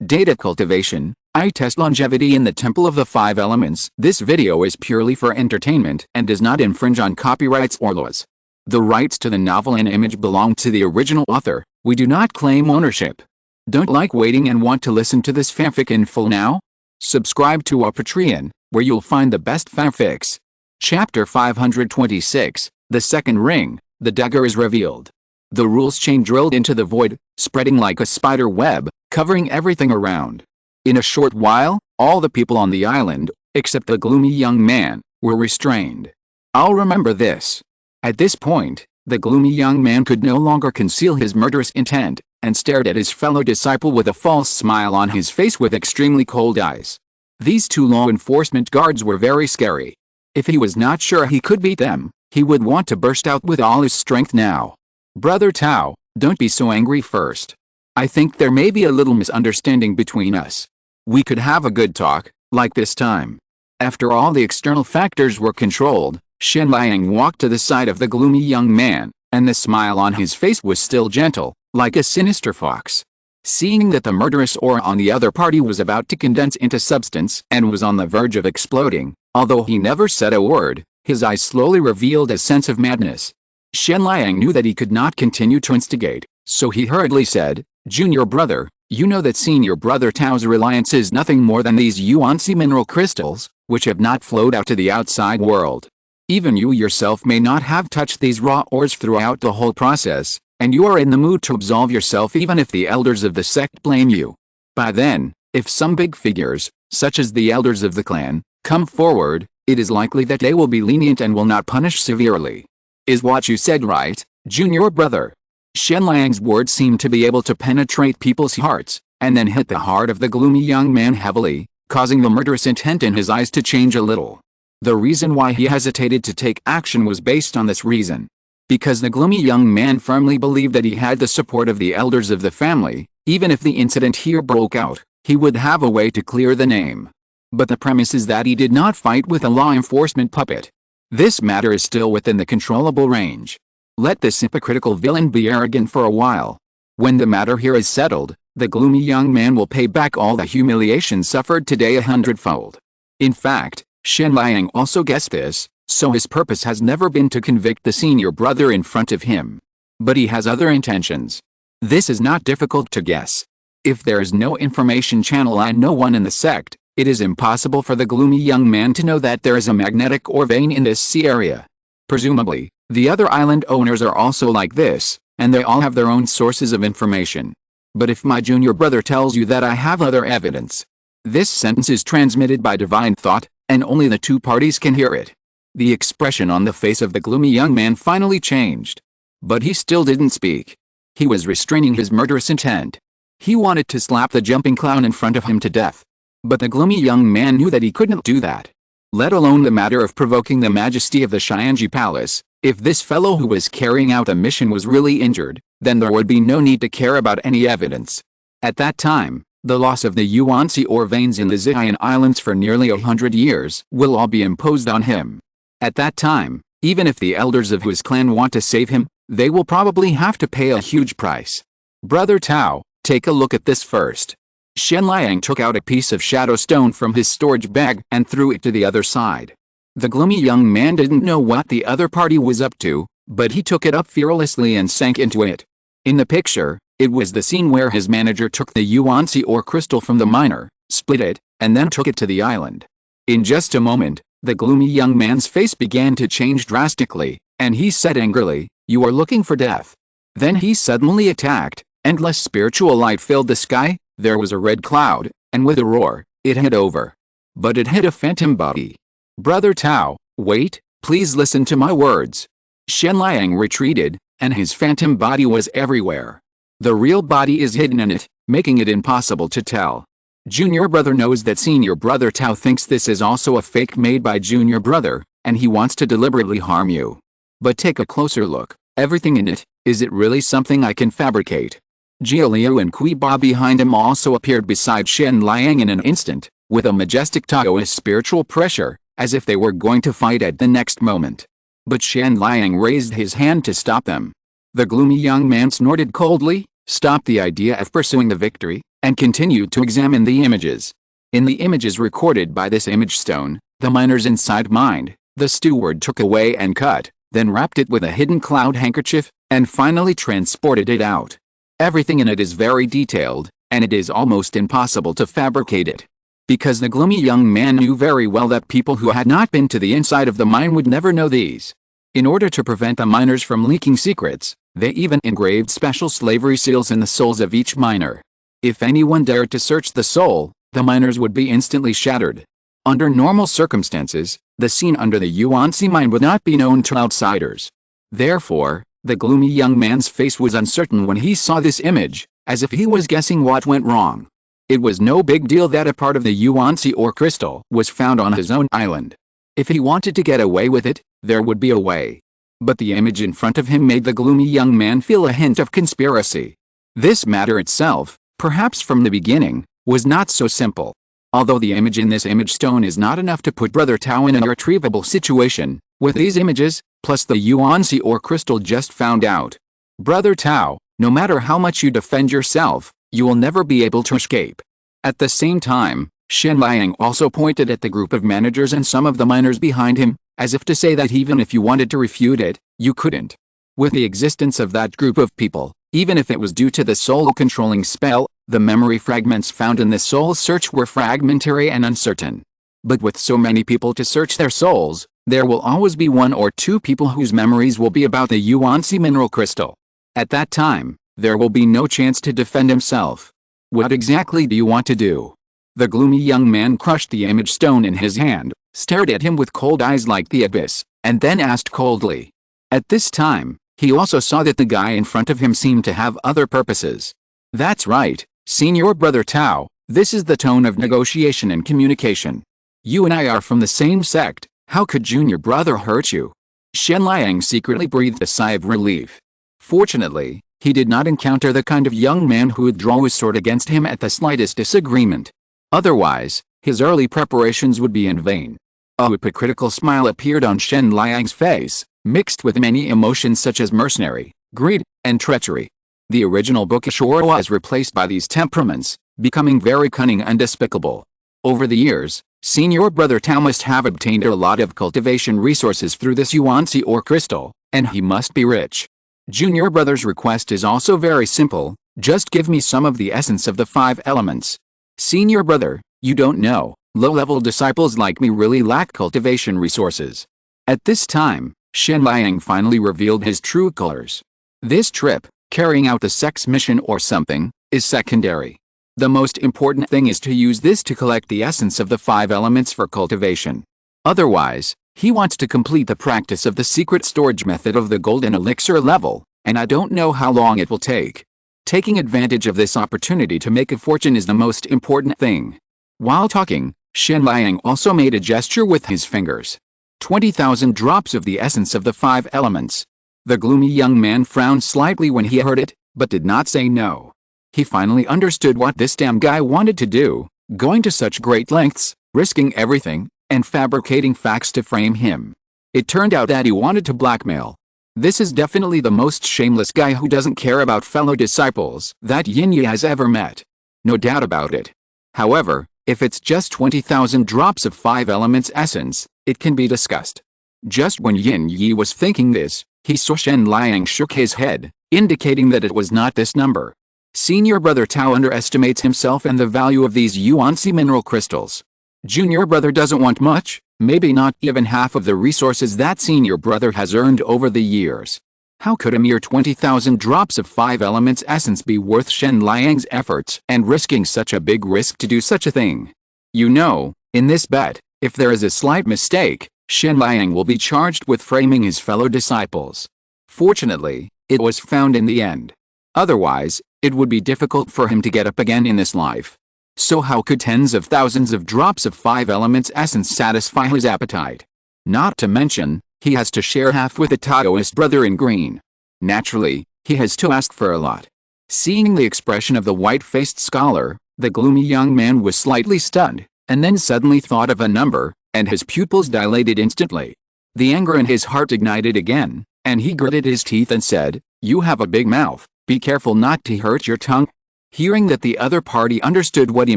Data cultivation. I test longevity in the Temple of the Five Elements. This video is purely for entertainment and does not infringe on copyrights or laws. The rights to the novel and image belong to the original author. We do not claim ownership. Don't like waiting and want to listen to this fanfic in full now? Subscribe to our Patreon, where you'll find the best fanfics. Chapter 526, The Second Ring. The dagger is revealed. The rules chain drilled into the void, spreading like a spider web, covering everything around. In a short while, all the people on the island, except the gloomy young man, were restrained. I'll remember this. At this point, the gloomy young man could no longer conceal his murderous intent, and stared at his fellow disciple with a false smile on his face with extremely cold eyes. These two law enforcement guards were very scary. If he was not sure he could beat them, he would want to burst out with all his strength now. Brother Tao, don't be so angry first. I think there may be a little misunderstanding between us. We could have a good talk, like this time. After all the external factors were controlled, Shen Liang walked to the side of the gloomy young man, and the smile on his face was still gentle, like a sinister fox. Seeing that the murderous aura on the other party was about to condense into substance and was on the verge of exploding, although he never said a word, his eyes slowly revealed a sense of madness. Shen Liang knew that he could not continue to instigate, so he hurriedly said, "Junior brother, you know that senior brother Tao's reliance is nothing more than these Yuanxi mineral crystals, which have not flowed out to the outside world. Even you yourself may not have touched these raw ores throughout the whole process, and you are in the mood to absolve yourself even if the elders of the sect blame you. By then, if some big figures, such as the elders of the clan, come forward, it is likely that they will be lenient and will not punish severely. Is what you said right, junior brother?" Shen Liang's words seemed to be able to penetrate people's hearts, and then hit the heart of the gloomy young man heavily, causing the murderous intent in his eyes to change a little. The reason why he hesitated to take action was based on this reason. Because the gloomy young man firmly believed that he had the support of the elders of the family, even if the incident here broke out, he would have a way to clear the name. But the premise is that he did not fight with a law enforcement puppet. This matter is still within the controllable range. Let this hypocritical villain be arrogant for a while. When the matter here is settled, the gloomy young man will pay back all the humiliation suffered today 100-fold. In fact, Shen Liang also guessed this, so his purpose has never been to convict the senior brother in front of him. But he has other intentions. This is not difficult to guess. If there is no information channel and no one in the sect, it is impossible for the gloomy young man to know that there is a magnetic ore vein in this sea area. Presumably, the other island owners are also like this, and they all have their own sources of information. But if my junior brother tells you that I have other evidence, this sentence is transmitted by divine thought, and only the two parties can hear it. The expression on the face of the gloomy young man finally changed. But he still didn't speak. He was restraining his murderous intent. He wanted to slap the jumping clown in front of him to death. But the gloomy young man knew that he couldn't do that. Let alone the matter of provoking the majesty of the Xianji Palace. If this fellow who was carrying out the mission was really injured, then there would be no need to care about any evidence. At that time, the loss of the Yuanxi ore veins in the Ziyan Islands for nearly 100 years will all be imposed on him. At that time, even if the elders of his clan want to save him, they will probably have to pay a huge price. Brother Tao, take a look at this first. Shen Liang took out a piece of shadow stone from his storage bag and threw it to the other side. The gloomy young man didn't know what the other party was up to, but he took it up fearlessly and sank into it. In the picture, it was the scene where his manager took the Yuanxi ore crystal from the miner, split it, and then took it to the island. In just a moment, the gloomy young man's face began to change drastically, and he said angrily, "You are looking for death." Then he suddenly attacked. Endless spiritual light filled the sky. There was a red cloud, and with a roar, it hit over. But it hit a phantom body. Brother Tao, wait, please listen to my words. Shen Liang retreated, and his phantom body was everywhere. The real body is hidden in it, making it impossible to tell. Junior brother knows that senior brother Tao thinks this is also a fake made by junior brother, and he wants to deliberately harm you. But take a closer look, everything in it, is it really something I can fabricate? Jia Liu and Kui Ba behind him also appeared beside Shen Liang in an instant, with a majestic Taoist spiritual pressure, as if they were going to fight at the next moment. But Shen Liang raised his hand to stop them. The gloomy young man snorted coldly, "Stop the idea of pursuing the victory, and continued to examine the images. In the images recorded by this image stone, the miner's inside mind, the steward took away and cut, then wrapped it with a hidden cloud handkerchief, and finally transported it out. Everything in it is very detailed, and it is almost impossible to fabricate it. Because the gloomy young man knew very well that people who had not been to the inside of the mine would never know these. In order to prevent the miners from leaking secrets, they even engraved special slavery seals in the souls of each miner. If anyone dared to search the soul, the miners would be instantly shattered. Under normal circumstances, the scene under the Yuanxi mine would not be known to outsiders. Therefore, the gloomy young man's face was uncertain when he saw this image, as if he was guessing what went wrong. It was no big deal that a part of the Yuanxi ore crystal was found on his own island. If he wanted to get away with it, there would be a way. But the image in front of him made the gloomy young man feel a hint of conspiracy. This matter itself, perhaps from the beginning, was not so simple. Although the image in this image stone is not enough to put Brother Tao in an irretrievable situation, with these images, plus the Yuanxi ore crystal just found out. Brother Tao, no matter how much you defend yourself, you will never be able to escape. At the same time, Shen Liang also pointed at the group of managers and some of the miners behind him, as if to say that even if you wanted to refute it, you couldn't. With the existence of that group of people, even if it was due to the soul-controlling spell, the memory fragments found in the soul search were fragmentary and uncertain. But with so many people to search their souls, there will always be one or two people whose memories will be about the Yuanxi mineral crystal. At that time, there will be no chance to defend himself. What exactly do you want to do? The gloomy young man crushed the image stone in his hand, stared at him with cold eyes like the abyss, and then asked coldly. At this time, he also saw that the guy in front of him seemed to have other purposes. That's right, Senior Brother Tao, this is the tone of negotiation and communication. You and I are from the same sect, how could Junior Brother hurt you? Shen Liang secretly breathed a sigh of relief. Fortunately, he did not encounter the kind of young man who would draw his sword against him at the slightest disagreement. Otherwise, his early preparations would be in vain. A hypocritical smile appeared on Shen Liang's face, mixed with many emotions such as mercenary, greed, and treachery. The original bookish aura was replaced by these temperaments, becoming very cunning and despicable. Over the years, Senior Brother Tao must have obtained a lot of cultivation resources through this Yuanxi ore crystal, and he must be rich. Junior Brother's request is also very simple, just give me some of the essence of the 5 elements. Senior Brother, you don't know, low-level disciples like me really lack cultivation resources. At this time, Shen Liang finally revealed his true colors. This trip, carrying out the sect's mission or something, is secondary. The most important thing is to use this to collect the essence of the 5 elements for cultivation. Otherwise, he wants to complete the practice of the secret storage method of the golden elixir level, and I don't know how long it will take. Taking advantage of this opportunity to make a fortune is the most important thing. While talking, Shen Liang also made a gesture with his fingers. 20,000 drops of the essence of the 5 elements. The gloomy young man frowned slightly when he heard it, but did not say no. He finally understood what this damn guy wanted to do, going to such great lengths, risking everything, and fabricating facts to frame him. It turned out that he wanted to blackmail. This is definitely the most shameless guy who doesn't care about fellow disciples that Yin Yi has ever met. No doubt about it. However, if it's just 20,000 drops of 5 elements essence, it can be discussed. Just when Yin Yi was thinking this, he saw Shen Liang shook his head, indicating that it was not this number. Senior Brother Tao underestimates himself and the value of these Yuanxi mineral crystals. Junior Brother doesn't want much, maybe not even half of the resources that Senior Brother has earned over the years. How could a mere 20,000 drops of 5 elements essence be worth Shen Liang's efforts and risking such a big risk to do such a thing? You know, in this bet, if there is a slight mistake, Shen Liang will be charged with framing his fellow disciples. Fortunately, it was found in the end. Otherwise, it would be difficult for him to get up again in this life. So how could tens of thousands of drops of 5 elements essence satisfy his appetite? Not to mention, he has to share half with a Taoist brother in green. Naturally, he has to ask for a lot. Seeing the expression of the white-faced scholar, the gloomy young man was slightly stunned, and then suddenly thought of a number, and his pupils dilated instantly. The anger in his heart ignited again, and he gritted his teeth and said, "You have a big mouth, be careful not to hurt your tongue." Hearing that the other party understood what he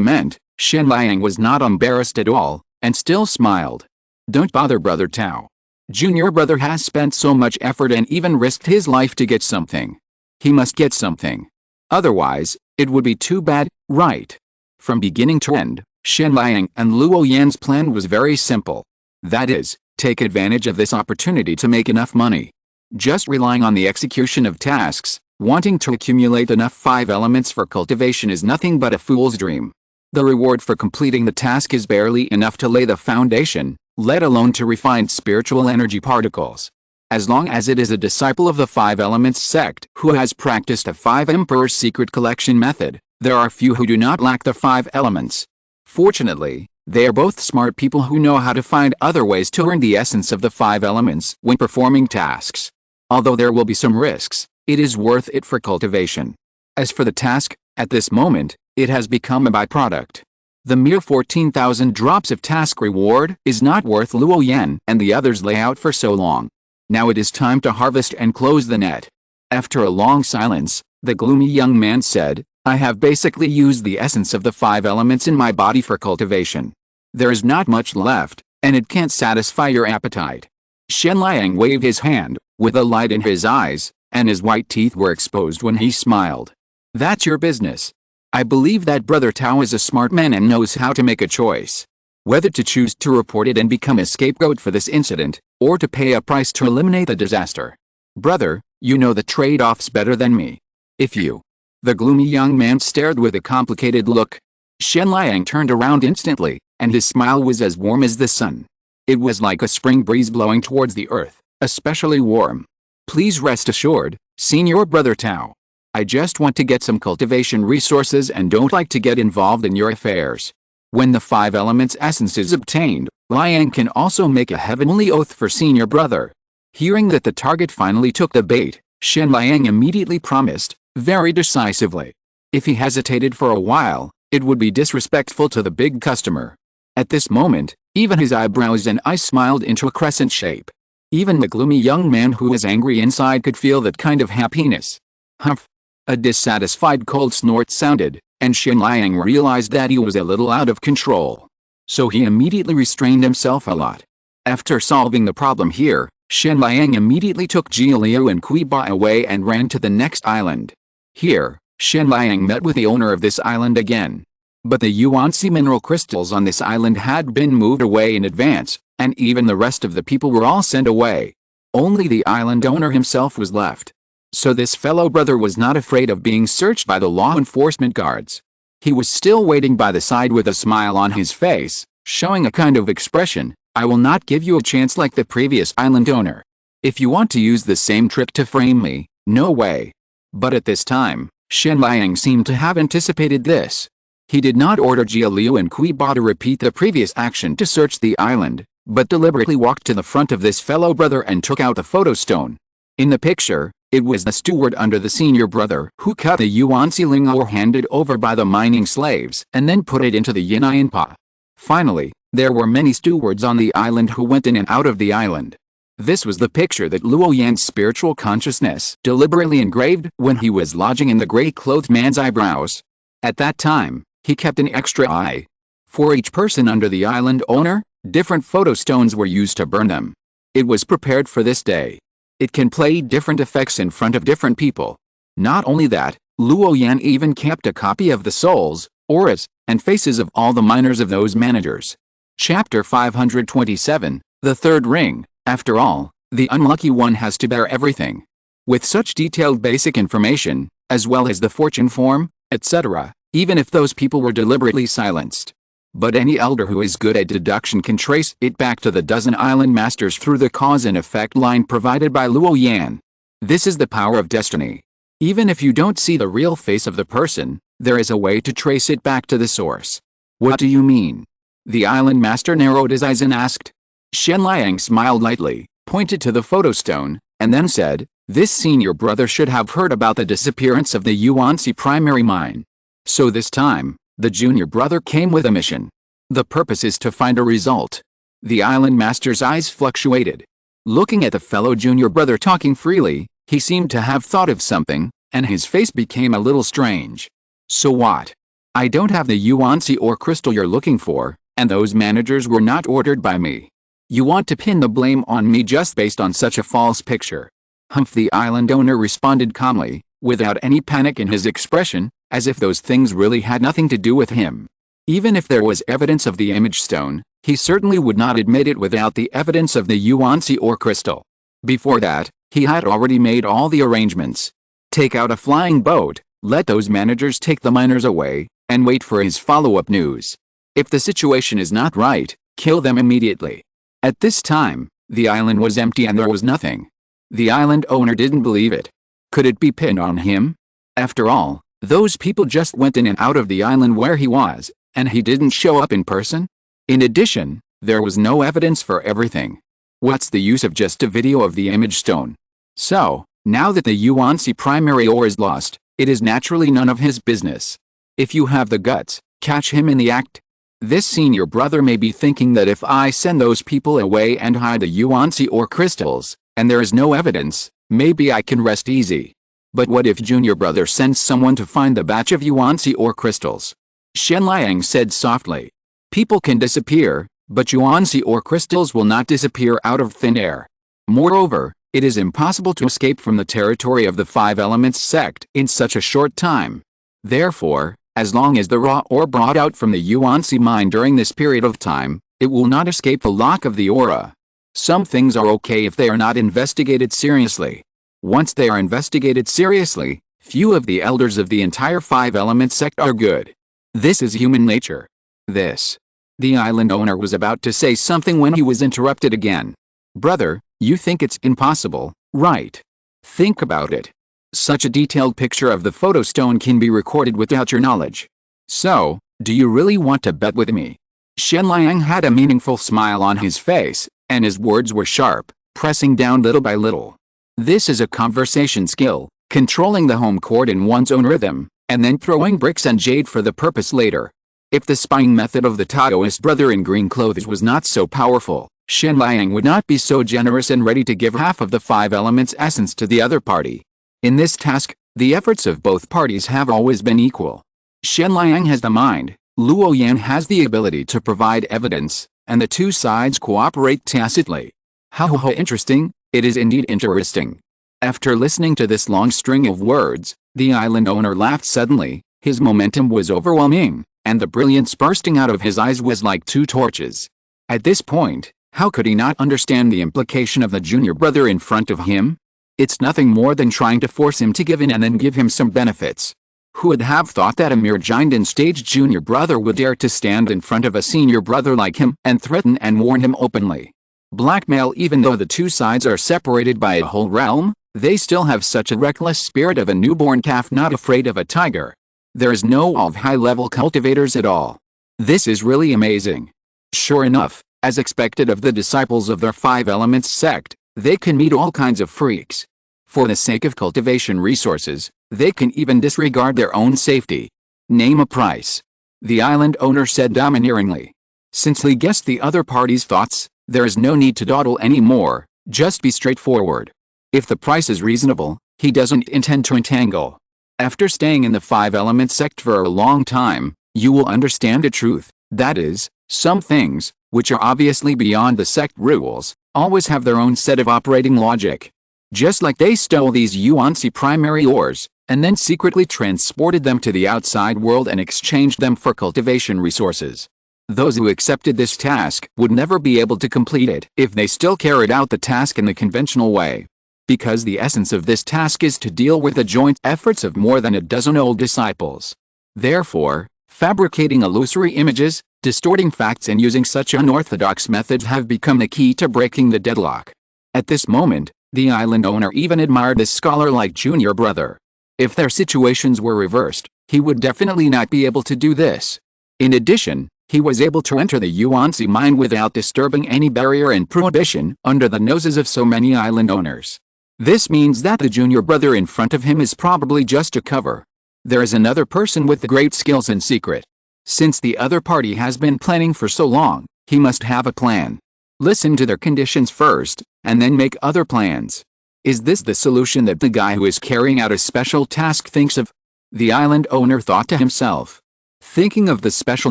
meant, Shen Liang was not embarrassed at all, and still smiled. Don't bother, Brother Tao. Junior brother has spent so much effort and even risked his life to get something. He must get something. Otherwise, it would be too bad, right? From beginning to end, Shen Liang and Luo Yan's plan was very simple. That is, take advantage of this opportunity to make enough money. Just relying on the execution of tasks, wanting to accumulate enough 5 elements for cultivation is nothing but a fool's dream. The reward for completing the task is barely enough to lay the foundation, let alone to refine spiritual energy particles. As long as it is a disciple of the 5 elements sect who has practiced a 5 Emperor's secret collection method, there are few who do not lack the 5 elements. Fortunately, they are both smart people who know how to find other ways to earn the essence of the 5 elements when performing tasks. Although there will be some risks, it is worth it for cultivation. As for the task, at this moment, it has become a byproduct. The mere 14,000 drops of task reward is not worth Luo Yan and the others lay out for so long. Now it is time to harvest and close the net. After a long silence, the gloomy young man said, I have basically used the essence of the 5 elements in my body for cultivation. There is not much left, and it can't satisfy your appetite. Shen Liang waved his hand, with a light in his eyes, and his white teeth were exposed when he smiled. That's your business. I believe that Brother Tao is a smart man and knows how to make a choice. Whether to choose to report it and become a scapegoat for this incident, or to pay a price to eliminate the disaster. Brother, you know the trade-offs better than me. If you... The gloomy young man stared with a complicated look. Shen Liang turned around instantly, and his smile was as warm as the sun. It was like a spring breeze blowing towards the earth, especially warm. Please rest assured, Senior Brother Tao. I just want to get some cultivation resources and don't like to get involved in your affairs. When the 5 elements essence is obtained, Liang can also make a heavenly oath for Senior Brother. Hearing that the target finally took the bait, Shen Liang immediately promised, very decisively. If he hesitated for a while, it would be disrespectful to the big customer. At this moment, even his eyebrows and eyes smiled into a crescent shape. Even the gloomy young man who was angry inside could feel that kind of happiness. Humph! A dissatisfied cold snort sounded, and Shen Liang realized that he was a little out of control. So he immediately restrained himself a lot. After solving the problem here, Shen Liang immediately took Jia Liu and Kui Ba away and ran to the next island. Here, Shen Liang met with the owner of this island again. But the Yuanxi mineral crystals on this island had been moved away in advance, and even the rest of the people were all sent away. Only the island owner himself was left. So this fellow brother was not afraid of being searched by the law enforcement guards. He was still waiting by the side with a smile on his face, showing a kind of expression, I will not give you a chance like the previous island owner. If you want to use the same trick to frame me, no way. But at this time, Shen Liang seemed to have anticipated this. He did not order Jia Liu and Kui Ba to repeat the previous action to search the island, but deliberately walked to the front of this fellow brother and took out a photo stone. In the picture, it was the steward under the senior brother who cut the Yuanxi ling ore handed over by the mining slaves and then put it into the Yinayan Pa. Finally, there were many stewards on the island who went in and out of the island. This was the picture that Luo Yan's spiritual consciousness deliberately engraved when he was lodging in the gray-clothed man's eyebrows. At that time, he kept an extra eye. For each person under the island owner, different photo stones were used to burn them. It was prepared for this day. It can play different effects in front of different people. Not only that, Luo Yan even kept a copy of the souls, auras, and faces of all the miners of those managers. Chapter 527, The Third Ring. After all, the unlucky one has to bear everything. With such detailed basic information, as well as the fortune form, etc., even if those people were deliberately silenced. But any elder who is good at deduction can trace it back to the dozen island masters through the cause and effect line provided by Luo Yan. This is the power of destiny. Even if you don't see the real face of the person, there is a way to trace it back to the source. What do you mean? The island master narrowed his eyes and asked. Shen Liang smiled lightly, pointed to the photo stone, and then said, this senior brother should have heard about the disappearance of the Yuanxi primary mine. So this time, the junior brother came with a mission. The purpose is to find a result. The island master's eyes fluctuated. Looking at the fellow junior brother talking freely, he seemed to have thought of something, and his face became a little strange. So what? I don't have the yuan-si or crystal you're looking for, and those managers were not ordered by me. You want to pin the blame on me just based on such a false picture. Humph, the island owner responded calmly, without any panic in his expression, as if those things really had nothing to do with him. Even if there was evidence of the image stone, he certainly would not admit it without the evidence of the yuan-si or crystal. Before that, he had already made all the arrangements. Take out a flying boat, let those managers take the miners away, and wait for his follow-up news. If the situation is not right, kill them immediately. At this time, the island was empty and there was nothing. The island owner didn't believe it. Could it be pinned on him? After all, those people just went in and out of the island where he was, and he didn't show up in person? In addition, there was no evidence for everything. What's the use of just a video of the image stone? So, now that the yuan-si primary ore is lost, it is naturally none of his business. If you have the guts, catch him in the act. This senior brother may be thinking that if I send those people away and hide the yuan-si or crystals, and there is no evidence, maybe I can rest easy. But what if junior brother sends someone to find the batch of yuan-si or crystals? Shen Liang said softly. People can disappear, but yuan-si or crystals will not disappear out of thin air. Moreover, it is impossible to escape from the territory of the Five Elements sect in such a short time. Therefore, as long as the raw ore brought out from the yuan-si mine during this period of time, it will not escape the lock of the aura. Some things are okay if they are not investigated seriously. Once they are investigated seriously, few of the elders of the entire Five Elements sect are good. This is human nature. The island owner was about to say something when he was interrupted again. Brother, you think it's impossible, right? Think about it. Such a detailed picture of the photo stone can be recorded without your knowledge. So, do you really want to bet with me? Shen Liang had a meaningful smile on his face, and his words were sharp, pressing down little by little. This is a conversation skill, controlling the home court in one's own rhythm, and then throwing bricks and jade for the purpose later. If the spying method of the Taoist brother in green clothes was not so powerful, Shen Liang would not be so generous and ready to give half of the Five Elements essence to the other party. In this task, the efforts of both parties have always been equal. Shen Liang has the mind, Luo Yan has the ability to provide evidence, and the two sides cooperate tacitly. How interesting, it is indeed interesting. After listening to this long string of words, the island owner laughed suddenly. His momentum was overwhelming, and the brilliance bursting out of his eyes was like two torches. At this point, how could he not understand the implication of the junior brother in front of him? It's nothing more than trying to force him to give in and then give him some benefits. Who would have thought that a mere giant in stage junior brother would dare to stand in front of a senior brother like him and threaten and warn him openly? Blackmail. Even though the two sides are separated by a whole realm, they still have such a reckless spirit of a newborn calf not afraid of a tiger. There is no of high-level cultivators at all. This is really amazing. Sure enough, as expected of the disciples of their Five Elements sect, they can meet all kinds of freaks. For the sake of cultivation resources, they can even disregard their own safety. Name a price. The island owner said domineeringly. Since he guessed the other party's thoughts, there is no need to dawdle anymore, just be straightforward. If the price is reasonable, he doesn't intend to entangle. After staying in the Five Elements sect for a long time, you will understand the truth, that is, some things, which are obviously beyond the sect rules, always have their own set of operating logic. Just like they stole these yuan-si primary ores, and then secretly transported them to the outside world and exchanged them for cultivation resources. Those who accepted this task would never be able to complete it if they still carried out the task in the conventional way. Because the essence of this task is to deal with the joint efforts of more than a dozen old disciples. Therefore, fabricating illusory images, distorting facts and using such unorthodox methods have become the key to breaking the deadlock. At this moment, the island owner even admired this scholar-like junior brother. If their situations were reversed, he would definitely not be able to do this. In addition, he was able to enter the yuan-si mine without disturbing any barrier and prohibition under the noses of so many island owners. This means that the junior brother in front of him is probably just a cover. There is another person with the great skills in secret. Since the other party has been planning for so long, he must have a plan. Listen to their conditions first, and then make other plans. Is this the solution that the guy who is carrying out a special task thinks of? The island owner thought to himself. Thinking of the special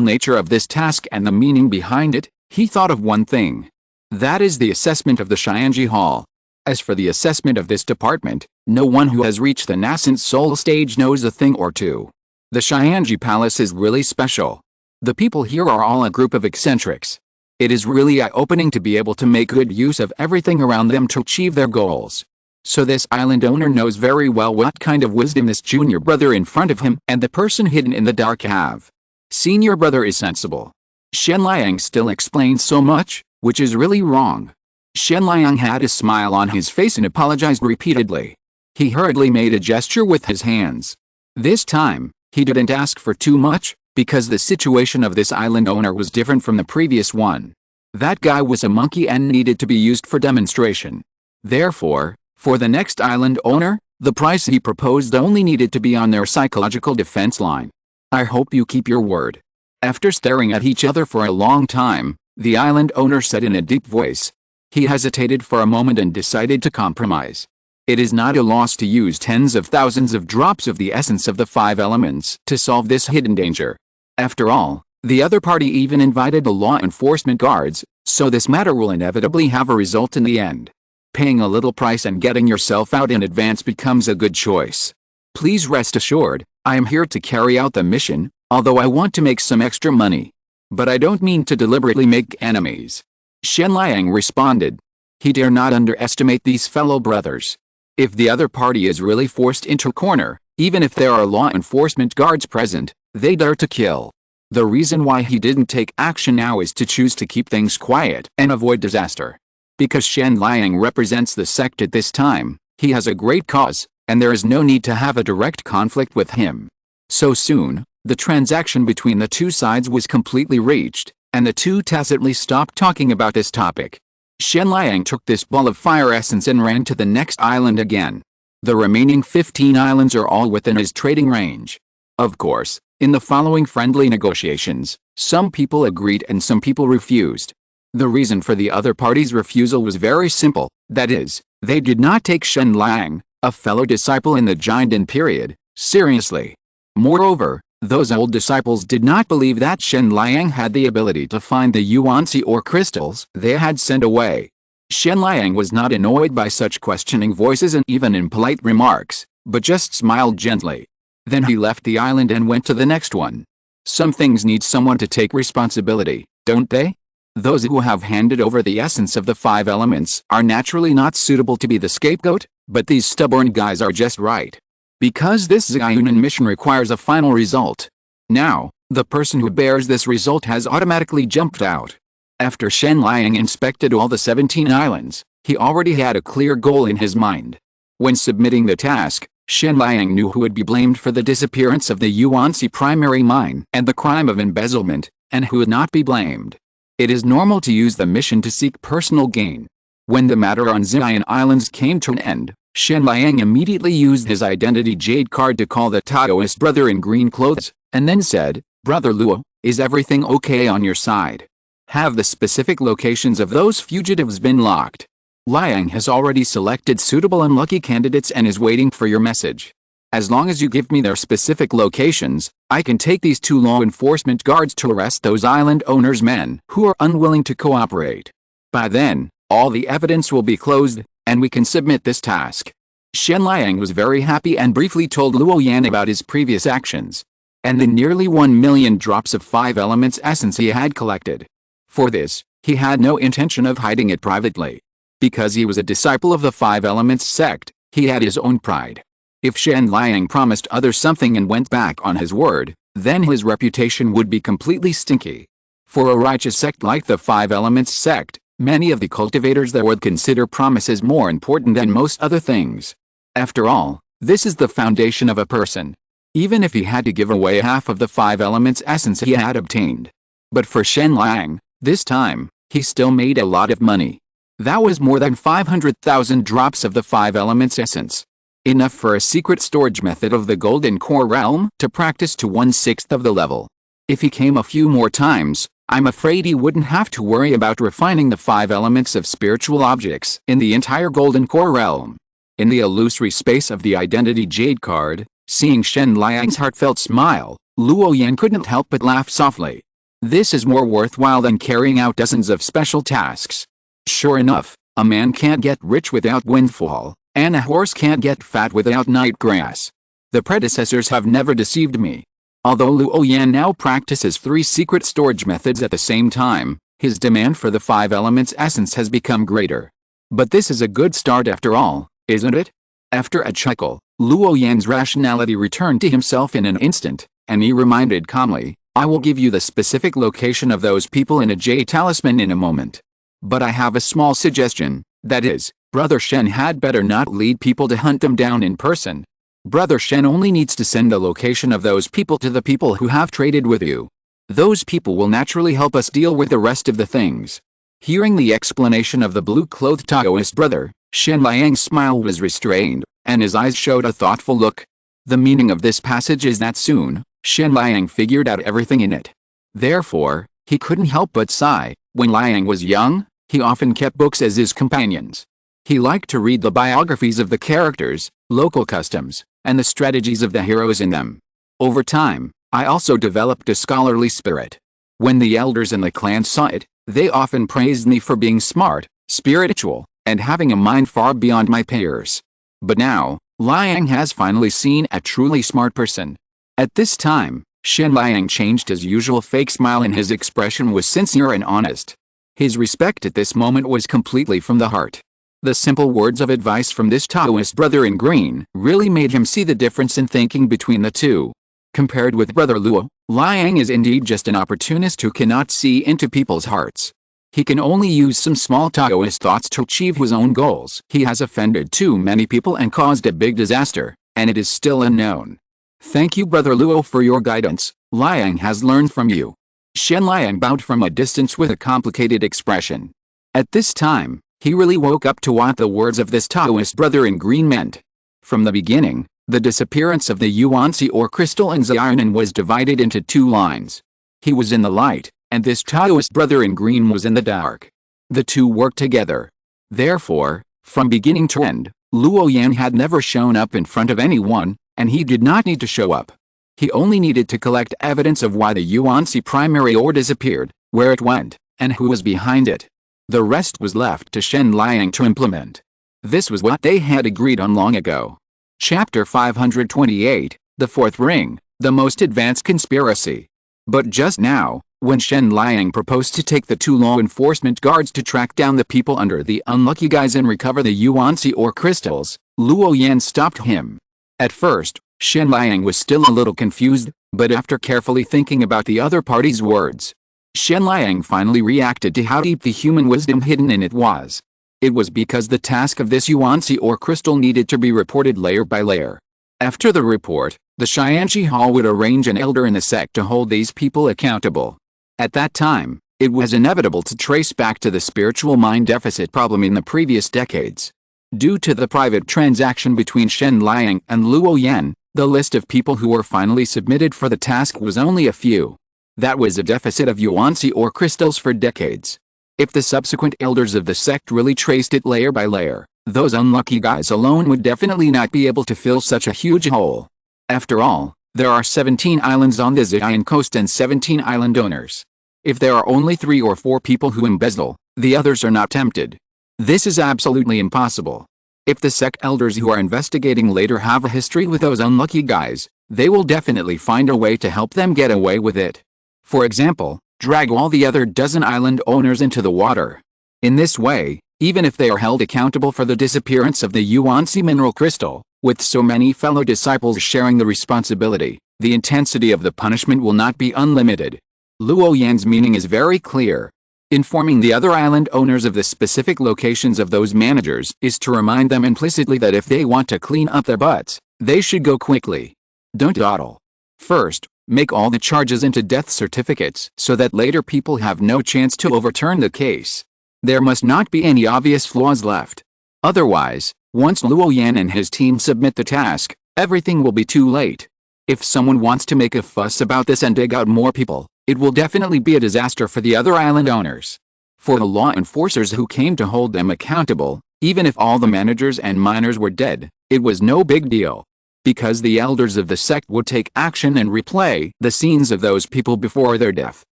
nature of this task and the meaning behind it, he thought of one thing. That is the assessment of the Xianji Hall. As for the assessment of this department, no one who has reached the nascent soul stage knows a thing or two. The Xianji Palace is really special. The people here are all a group of eccentrics. It is really eye-opening to be able to make good use of everything around them to achieve their goals. So this island owner knows very well what kind of wisdom this junior brother in front of him and the person hidden in the dark have. Senior brother is sensible. Shen Liang still explains so much, which is really wrong. Shen Liang had a smile on his face and apologized repeatedly. He hurriedly made a gesture with his hands. This time, he didn't ask for too much, because the situation of this island owner was different from the previous one. That guy was a monkey and needed to be used for demonstration. Therefore, for the next island owner, the price he proposed only needed to be on their psychological defense line. I hope you keep your word. After staring at each other for a long time, the island owner said in a deep voice. He hesitated for a moment and decided to compromise. It is not a loss to use tens of thousands of drops of the essence of the 5 elements to solve this hidden danger. After all, the other party even invited the law enforcement guards, so this matter will inevitably have a result in the end. Paying a little price and getting yourself out in advance becomes a good choice. Please rest assured, I am here to carry out the mission, although I want to make some extra money. But I don't mean to deliberately make enemies. Shen Liang responded. He dare not underestimate these fellow brothers. If the other party is really forced into a corner, even if there are law enforcement guards present, they dare to kill. The reason why he didn't take action now is to choose to keep things quiet and avoid disaster. Because Shen Liang represents the sect at this time, he has a great cause, and there is no need to have a direct conflict with him. So soon, the transaction between the two sides was completely reached, and the two tacitly stopped talking about this topic. Shen Liang took this ball of fire essence and ran to the next island again. The remaining 15 islands are all within his trading range. Of course, in the following friendly negotiations, some people agreed and some people refused. The reason for the other party's refusal was very simple, that is, they did not take Shen Liang, a fellow disciple in the Jinden period, seriously. Moreover, those old disciples did not believe that Shen Liang had the ability to find the yuanzi or crystals they had sent away. Shen Liang was not annoyed by such questioning voices and even impolite remarks, but just smiled gently. Then he left the island and went to the next one. Some things need someone to take responsibility, don't they? Those who have handed over the essence of the 5 elements are naturally not suitable to be the scapegoat, but these stubborn guys are just right. Because this Ziyunan mission requires a final result. Now, the person who bears this result has automatically jumped out. After Shen Liang inspected all the 17 islands, he already had a clear goal in his mind. When submitting the task, Shen Liang knew who would be blamed for the disappearance of the Yuanzi primary mine and the crime of embezzlement, and who would not be blamed. It is normal to use the mission to seek personal gain. When the matter on Zion Islands came to an end, Shen Liang immediately used his identity jade card to call the Taoist brother in green clothes, and then said, "Brother Luo, is everything okay on your side? Have the specific locations of those fugitives been locked? Liang has already selected suitable and lucky candidates and is waiting for your message. As long as you give me their specific locations, I can take these 2 law enforcement guards to arrest those island owners' men who are unwilling to cooperate. By then, all the evidence will be closed, and we can submit this task." Shen Liang was very happy and briefly told Luo Yan about his previous actions, and the nearly 1 million drops of 5 elements essence he had collected. For this, he had no intention of hiding it privately. Because he was a disciple of the 5 elements sect, he had his own pride. If Shen Liang promised others something and went back on his word, then his reputation would be completely stinky. For a righteous sect like the 5 elements sect, many of the cultivators there would consider promises more important than most other things. After all, this is the foundation of a person. Even if he had to give away half of the 5 elements essence he had obtained. But for Shen Liang, this time, he still made a lot of money. That was more than 500,000 drops of the 5 elements essence. Enough for a secret storage method of the golden core realm to practice to 1/6 of the level. If he came a few more times, I'm afraid he wouldn't have to worry about refining the 5 elements of spiritual objects in the entire golden core realm. In the illusory space of the identity jade card, Seeing Shen Liang's heartfelt smile, Luo Yan couldn't help but laugh softly. This is more worthwhile than carrying out dozens of special tasks. Sure enough, a man can't get rich without windfall, and a horse can't get fat without night grass. The predecessors have never deceived me. Although Luo Yan now practices 3 secret storage methods at the same time, his demand for the 5 elements essence has become greater. But this is a good start after all, isn't it? After a chuckle, Luo Yan's rationality returned to himself in an instant, and he reminded calmly, I will give you the specific location of those people in a J talisman in a moment. But I have a small suggestion, that is, Brother Shen had better not lead people to hunt them down in person. Brother Shen only needs to send the location of those people to the people who have traded with you. Those people will naturally help us deal with the rest of the things. Hearing the explanation of the blue-clothed Taoist brother, Shen Liang's smile was restrained, and his eyes showed a thoughtful look. The meaning of this passage is that soon, Shen Liang figured out everything in it. Therefore, he couldn't help but sigh. When Liang was young, he often kept books as his companions. He liked to read the biographies of the characters, local customs, and the strategies of the heroes in them. Over time, I also developed a scholarly spirit. When the elders in the clan saw it, they often praised me for being smart, spiritual, and having a mind far beyond my peers. But now, Liang has finally seen a truly smart person. At this time, Shen Liang changed his usual fake smile and his expression was sincere and honest. His respect at this moment was completely from the heart. The simple words of advice from this Taoist brother in green really made him see the difference in thinking between the two. Compared with Brother Luo, Liang is indeed just an opportunist who cannot see into people's hearts. He can only use some small Taoist thoughts to achieve his own goals. He has offended too many people and caused a big disaster, and it is still unknown. Thank you Brother Luo for your guidance. Liang has learned from you. Shen Liang bowed from a distance with a complicated expression. At this time, he really woke up to what the words of this Taoist brother in green meant. From the beginning, the disappearance of the Yuanzi or crystal in Xiaonan was divided into 2 lines. He was in the light, and this Taoist brother in green was in the dark. The two worked together. Therefore, from beginning to end, Luo Yan had never shown up in front of anyone, and he did not need to show up. He only needed to collect evidence of why the Yuanzi primary ore disappeared, where it went, and who was behind it. The rest was left to Shen Liang to implement. This was what they had agreed on long ago. Chapter 528, The Fourth Ring, The Most Advanced Conspiracy. But just now, when Shen Liang proposed to take the 2 law enforcement guards to track down the people under the unlucky guys and recover the Yuanzi ore crystals, Luo Yan stopped him. At first, Shen Liang was still a little confused, but after carefully thinking about the other party's words, Shen Liang finally reacted to how deep the human wisdom hidden in it was. It was because the task of this Yuanzi ore crystal needed to be reported layer by layer. After the report, the Xianji Hall would arrange an elder in the sect to hold these people accountable. At that time, it was inevitable to trace back to the spiritual mind deficit problem in the previous decades. Due to the private transaction between Shen Liang and Luo Yan, the list of people who were finally submitted for the task was only a few. That was a deficit of Yuanzi ore crystals for decades. If the subsequent elders of the sect really traced it layer by layer, those unlucky guys alone would definitely not be able to fill such a huge hole. After all, there are 17 islands on the Xi'an coast and 17 island owners. If there are only 3 or 4 people who embezzle, the others are not tempted. This is absolutely impossible. If the sect elders who are investigating later have a history with those unlucky guys, they will definitely find a way to help them get away with it. For example, drag all the other dozen island owners into the water. In this way, even if they are held accountable for the disappearance of the Yuanzi mineral crystal, with so many fellow disciples sharing the responsibility, the intensity of the punishment will not be unlimited. Luo Yan's meaning is very clear. Informing the other island owners of the specific locations of those managers is to remind them implicitly that if they want to clean up their butts, they should go quickly. Don't dawdle. First, make all the charges into death certificates so that later people have no chance to overturn the case. There must not be any obvious flaws left. Otherwise, once Luo Yan and his team submit the task, everything will be too late. If someone wants to make a fuss about this and dig out more people, it will definitely be a disaster for the other island owners. For the law enforcers who came to hold them accountable, even if all the managers and miners were dead, it was no big deal. because the elders of the sect would take action and replay the scenes of those people before their death.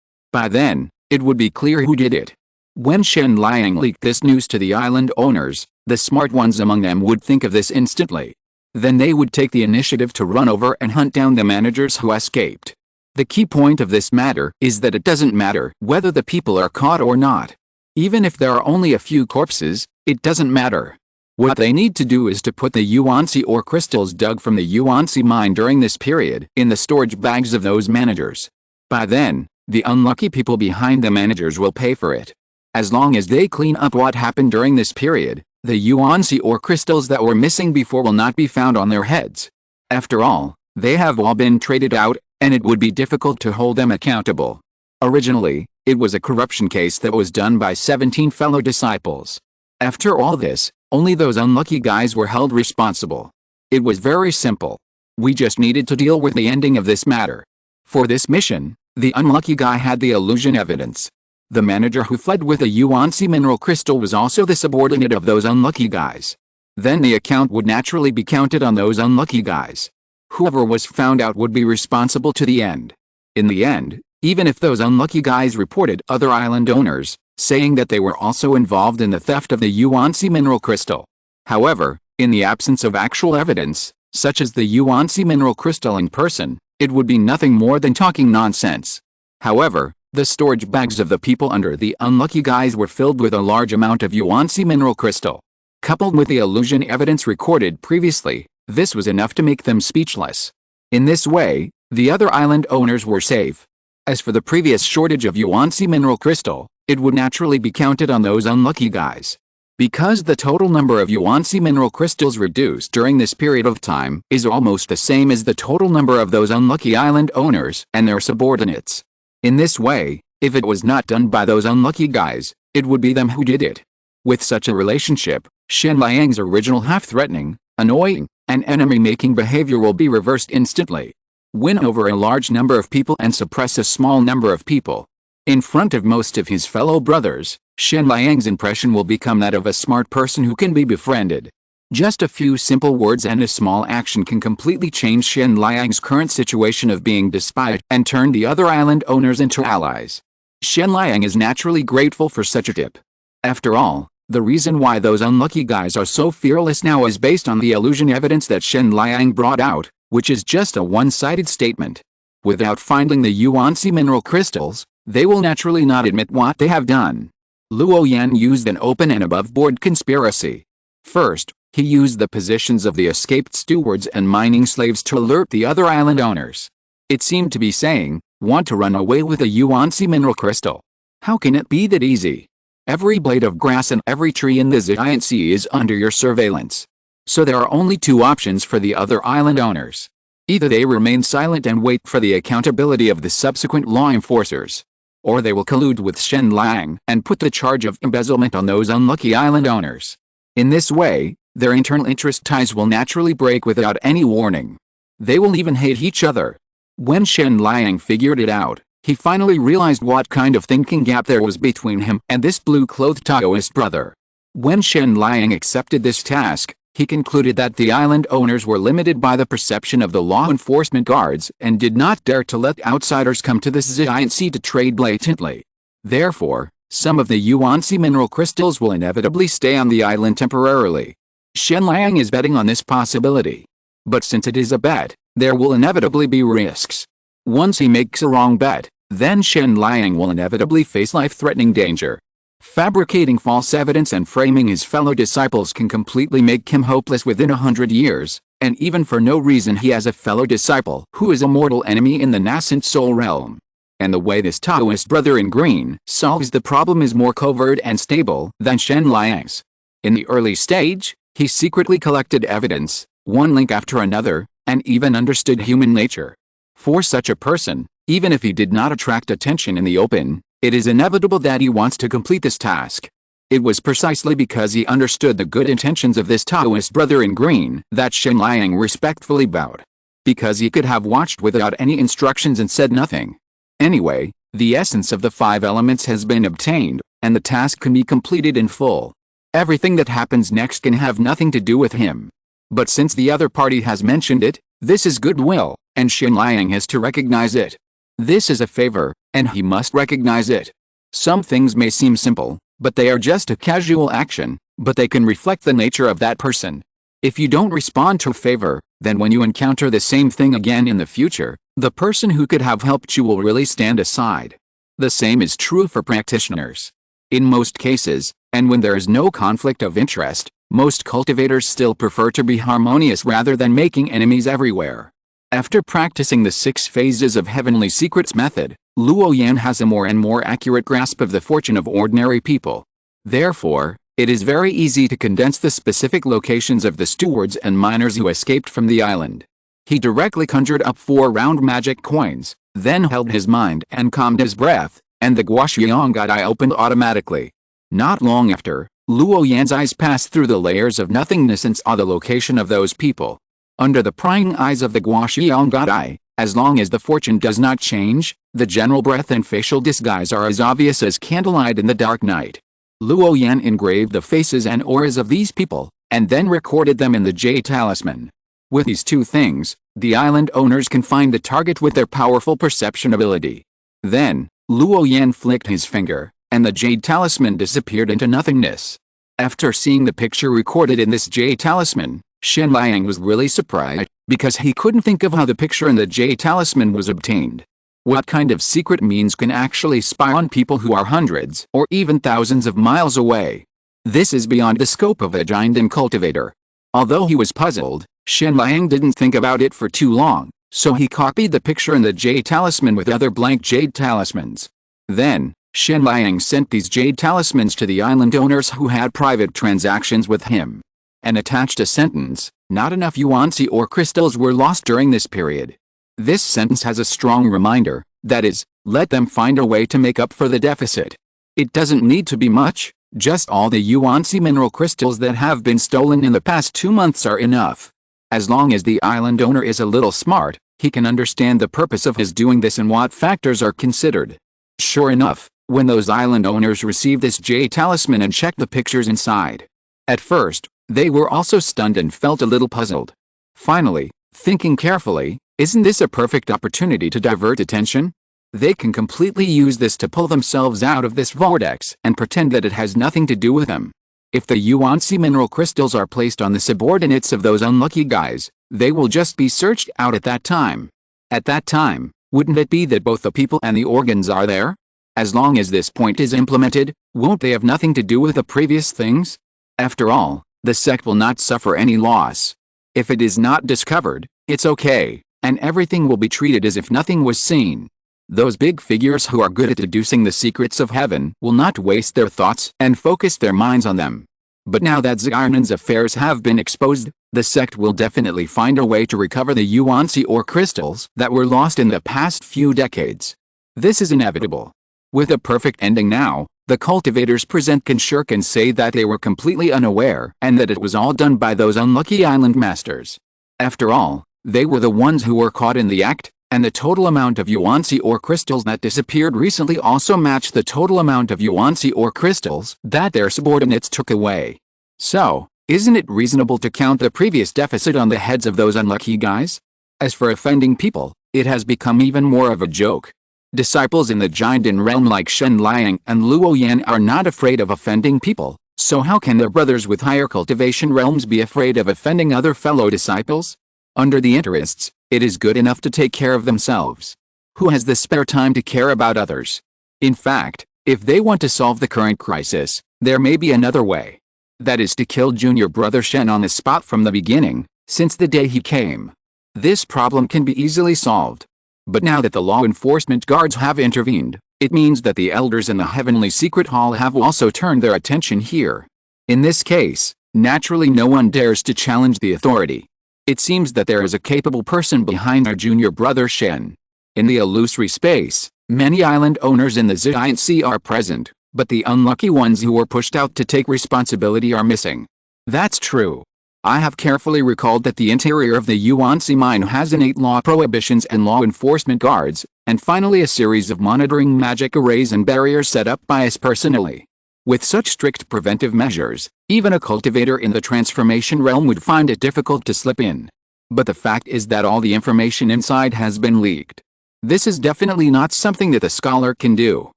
By then, it would be clear who did it. When Shen Liang leaked this news to the island owners, the smart ones among them would think of this instantly. Then they would take the initiative to run over and hunt down the managers who escaped. The key point of this matter is that it doesn't matter whether the people are caught or not. Even if there are only a few corpses, it doesn't matter. What they need to do is to put the yuanxi or crystals dug from the yuanxi mine during this period in the storage bags of those managers. By then, the unlucky people behind the managers will pay for it. As long as they clean up what happened during this period, the yuanxi or crystals that were missing before will not be found on their heads. After all, they have all been traded out, and it would be difficult to hold them accountable. Originally, it was a corruption case that was done by 17 fellow disciples. After all this, only those unlucky guys were held responsible. It was very simple. We just needed to deal with the ending of this matter. For this mission, the unlucky guy had the illusion evidence. The manager who fled with a yuanxi mineral crystal was also the subordinate of those unlucky guys. Then the account would naturally be counted on those unlucky guys. Whoever was found out would be responsible to the end. In the end, even if those unlucky guys reported other island owners, saying that they were also involved in the theft of the yuanxi mineral crystal. However, in the absence of actual evidence, such as the yuanxi mineral crystal in person, it would be nothing more than talking nonsense. However, the storage bags of the people under the unlucky guys were filled with a large amount of yuanxi mineral crystal. Coupled with the illusion evidence recorded previously, this was enough to make them speechless. In this way, the other island owners were safe. As for the previous shortage of yuanxi mineral crystal, it would naturally be counted on those unlucky guys. Because the total number of yuanxi mineral crystals reduced during this period of time is almost the same as the total number of those unlucky island owners and their subordinates. In this way, if it was not done by those unlucky guys, it would be them who did it. With such a relationship, Shen Liang's original half-threatening, annoying, and enemy-making behavior will be reversed instantly. Win over a large number of people and suppress a small number of people. In front of most of his fellow brothers, Shen Liang's impression will become that of a smart person who can be befriended. Just a few simple words and a small action can completely change Shen Liang's current situation of being despised and turn the other island owners into allies. Shen Liang is naturally grateful for such a tip. After all, the reason why those unlucky guys are so fearless now is based on the illusion evidence that Shen Liang brought out, which is just a one-sided statement. Without finding the yuanxi mineral crystals, they will naturally not admit what they have done. Luo Yan used an open and above-board conspiracy. First, he used the positions of the escaped stewards and mining slaves to alert the other island owners. It seemed to be saying, "Want to run away with a yuanxi mineral crystal? How can it be that easy? Every blade of grass and every tree in the giant sea is under your surveillance." So there are only two options for the other island owners. Either they remain silent and wait for the accountability of the subsequent law enforcers, or they will collude with Shen Liang and put the charge of embezzlement on those unlucky island owners. In this way, their internal interest ties will naturally break without any warning. They will even hate each other. When Shen Liang figured it out, he finally realized what kind of thinking gap there was between him and this blue-clothed Taoist brother. When Shen Liang accepted this task, he concluded that the island owners were limited by the perception of the law enforcement guards and did not dare to let outsiders come to this giant sea to trade blatantly. Therefore, some of the yuanxi mineral crystals will inevitably stay on the island temporarily. Shen Liang is betting on this possibility. But since it is a bet, there will inevitably be risks. Once he makes a wrong bet, then Shen Liang will inevitably face life-threatening danger. Fabricating false evidence and framing his fellow disciples can completely make him hopeless within 100 years, and even for no reason he has a fellow disciple who is a mortal enemy in the nascent soul realm. And the way this Taoist brother in green solves the problem is more covert and stable than Shen Liang's. In the early stage, he secretly collected evidence, one link after another, and even understood human nature. For such a person, even if he did not attract attention in the open, it is inevitable that he wants to complete this task. It was precisely because he understood the good intentions of this Taoist brother in green that Shen Liang respectfully bowed. Because he could have watched without any instructions and said nothing. Anyway, the essence of the 5 elements has been obtained, and the task can be completed in full. Everything that happens next can have nothing to do with him. But since the other party has mentioned it, this is goodwill, and Shen Liang has to recognize it. This is a favor, and he must recognize it. Some things may seem simple, but they are just a casual action, but they can reflect the nature of that person. If you don't respond to a favor, then when you encounter the same thing again in the future, the person who could have helped you will really stand aside. The same is true for practitioners. In most cases, and when there is no conflict of interest, most cultivators still prefer to be harmonious rather than making enemies everywhere. After practicing the 6 phases of Heavenly Secrets method, Luo Yan has a more and more accurate grasp of the fortune of ordinary people. Therefore, it is very easy to condense the specific locations of the stewards and miners who escaped from the island. He directly conjured up 4 round magic coins, then held his mind and calmed his breath, and the Guoxiang God Eye opened automatically. Not long after, Luo Yan's eyes passed through the layers of nothingness and saw the location of those people. Under the prying eyes of the Guoxiang God Eye, as long as the fortune does not change, the general breath and facial disguise are as obvious as candlelight in the dark night. Luo Yan engraved the faces and auras of these people, and then recorded them in the Jade Talisman. With these 2 things, the island owners can find the target with their powerful perception ability. Then, Luo Yan flicked his finger, and the Jade Talisman disappeared into nothingness. After seeing the picture recorded in this Jade Talisman, Shen Liang was really surprised, because he couldn't think of how the picture in the Jade Talisman was obtained. What kind of secret means can actually spy on people who are hundreds or even thousands of miles away? This is beyond the scope of a giant cultivator. Although he was puzzled, Shen Liang didn't think about it for too long, so he copied the picture in the Jade Talisman with other blank Jade Talismans. Then, Shen Liang sent these Jade Talismans to the island owners who had private transactions with him, and attached a sentence: "Not enough yuanxi or crystals were lost during this period." This sentence has a strong reminder, that is, let them find a way to make up for the deficit. It doesn't need to be much, just all the yuanxi mineral crystals that have been stolen in the past 2 months are enough. As long as the island owner is a little smart, he can understand the purpose of his doing this and what factors are considered. Sure enough, when those island owners received this Jade Talisman and checked the pictures inside, at first, they were also stunned and felt a little puzzled. Finally, thinking carefully, isn't this a perfect opportunity to divert attention? They can completely use this to pull themselves out of this vortex and pretend that it has nothing to do with them. If the yuanxi mineral crystals are placed on the subordinates of those unlucky guys, they will just be searched out at that time. At that time, wouldn't it be that both the people and the organs are there? As long as this point is implemented, won't they have nothing to do with the previous things? After all, the sect will not suffer any loss. If it is not discovered, it's okay, and everything will be treated as if nothing was seen. Those big figures who are good at deducing the secrets of heaven will not waste their thoughts and focus their minds on them. But now that Xiaonin's affairs have been exposed, the sect will definitely find a way to recover the yuanxi or crystals that were lost in the past few decades. This is inevitable. With a perfect ending now, the cultivators present can shirk and say that they were completely unaware and that it was all done by those unlucky island masters. After all, they were the ones who were caught in the act, and the total amount of yuanxi or crystals that disappeared recently also matched the total amount of yuanxi or crystals that their subordinates took away. So, isn't it reasonable to count the previous deficit on the heads of those unlucky guys? As for offending people, it has become even more of a joke. Disciples in the Jinden realm like Shen Liang and Luo Yan are not afraid of offending people, so how can their brothers with higher cultivation realms be afraid of offending other fellow disciples? Under the interests, it is good enough to take care of themselves. Who has the spare time to care about others? In fact, if they want to solve the current crisis, there may be another way. That is to kill junior brother Shen on the spot from the beginning, since the day he came. This problem can be easily solved. But now that the law enforcement guards have intervened, it means that the elders in the Heavenly Secret Hall have also turned their attention here. In this case, naturally no one dares to challenge the authority. It seems that there is a capable person behind our junior brother Shen. In the illusory space, many island owners in the giant sea are present, but the unlucky ones who were pushed out to take responsibility are missing. That's true. I have carefully recalled that the interior of the yuanxi mine has innate law prohibitions and law enforcement guards, and finally a series of monitoring magic arrays and barriers set up by us personally. With such strict preventive measures, Even a cultivator in the transformation realm would find it difficult to slip in. But the fact is that all the information inside has been leaked. This is definitely not something that the scholar can do.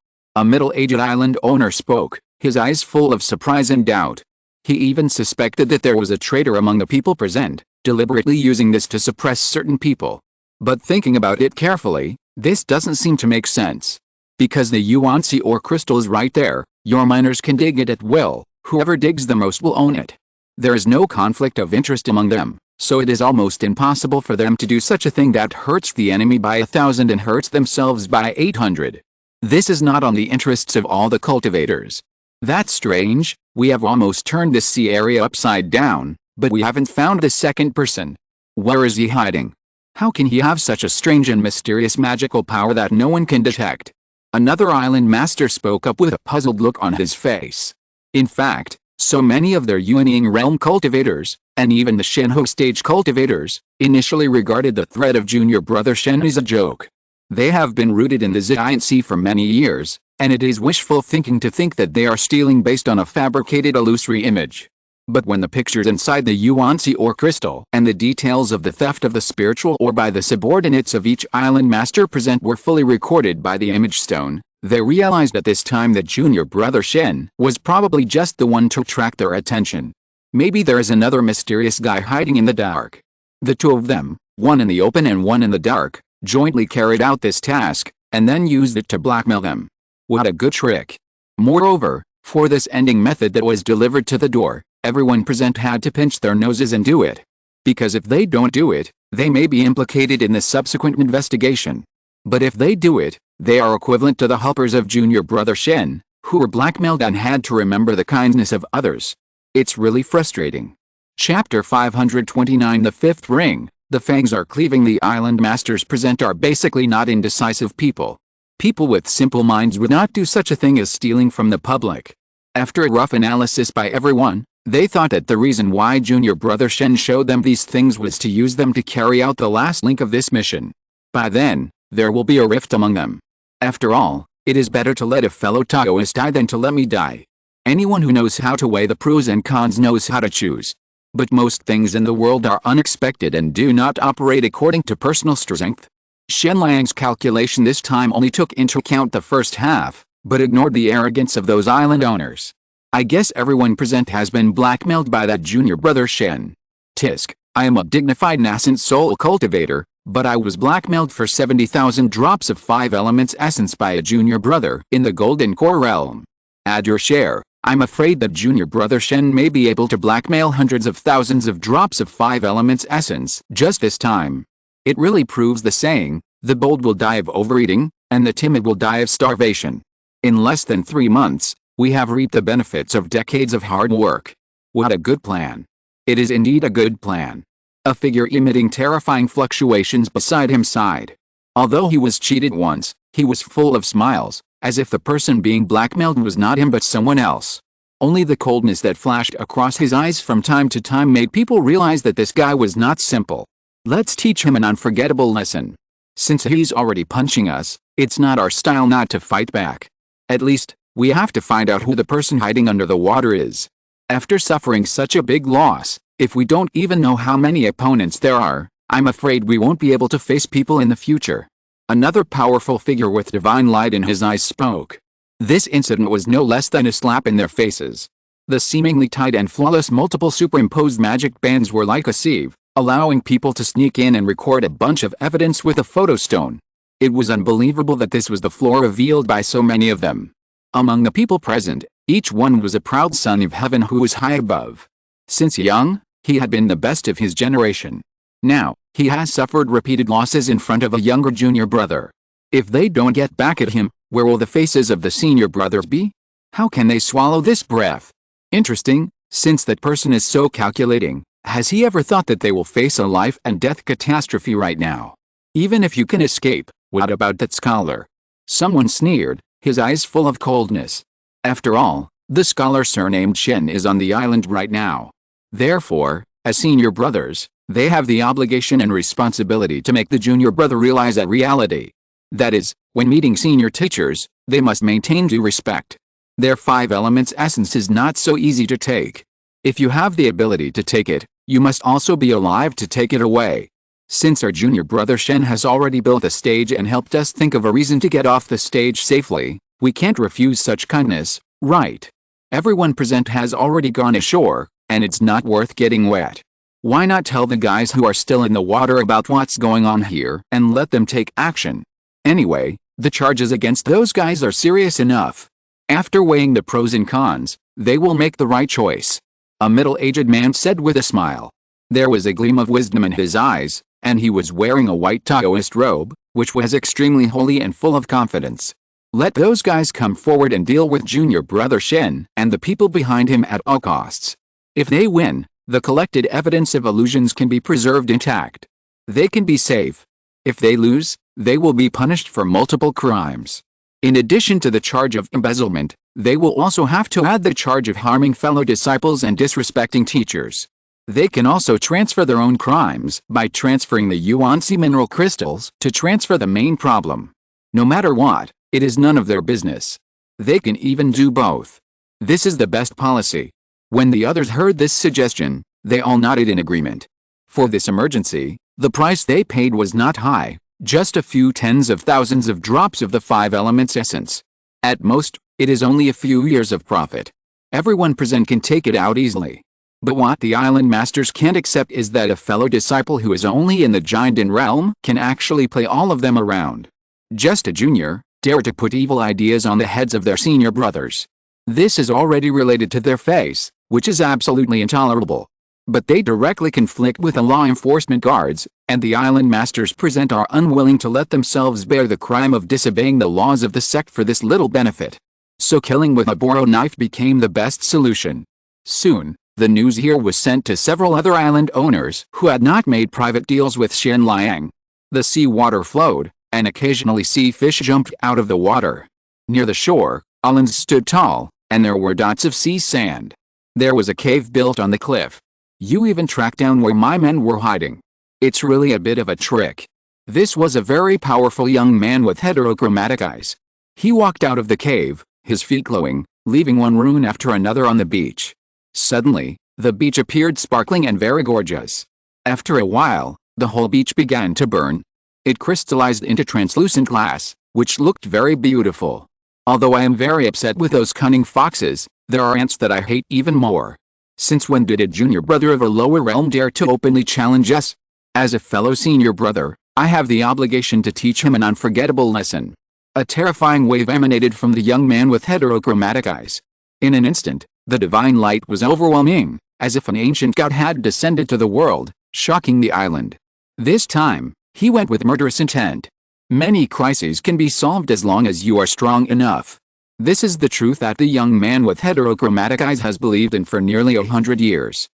A middle-aged island owner spoke, his eyes full of surprise and doubt. He even suspected that there was a traitor among the people present, deliberately using this to suppress certain people. But thinking about it carefully, this doesn't seem to make sense. Because the yuan-si or crystal is right there, your miners can dig it at will, whoever digs the most will own it. There is no conflict of interest among them, so it is almost impossible for them to do such a thing that hurts the enemy by 1,000 and hurts themselves by 800. This is not on the interests of all the cultivators. That's strange, we have almost turned this sea area upside down, but we haven't found the second person. Where is he hiding? How can he have such a strange and mysterious magical power that no one can detect? Another island master spoke up with a puzzled look on his face. In fact, so many of their Yuanying realm cultivators, and even the Shenhe stage cultivators, initially regarded the threat of junior brother Shen as a joke. They have been rooted in the Giant Sea for many years, and it is wishful thinking to think that they are stealing based on a fabricated illusory image. But when the pictures inside the yuan-si or crystal and the details of the theft of the spiritual ore by the subordinates of each island master present were fully recorded by the image stone, they realized at this time that junior brother Shen was probably just the one to attract their attention. Maybe there is another mysterious guy hiding in the dark. The two of them, one in the open and one in the dark, jointly carried out this task, and then used it to blackmail them. What a good trick. Moreover, for this ending method that was delivered to the door, everyone present had to pinch their noses and do it. Because if they don't do it, they may be implicated in the subsequent investigation. But if they do it, they are equivalent to the helpers of junior brother Shen, who were blackmailed and had to remember the kindness of others. It's really frustrating. Chapter 529 The Fifth Ring. The fangs are cleaving. The island masters present are basically not indecisive people. People with simple minds would not do such a thing as stealing from the public. After a rough analysis by everyone, they thought that the reason why junior brother Shen showed them these things was to use them to carry out the last link of this mission. By then, there will be a rift among them. After all, it is better to let a fellow Taoist die than to let me die. Anyone who knows how to weigh the pros and cons knows how to choose. But most things in the world are unexpected and do not operate according to personal strength. Shen Liang's calculation this time only took into account the first half, but ignored the arrogance of those island owners. I guess everyone present has been blackmailed by that junior brother Shen. Tisk, I am a dignified nascent soul cultivator, but I was blackmailed for 70,000 drops of 5 elements essence by a junior brother in the golden core realm. Add your share. I'm afraid that junior brother Shen may be able to blackmail hundreds of thousands of drops of 5 elements essence just this time. It really proves the saying, the bold will die of overeating, and the timid will die of starvation. In less than 3 months, we have reaped the benefits of decades of hard work. What a good plan. It is indeed a good plan. A figure emitting terrifying fluctuations beside him sighed. Although he was cheated once, he was full of smiles, as if the person being blackmailed was not him but someone else. Only the coldness that flashed across his eyes from time to time made people realize that this guy was not simple. Let's teach him an unforgettable lesson. Since he's already punching us, it's not our style not to fight back. At least, we have to find out who the person hiding under the water is. After suffering such a big loss, if we don't even know how many opponents there are, I'm afraid we won't be able to face people in the future. Another powerful figure with divine light in his eyes spoke. This incident was no less than a slap in their faces. The seemingly tight and flawless multiple superimposed magic bands were like a sieve, allowing people to sneak in and record a bunch of evidence with a photostone. It was unbelievable that this was the floor revealed by so many of them. Among the people present, each one was a proud son of heaven who was high above. Since young, he had been the best of his generation. Now, he has suffered repeated losses in front of a younger junior brother. If they don't get back at him, where will the faces of the senior brothers be? How can they swallow this breath? Interesting, since that person is so calculating, has he ever thought that they will face a life and death catastrophe right now? Even if you can escape, what about that scholar? Someone sneered, his eyes full of coldness. After all, the scholar surnamed Shen is on the island right now. Therefore, as senior brothers, they have the obligation and responsibility to make the junior brother realize that reality. That is, when meeting senior teachers, they must maintain due respect. Their 5 elements essence is not so easy to take. If you have the ability to take it, you must also be alive to take it away. Since our junior brother Shen has already built a stage and helped us think of a reason to get off the stage safely, we can't refuse such kindness, right? Everyone present has already gone ashore, and it's not worth getting wet. Why not tell the guys who are still in the water about what's going on here and let them take action? Anyway, the charges against those guys are serious enough. After weighing the pros and cons, they will make the right choice. A middle-aged man said with a smile. There was a gleam of wisdom in his eyes, and he was wearing a white Taoist robe, which was extremely holy and full of confidence. Let those guys come forward and deal with junior brother Shen and the people behind him at all costs. If they win, the collected evidence of illusions can be preserved intact. They can be safe. If they lose, they will be punished for multiple crimes. In addition to the charge of embezzlement, they will also have to add the charge of harming fellow disciples and disrespecting teachers. They can also transfer their own crimes by transferring the Yuanxi mineral crystals to transfer the main problem. No matter what, it is none of their business. They can even do both. This is the best policy. When the others heard this suggestion, they all nodded in agreement. For this emergency, the price they paid was not high, just a few tens of thousands of drops of the 5 elements essence. At most, it is only a few years of profit. Everyone present can take it out easily. But what the island masters can't accept is that a fellow disciple who is only in the Jinden realm can actually play all of them around. Just a junior, dare to put evil ideas on the heads of their senior brothers. This is already related to their face, which is absolutely intolerable. But they directly conflict with the law enforcement guards, and the island masters present are unwilling to let themselves bear the crime of disobeying the laws of the sect for this little benefit. So killing with a borrowed knife became the best solution. Soon, the news here was sent to several other island owners who had not made private deals with Shen Liang. The sea water flowed, and occasionally sea fish jumped out of the water. Near the shore, islands stood tall, and there were dots of sea sand. There was a cave built on the cliff. You even tracked down where my men were hiding. It's really a bit of a trick. This was a very powerful young man with heterochromatic eyes. He walked out of the cave, his feet glowing, leaving one rune after another on the beach. Suddenly, the beach appeared sparkling and very gorgeous. After a while, the whole beach began to burn. It crystallized into translucent glass, which looked very beautiful. Although I am very upset with those cunning foxes, there are ants that I hate even more. Since when did a junior brother of a lower realm dare to openly challenge us? As a fellow senior brother, I have the obligation to teach him an unforgettable lesson. A terrifying wave emanated from the young man with heterochromatic eyes. In an instant, the divine light was overwhelming, as if an ancient god had descended to the world, shocking the island. This time, he went with murderous intent. Many crises can be solved as long as you are strong enough. This is the truth that the young man with heterochromatic eyes has believed in for nearly 100 years.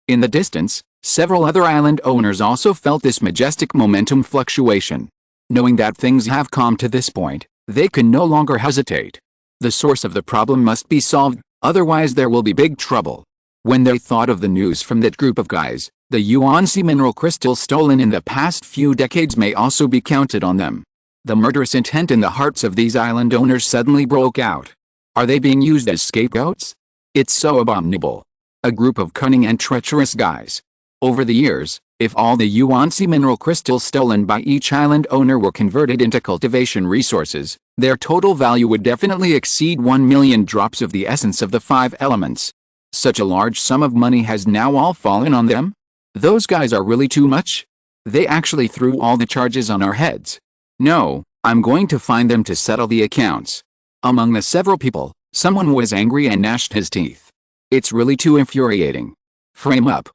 In the distance, several other island owners also felt this majestic momentum fluctuation. Knowing that things have calmed to this point, they can no longer hesitate. The source of the problem must be solved, otherwise there will be big trouble. When they thought of the news from that group of guys, the Yuanxi mineral crystals stolen in the past few decades may also be counted on them. The murderous intent in the hearts of these island owners suddenly broke out. Are they being used as scapegoats? It's so abominable. A group of cunning and treacherous guys. Over the years, if all the Yuanxi mineral crystals stolen by each island owner were converted into cultivation resources, their total value would definitely exceed 1 million drops of the essence of the 5 elements. Such a large sum of money has now all fallen on them? Those guys are really too much? They actually threw all the charges on our heads. No, I'm going to find them to settle the accounts. Among the several people, someone was angry and gnashed his teeth. It's really too infuriating. Frame up,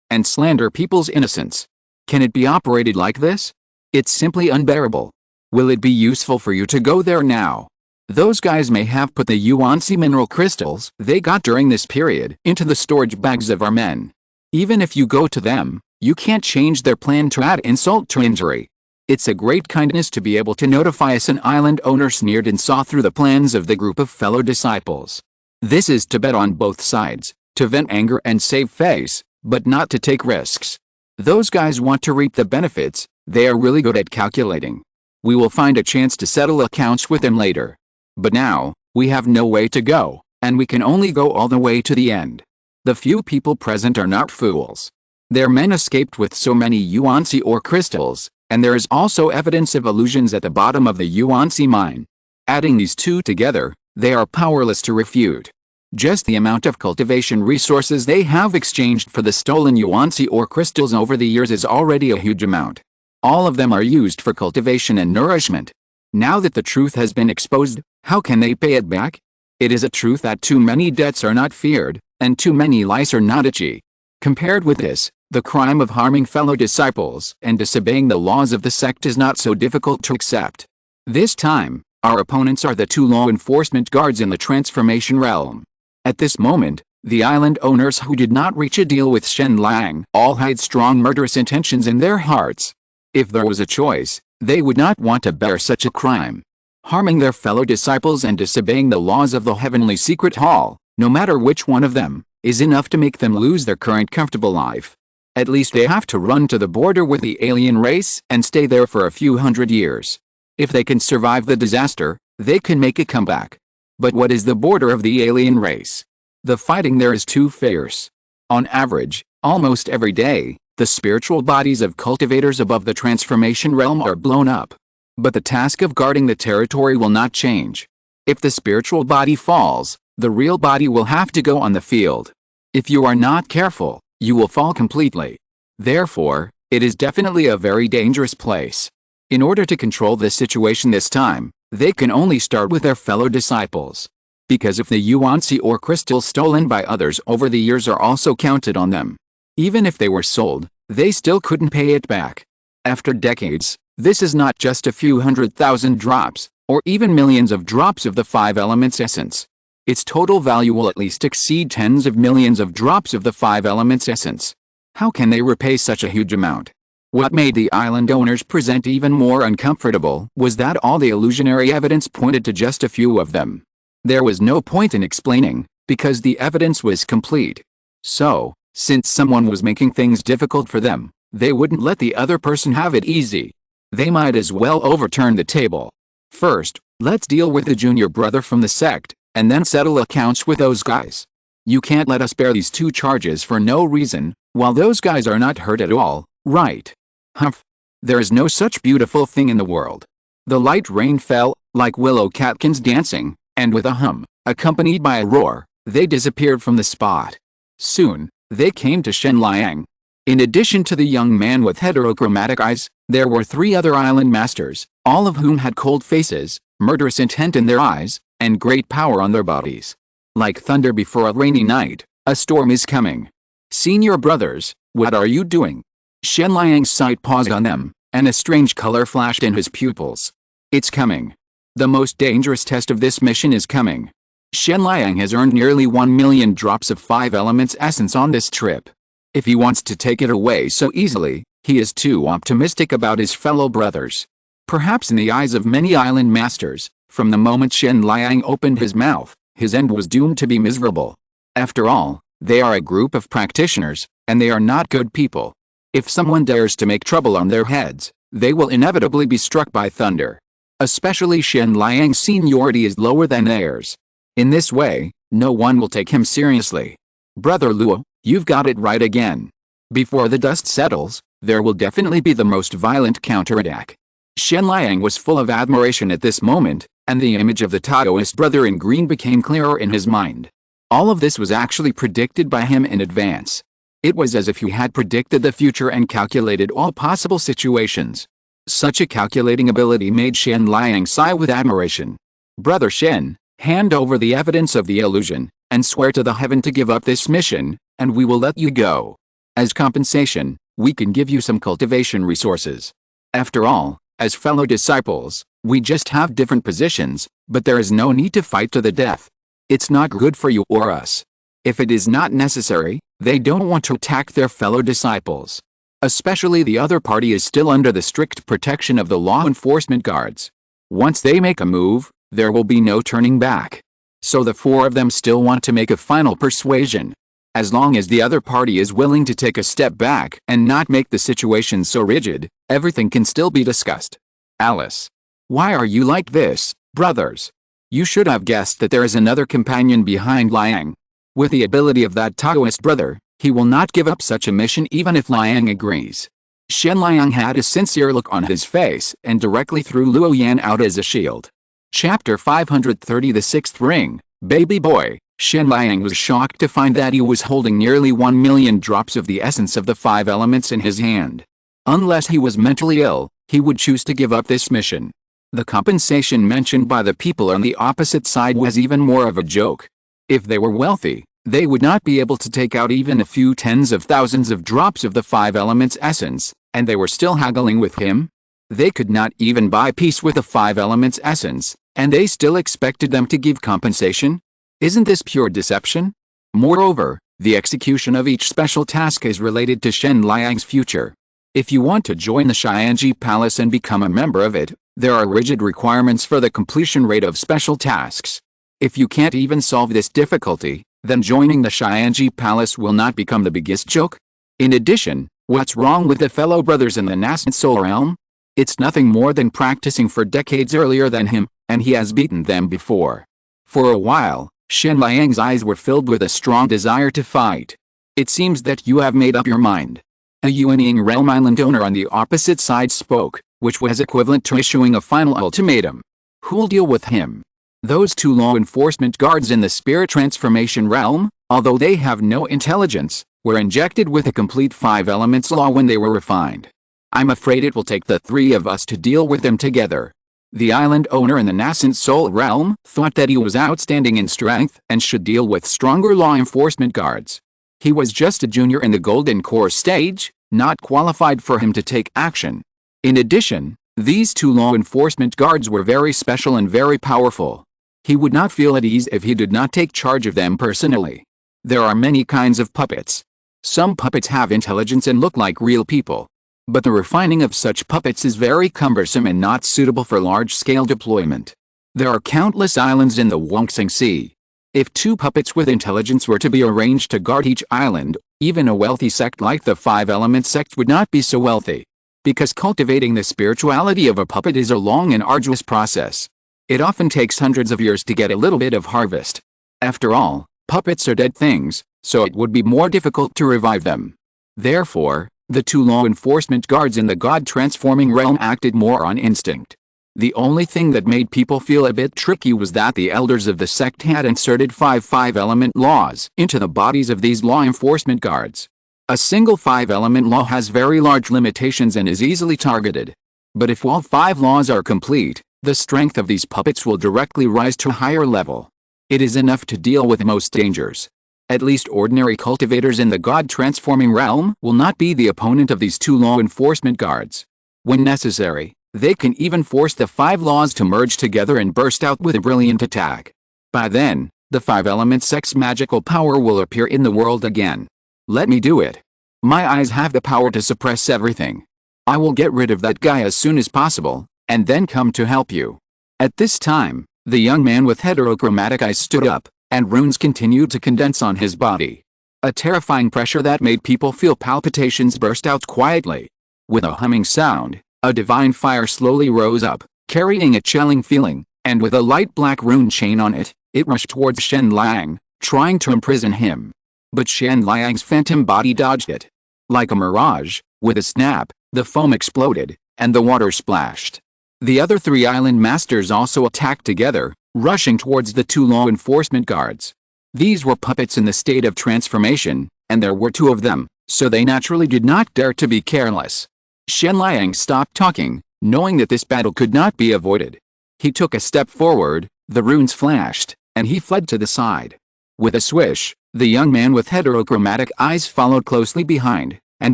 and slander people's innocence. Can it be operated like this? It's simply unbearable. Will it be useful for you to go there now? Those guys may have put the Yuanxi mineral crystals they got during this period into the storage bags of our men. Even if you go to them, you can't change their plan to add insult to injury. It's a great kindness to be able to notify us. An island owner sneered and saw through the plans of the group of fellow disciples. This is to bet on both sides, to vent anger and save face, but not to take risks. Those guys want to reap the benefits. They are really good at calculating. We will find a chance to settle accounts with them later. But now, we have no way to go, and we can only go all the way to the end. The few people present are not fools. Their men escaped with so many yuan-si or crystals, and there is also evidence of illusions at the bottom of the yuan-si mine. Adding these two together, they are powerless to refute. Just the amount of cultivation resources they have exchanged for the stolen yuan-si or crystals over the years is already a huge amount. All of them are used for cultivation and nourishment. Now that the truth has been exposed, how can they pay it back? It is a truth that too many debts are not feared, and too many lice are not itchy. Compared with this, the crime of harming fellow disciples and disobeying the laws of the sect is not so difficult to accept. This time, our opponents are the two law enforcement guards in the transformation realm. At this moment, the island owners who did not reach a deal with Shen Liang all had strong murderous intentions in their hearts. If there was a choice, they would not want to bear such a crime. Harming their fellow disciples and disobeying the laws of the heavenly secret hall, no matter which one of them, is enough to make them lose their current comfortable life. At least they have to run to the border with the alien race and stay there for a few hundred years. If they can survive the disaster, they can make a comeback. But what is the border of the alien race? The fighting there is too fierce. On average, almost every day, the spiritual bodies of cultivators above the transformation realm are blown up. But the task of guarding the territory will not change. If the spiritual body falls, the real body will have to go on the field. If you are not careful, you will fall completely. Therefore, it is definitely a very dangerous place. In order to control this situation this time, they can only start with their fellow disciples. Because if the yuan-si or crystals stolen by others over the years are also counted on them, even if they were sold, they still couldn't pay it back. After decades, this is not just a few 100,000 drops, or even millions of drops of the 5 elements essence. Its total value will at least exceed tens of millions of drops of the 5 elements essence. How can they repay such a huge amount? What made the island owners present even more uncomfortable was that all the illusionary evidence pointed to just a few of them. There was no point in explaining, because the evidence was complete. So, since someone was making things difficult for them, they wouldn't let the other person have it easy. They might as well overturn the table. First, let's deal with the junior brother from the sect, and then settle accounts with those guys. You can't let us bear these two charges for no reason, while those guys are not hurt at all, right? Humph. There is no such beautiful thing in the world. The light rain fell, like willow catkins dancing, and with a hum, accompanied by a roar, they disappeared from the spot. Soon, they came to Shen Liang. In addition to the young man with heterochromatic eyes, there were 3 other island masters, all of whom had cold faces, murderous intent in their eyes, and great power on their bodies. Like thunder before a rainy night, a storm is coming. Senior brothers, what are you doing? Shen Liang's sight paused on them, and a strange color flashed in his pupils. It's coming. The most dangerous test of this mission is coming. Shen Liang has earned nearly 1 million drops of 5 elements essence on this trip. If he wants to take it away so easily, he is too optimistic about his fellow brothers. Perhaps in the eyes of many island masters, from the moment Shen Liang opened his mouth, his end was doomed to be miserable. After all, they are a group of practitioners, and they are not good people. If someone dares to make trouble on their heads, they will inevitably be struck by thunder. Especially Shen Liang's seniority is lower than theirs. In this way, no one will take him seriously. Brother Luo, you've got it right again. Before the dust settles, there will definitely be the most violent counterattack. Shen Liang was full of admiration at this moment, and the image of the Taoist brother in green became clearer in his mind. All of this was actually predicted by him in advance. It was as if he had predicted the future and calculated all possible situations. Such a calculating ability made Shen Liang sigh with admiration. Brother Shen, hand over the evidence of the illusion, and swear to the heaven to give up this mission, and we will let you go. As compensation, we can give you some cultivation resources. After all, as fellow disciples, we just have different positions, but there is no need to fight to the death. It's not good for you or us. If it is not necessary, they don't want to attack their fellow disciples. Especially the other party is still under the strict protection of the law enforcement guards. Once they make a move, there will be no turning back. So the 4 of them still want to make a final persuasion. As long as the other party is willing to take a step back and not make the situation so rigid, everything can still be discussed. Alice. Why are you like this, brothers? You should have guessed that there is another companion behind Liang. With the ability of that Taoist brother, he will not give up such a mission even if Liang agrees. Shen Liang had a sincere look on his face and directly threw Luo Yan out as a shield. Chapter 530 The Sixth Ring, Baby Boy. Shen Liang was shocked to find that he was holding nearly 1 million drops of the essence of the 5 elements in his hand. Unless he was mentally ill, he would choose to give up this mission. The compensation mentioned by the people on the opposite side was even more of a joke. If they were wealthy, they would not be able to take out even a few tens of thousands of drops of the 5 elements essence, and they were still haggling with him. They could not even buy peace with the 5 elements essence, and they still expected them to give compensation? Isn't this pure deception? Moreover, the execution of each special task is related to Shen Liang's future. If you want to join the Xianji Palace and become a member of it, there are rigid requirements for the completion rate of special tasks. If you can't even solve this difficulty, then joining the Xianji Palace will not become the biggest joke. In addition, what's wrong with the fellow brothers in the nascent soul realm? It's nothing more than practicing for decades earlier than him, and he has beaten them before. For a while, Shen Liang's eyes were filled with a strong desire to fight. It seems that you have made up your mind. A Yuanying realm island owner on the opposite side spoke, which was equivalent to issuing a final ultimatum. Who'll deal with him? Those 2 law enforcement guards in the spirit transformation realm, although they have no intelligence, were injected with a complete 5 elements law when they were refined. I'm afraid it will take the 3 of us to deal with them together. The island owner in the nascent soul realm thought that he was outstanding in strength and should deal with stronger law enforcement guards. He was just a junior in the golden core stage, not qualified for him to take action. In addition, these 2 law enforcement guards were very special and very powerful. He would not feel at ease if he did not take charge of them personally. There are many kinds of puppets. Some puppets have intelligence and look like real people. But the refining of such puppets is very cumbersome and not suitable for large-scale deployment. There are countless islands in the Wongsing Sea. If 2 puppets with intelligence were to be arranged to guard each island, even a wealthy sect like the 5 Element sect would not be so wealthy. Because cultivating the spirituality of a puppet is a long and arduous process. It often takes hundreds of years to get a little bit of harvest. After all, puppets are dead things, so it would be more difficult to revive them. Therefore, the 2 law enforcement guards in the God-transforming realm acted more on instinct. The only thing that made people feel a bit tricky was that the elders of the sect had inserted 5 5-element laws into the bodies of these law enforcement guards. A single 5-element law has very large limitations and is easily targeted. But if all 5 laws are complete, the strength of these puppets will directly rise to a higher level. It is enough to deal with most dangers. At least ordinary cultivators in the God-transforming realm will not be the opponent of these 2 law enforcement guards. When necessary, they can even force the 5 laws to merge together and burst out with a brilliant attack. By then, the 5-element sect's magical power will appear in the world again. Let me do it. My eyes have the power to suppress everything. I will get rid of that guy as soon as possible, and then come to help you. At this time, the young man with heterochromatic eyes stood up, and runes continued to condense on his body. A terrifying pressure that made people feel palpitations burst out quietly. With a humming sound, a divine fire slowly rose up, carrying a chilling feeling, and with a light black rune chain on it, it rushed towards Shen Liang, trying to imprison him. But Shen Liang's phantom body dodged it. Like a mirage, with a snap, the foam exploded, and the water splashed. The other 3 island masters also attacked together, rushing towards the 2 law enforcement guards. These were puppets in the state of transformation, and there were 2 of them, so they naturally did not dare to be careless. Shen Liang stopped talking, knowing that this battle could not be avoided. He took a step forward, the runes flashed, and he fled to the side. With a swish, the young man with heterochromatic eyes followed closely behind, and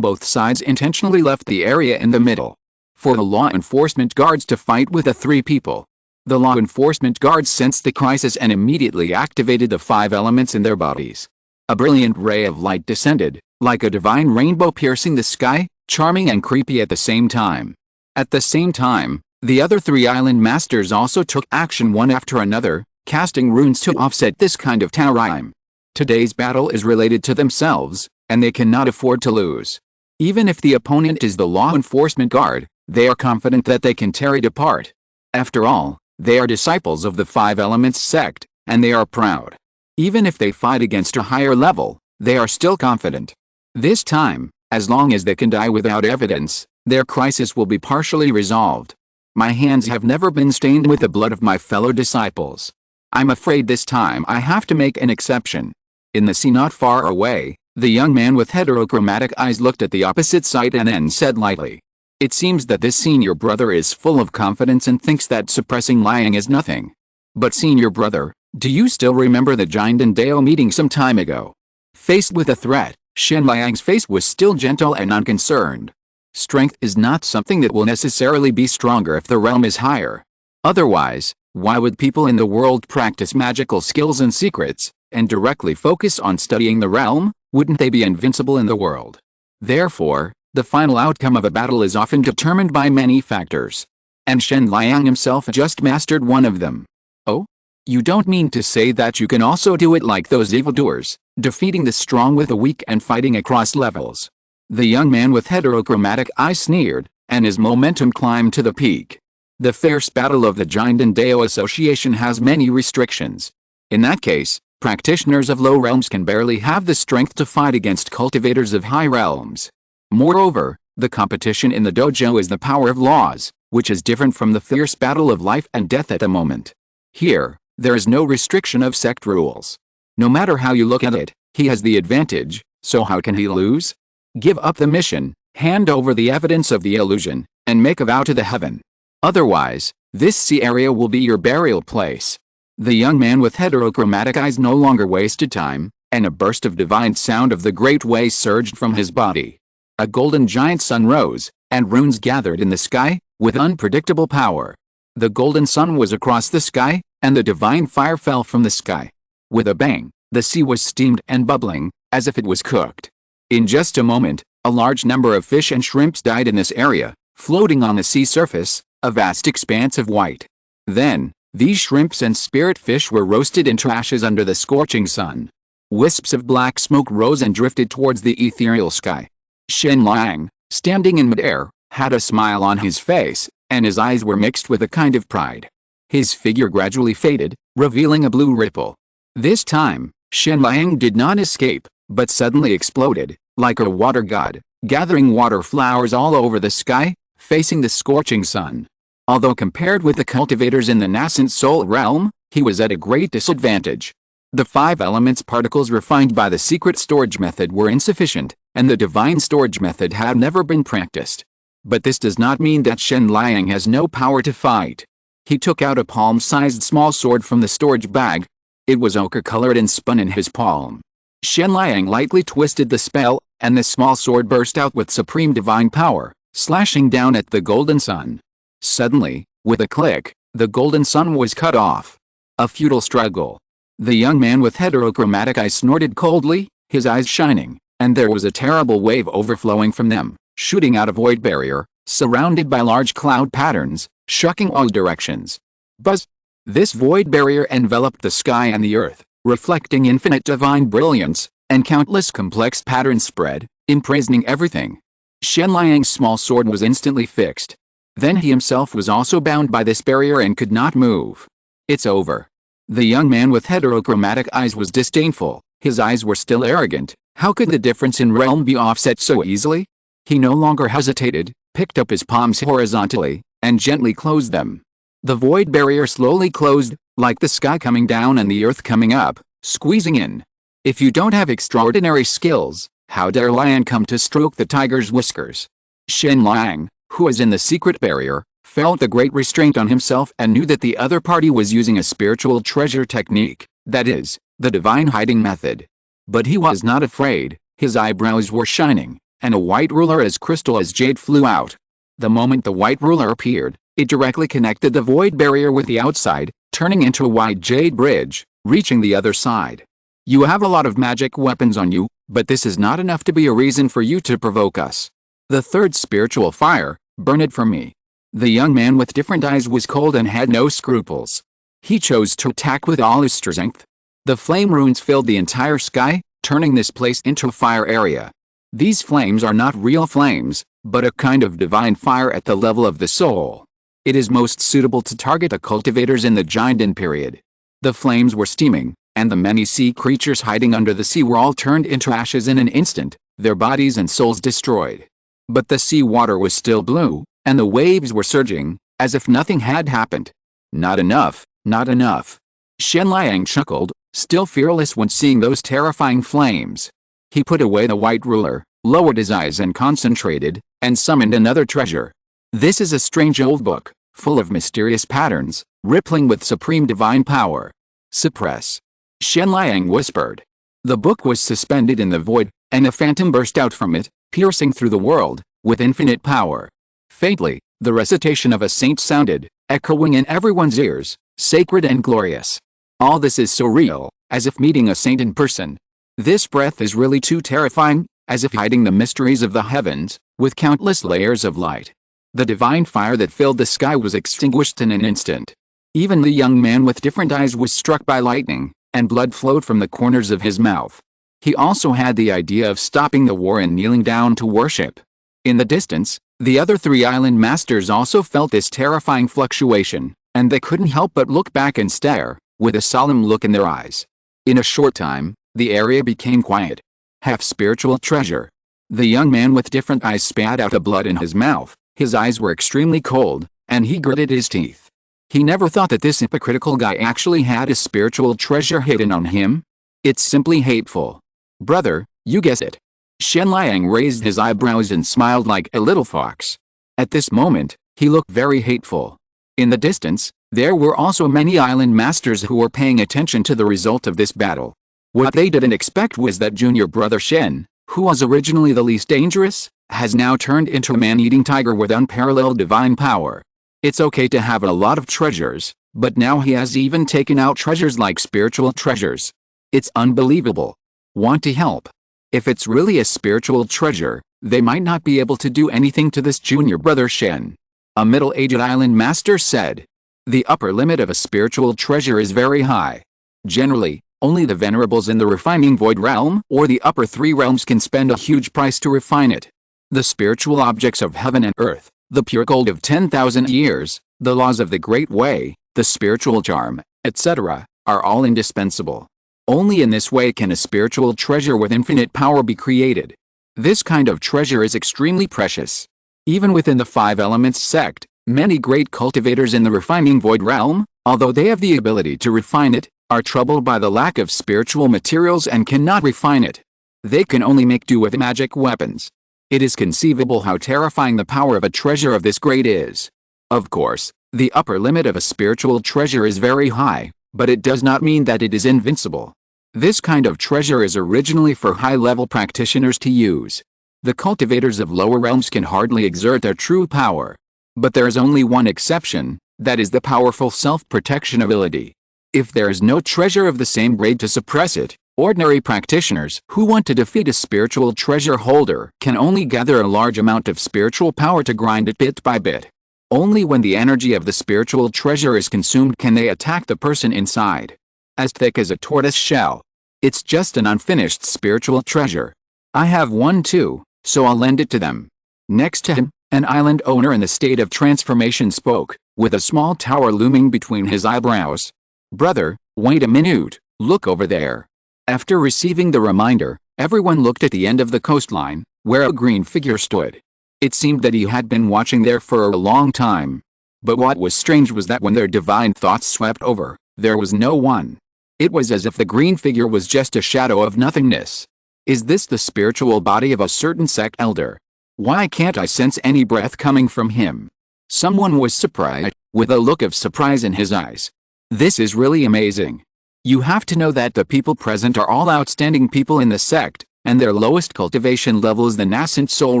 both sides intentionally left the area in the middle. For the law enforcement guards to fight with the 3 people. The law enforcement guards sensed the crisis and immediately activated the 5 elements in their bodies. A brilliant ray of light descended, like a divine rainbow piercing the sky, charming and creepy at the same time. At the same time, the other 3 island masters also took action one after another, casting runes to offset this kind of time. Today's battle is related to themselves, and they cannot afford to lose. Even if the opponent is the law enforcement guard, they are confident that they can tear it apart. After all, They are disciples of the Five Elements sect, and they are proud. Even if they fight against a higher level, they are still confident. This time, as long as they can die without evidence, their crisis will be partially resolved. My hands have never been stained with the blood of my fellow disciples. I'm afraid this time I have to make an exception. In the sea not far away, the young man with heterochromatic eyes looked at the opposite side and then said lightly, "It seems that this senior brother is full of confidence and thinks that suppressing lying is nothing. But senior brother, do you still remember the Dao meeting some time ago?" Faced with a threat, Shen Liang's face was still gentle and unconcerned. Strength is not something that will necessarily be stronger if the realm is higher. Otherwise, why would people in the world practice magical skills and secrets, and directly focus on studying the realm? Wouldn't they be invincible in the world? Therefore, the final outcome of a battle is often determined by many factors. And Shen Liang himself just mastered one of them. Oh? You don't mean to say that you can also do it like those evildoers, defeating the strong with the weak and fighting across levels? The young man with heterochromatic eyes sneered, and his momentum climbed to the peak. The fierce battle of the Dao Association has many restrictions. In that case, practitioners of low realms can barely have the strength to fight against cultivators of high realms. Moreover, the competition in the dojo is the power of laws, which is different from the fierce battle of life and death at the moment. Here, there is no restriction of sect rules. No matter how you look at it, he has the advantage, so how can he lose? Give up the mission, hand over the evidence of the illusion, and make a vow to the heaven. Otherwise, this sea area will be your burial place. The young man with heterochromatic eyes no longer wasted time, and a burst of divine sound of the great way surged from his body. A golden giant sun rose, and runes gathered in the sky, with unpredictable power. The golden sun was across the sky, and the divine fire fell from the sky. With a bang, the sea was steamed and bubbling, as if it was cooked. In just a moment, a large number of fish and shrimps died in this area, floating on the sea surface, a vast expanse of white. Then, these shrimps and spirit fish were roasted into ashes under the scorching sun. Wisps of black smoke rose and drifted towards the ethereal sky. Shen Liang, standing in midair, had a smile on his face, and his eyes were mixed with a kind of pride. His figure gradually faded, revealing a blue ripple. This time, Shen Liang did not escape, but suddenly exploded, like a water god, gathering water flowers all over the sky, facing the scorching sun. Although compared with the cultivators in the nascent soul realm, he was at a great disadvantage. The five elements particles refined by the secret storage method were insufficient, and the divine storage method had never been practiced. But this does not mean that Shen Liang has no power to fight. He took out a palm-sized small sword from the storage bag. It was ochre-colored and spun in his palm. Shen Liang lightly twisted the spell, and the small sword burst out with supreme divine power, slashing down at the golden sun. Suddenly, with a click, the golden sun was cut off. A futile struggle. The young man with heterochromatic eyes snorted coldly, his eyes shining, and there was a terrible wave overflowing from them, shooting out a void barrier, surrounded by large cloud patterns, shucking all directions. Buzz! This void barrier enveloped the sky and the earth, reflecting infinite divine brilliance, and countless complex patterns spread, imprisoning everything. Shen Liang's small sword was instantly fixed. Then he himself was also bound by this barrier and could not move. It's over. The young man with heterochromatic eyes was disdainful, his eyes were still arrogant. How could the difference in realm be offset so easily? He no longer hesitated, picked up his palms horizontally, and gently closed them. The void barrier slowly closed, like the sky coming down and the earth coming up, squeezing in. If you don't have extraordinary skills, how dare Lion come to stroke the tiger's whiskers? Shen Liang, who was in the secret barrier, felt the great restraint on himself and knew that the other party was using a spiritual treasure technique, that is, the divine hiding method. But he was not afraid, his eyebrows were shining, and a white ruler as crystal as jade flew out. The moment the white ruler appeared, it directly connected the void barrier with the outside, turning into a wide jade bridge, reaching the other side. You have a lot of magic weapons on you, but this is not enough to be a reason for you to provoke us. The third spiritual fire, burn it for me. The young man with different eyes was cold and had no scruples. He chose to attack with all his strength. The flame runes filled the entire sky, turning this place into a fire area. These flames are not real flames, but a kind of divine fire at the level of the soul. It is most suitable to target the cultivators in the Giant period. The flames were steaming, and the many sea creatures hiding under the sea were all turned into ashes in an instant, their bodies and souls destroyed. But the sea water was still blue, and the waves were surging, as if nothing had happened. Not enough, not enough. Shen Liang chuckled, still fearless when seeing those terrifying flames. He put away the white ruler, lowered his eyes and concentrated, and summoned another treasure. This is a strange old book, full of mysterious patterns, rippling with supreme divine power. Suppress. Shen Liang whispered. The book was suspended in the void, and a phantom burst out from it, piercing through the world, with infinite power. Faintly, the recitation of a saint sounded, echoing in everyone's ears, sacred and glorious. All this is so real, as if meeting a saint in person. This breath is really too terrifying, as if hiding the mysteries of the heavens, with countless layers of light. The divine fire that filled the sky was extinguished in an instant. Even the young man with different eyes was struck by lightning, and blood flowed from the corners of his mouth. He also had the idea of stopping the war and kneeling down to worship. In the distance, the other three island masters also felt this terrifying fluctuation, and they couldn't help but look back and stare, with a solemn look in their eyes. In a short time, the area became quiet. Half spiritual treasure. The young man with different eyes spat out the blood in his mouth. His eyes were extremely cold, and he gritted his teeth. He never thought that this hypocritical guy actually had a spiritual treasure hidden on him. It's simply hateful. Brother, you guessed it. Shen Liang raised his eyebrows and smiled like a little fox. At this moment, he looked very hateful. In the distance, there were also many island masters who were paying attention to the result of this battle. What they didn't expect was that junior brother Shen, who was originally the least dangerous, has now turned into a man-eating tiger with unparalleled divine power. It's okay to have a lot of treasures, but now he has even taken out treasures like spiritual treasures. It's unbelievable. Want to help? If it's really a spiritual treasure, they might not be able to do anything to this junior brother Shen. A middle-aged island master said. The upper limit of a spiritual treasure is very high. Generally, only the venerables in the refining void realm or the upper three realms can spend a huge price to refine it. The spiritual objects of heaven and earth, the pure gold of 10,000 years, the laws of the Great Way, the spiritual charm, etc., are all indispensable. Only in this way can a spiritual treasure with infinite power be created. This kind of treasure is extremely precious. Even within the Five Elements sect, many great cultivators in the refining void realm, although they have the ability to refine it, are troubled by the lack of spiritual materials and cannot refine it. They can only make do with magic weapons. It is conceivable how terrifying the power of a treasure of this grade is. Of course, the upper limit of a spiritual treasure is very high, but it does not mean that it is invincible. This kind of treasure is originally for high-level practitioners to use. The cultivators of lower realms can hardly exert their true power. But there is only one exception, that is the powerful self-protection ability. If there is no treasure of the same grade to suppress it, ordinary practitioners who want to defeat a spiritual treasure holder can only gather a large amount of spiritual power to grind it bit by bit. Only when the energy of the spiritual treasure is consumed can they attack the person inside. As thick as a tortoise shell. It's just an unfinished spiritual treasure. I have one too, so I'll lend it to them. Next to him, an island owner in the state of transformation spoke, with a small tower looming between his eyebrows. Brother, wait a minute, look over there. After receiving the reminder, everyone looked at the end of the coastline, where a green figure stood. It seemed that he had been watching there for a long time. But what was strange was that when their divine thoughts swept over, there was no one. It was as if the green figure was just a shadow of nothingness. Is this the spiritual body of a certain sect elder? Why can't I sense any breath coming from him? Someone was surprised, with a look of surprise in his eyes. This is really amazing. You have to know that the people present are all outstanding people in the sect, and their lowest cultivation level is the nascent soul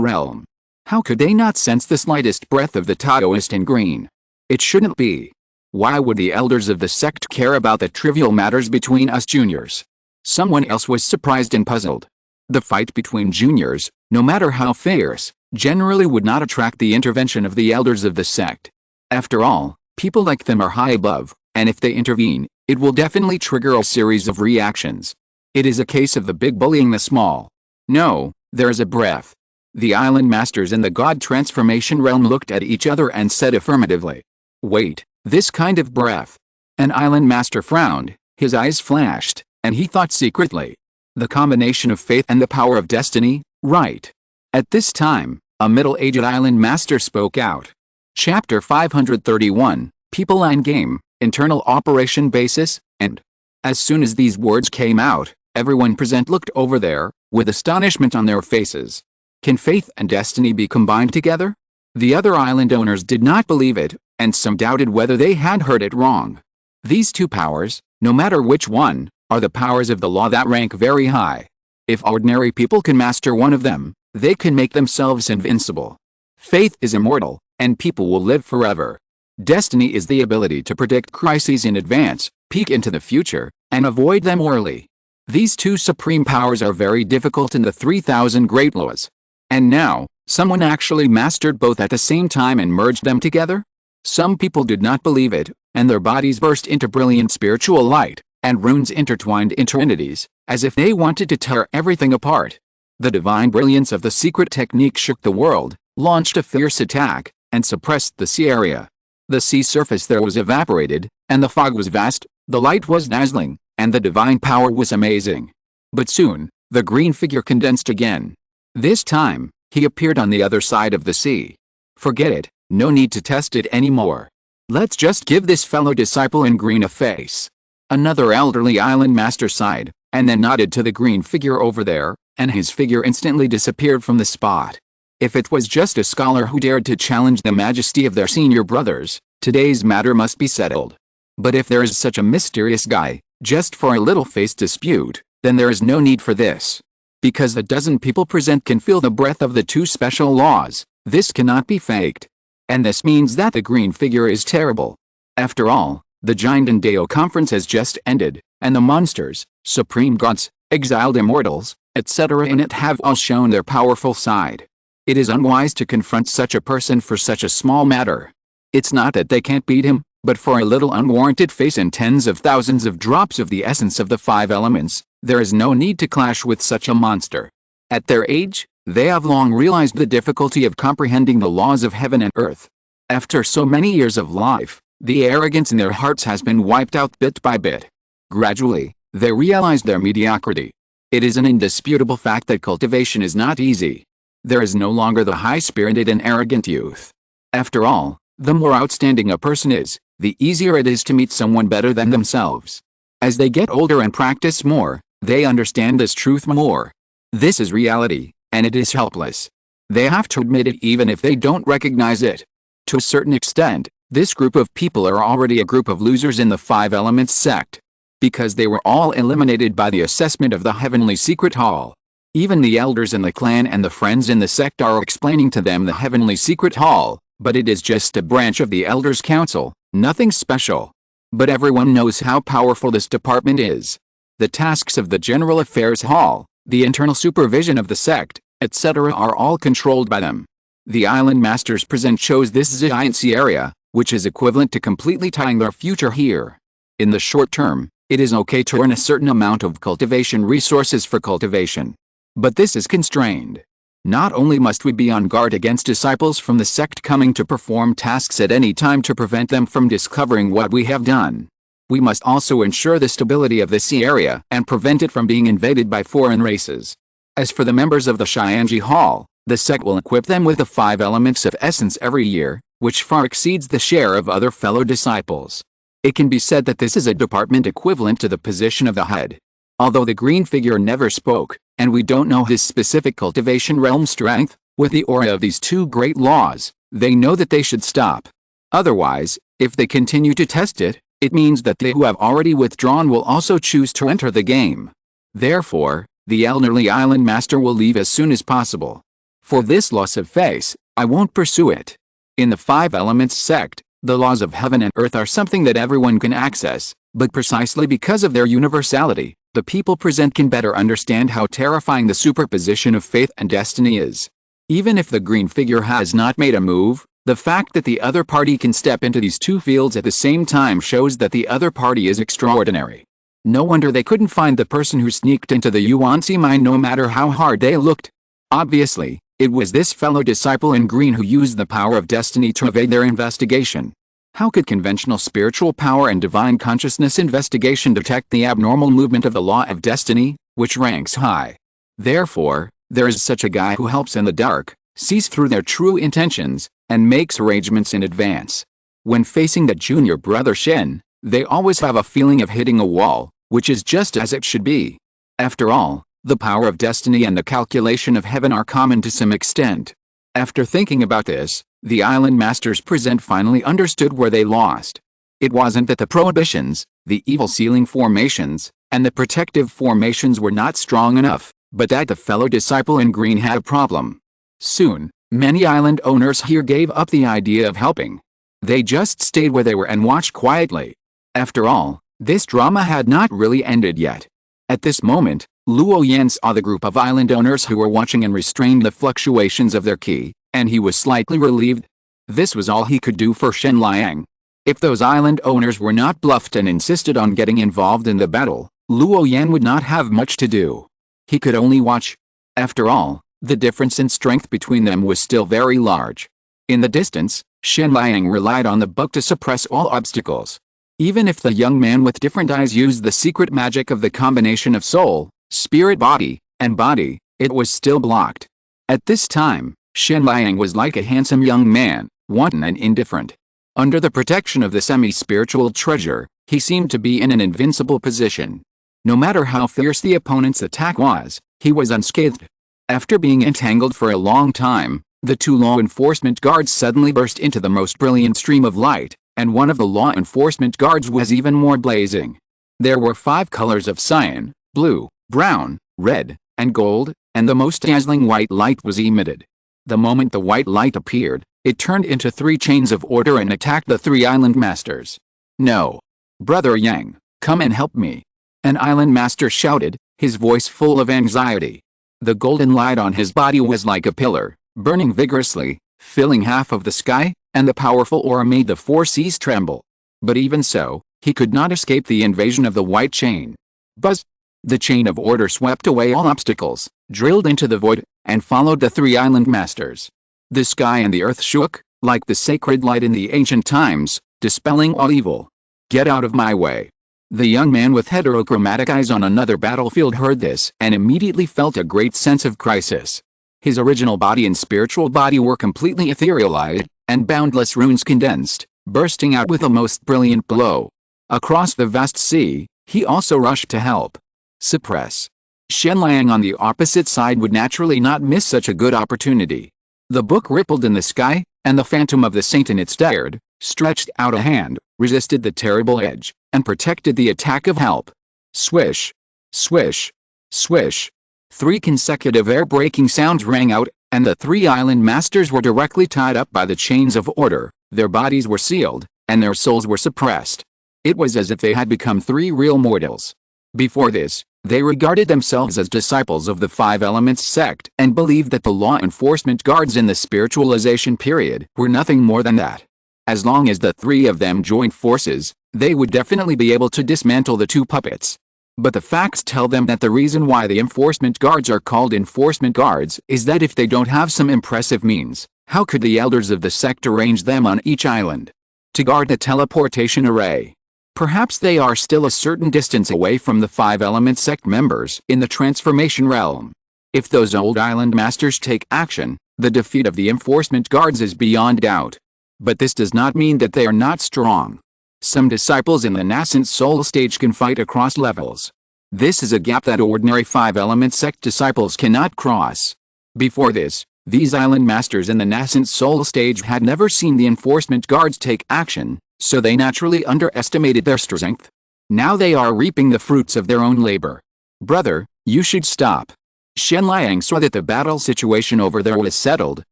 realm. How could they not sense the slightest breath of the Taoist in green? It shouldn't be. Why would the elders of the sect care about the trivial matters between us juniors? Someone else was surprised and puzzled. The fight between juniors, no matter how fierce, generally would not attract the intervention of the elders of the sect. After all, people like them are high above, and if they intervene, it will definitely trigger a series of reactions. It is a case of the big bullying the small. No, there is a breath. The island masters in the god transformation realm looked at each other and said affirmatively. Wait, this kind of breath. An island master frowned, his eyes flashed, and he thought secretly. The combination of faith and the power of destiny, right? At this time, a middle-aged island master spoke out. Chapter 531, People and Game, Internal Operation Basis, and. As soon as these words came out, everyone present looked over there, with astonishment on their faces. Can faith and destiny be combined together? The other island owners did not believe it, and some doubted whether they had heard it wrong. These two powers, no matter which one, are the powers of the law that rank very high. If ordinary people can master one of them, they can make themselves invincible. Faith is immortal, and people will live forever. Destiny is the ability to predict crises in advance, peek into the future, and avoid them early. These two supreme powers are very difficult in the 3,000 great laws. And now, someone actually mastered both at the same time and merged them together? Some people did not believe it, and their bodies burst into brilliant spiritual light, and runes intertwined into entities, as if they wanted to tear everything apart. The divine brilliance of the secret technique shook the world, launched a fierce attack, and suppressed the sea area. The sea surface there was evaporated, and the fog was vast, the light was dazzling, and the divine power was amazing. But soon, the green figure condensed again. This time, he appeared on the other side of the sea. Forget it, no need to test it anymore. Let's just give this fellow disciple in green a face. Another elderly island master sighed, and then nodded to the green figure over there, and his figure instantly disappeared from the spot. If it was just a scholar who dared to challenge the majesty of their senior brothers, today's matter must be settled. But if there is such a mysterious guy, just for a little face dispute, then there is no need for this. Because a dozen people present can feel the breath of the two special laws, this cannot be faked. And this means that the green figure is terrible. After all, the Giant and Deo conference has just ended, and the monsters, supreme gods, exiled immortals, etc. in it have all shown their powerful side. It is unwise to confront such a person for such a small matter. It's not that they can't beat him, but for a little unwarranted face and tens of thousands of drops of the essence of the 5 elements, there is no need to clash with such a monster. At their age, they have long realized the difficulty of comprehending the laws of heaven and earth. After so many years of life, the arrogance in their hearts has been wiped out bit by bit. Gradually, they realized their mediocrity. It is an indisputable fact that cultivation is not easy. There is no longer the high-spirited and arrogant youth. After all, the more outstanding a person is, the easier it is to meet someone better than themselves. As they get older and practice more, they understand this truth more. This is reality, and it is helpless. They have to admit it even if they don't recognize it. To a certain extent, this group of people are already a group of losers in the 5 Elements sect. Because they were all eliminated by the assessment of the Heavenly Secret Hall. Even the elders in the clan and the friends in the sect are explaining to them the Heavenly Secret Hall, but it is just a branch of the Elders' Council, nothing special. But everyone knows how powerful this department is. The tasks of the General Affairs Hall, the internal supervision of the sect, etc. are all controlled by them. The Island Masters present chose this giant sea area, which is equivalent to completely tying their future here. In the short term, it is okay to earn a certain amount of cultivation resources for cultivation. But this is constrained. Not only must we be on guard against disciples from the sect coming to perform tasks at any time to prevent them from discovering what we have done. We must also ensure the stability of the sea area and prevent it from being invaded by foreign races. As for the members of the Shianji Hall, the sect will equip them with the 5 elements of essence every year, which far exceeds the share of other fellow disciples. It can be said that this is a department equivalent to the position of the head. Although the green figure never spoke, and we don't know his specific cultivation realm strength, with the aura of these 2 great laws, they know that they should stop. Otherwise, if they continue to test it, it means that they who have already withdrawn will also choose to enter the game. Therefore, the elderly island master will leave as soon as possible. For this loss of face, I won't pursue it. In the 5 Elements sect, the laws of heaven and earth are something that everyone can access, but precisely because of their universality, the people present can better understand how terrifying the superposition of faith and destiny is. Even if the green figure has not made a move, the fact that the other party can step into these 2 fields at the same time shows that the other party is extraordinary. No wonder they couldn't find the person who sneaked into the Yuanzi mine no matter how hard they looked. Obviously, it was this fellow disciple in green who used the power of destiny to evade their investigation. How could conventional spiritual power and divine consciousness investigation detect the abnormal movement of the law of destiny, which ranks high? Therefore, there is such a guy who helps in the dark, sees through their true intentions, and makes arrangements in advance. When facing the junior brother Shen, they always have a feeling of hitting a wall, which is just as it should be. After all, the power of destiny and the calculation of heaven are common to some extent. After thinking about this, the island masters present finally understood where they lost. It wasn't that the prohibitions, the evil sealing formations, and the protective formations were not strong enough, but that the fellow disciple in green had a problem. Soon, many island owners here gave up the idea of helping. They just stayed where they were and watched quietly. After all, this drama had not really ended yet. At this moment, Luo Yan saw the group of island owners who were watching and restrained the fluctuations of their ki, and he was slightly relieved. This was all he could do for Shen Liang. If those island owners were not bluffed and insisted on getting involved in the battle, Luo Yan would not have much to do. He could only watch. After all, the difference in strength between them was still very large. In the distance, Shen Liang relied on the book to suppress all obstacles. Even if the young man with different eyes used the secret magic of the combination of soul, spirit body, and body, it was still blocked. At this time, Shen Liang was like a handsome young man, wanton and indifferent. Under the protection of the semi-spiritual treasure, he seemed to be in an invincible position. No matter how fierce the opponent's attack was, he was unscathed. After being entangled for a long time, the two law enforcement guards suddenly burst into the most brilliant stream of light, and one of the law enforcement guards was even more blazing. There were 5 colors of cyan, blue, brown, red, and gold, and the most dazzling white light was emitted. The moment the white light appeared, it turned into 3 chains of order and attacked the 3 island masters. "No! Brother Yang, come and help me!" An island master shouted, his voice full of anxiety. The golden light on his body was like a pillar, burning vigorously, filling half of the sky, and the powerful aura made the 4 seas tremble. But even so, he could not escape the invasion of the white chain. Buzz! The chain of order swept away all obstacles, drilled into the void, and followed the 3 island masters. The sky and the earth shook, like the sacred light in the ancient times, dispelling all evil. "Get out of my way!" The young man with heterochromatic eyes on another battlefield heard this and immediately felt a great sense of crisis. His original body and spiritual body were completely etherealized, and boundless runes condensed, bursting out with a most brilliant glow. Across the vast sea, he also rushed to help. Suppress. Shen Liang on the opposite side would naturally not miss such a good opportunity. The book rippled in the sky, and the phantom of the saint in it stared, stretched out a hand, resisted the terrible edge, and protected the attack of help. Swish! Swish! Swish! 3 consecutive air-breaking sounds rang out, and the 3 island masters were directly tied up by the chains of order, their bodies were sealed, and their souls were suppressed. It was as if they had become 3 real mortals. Before this, they regarded themselves as disciples of the 5 Elements sect and believed that the law enforcement guards in the spiritualization period were nothing more than that. As long as the 3 of them joined forces, they would definitely be able to dismantle the 2 puppets. But the facts tell them that the reason why the enforcement guards are called enforcement guards is that if they don't have some impressive means, how could the elders of the sect arrange them on each island to guard the teleportation array? Perhaps they are still a certain distance away from the 5 Element sect members in the transformation realm. If those old island masters take action, the defeat of the enforcement guards is beyond doubt. But this does not mean that they are not strong. Some disciples in the nascent soul stage can fight across levels. This is a gap that ordinary 5 Element sect disciples cannot cross. Before this, these island masters in the nascent soul stage had never seen the enforcement guards take action, so they naturally underestimated their strength. Now they are reaping the fruits of their own labor. "Brother, you should stop." Shen Liang saw that the battle situation over there was settled,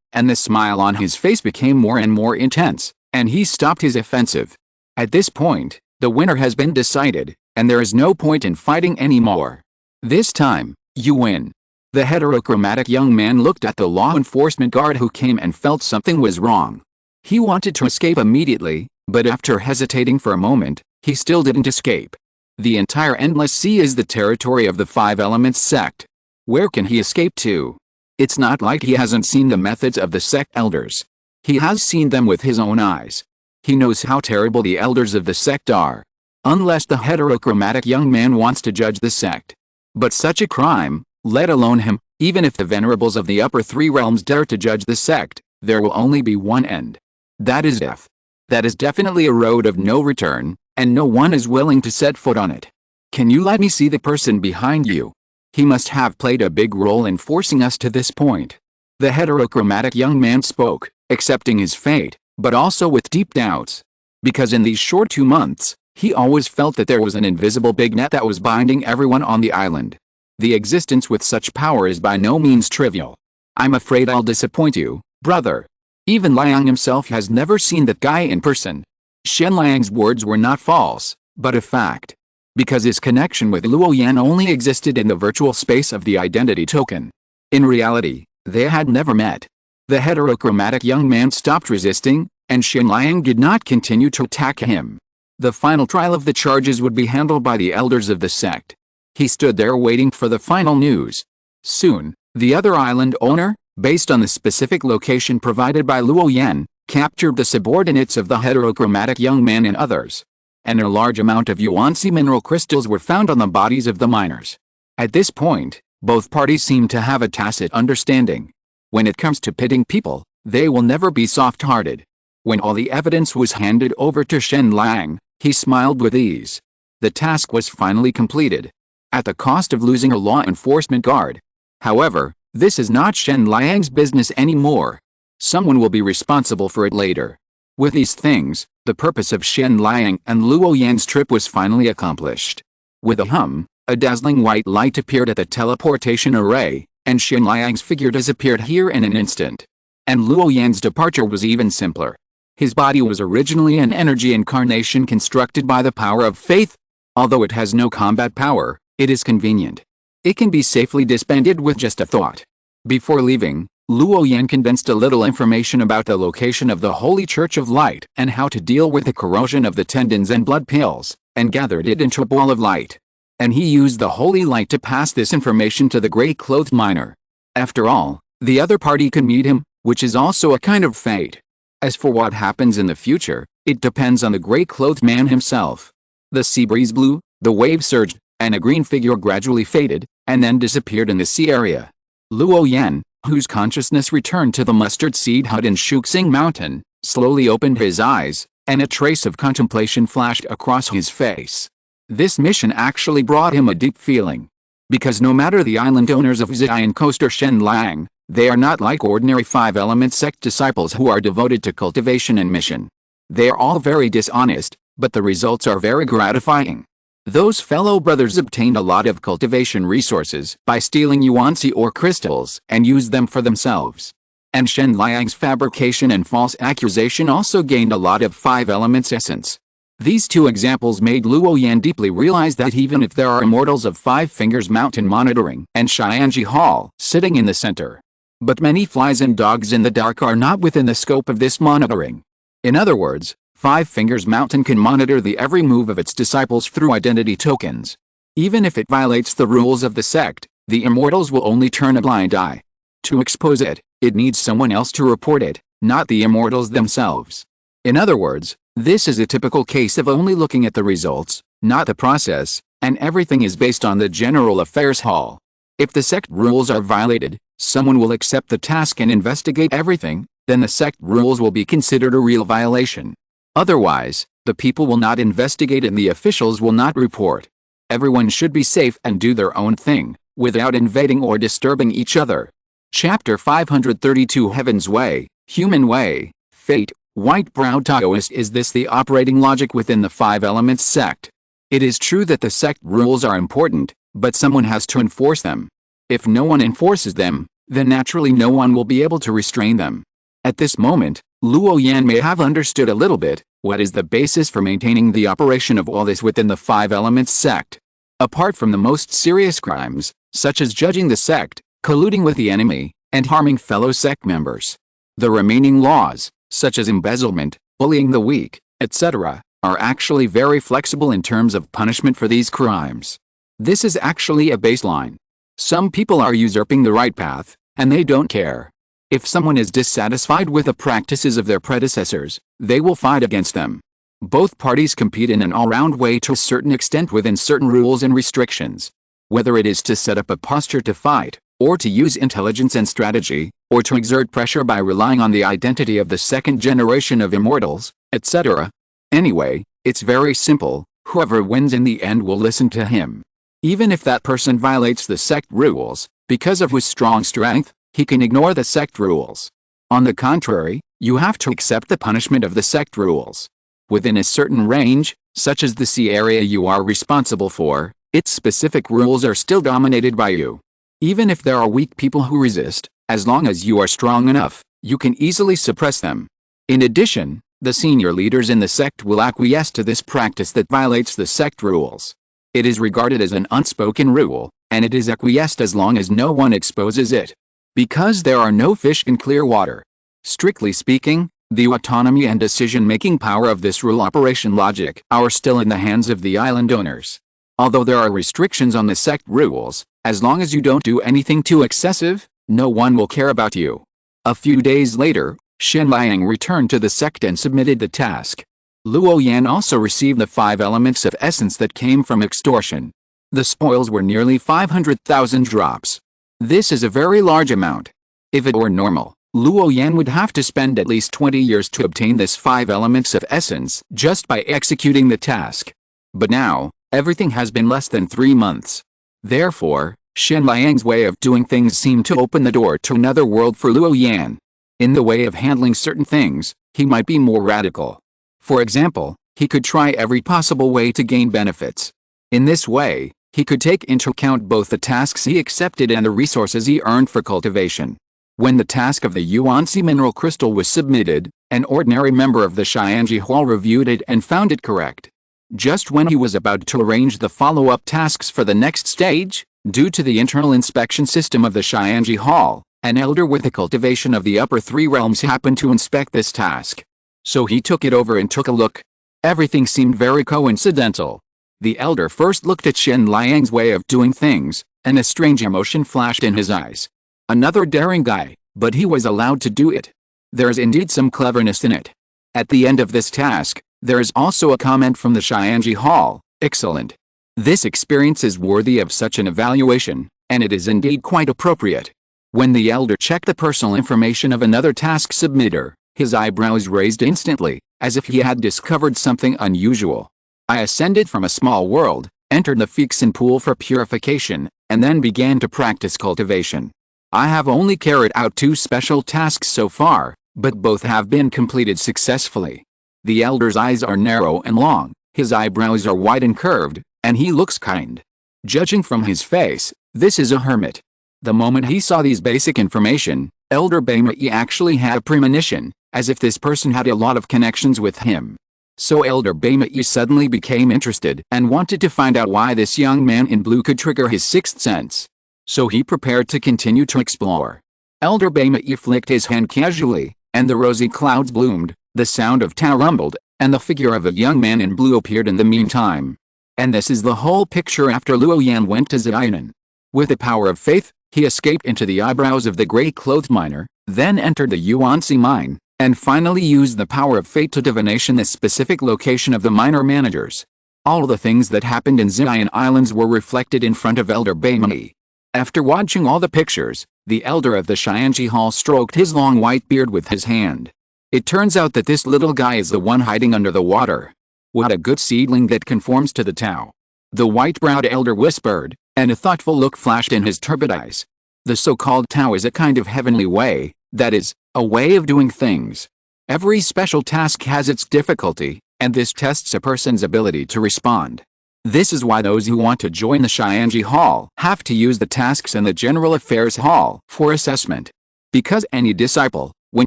and the smile on his face became more and more intense, and he stopped his offensive. At this point, the winner has been decided, and there is no point in fighting anymore. This time, you win. The heterochromatic young man looked at the law enforcement guard who came and felt something was wrong. He wanted to escape immediately, but after hesitating for a moment, he still didn't escape. The entire endless sea is the territory of the 5 Elements sect. Where can he escape to? It's not like he hasn't seen the methods of the sect elders. He has seen them with his own eyes. He knows how terrible the elders of the sect are. Unless the heterochromatic young man wants to judge the sect. But such a crime, let alone him, even if the venerables of the upper three realms dare to judge the sect, there will only be one end. That is death. That is definitely a road of no return, and no one is willing to set foot on it. Can you let me see the person behind you? He must have played a big role in forcing us to this point. The heterochromatic young man spoke, accepting his fate, but also with deep doubts. Because in these short 2 months, he always felt that there was an invisible big net that was binding everyone on the island. The existence with such power is by no means trivial. I'm afraid I'll disappoint you, brother. Even Liang himself has never seen that guy in person. Shen Liang's words were not false, but a fact. Because his connection with Luo Yan only existed in the virtual space of the identity token. In reality, they had never met. The heterochromatic young man stopped resisting, and Shen Liang did not continue to attack him. The final trial of the charges would be handled by the elders of the sect. He stood there waiting for the final news. Soon, the other island owner, based on the specific location provided by Luo Yan, captured the subordinates of the heterochromatic young man and others. And a large amount of Yuanzi mineral crystals were found on the bodies of the miners. At this point, both parties seem to have a tacit understanding. When it comes to pitting people, they will never be soft-hearted. When all the evidence was handed over to Shen Liang, he smiled with ease. The task was finally completed. At the cost of losing a law enforcement guard. However, this is not Shen Liang's business anymore. Someone will be responsible for it later. With these things, the purpose of Shen Liang and Luo Yan's trip was finally accomplished. With a hum, a dazzling white light appeared at the teleportation array, and Shen Liang's figure disappeared here in an instant. And Luo Yan's departure was even simpler. His body was originally an energy incarnation constructed by the power of faith. Although it has no combat power, it is convenient. It can be safely disbanded with just a thought. Before leaving, Luo Yan condensed a little information about the location of the Holy Church of Light and how to deal with the corrosion of the tendons and blood pills, and gathered it into a ball of light. And he used the holy light to pass this information to the gray-clothed miner. After all, the other party can meet him, which is also a kind of fate. As for what happens in the future, it depends on the gray-clothed man himself. The sea breeze blew, the wave surged, and a green figure gradually faded, and then disappeared in the sea area. Luo Yan, whose consciousness returned to the mustard seed hut in Shuxing Mountain, slowly opened his eyes, and a trace of contemplation flashed across his face. This mission actually brought him a deep feeling. Because no matter the island owners of Zion Coast or Shen Liang, they are not like ordinary five-element sect disciples who are devoted to cultivation and mission. They are all very dishonest, but the results are very gratifying. Those fellow brothers obtained a lot of cultivation resources by stealing Yuanzi ore crystals and used them for themselves. And Shen Liang's fabrication and false accusation also gained a lot of five elements essence. These two examples made Luo Yan deeply realize that even if there are immortals of Five Fingers Mountain monitoring and Xianji Hall sitting in the center, but many flies and dogs in the dark are not within the scope of this monitoring. In other words, Five Fingers Mountain can monitor the every move of its disciples through identity tokens. Even if it violates the rules of the sect, the immortals will only turn a blind eye. To expose it, it needs someone else to report it, not the immortals themselves. In other words, this is a typical case of only looking at the results, not the process, and everything is based on the general affairs hall. If the sect rules are violated, someone will accept the task and investigate everything, then the sect rules will be considered a real violation. Otherwise, the people will not investigate and the officials will not report. Everyone should be safe and do their own thing, without invading or disturbing each other. Chapter 532 Heaven's Way, Human Way, Fate, White-browed Taoist. Is this the operating logic within the Five Elements sect? It is true that the sect rules are important, but someone has to enforce them. If no one enforces them, then naturally no one will be able to restrain them. At this moment, Luo Yan may have understood a little bit what is the basis for maintaining the operation of all this within the Five Elements sect. Apart from the most serious crimes, such as judging the sect, colluding with the enemy, and harming fellow sect members, the remaining laws, such as embezzlement, bullying the weak, etc., are actually very flexible in terms of punishment for these crimes. This is actually a baseline. Some people are usurping the right path, and they don't care. If someone is dissatisfied with the practices of their predecessors, they will fight against them. Both parties compete in an all-round way to a certain extent within certain rules and restrictions. Whether it is to set up a posture to fight, or to use intelligence and strategy, or to exert pressure by relying on the identity of the second generation of immortals, etc. Anyway, it's very simple, whoever wins in the end will listen to him. Even if that person violates the sect rules, because of his strong strength, he can ignore the sect rules. On the contrary, you have to accept the punishment of the sect rules. Within a certain range, such as the sea area you are responsible for, its specific rules are still dominated by you. Even if there are weak people who resist, as long as you are strong enough, you can easily suppress them. In addition, the senior leaders in the sect will acquiesce to this practice that violates the sect rules. It is regarded as an unspoken rule, and it is acquiesced as long as no one exposes it. Because there are no fish in clear water. Strictly speaking, the autonomy and decision-making power of this rule operation logic are still in the hands of the island owners. Although there are restrictions on the sect rules, as long as you don't do anything too excessive, no one will care about you. A few days later, Shen Liang returned to the sect and submitted the task. Luo Yan also received the 5 elements of essence that came from extortion. The spoils were nearly 500,000 drops. This is a very large amount. If it were normal, Luo Yan would have to spend at least 20 years to obtain this 5 elements of essence just by executing the task. But now, everything has been less than 3 months. Therefore, Shen Liang's way of doing things seemed to open the door to another world for Luo Yan. In the way of handling certain things, he might be more radical. For example, he could try every possible way to gain benefits. In this way, he could take into account both the tasks he accepted and the resources he earned for cultivation. When the task of the Yuanxi mineral crystal was submitted, an ordinary member of the Xianji Hall reviewed it and found it correct. Just when he was about to arrange the follow-up tasks for the next stage, due to the internal inspection system of the Xianji Hall, an elder with the cultivation of the upper 3 realms happened to inspect this task. So he took it over and took a look. Everything seemed very coincidental. The elder first looked at Shen Liang's way of doing things, and a strange emotion flashed in his eyes. Another daring guy, but he was allowed to do it. There is indeed some cleverness in it. At the end of this task, there is also a comment from the Xianji Hall. Excellent. This experience is worthy of such an evaluation, and it is indeed quite appropriate. When the elder checked the personal information of another task submitter, his eyebrows raised instantly, as if he had discovered something unusual. I ascended from a small world, entered the Fixin pool for purification, and then began to practice cultivation. I have only carried out 2 special tasks so far, but both have been completed successfully. The elder's eyes are narrow and long, his eyebrows are wide and curved, and he looks kind. Judging from his face, this is a hermit. The moment he saw these basic information, Elder Baimei actually had a premonition, as if this person had a lot of connections with him. So Elder Baimei suddenly became interested and wanted to find out why this young man in blue could trigger his 6th sense. So he prepared to continue to explore. Elder Baimei flicked his hand casually, and the rosy clouds bloomed, the sound of Tao rumbled, and the figure of a young man in blue appeared in the meantime. And this is the whole picture after Luo Yan went to Zianan. With the power of faith, he escaped into the eyebrows of the gray-clothed miner, then entered the Yuanxi mine, and finally used the power of fate to divination the specific location of the miner managers. All the things that happened in Zianan Islands were reflected in front of Elder Baimei. After watching all the pictures, the elder of the Xianji Hall stroked his long white beard with his hand. It turns out that this little guy is the one hiding under the water. What a good seedling that conforms to the Tao. The white-browed elder whispered, and a thoughtful look flashed in his turbid eyes. The so-called Tao is a kind of heavenly way, that is, a way of doing things. Every special task has its difficulty, and this tests a person's ability to respond. This is why those who want to join the Xianji Hall have to use the tasks in the General Affairs Hall for assessment. Because any disciple, when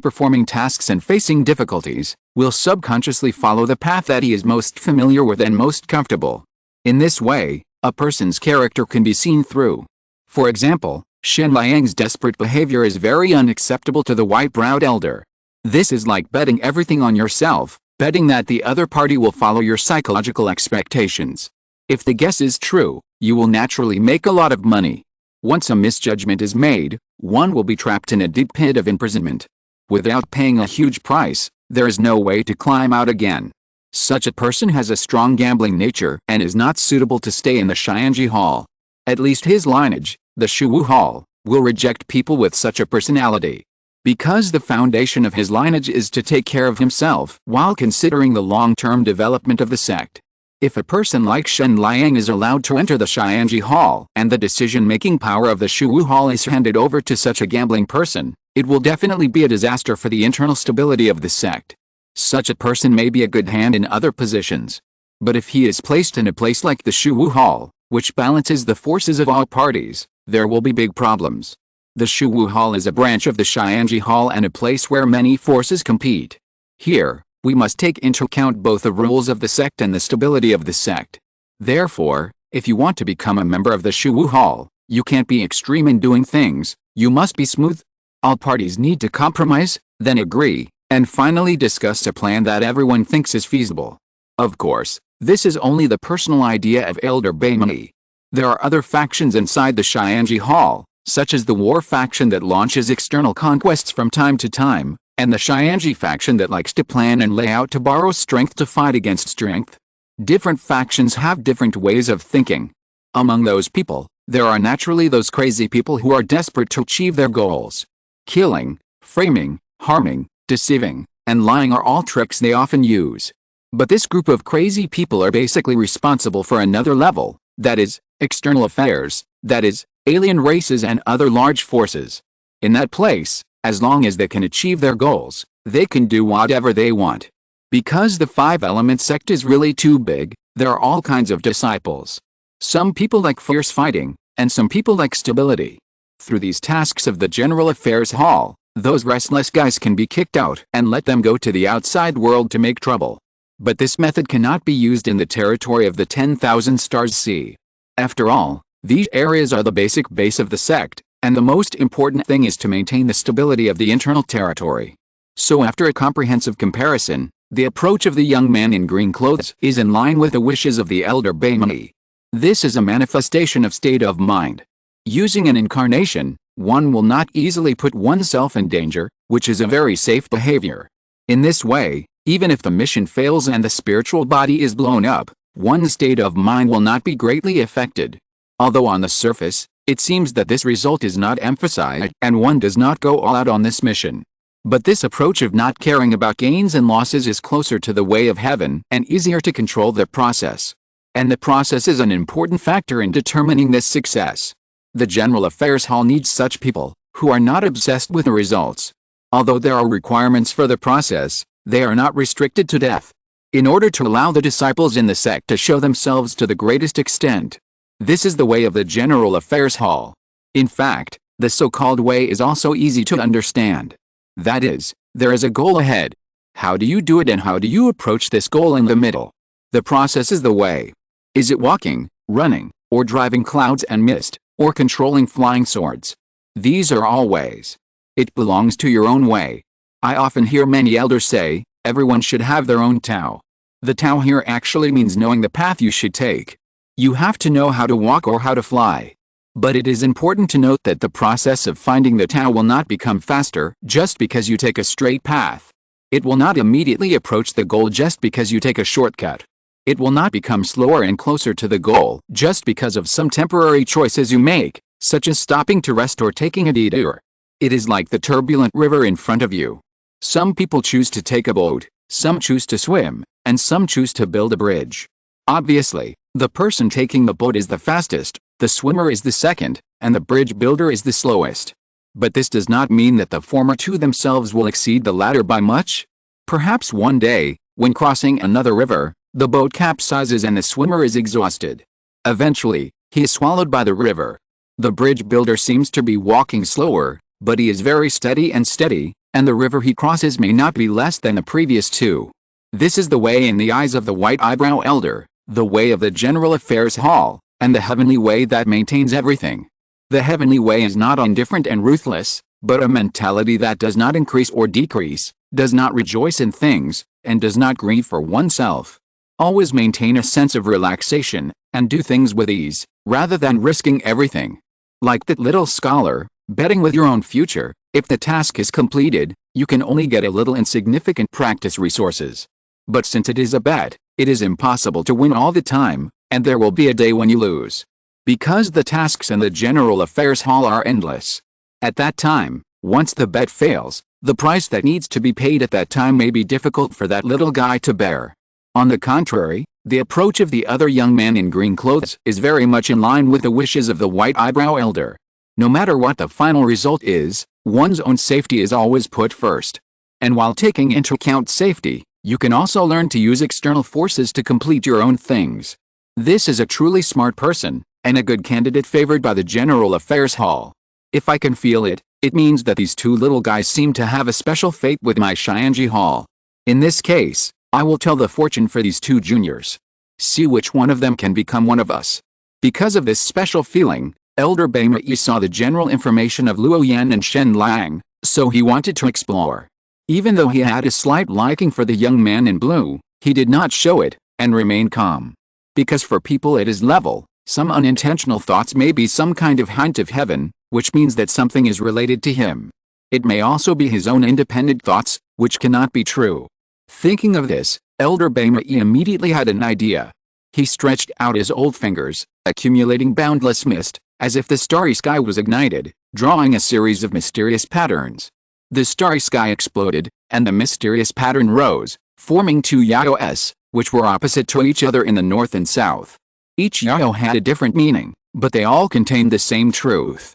performing tasks and facing difficulties, will subconsciously follow the path that he is most familiar with and most comfortable. In this way, a person's character can be seen through. For example, Shen Liang's desperate behavior is very unacceptable to the white-browed elder. This is like betting everything on yourself, betting that the other party will follow your psychological expectations. If the guess is true, you will naturally make a lot of money. Once a misjudgment is made, one will be trapped in a deep pit of imprisonment. Without paying a huge price, there is no way to climb out again. Such a person has a strong gambling nature and is not suitable to stay in the Xianji Hall. At least his lineage, the Shuwu Hall, will reject people with such a personality. Because the foundation of his lineage is to take care of himself while considering the long-term development of the sect. If a person like Shen Liang is allowed to enter the Xianji Hall and the decision-making power of the Shuwu Hall is handed over to such a gambling person, it will definitely be a disaster for the internal stability of the sect. Such a person may be a good hand in other positions. But if he is placed in a place like the Shuwu Hall, which balances the forces of all parties, there will be big problems. The Shuwu Hall is a branch of the Xianji Hall and a place where many forces compete. Here, we must take into account both the rules of the sect and the stability of the sect. Therefore, if you want to become a member of the Shuwu Hall, you can't be extreme in doing things, you must be smooth. All parties need to compromise, then agree, and finally discuss a plan that everyone thinks is feasible. Of course, this is only the personal idea of Elder Baimani. There are other factions inside the Xianji Hall, such as the war faction that launches external conquests from time to time, and the Xianji faction that likes to plan and lay out to borrow strength to fight against strength. Different factions have different ways of thinking. Among those people, there are naturally those crazy people who are desperate to achieve their goals. Killing, framing, harming, deceiving, and lying are all tricks they often use. But this group of crazy people are basically responsible for another level, that is, external affairs, that is, alien races and other large forces. In that place, as long as they can achieve their goals, they can do whatever they want. Because the five-element sect is really too big, there are all kinds of disciples. Some people like fierce fighting, and some people like stability. Through these tasks of the General Affairs Hall, those restless guys can be kicked out and let them go to the outside world to make trouble. But this method cannot be used in the territory of the 10,000 Stars Sea. After all, these areas are the basic base of the sect, and the most important thing is to maintain the stability of the internal territory. So after a comprehensive comparison, the approach of the young man in green clothes is in line with the wishes of the Elder Baimani. This is a manifestation of state of mind. Using an incarnation, one will not easily put oneself in danger, which is a very safe behavior. In this way, even if the mission fails and the spiritual body is blown up, one's state of mind will not be greatly affected. Although on the surface, it seems that this result is not emphasized and one does not go all out on this mission. But this approach of not caring about gains and losses is closer to the way of heaven and easier to control the process. And the process is an important factor in determining this success. The General Affairs Hall needs such people, who are not obsessed with the results. Although there are requirements for the process, they are not restricted to death. In order to allow the disciples in the sect to show themselves to the greatest extent. This is the way of the General Affairs Hall. In fact, the so-called way is also easy to understand. That is, there is a goal ahead. How do you do it and how do you approach this goal in the middle? The process is the way. Is it walking, running, or driving clouds and mist, or controlling flying swords? These are all ways. It belongs to your own way. I often hear many elders say, everyone should have their own Tao. The Tao here actually means knowing the path you should take. You have to know how to walk or how to fly. But it is important to note that the process of finding the Tao will not become faster just because you take a straight path. It will not immediately approach the goal just because you take a shortcut. It will not become slower and closer to the goal just because of some temporary choices you make, such as stopping to rest or taking a detour. It is like the turbulent river in front of you. Some people choose to take a boat, some choose to swim, and some choose to build a bridge. Obviously, the person taking the boat is the fastest, the swimmer is the second, and the bridge builder is the slowest. But this does not mean that the former two themselves will exceed the latter by much. Perhaps one day, when crossing another river, the boat capsizes and the swimmer is exhausted. Eventually, he is swallowed by the river. The bridge builder seems to be walking slower, but he is very steady, and the river he crosses may not be less than the previous two. This is the way in the eyes of the white eyebrow elder, the way of the General Affairs Hall, and the heavenly way that maintains everything. The heavenly way is not indifferent and ruthless, but a mentality that does not increase or decrease, does not rejoice in things, and does not grieve for oneself. Always maintain a sense of relaxation, and do things with ease, rather than risking everything. Like that little scholar, betting with your own future, If the task is completed, you can only get a little insignificant practice resources. But since it is a bet, it is impossible to win all the time, and there will be a day when you lose. Because the tasks in the General Affairs Hall are endless. At that time, once the bet fails, the price that needs to be paid at that time may be difficult for that little guy to bear. On the contrary, the approach of the other young man in green clothes is very much in line with the wishes of the white eyebrow elder. No matter what the final result is, one's own safety is always put first. And while taking into account safety, you can also learn to use external forces to complete your own things. This is a truly smart person, and a good candidate favored by the General Affairs Hall. If I can feel it, it means that these two little guys seem to have a special fate with my Xianji Hall. In this case, I will tell the fortune for these two juniors. See which one of them can become one of us. Because of this special feeling, Elder Bama Yi saw the general information of Luo Yan and Shen Lang, so he wanted to explore. Even though he had a slight liking for the young man in blue, he did not show it, and remained calm. Because for people at his level, some unintentional thoughts may be some kind of hint of heaven, which means that something is related to him. It may also be his own independent thoughts, which cannot be true. Thinking of this, Elder Bama Yi immediately had an idea. He stretched out his old fingers, accumulating boundless mist, as if the starry sky was ignited, drawing a series of mysterious patterns. The starry sky exploded, and the mysterious pattern rose, forming two yaos, which were opposite to each other in the north and south. Each yao had a different meaning, but they all contained the same truth.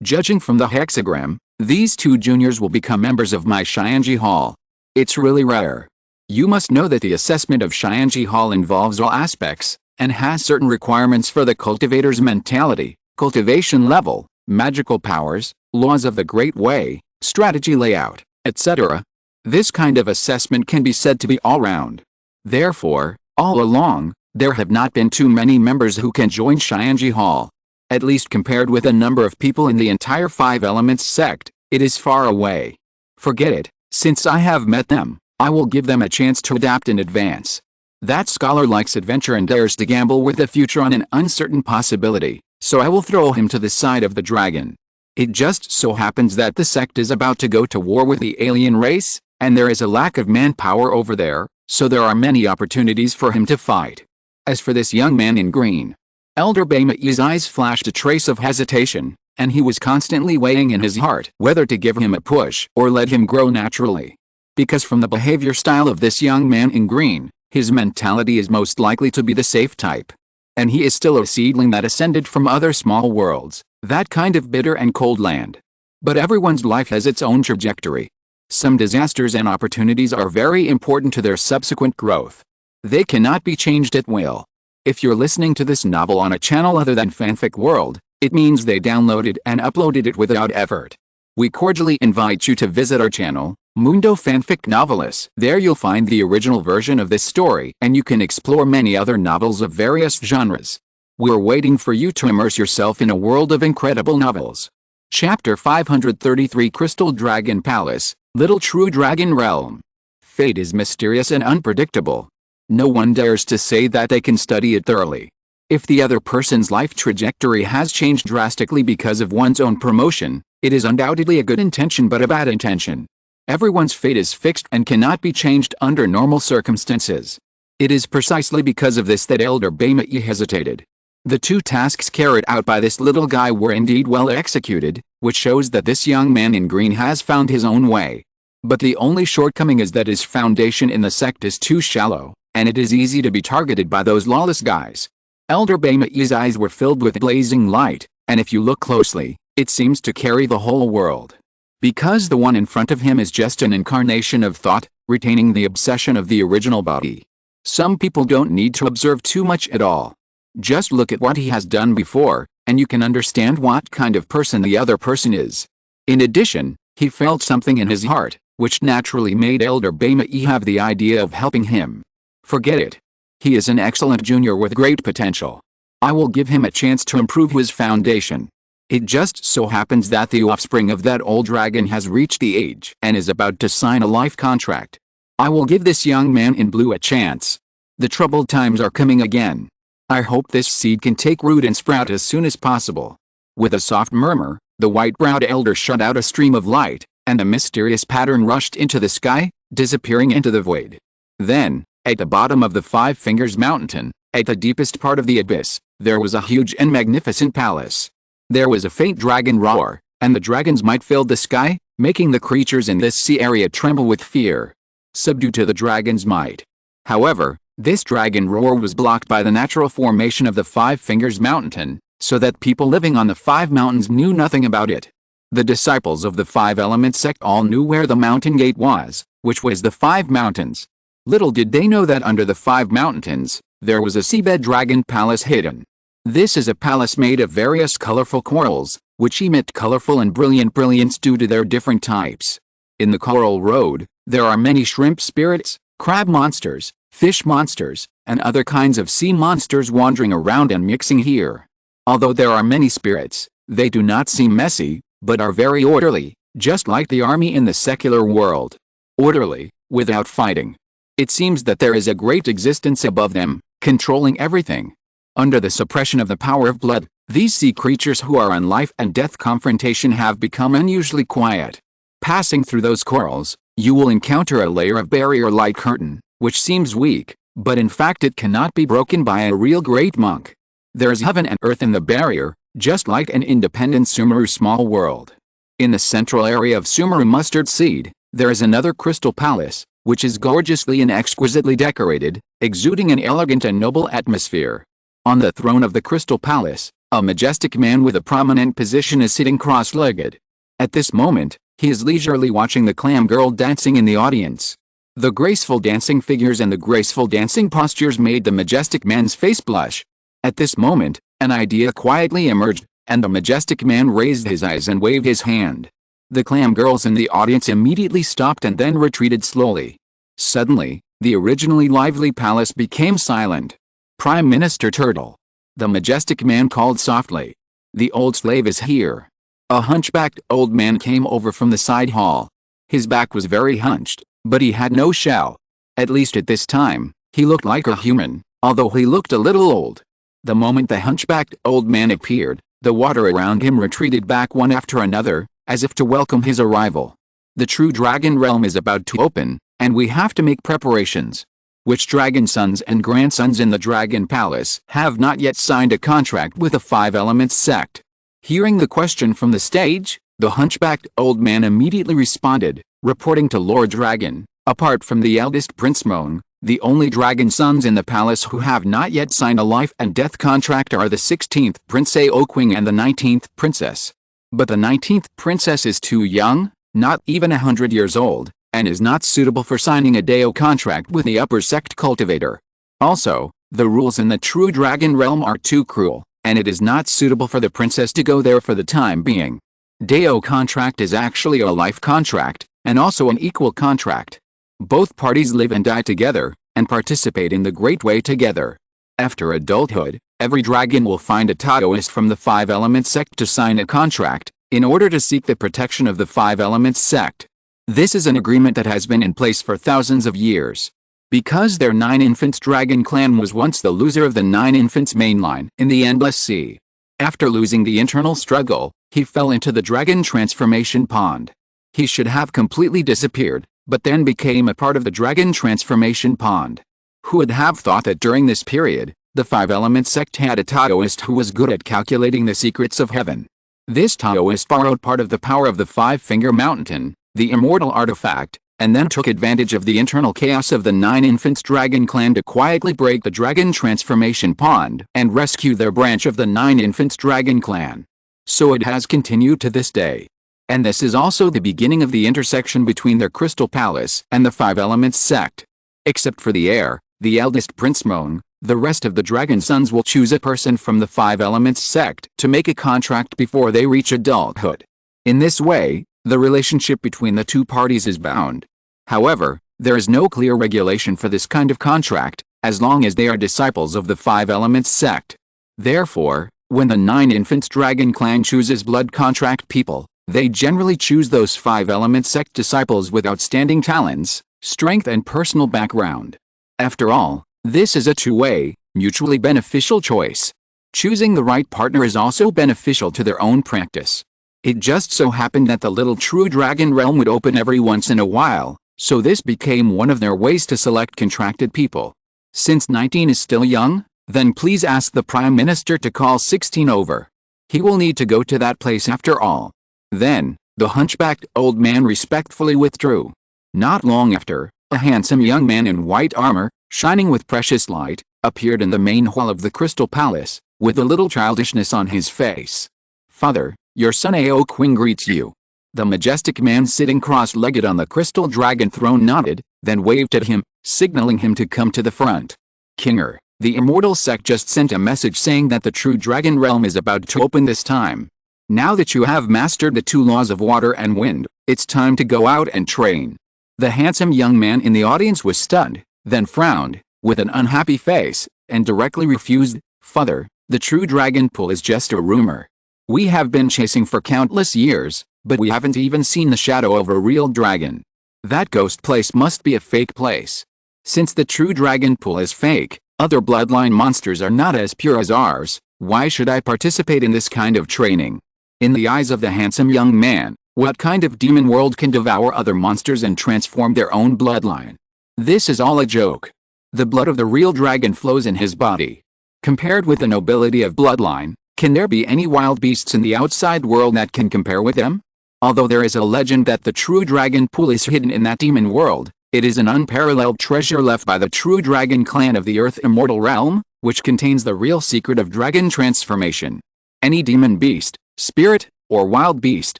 Judging from the hexagram, these two juniors will become members of my Xianji Hall. It's really rare. You must know that the assessment of Xianji Hall involves all aspects, and has certain requirements for the cultivator's mentality, cultivation level, magical powers, laws of the Great Way, strategy layout, etc. This kind of assessment can be said to be all-round. Therefore, all along, there have not been too many members who can join Xianji Hall. At least compared with the number of people in the entire Five Elements sect, it is far away. Forget it, since I have met them, I will give them a chance to adapt in advance. That scholar likes adventure and dares to gamble with the future on an uncertain possibility, so I will throw him to the side of the dragon. It just so happens that the sect is about to go to war with the alien race, and there is a lack of manpower over there, so there are many opportunities for him to fight. As for this young man in green, Elder Bama Yi's eyes flashed a trace of hesitation, and he was constantly weighing in his heart whether to give him a push or let him grow naturally. Because from the behavior style of this young man in green, his mentality is most likely to be the safe type. And he is still a seedling that ascended from other small worlds, that kind of bitter and cold land. But everyone's life has its own trajectory. Some disasters and opportunities are very important to their subsequent growth. They cannot be changed at will. If you're listening to this novel on a channel other than Fanfic World, it means they downloaded and uploaded it without effort. We cordially invite you to visit our channel, Mundo Fanfic Novelis. There you'll find the original version of this story, and you can explore many other novels of various genres. We're waiting for you to immerse yourself in a world of incredible novels. Chapter 533 Crystal Dragon Palace, Little True Dragon Realm. Fate is mysterious and unpredictable. No one dares to say that they can study it thoroughly. If the other person's life trajectory has changed drastically because of one's own promotion, it is undoubtedly a good intention but a bad intention. Everyone's fate is fixed and cannot be changed under normal circumstances. It is precisely because of this that Elder Bama Yi hesitated. The two tasks carried out by this little guy were indeed well executed, which shows that this young man in green has found his own way. But the only shortcoming is that his foundation in the sect is too shallow, and it is easy to be targeted by those lawless guys. Elder Bama Yi's eyes were filled with blazing light, and if you look closely, it seems to carry the whole world. Because the one in front of him is just an incarnation of thought, retaining the obsession of the original body. Some people don't need to observe too much at all. Just look at what he has done before, and you can understand what kind of person the other person is. In addition, he felt something in his heart, which naturally made Elder Bama Yi have the idea of helping him. Forget it. He is an excellent junior with great potential. I will give him a chance to improve his foundation. It just so happens that the offspring of that old dragon has reached the age and is about to sign a life contract. I will give this young man in blue a chance. The troubled times are coming again. I hope this seed can take root and sprout as soon as possible. With a soft murmur, The white-browed elder shot out a stream of light, and the mysterious pattern rushed into the sky, disappearing into the void. Then, at the bottom of the Five Fingers Mountain, at the deepest part of the abyss, there was a huge and magnificent palace. There was a faint dragon roar, and the dragon's might filled the sky, making the creatures in this sea area tremble with fear. Subdued to the dragon's might. However, this dragon roar was blocked by the natural formation of the Five Fingers Mountain, so that people living on the Five Mountains knew nothing about it. The disciples of the Five Elements sect all knew where the mountain gate was, which was the Five Mountains. Little did they know that under the Five Mountains, there was a seabed dragon palace hidden. This is a palace made of various colorful corals, which emit colorful and brilliant brilliance due to their different types. In the Coral Road, there are many shrimp spirits, crab monsters, fish monsters, and other kinds of sea monsters wandering around and mixing here. Although there are many spirits, they do not seem messy, but are very orderly, just like the army in the secular world. Orderly, without fighting. It seems that there is a great existence above them, controlling everything. Under the suppression of the power of blood, these sea creatures who are on life and death confrontation have become unusually quiet. Passing through those corals, you will encounter a layer of barrier-like curtain, which seems weak, but in fact it cannot be broken by a real great monk. There is heaven and earth in the barrier, just like an independent Sumeru small world. In the central area of Sumeru Mustard Seed, there is another crystal palace, which is gorgeously and exquisitely decorated, exuding an elegant and noble atmosphere. On the throne of the crystal palace, a majestic man with a prominent position is sitting cross-legged. At this moment, he is leisurely watching the clam girl dancing in the audience. The graceful dancing figures and the graceful dancing postures made the majestic man's face blush. At this moment, an idea quietly emerged, and the majestic man raised his eyes and waved his hand. The clam girls in the audience immediately stopped and then retreated slowly. Suddenly, the originally lively palace became silent. Prime Minister Turtle. The majestic man called softly. The old slave is here. A hunchbacked old man came over from the side hall. His back was very hunched, but he had no shell. At least at this time, he looked like a human, although he looked a little old. The moment the hunchbacked old man appeared, the water around him retreated back one after another, as if to welcome his arrival. The true dragon realm is about to open, and we have to make preparations. Which dragon sons and grandsons in the Dragon Palace have not yet signed a contract with the Five Elements sect? Hearing the question from the stage, the hunchbacked old man immediately responded, reporting to Lord Dragon, apart from the eldest Prince Moan, the only dragon sons in the palace who have not yet signed a life and death contract are the 16th Prince Aoqing and the 19th Princess. But the 19th Princess is too young, not even 100 years old, and is not suitable for signing a Dao contract with the upper sect cultivator. Also, the rules in the true dragon realm are too cruel, and it is not suitable for the princess to go there for the time being. Dao contract is actually a life contract, and also an equal contract. Both parties live and die together, and participate in the Great Way together. After adulthood, every dragon will find a Taoist from the Five Elements sect to sign a contract, in order to seek the protection of the Five Elements sect. This is an agreement that has been in place for thousands of years. Because their Nine Infants Dragon clan was once the loser of the Nine Infants mainline in the Endless Sea. After losing the internal struggle, he fell into the dragon transformation pond. He should have completely disappeared, but then became a part of the dragon transformation pond. Who would have thought that during this period, the Five Elements sect had a Taoist who was good at calculating the secrets of heaven. This Taoist borrowed part of the power of the Five-Finger Mountain, the immortal artifact, and then took advantage of the internal chaos of the Nine Infants Dragon clan to quietly break the dragon transformation pond and rescue their branch of the Nine Infants Dragon clan. So it has continued to this day. And this is also the beginning of the intersection between their Crystal Palace and the Five Elements sect. Except for the heir, the eldest Prince Moan, the rest of the Dragon Sons will choose a person from the Five Elements sect to make a contract before they reach adulthood. In this way, the relationship between the two parties is bound. However, there is no clear regulation for this kind of contract, as long as they are disciples of the Five Elements sect. Therefore, when the Nine Infants Dragon clan chooses blood contract people, they generally choose those Five Elements sect disciples with outstanding talents, strength and personal background. After all, this is a two-way, mutually beneficial choice. Choosing the right partner is also beneficial to their own practice. It just so happened that the little true dragon realm would open every once in a while, so this became one of their ways to select contracted people. Since 19 is still young, then please ask the Prime Minister to call 16 over. He will need to go to that place after all. Then, the hunchbacked old man respectfully withdrew. Not long after, a handsome young man in white armor, shining with precious light, appeared in the main hall of the Crystal Palace, with a little childishness on his face. "Father, your son Ao Quing greets you." The majestic man sitting cross-legged on the crystal dragon throne nodded, then waved at him, signaling him to come to the front. "Kinger, the immortal sect just sent a message saying that the true dragon realm is about to open this time. Now that you have mastered the 2 laws of water and wind, it's time to go out and train." The handsome young man in the audience was stunned, then frowned, with an unhappy face, and directly refused. "Father, the true dragon pool is just a rumor. We have been chasing for countless years, but we haven't even seen the shadow of a real dragon. That ghost place must be a fake place. Since the true dragon pool is fake, other bloodline monsters are not as pure as ours, why should I participate in this kind of training?" In the eyes of the handsome young man, what kind of demon world can devour other monsters and transform their own bloodline? This is all a joke. The blood of the real dragon flows in his body. Compared with the nobility of bloodline, can there be any wild beasts in the outside world that can compare with them? Although there is a legend that the true dragon pool is hidden in that demon world, it is an unparalleled treasure left by the true dragon clan of the Earth Immortal Realm, which contains the real secret of dragon transformation. Any demon beast, spirit, or wild beast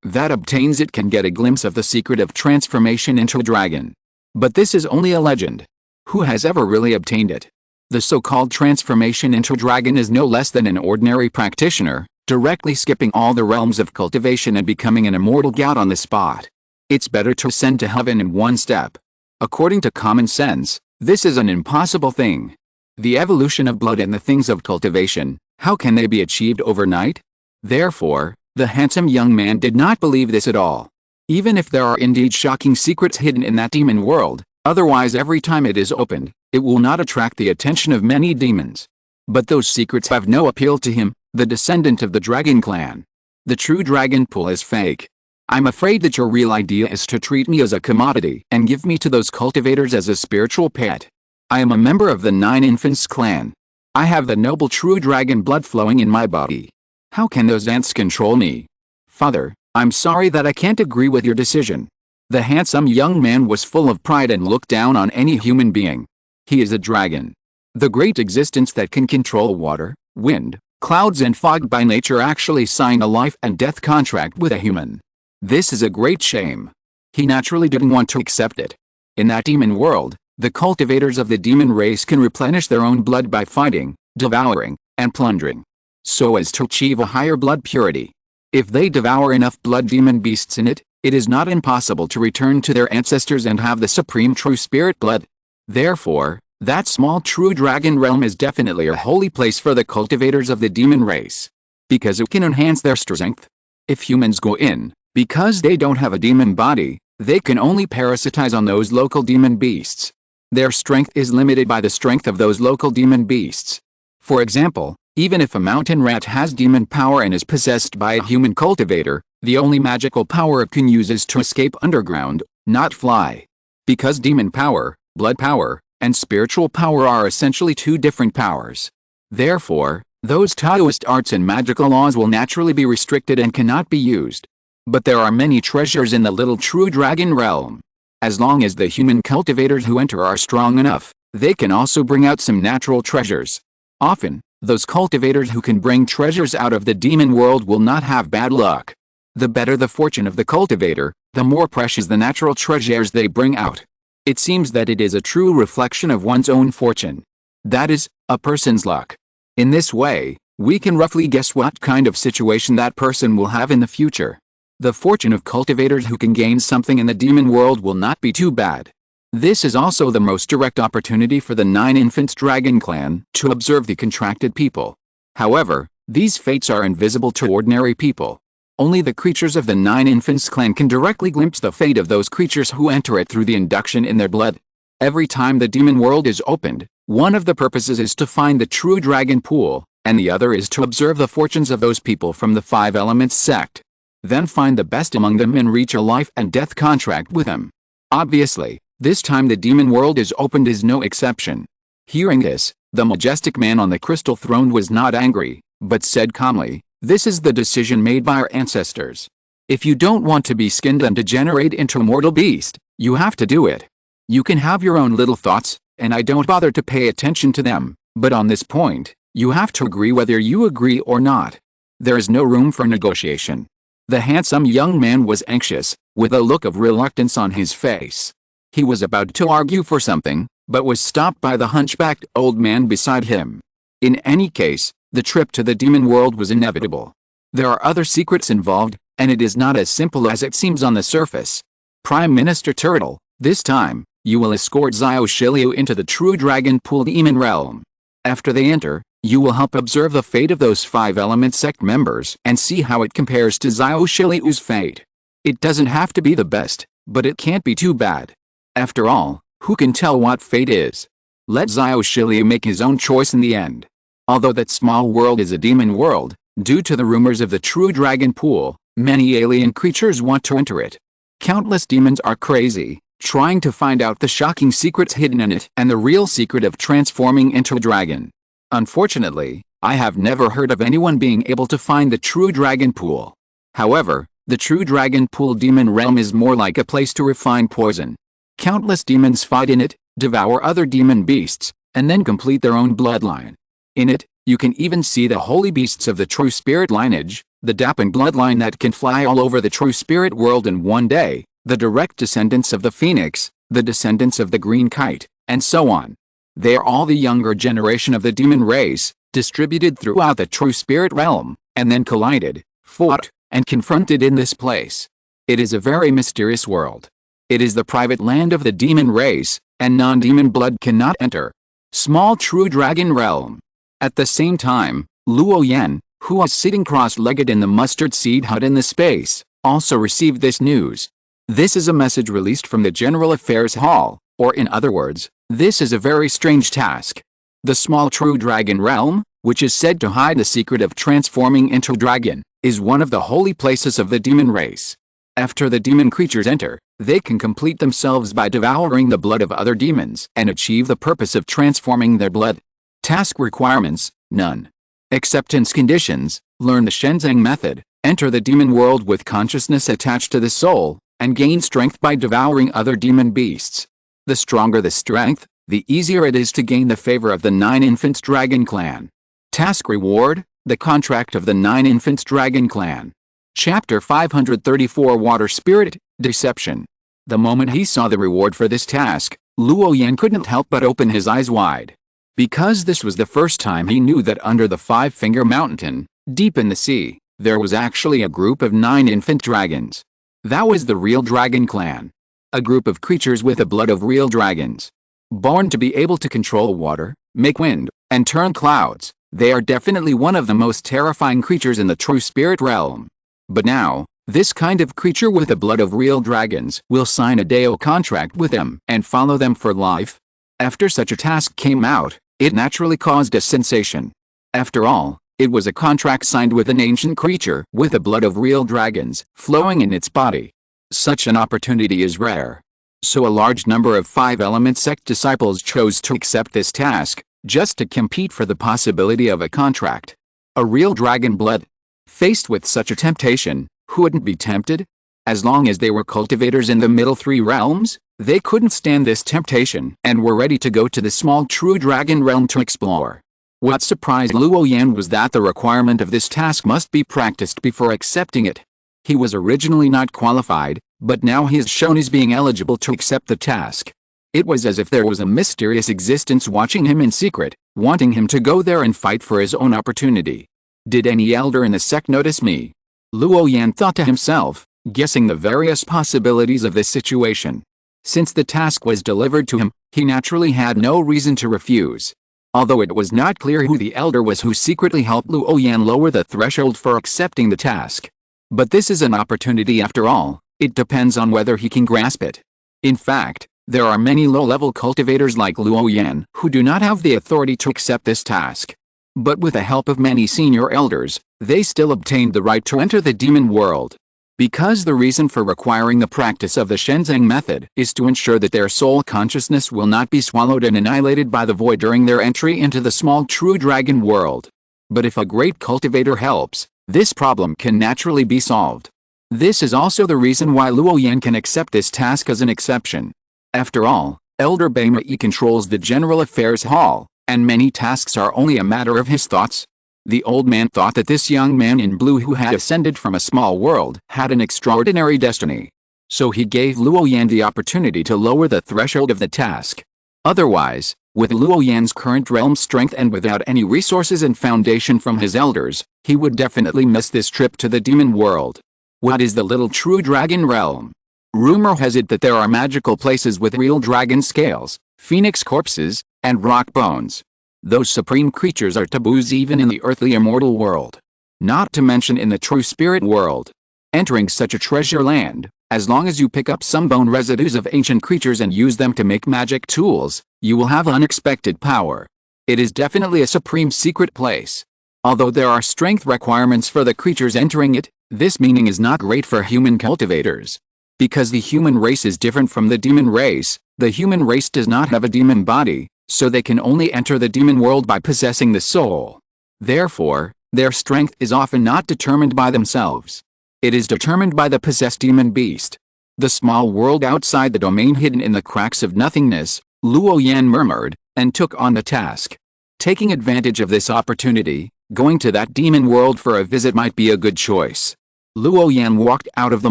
that obtains it can get a glimpse of the secret of transformation into a dragon. But this is only a legend. Who has ever really obtained it? The so-called transformation into a dragon is no less than an ordinary practitioner, directly skipping all the realms of cultivation and becoming an immortal god on the spot. It's better to ascend to heaven in one step. According to common sense, this is an impossible thing. The evolution of blood and the things of cultivation, how can they be achieved overnight? Therefore, the handsome young man did not believe this at all. Even if there are indeed shocking secrets hidden in that demon world, otherwise every time it is opened, it will not attract the attention of many demons. But those secrets have no appeal to him, the descendant of the dragon clan. The true dragon pool is fake. I'm afraid that your real idea is to treat me as a commodity and give me to those cultivators as a spiritual pet. I am a member of the 9 Infants clan. I have the noble true dragon blood flowing in my body. How can those ants control me? Father, I'm sorry that I can't agree with your decision. The handsome young man was full of pride and looked down on any human being. He is a dragon. The great existence that can control water, wind, clouds and fog by nature actually signed a life and death contract with a human. This is a great shame. He naturally didn't want to accept it. In that demon world, the cultivators of the demon race can replenish their own blood by fighting, devouring, and plundering, so as to achieve a higher blood purity. If they devour enough blood demon beasts in it, it is not impossible to return to their ancestors and have the supreme true spirit blood. Therefore, that small true dragon realm is definitely a holy place for the cultivators of the demon race, because it can enhance their strength. If humans go in, because they don't have a demon body, they can only parasitize on those local demon beasts. Their strength is limited by the strength of those local demon beasts. For example, even if a mountain rat has demon power and is possessed by a human cultivator, the only magical power it can use is to escape underground, not fly. Because demon power, blood power, and spiritual power are essentially 2 different powers. Therefore, those Taoist arts and magical laws will naturally be restricted and cannot be used. But there are many treasures in the little true dragon realm. As long as the human cultivators who enter are strong enough, they can also bring out some natural treasures. Often, those cultivators who can bring treasures out of the demon world will not have bad luck. The better the fortune of the cultivator, the more precious the natural treasures they bring out. It seems that it is a true reflection of one's own fortune. That is, a person's luck. In this way, we can roughly guess what kind of situation that person will have in the future. The fortune of cultivators who can gain something in the demon world will not be too bad. This is also the most direct opportunity for the 9 Infants Dragon Clan to observe the contracted people. However, these fates are invisible to ordinary people. Only the creatures of the 9 Infants clan can directly glimpse the fate of those creatures who enter it through the induction in their blood. Every time the demon world is opened, one of the purposes is to find the true dragon pool, and the other is to observe the fortunes of those people from the 5 Elements sect. then find the best among them and reach a life and death contract with them. Obviously, this time the demon world is opened is no exception. Hearing this, the majestic man on the crystal throne was not angry, but said calmly, "This is the decision made by our ancestors. If you don't want to be skinned and degenerate into a mortal beast, you have to do it. You can have your own little thoughts, and I don't bother to pay attention to them, but on this point, you have to agree whether you agree or not. There is no room for negotiation." The handsome young man was anxious, with a look of reluctance on his face. He was about to argue for something, but was stopped by the hunchbacked old man beside him. In any case, the trip to the demon world was inevitable. There are other secrets involved, and it is not as simple as it seems on the surface. Prime Minister Turtle, this time, you will escort Xiao Shiliu into the true dragon pool demon realm. After they enter, you will help observe the fate of those 5-element sect members and see how it compares to Xiao Shiliu's fate. It doesn't have to be the best, but it can't be too bad. After all, who can tell what fate is? Let Xiao Shiliu make his own choice in the end. Although that small world is a demon world, due to the rumors of the true dragon pool, many alien creatures want to enter it. Countless demons are crazy, trying to find out the shocking secrets hidden in it and the real secret of transforming into a dragon. Unfortunately, I have never heard of anyone being able to find the true dragon pool. However, the true dragon pool demon realm is more like a place to refine poison. Countless demons fight in it, devour other demon beasts, and then complete their own bloodline. In it, you can even see the holy beasts of the true spirit lineage, the Dappan bloodline that can fly all over the true spirit world in one day, the direct descendants of the phoenix, the descendants of the green kite, and so on. They are all the younger generation of the demon race, distributed throughout the true spirit realm, and then collided, fought, and confronted in this place. It is a very mysterious world. It is the private land of the demon race, and non-demon blood cannot enter. Small true dragon realm. At the same time, Luo Yan, who was sitting cross-legged in the mustard seed hut in the space, also received this news. This is a message released from the General Affairs Hall, or in other words, this is a very strange task. The small true dragon realm, which is said to hide the secret of transforming into a dragon, is one of the holy places of the demon race. After the demon creatures enter, they can complete themselves by devouring the blood of other demons and achieve the purpose of transforming their blood. Task requirements, none. Acceptance conditions, learn the Shenzeng method, enter the demon world with consciousness attached to the soul, and gain strength by devouring other demon beasts. The stronger the strength, the easier it is to gain the favor of the 9 Infants Dragon Clan. Task reward, the contract of the 9 Infants Dragon Clan. Chapter 534 Water Spirit, Deception. The moment he saw the reward for this task, Luo Yan couldn't help but open his eyes wide. Because this was the first time he knew that under the 5-Finger Mountain, deep in the sea, there was actually a group of 9 infant dragons. That was the real Dragon Clan. A group of creatures with the blood of real dragons. Born to be able to control water, make wind, and turn clouds, they are definitely one of the most terrifying creatures in the true spirit realm. But now, this kind of creature with the blood of real dragons will sign a Dao contract with them and follow them for life. After such a task came out, it naturally caused a sensation. After all, it was a contract signed with an ancient creature with the blood of real dragons flowing in its body. Such an opportunity is rare. So a large number of 5-element sect disciples chose to accept this task, just to compete for the possibility of a contract. A real dragon blood. Faced with such a temptation, who wouldn't be tempted? As long as they were cultivators in the middle 3 realms, they couldn't stand this temptation and were ready to go to the small true dragon realm to explore. What surprised Luo Yan was that the requirement of this task must be practiced before accepting it. He was originally not qualified, but now he is shown as being eligible to accept the task. It was as if there was a mysterious existence watching him in secret, wanting him to go there and fight for his own opportunity. Did any elder in the sect notice me? Luo Yan thought to himself, guessing the various possibilities of this situation. Since the task was delivered to him, he naturally had no reason to refuse. Although it was not clear who the elder was who secretly helped Luo Yan lower the threshold for accepting the task. But this is an opportunity after all, it depends on whether he can grasp it. In fact, there are many low-level cultivators like Luo Yan who do not have the authority to accept this task. But with the help of many senior elders, they still obtained the right to enter the demon world. Because the reason for requiring the practice of the Shenzhen method is to ensure that their soul consciousness will not be swallowed and annihilated by the void during their entry into the small true dragon world. But if a great cultivator helps, this problem can naturally be solved. This is also the reason why Luo Yan can accept this task as an exception. After all, Elder Baimai controls the General Affairs Hall, and many tasks are only a matter of his thoughts. The old man thought that this young man in blue who had ascended from a small world had an extraordinary destiny. So he gave Luo Yan the opportunity to lower the threshold of the task. Otherwise, with Luo Yan's current realm strength and without any resources and foundation from his elders, he would definitely miss this trip to the demon world. What is the little true dragon realm? Rumor has it that there are magical places with real dragon scales, phoenix corpses, and rock bones. Those supreme creatures are taboos even in the earthly immortal world. Not to mention in the true spirit world. Entering such a treasure land, as long as you pick up some bone residues of ancient creatures and use them to make magic tools, you will have unexpected power. It is definitely a supreme secret place. Although there are strength requirements for the creatures entering it, this meaning is not great for human cultivators. Because the human race is different from the demon race, the human race does not have a demon body, so they can only enter the demon world by possessing the soul. Therefore, their strength is often not determined by themselves. It is determined by the possessed demon beast. The small world outside the domain hidden in the cracks of nothingness, Luo Yan murmured, and took on the task. Taking advantage of this opportunity, going to that demon world for a visit might be a good choice. Luo Yan walked out of the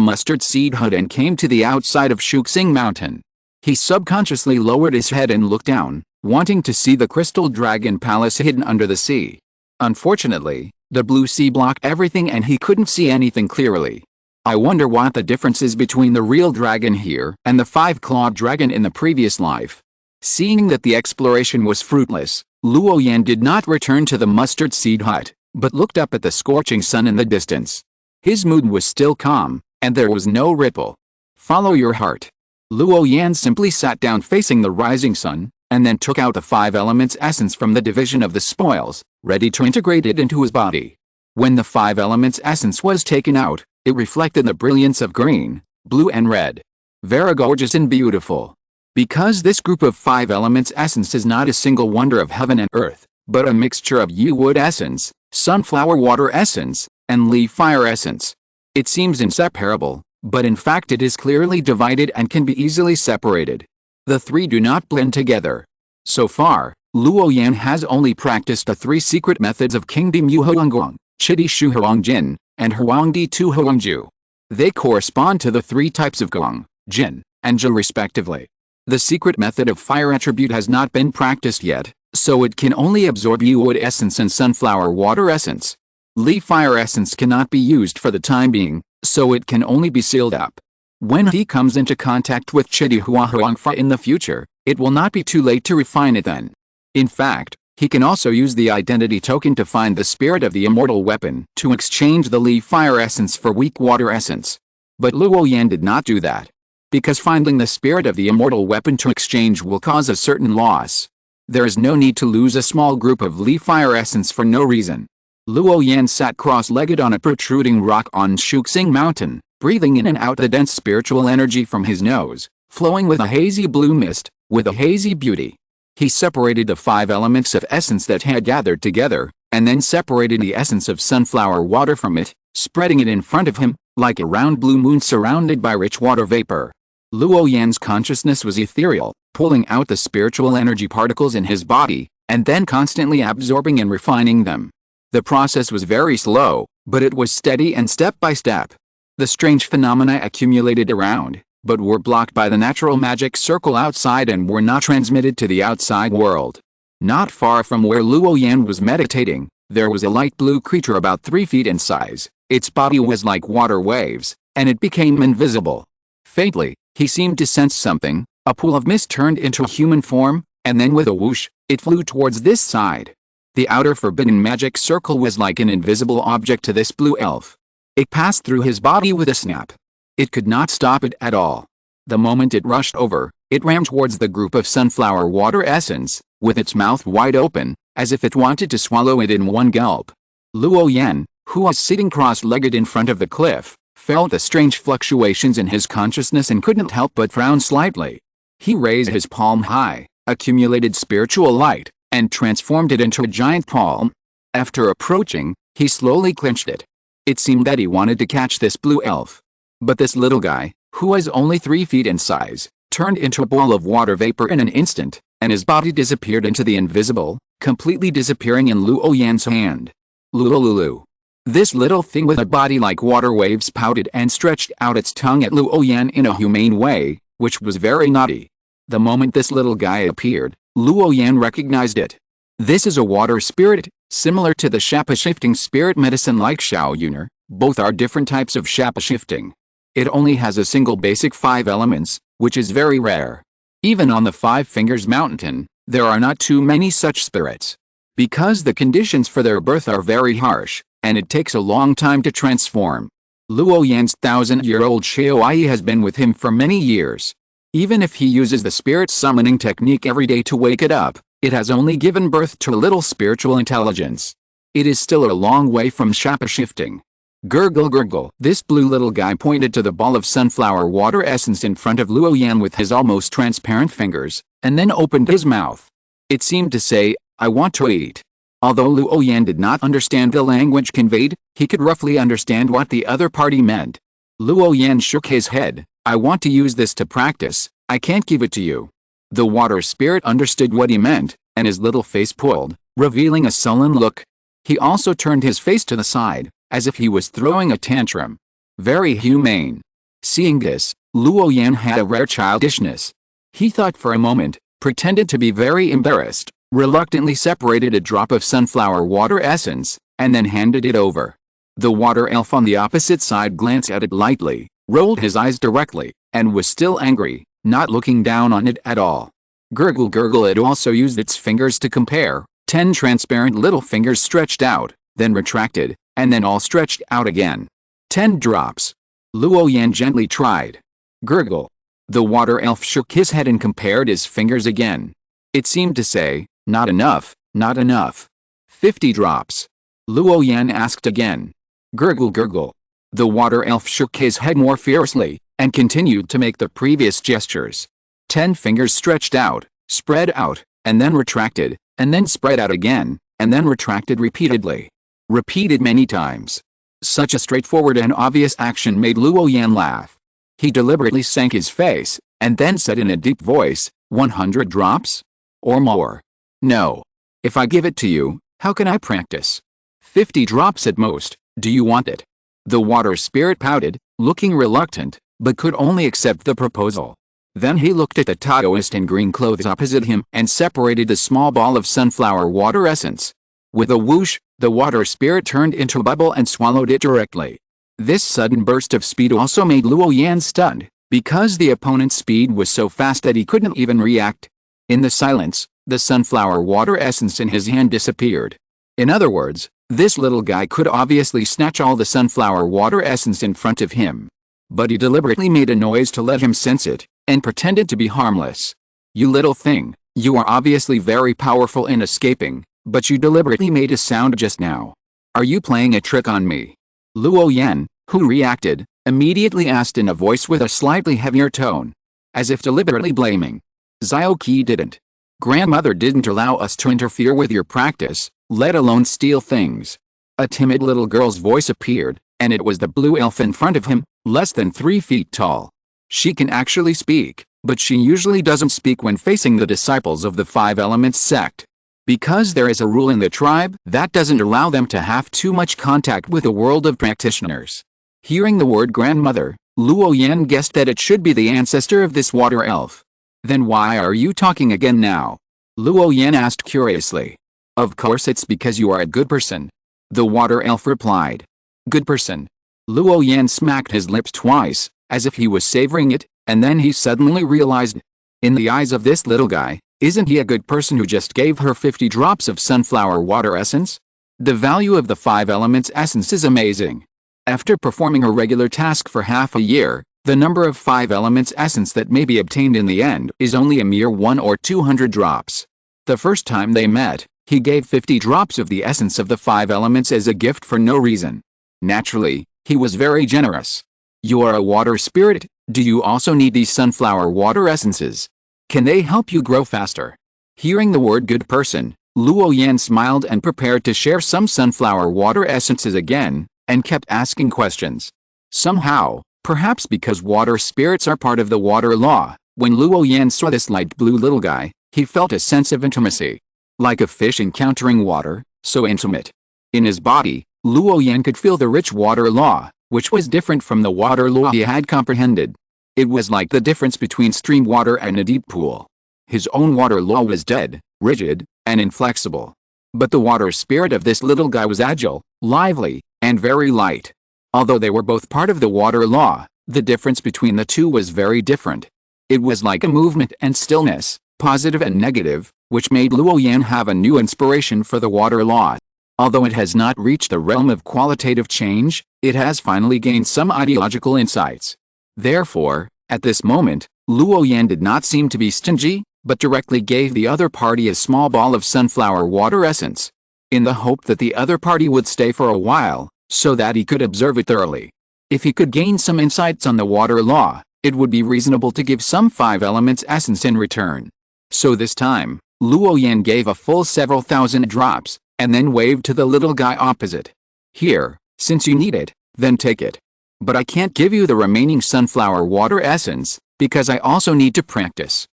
mustard seed hut and came to the outside of Shuxing Mountain. He subconsciously lowered his head and looked down, wanting to see the crystal dragon palace hidden under the sea. Unfortunately, the blue sea blocked everything and he couldn't see anything clearly. I wonder what the difference is between the real dragon here and the five-clawed dragon in the previous life. Seeing that the exploration was fruitless, Luo Yan did not return to the mustard seed hut, but looked up at the scorching sun in the distance. His mood was still calm, and there was no ripple. Follow your heart. Luo Yan simply sat down facing the rising sun, and then took out the five elements essence from the division of the spoils, ready to integrate it into his body. When the five elements essence was taken out, it reflected the brilliance of green, blue and red. Very gorgeous and beautiful. Because this group of five elements essence is not a single wonder of heaven and earth, but a mixture of yew wood essence, sunflower water essence, and leaf fire essence. It seems inseparable, but in fact it is clearly divided and can be easily separated. The three do not blend together. So far, Luo Yan has only practiced the three secret methods of King Di Mu Huangguang, Chidi Shu Huangjin, and Huangdi Tu Huangju. They correspond to the three types of Gong, Jin, and Zhu respectively. The secret method of fire attribute has not been practiced yet, so it can only absorb yew wood essence and sunflower water essence. Leaf fire essence cannot be used for the time being, so it can only be sealed up. When he comes into contact with Chidi Huangfa in the future, it will not be too late to refine it then. In fact, he can also use the identity token to find the spirit of the immortal weapon to exchange the leaf fire essence for weak water essence. But Luo Yan did not do that. Because finding the spirit of the immortal weapon to exchange will cause a certain loss. There is no need to lose a small group of leaf fire essence for no reason. Luo Yan sat cross-legged on a protruding rock on Shuxing Mountain, breathing in and out the dense spiritual energy from his nose, flowing with a hazy blue mist, with a hazy beauty. He separated the five elements of essence that had gathered together, and then separated the essence of sunflower water from it, spreading it in front of him, like a round blue moon surrounded by rich water vapor. Luo Yan's consciousness was ethereal, pulling out the spiritual energy particles in his body, and then constantly absorbing and refining them. The process was very slow, but it was steady and step by step. The strange phenomena accumulated around, but were blocked by the natural magic circle outside and were not transmitted to the outside world. Not far from where Luo Yan was meditating, there was a light blue creature about 3 feet in size. Its body was like water waves, and it became invisible. Faintly, he seemed to sense something. A pool of mist turned into a human form, and then with a whoosh, it flew towards this side. The outer forbidden magic circle was like an invisible object to this blue elf. It passed through his body with a snap. It could not stop it at all. The moment it rushed over, it ran towards the group of sunflower water essence, with its mouth wide open, as if it wanted to swallow it in one gulp. Luo Yan, who was sitting cross-legged in front of the cliff, felt the strange fluctuations in his consciousness and couldn't help but frown slightly. He raised his palm high, accumulated spiritual light, and transformed it into a giant palm. After approaching, he slowly clenched it. It seemed that he wanted to catch this blue elf. But this little guy, who was only 3 feet in size, turned into a ball of water vapor in an instant, and his body disappeared into the invisible, completely disappearing in Luo Yan's hand. Lulululu. This little thing with a body like water waves pouted and stretched out its tongue at Luo Yan in a humane way, which was very naughty. The moment this little guy appeared, Luo Yan recognized it. This is a water spirit, similar to the shape-shifting spirit medicine like Shaoyuner. Both are different types of shape-shifting. It only has a single basic 5 elements, which is very rare. Even on the 5 Fingers Mountain, there are not too many such spirits. Because the conditions for their birth are very harsh, and it takes a long time to transform. Luo Yan's 1,000-year-old Shaoyi has been with him for many years. Even if he uses the spirit summoning technique every day to wake it up, it has only given birth to a little spiritual intelligence. It is still a long way from shape-shifting. Gurgle gurgle. This blue little guy pointed to the ball of sunflower water essence in front of Luo Yan with his almost transparent fingers, and then opened his mouth. It seemed to say, "I want to eat." Although Luo Yan did not understand the language conveyed, he could roughly understand what the other party meant. Luo Yan shook his head. "I want to use this to practice, I can't give it to you." The water spirit understood what he meant, and his little face pulled, revealing a sullen look. He also turned his face to the side, as if he was throwing a tantrum. Very humane. Seeing this, Luo Yan had a rare childishness. He thought for a moment, pretended to be very embarrassed, reluctantly separated a drop of sunflower water essence, and then handed it over. The water elf on the opposite side glanced at it lightly, rolled his eyes directly, and was still angry, not looking down on it at all. Gurgle gurgle. It also used its fingers to compare. 10 transparent little fingers stretched out, then retracted, and then all stretched out again. 10 drops. Luo Yan gently tried. Gurgle. The water elf shook his head and compared his fingers again. It seemed to say, "Not enough, not enough." 50 drops. Luo Yan asked again. Gurgle gurgle. The water elf shook his head more fiercely, and continued to make the previous gestures. 10 fingers stretched out, spread out, and then retracted, and then spread out again, and then retracted repeatedly. Repeated many times. Such a straightforward and obvious action made Luo Yan laugh. He deliberately sank his face, and then said in a deep voice, 100 drops? Or more? No. If I give it to you, how can I practice? 50 drops at most. Do you want it? The water spirit pouted, looking reluctant, but could only accept the proposal. Then he looked at the Taoist in green clothes opposite him and separated the small ball of sunflower water essence. With a whoosh, the water spirit turned into a bubble and swallowed it directly. This sudden burst of speed also made Luo Yan stunned, because the opponent's speed was so fast that he couldn't even react. In the silence, the sunflower water essence in his hand disappeared. In other words, this little guy could obviously snatch all the sunflower water essence in front of him. But he deliberately made a noise to let him sense it, and pretended to be harmless. "You little thing, you are obviously very powerful in escaping, but you deliberately made a sound just now. Are you playing a trick on me?" Luo Yan, who reacted, immediately asked in a voice with a slightly heavier tone, as if deliberately blaming. "Zioqi didn't. Grandmother didn't allow us to interfere with your practice, let alone steal things." A timid little girl's voice appeared, and it was the blue elf in front of him, less than 3 feet tall. She can actually speak, but she usually doesn't speak when facing the disciples of the 5 Elements sect. Because there is a rule in the tribe that doesn't allow them to have too much contact with the world of practitioners. Hearing the word grandmother, Luo Yan guessed that it should be the ancestor of this water elf. "Then why are you talking again now?" Luo Yan asked curiously. "Of course it's because you are a good person," the water elf replied. "Good person." Luo Yan smacked his lips twice, as if he was savoring it, and then he suddenly realized. In the eyes of this little guy, isn't he a good person who just gave her 50 drops of sunflower water essence? The value of the 5 Elements essence is amazing. After performing a regular task for half a year, the number of 5 Elements essence that may be obtained in the end is only a mere 1 or 200 drops. The first time they met, he gave 50 drops of the essence of the 5 Elements as a gift for no reason. Naturally, He was very generous. You are a water spirit, do you also need these sunflower water essences? Can they help you grow faster? Hearing the word good person, Luo Yan smiled and prepared to share some sunflower water essences again, and kept asking questions. Somehow, perhaps because water spirits are part of the water law, when Luo Yan saw this light blue little guy, he felt a sense of intimacy. Like a fish encountering water, so intimate. In his body, Luo Yan could feel the rich water law, which was different from the water law he had comprehended. It was like the difference between stream water and a deep pool. His own water law was dead, rigid, and inflexible. But the water spirit of this little guy was agile, lively, and very light. Although they were both part of the water law, the difference between the two was very different. It was like a movement and stillness, positive and negative, which made Luo Yan have a new inspiration for the water law. Although it has not reached the realm of qualitative change, it has finally gained some ideological insights. Therefore, at this moment, Luo Yan did not seem to be stingy, but directly gave the other party a small ball of sunflower water essence, in the hope that the other party would stay for a while, so that he could observe it thoroughly. If he could gain some insights on the water law, it would be reasonable to give some 5 elements essence in return. So this time, Luo Yan gave a full several thousand drops, and then waved to the little guy opposite. Here, since you need it, then take it. But I can't give you the remaining sunflower water essence, because I also need to practice.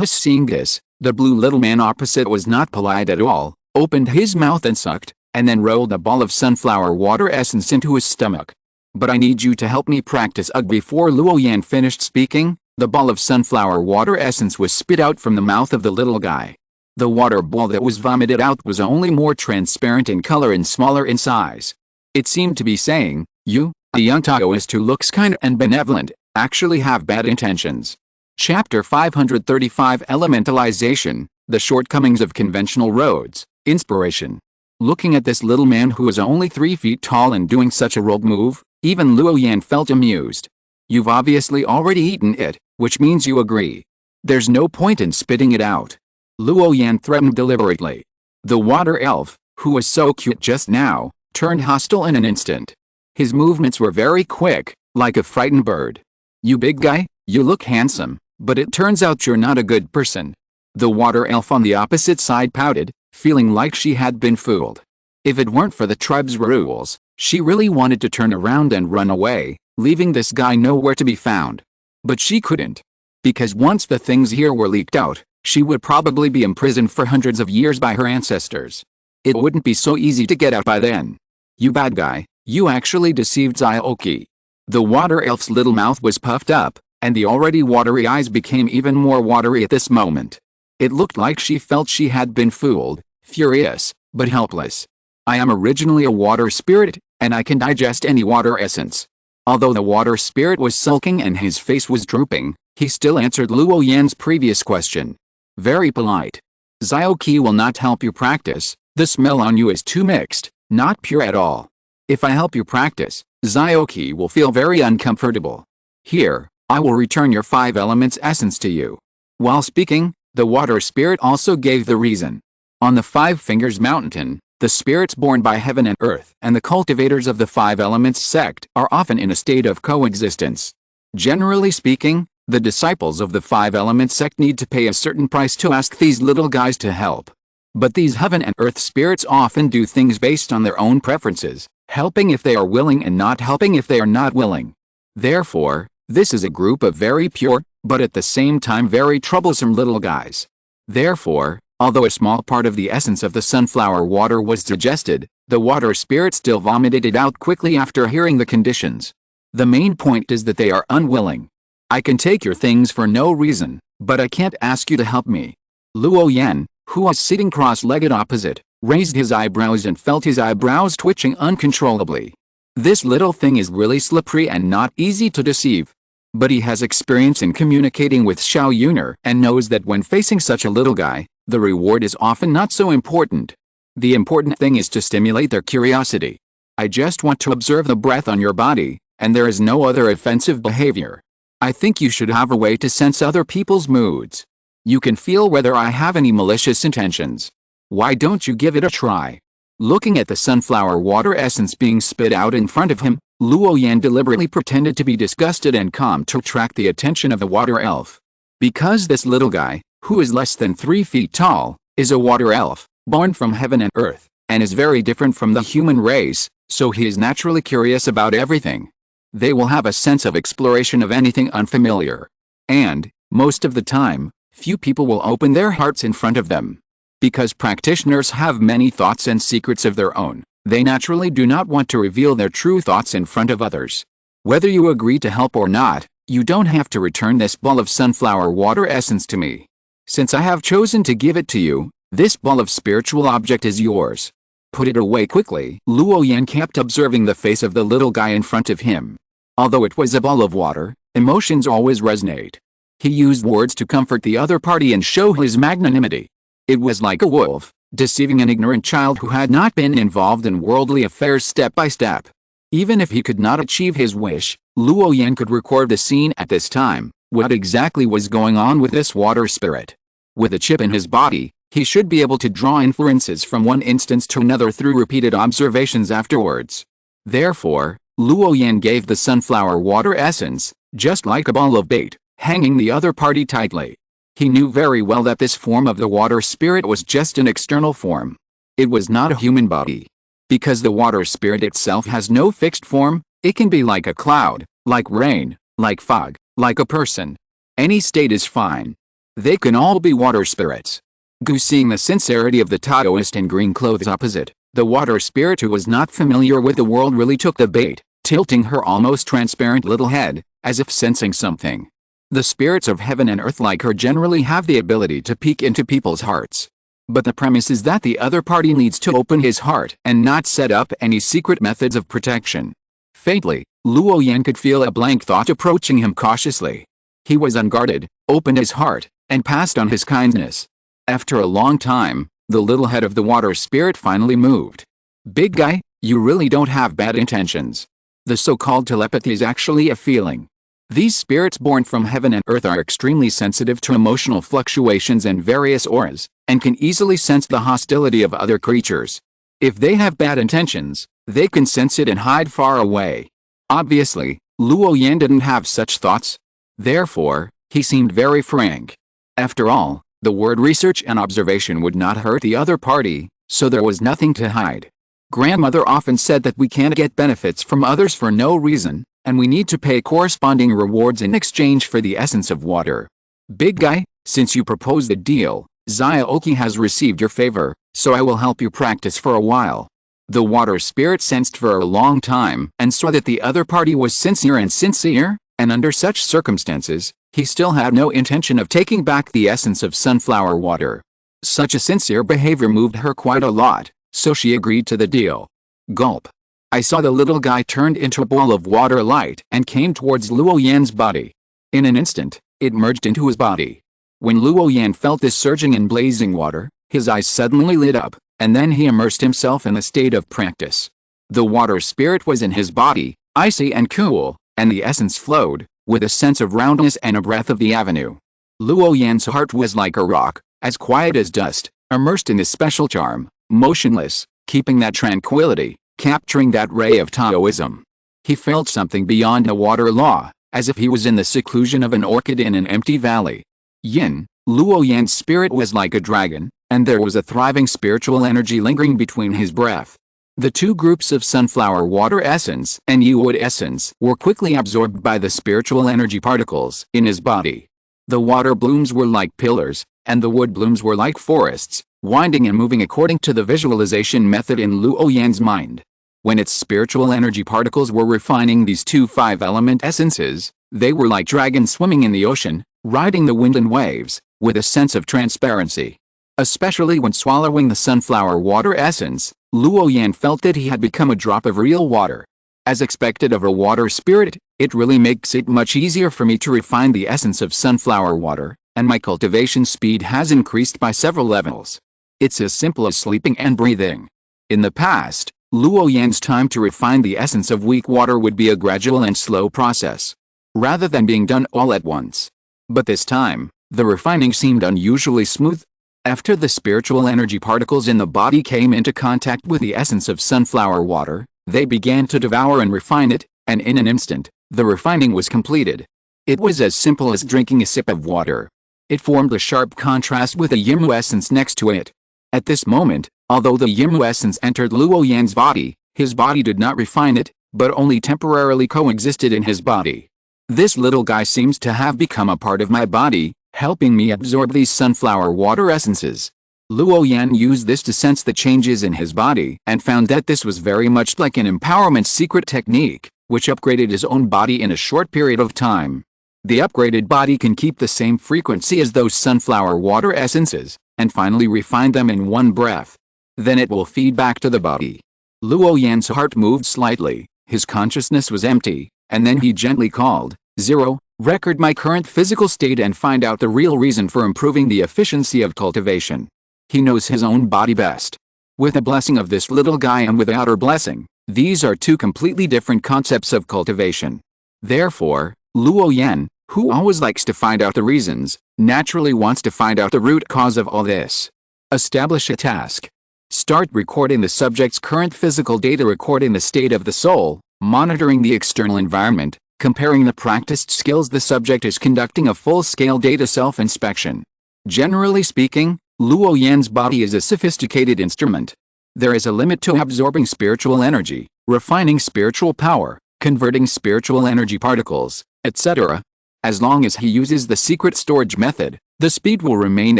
Seeing this, the blue little man opposite was not polite at all, opened his mouth and sucked, and then rolled a ball of sunflower water essence into his stomach. But I need you to help me practice. Before Luo Yan finished speaking, the ball of sunflower water essence was spit out from the mouth of the little guy. The water ball that was vomited out was only more transparent in color and smaller in size. It seemed to be saying, you, a young Taoist who looks kind and benevolent, actually have bad intentions. Chapter 535 Elementalization, The Shortcomings of Conventional Roads, Inspiration. Looking at this little man who was only 3 feet tall and doing such a rogue move, even Luo Yan felt amused. You've obviously already eaten it, which means you agree. There's no point in spitting it out. Luo Yan threatened deliberately. The water elf, who was so cute just now, turned hostile in an instant. His movements were very quick, like a frightened bird. You big guy, you look handsome, but it turns out you're not a good person. The water elf on the opposite side pouted, feeling like she had been fooled. If it weren't for the tribe's rules, she really wanted to turn around and run away, leaving this guy nowhere to be found. But she couldn't. Because once the things here were leaked out, she would probably be imprisoned for hundreds of years by her ancestors. It wouldn't be so easy to get out by then. You bad guy, you actually deceived Zioki. The water elf's little mouth was puffed up, and the already watery eyes became even more watery at this moment. It looked like she felt she had been fooled, furious, but helpless. I am originally a water spirit, and I can digest any water essence. Although the water spirit was sulking and his face was drooping, he still answered Luo Yan's previous question. Very polite. Zioki will not help you practice, the smell on you is too mixed, not pure at all. If I help you practice, Zioki will feel very uncomfortable. Here, I will return your 5 elements essence to you. While speaking, the water spirit also gave the reason. On the 5 Fingers Mountain, the spirits born by heaven and earth and the cultivators of the 5 elements sect are often in a state of coexistence. Generally speaking, the disciples of the 5 elements sect need to pay a certain price to ask these little guys to help. But these heaven and earth spirits often do things based on their own preferences, helping if they are willing and not helping if they are not willing. Therefore, this is a group of very pure, but at the same time very troublesome little guys. Therefore, although a small part of the essence of the sunflower water was digested, the water spirit still vomited it out quickly after hearing the conditions. The main point is that they are unwilling. I can take your things for no reason, but I can't ask you to help me. Luo Yan, who was sitting cross-legged opposite, raised his eyebrows and felt his eyebrows twitching uncontrollably. This little thing is really slippery and not easy to deceive. But he has experience in communicating with Xiao Yuner and knows that when facing such a little guy, the reward is often not so important. The important thing is to stimulate their curiosity. I just want to observe the breath on your body, and there is no other offensive behavior. I think you should have a way to sense other people's moods. You can feel whether I have any malicious intentions. Why don't you give it a try? Looking at the sunflower water essence being spit out in front of him, Luo Yan deliberately pretended to be disgusted and calm to attract the attention of the water elf. Because this little guy, who is less than 3 feet tall, is a water elf, born from heaven and earth, and is very different from the human race, so he is naturally curious about everything. They will have a sense of exploration of anything unfamiliar. And, most of the time, few people will open their hearts in front of them. Because practitioners have many thoughts and secrets of their own, they naturally do not want to reveal their true thoughts in front of others. Whether you agree to help or not, you don't have to return this ball of sunflower water essence to me. Since I have chosen to give it to you, this ball of spiritual object is yours. Put it away quickly. Luo Yan kept observing the face of the little guy in front of him. Although it was a ball of water, emotions always resonate. He used words to comfort the other party and show his magnanimity. It was like a wolf, deceiving an ignorant child who had not been involved in worldly affairs step by step. Even if he could not achieve his wish, Luo Yan could record the scene at this time. What exactly was going on with this water spirit? With a chip in his body, he should be able to draw inferences from one instance to another through repeated observations afterwards. Therefore, Luo Yan gave the sunflower water essence, just like a ball of bait, hanging the other party tightly. He knew very well that this form of the water spirit was just an external form. It was not a human body. Because the water spirit itself has no fixed form, it can be like a cloud, like rain, like fog, like a person. Any state is fine. They can all be water spirits. Gu, seeing the sincerity of the Taoist in green clothes opposite, the water spirit who was not familiar with the world, really took the bait, tilting her almost transparent little head, as if sensing something. The spirits of heaven and earth like her generally have the ability to peek into people's hearts. But the premise is that the other party needs to open his heart and not set up any secret methods of protection. Faintly, Luo Yan could feel a blank thought approaching him cautiously. He was unguarded, opened his heart, and passed on his kindness. After a long time, the little head of the water spirit finally moved. Big guy, you really don't have bad intentions. The so-called telepathy is actually a feeling. These spirits born from heaven and earth are extremely sensitive to emotional fluctuations and various auras, and can easily sense the hostility of other creatures. If they have bad intentions, they can sense it and hide far away. Obviously, Luo Yan didn't have such thoughts. Therefore, he seemed very frank. After all, the word research and observation would not hurt the other party, so there was nothing to hide. Grandmother often said that we can't get benefits from others for no reason, and we need to pay corresponding rewards in exchange for the essence of water. Big guy, since you proposed the deal, Xiaoqi has received your favor, so I will help you practice for a while. The water spirit sensed for a long time and saw that the other party was sincere, and under such circumstances, he still had no intention of taking back the essence of sunflower water. Such a sincere behavior moved her quite a lot, so she agreed to the deal. Gulp. I saw the little guy turned into a ball of water light and came towards Luo Yan's body. In an instant, it merged into his body. When Luo Yan felt this surging and blazing water, his eyes suddenly lit up, and then he immersed himself in the state of practice. The water spirit was in his body, icy and cool, and the essence flowed, with a sense of roundness and a breath of the avenue. Luo Yan's heart was like a rock, as quiet as dust, immersed in this special charm, motionless, keeping that tranquility, capturing that ray of Taoism. He felt something beyond a water law, as if he was in the seclusion of an orchid in an empty valley. Yin, Luo Yan's spirit was like a dragon, and there was a thriving spiritual energy lingering between his breath. The two groups of sunflower water essence and wood essence were quickly absorbed by the spiritual energy particles in his body. The water blooms were like pillars, and the wood blooms were like forests, winding and moving according to the visualization method in Luo Yan's mind. When its spiritual energy particles were refining these two five-element essences, they were like dragons swimming in the ocean, riding the wind and waves, with a sense of transparency. Especially when swallowing the sunflower water essence, Luo Yan felt that he had become a drop of real water. As expected of a water spirit, it really makes it much easier for me to refine the essence of sunflower water, and my cultivation speed has increased by several levels. It's as simple as sleeping and breathing. In the past, Luo Yan's time to refine the essence of weak water would be a gradual and slow process, rather than being done all at once. But this time, the refining seemed unusually smooth. After the spiritual energy particles in the body came into contact with the essence of sunflower water, they began to devour and refine it, and in an instant, the refining was completed. It was as simple as drinking a sip of water. It formed a sharp contrast with the Yimu essence next to it. At this moment, although the Yimu essence entered Luo Yan's body, his body did not refine it, but only temporarily coexisted in his body. This little guy seems to have become a part of my body, helping me absorb these sunflower water essences. Luo Yan used this to sense the changes in his body and found that this was very much like an empowerment secret technique, which upgraded his own body in a short period of time. The upgraded body can keep the same frequency as those sunflower water essences, and finally refine them in one breath. Then it will feed back to the body. Luo Yan's heart moved slightly, his consciousness was empty, and then he gently called, 0, record my current physical state and find out the real reason for improving the efficiency of cultivation. He knows his own body best. With the blessing of this little guy and without her blessing, these are two completely different concepts of cultivation. Therefore, Luo Yan, who always likes to find out the reasons, naturally wants to find out the root cause of all this. Establish a task. Start recording the subject's current physical data, recording the state of the soul, monitoring the external environment, comparing the practiced skills. The subject is conducting a full-scale data self-inspection. Generally speaking, Luo Yan's body is a sophisticated instrument. There is a limit to absorbing spiritual energy, refining spiritual power, converting spiritual energy particles, etc. As long as he uses the secret storage method, the speed will remain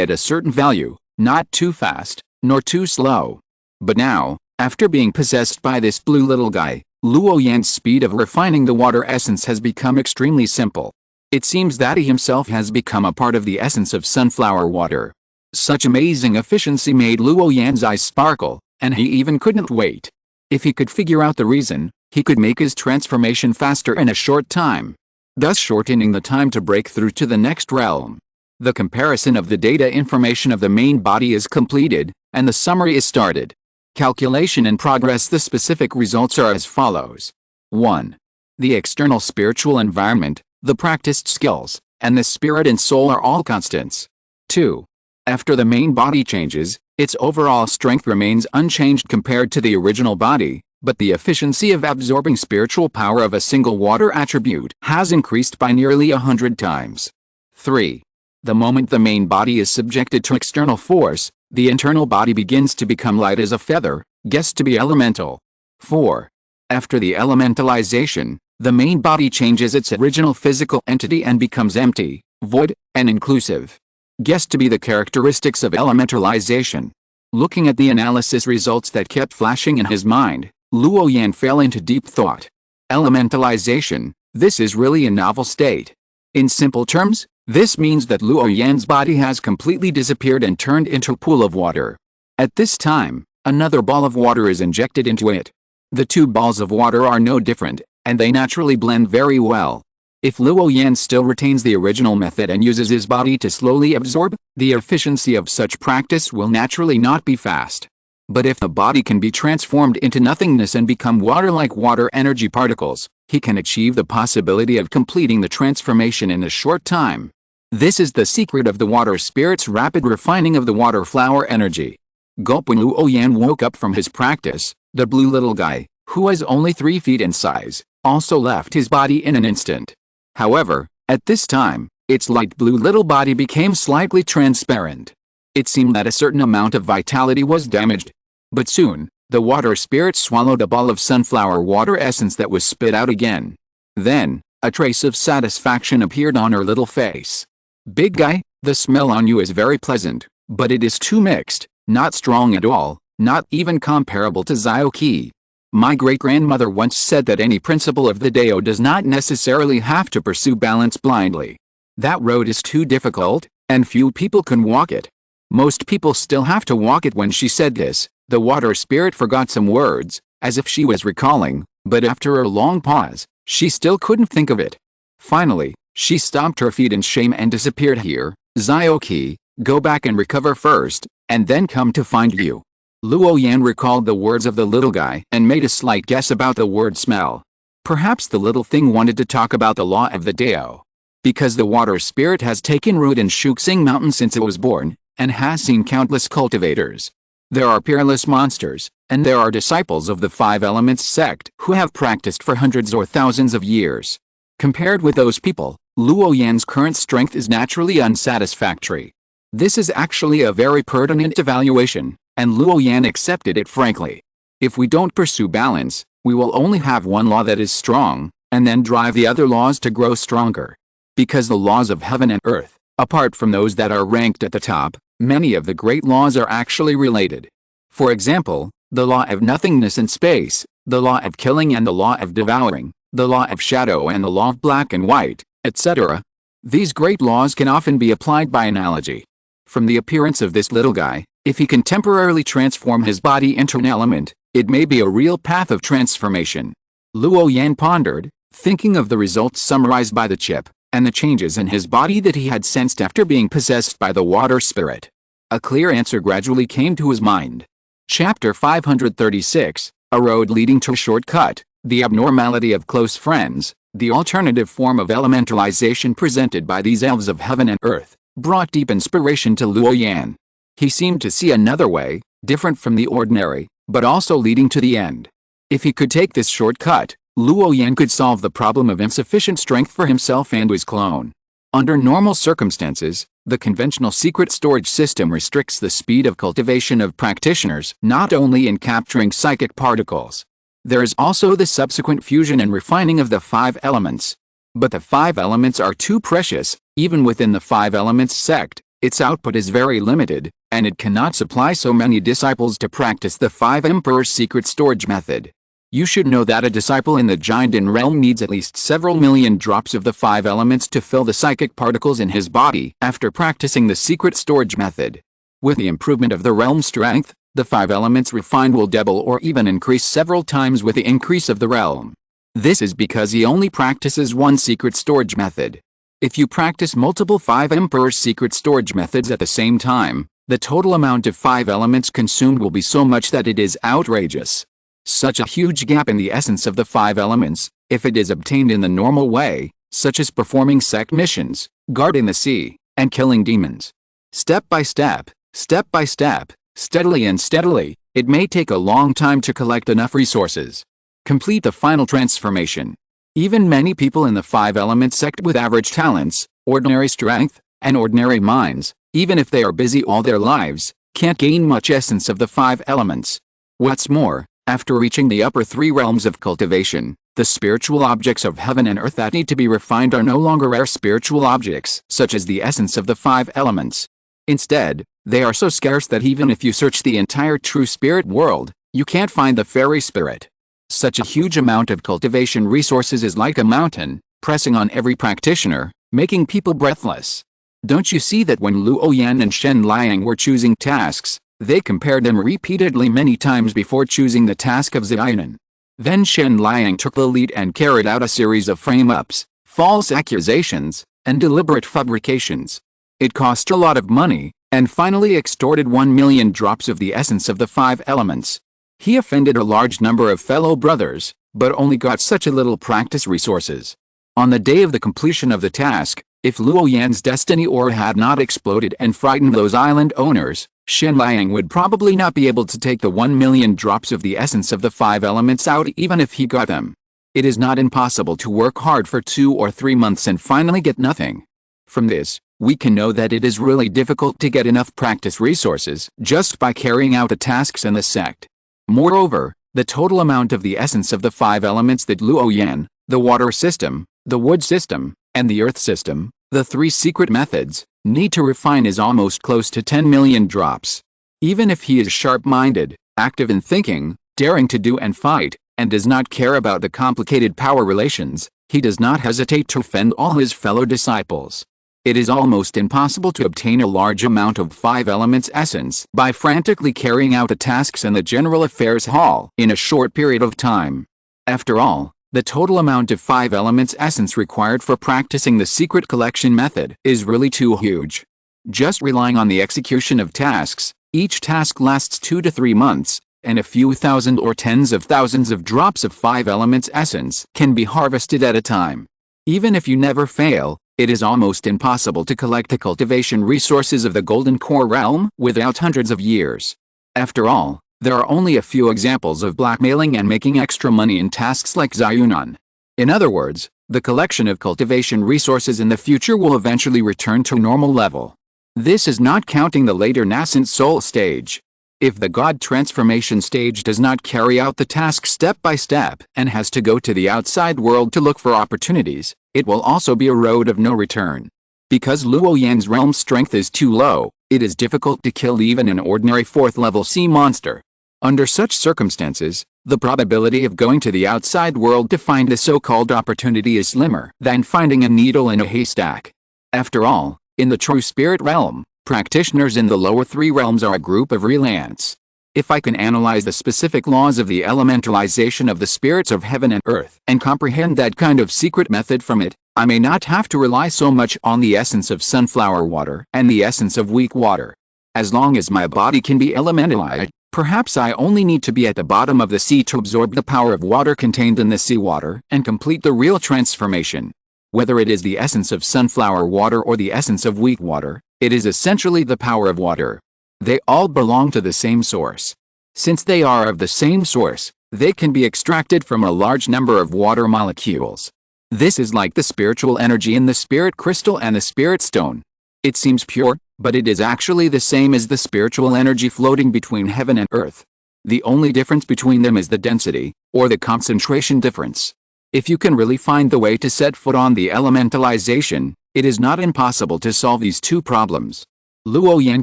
at a certain value, not too fast, nor too slow. But now, after being possessed by this blue little guy, Luo Yan's speed of refining the water essence has become extremely simple. It seems that he himself has become a part of the essence of sunflower water. Such amazing efficiency made Luo Yan's eyes sparkle, and he even couldn't wait. If he could figure out the reason, he could make his transformation faster in a short time, thus shortening the time to break through to the next realm. The comparison of the data information of the main body is completed, and the summary is started. Calculation in progress. The specific results are as follows. 1. The external spiritual environment, the practiced skills, and the spirit and soul are all constants. 2. After the main body changes, its overall strength remains unchanged compared to the original body, but the efficiency of absorbing spiritual power of a single water attribute has increased by nearly 100 times. 3. The moment the main body is subjected to external force, the internal body begins to become light as a feather, guessed to be elemental. 4. After the elementalization, the main body changes its original physical entity and becomes empty, void, and inclusive, guessed to be the characteristics of elementalization. Looking at the analysis results that kept flashing in his mind, Luo Yan fell into deep thought. Elementalization, this is really a novel state. In simple terms, this means that Luo Yan's body has completely disappeared and turned into a pool of water. At this time, another ball of water is injected into it. The two balls of water are no different, and they naturally blend very well. If Luo Yan still retains the original method and uses his body to slowly absorb, the efficiency of such practice will naturally not be fast. But if the body can be transformed into nothingness and become water-like water energy particles, he can achieve the possibility of completing the transformation in a short time. This is the secret of the water spirit's rapid refining of the water flower energy. Gulp. When Luo Yan woke up from his practice, the blue little guy, who was only 3 feet in size, also left his body in an instant. However, at this time, its light blue little body became slightly transparent. It seemed that a certain amount of vitality was damaged. But soon, the water spirit swallowed a ball of sunflower water essence that was spit out again. Then, a trace of satisfaction appeared on her little face. Big guy, the smell on you is very pleasant, but it is too mixed, not strong at all, not even comparable to Zioki. My great-grandmother once said that any principle of the Dao does not necessarily have to pursue balance blindly. That road is too difficult, and few people can walk it. Most people still have to walk it. When she said this, the water spirit forgot some words, as if she was recalling, but after a long pause, she still couldn't think of it. Finally, she stomped her feet in shame and disappeared. Here, Zioki, go back and recover first, and then come to find you. Luo Yan recalled the words of the little guy and made a slight guess about the word smell. Perhaps the little thing wanted to talk about the law of the Dao. Because the water spirit has taken root in Shuxing Mountain since it was born, and has seen countless cultivators. There are peerless monsters, and there are disciples of the Five Elements sect who have practiced for hundreds or thousands of years. Compared with those people, Luo Yan's current strength is naturally unsatisfactory. This is actually a very pertinent evaluation, and Luo Yan accepted it frankly. If we don't pursue balance, we will only have one law that is strong, and then drive the other laws to grow stronger. Because the laws of heaven and earth, apart from those that are ranked at the top, many of the great laws are actually related. For example, the law of nothingness in space, the law of killing and the law of devouring, the law of shadow and the law of black and white, etc. These great laws can often be applied by analogy. From the appearance of this little guy, if he can temporarily transform his body into an element, it may be a real path of transformation. Luo Yan pondered, thinking of the results summarized by the chip, and the changes in his body that he had sensed after being possessed by the water spirit. A clear answer gradually came to his mind. Chapter 536, A Road Leading to a Shortcut, The Abnormality of Close Friends, the alternative form of elementalization presented by these elves of heaven and earth, brought deep inspiration to Luo Yan. He seemed to see another way, different from the ordinary, but also leading to the end. If he could take this shortcut, Luo Yan could solve the problem of insufficient strength for himself and his clone. Under normal circumstances, the conventional secret storage system restricts the speed of cultivation of practitioners not only in capturing psychic particles. There is also the subsequent fusion and refining of the five elements. But the five elements are too precious. Even within the Five Elements sect, its output is very limited, and it cannot supply so many disciples to practice the Five Emperors' secret storage method. You should know that a disciple in the Jinden realm needs at least several million drops of the five elements to fill the psychic particles in his body after practicing the secret storage method. With the improvement of the realm strength, the five elements refined will double or even increase several times with the increase of the realm. This is because he only practices one secret storage method. If you practice multiple Five Emperors' secret storage methods at the same time, the total amount of five elements consumed will be so much that it is outrageous. Such a huge gap in the essence of the five elements, if it is obtained in the normal way, such as performing sect missions, guarding the sea, and killing demons. Step by step, steadily and steadily, it may take a long time to collect enough resources. Complete the final transformation. Even many people in the Five Elements sect with average talents, ordinary strength, and ordinary minds, even if they are busy all their lives, can't gain much essence of the five elements. What's more, after reaching the upper three realms of cultivation, the spiritual objects of heaven and earth that need to be refined are no longer rare spiritual objects, such as the essence of the five elements. Instead, they are so scarce that even if you search the entire true spirit world, you can't find the fairy spirit. Such a huge amount of cultivation resources is like a mountain, pressing on every practitioner, making people breathless. Don't you see that when Luo Yan and Shen Liang were choosing tasks, they compared them repeatedly many times before choosing the task of Ziyinan? Then Shen Liang took the lead and carried out a series of frame-ups, false accusations, and deliberate fabrications. It cost a lot of money, and finally extorted 1 million drops of the essence of the five elements. He offended a large number of fellow brothers, but only got such a little practice resources. On the day of the completion of the task, if Luo Yan's destiny aura had not exploded and frightened those island owners, Shen Liang would probably not be able to take the 1 million drops of the essence of the five elements out even if he got them. It is not impossible to work hard for 2 or 3 months and finally get nothing. From this, we can know that it is really difficult to get enough practice resources just by carrying out the tasks in the sect. Moreover, the total amount of the essence of the five elements that Luo Yan, the water system, the wood system, and the earth system, the three secret methods, need to refine is almost close to 10 million drops. Even if he is sharp-minded, active in thinking, daring to do and fight, and does not care about the complicated power relations, he does not hesitate to offend all his fellow disciples. It is almost impossible to obtain a large amount of five elements essence by frantically carrying out the tasks in the general affairs hall in a short period of time. After all, the total amount of five elements essence required for practicing the secret collection method is really too huge. Just relying on the execution of tasks, each task lasts 2 to 3 months, and a few thousand or tens of thousands of drops of five elements essence can be harvested at a time. Even if you never fail, it is almost impossible to collect the cultivation resources of the Golden Core realm without hundreds of years. After all, there are only a few examples of blackmailing and making extra money in tasks like Zayunan. In other words, the collection of cultivation resources in the future will eventually return to normal level. This is not counting the later nascent soul stage. If the God transformation stage does not carry out the task step by step and has to go to the outside world to look for opportunities, it will also be a road of no return. Because Luo Yan's realm strength is too low, it is difficult to kill even an ordinary 4th level sea monster. Under such circumstances, the probability of going to the outside world to find the so-called opportunity is slimmer than finding a needle in a haystack. After all, in the true spirit realm, practitioners in the lower 3 realms are a group of real ants. If I can analyze the specific laws of the elementalization of the spirits of heaven and earth and comprehend that kind of secret method from it, I may not have to rely so much on the essence of sunflower water and the essence of weak water. As long as my body can be elementalized, perhaps I only need to be at the bottom of the sea to absorb the power of water contained in the seawater and complete the real transformation. Whether it is the essence of sunflower water or the essence of weak water, it is essentially the power of water. They all belong to the same source. Since they are of the same source, they can be extracted from a large number of water molecules. This is like the spiritual energy in the spirit crystal and the spirit stone. It seems pure, but it is actually the same as the spiritual energy floating between heaven and earth. The only difference between them is the density, or the concentration difference. If you can really find the way to set foot on the elementalization, it is not impossible to solve these two problems. Luo Yan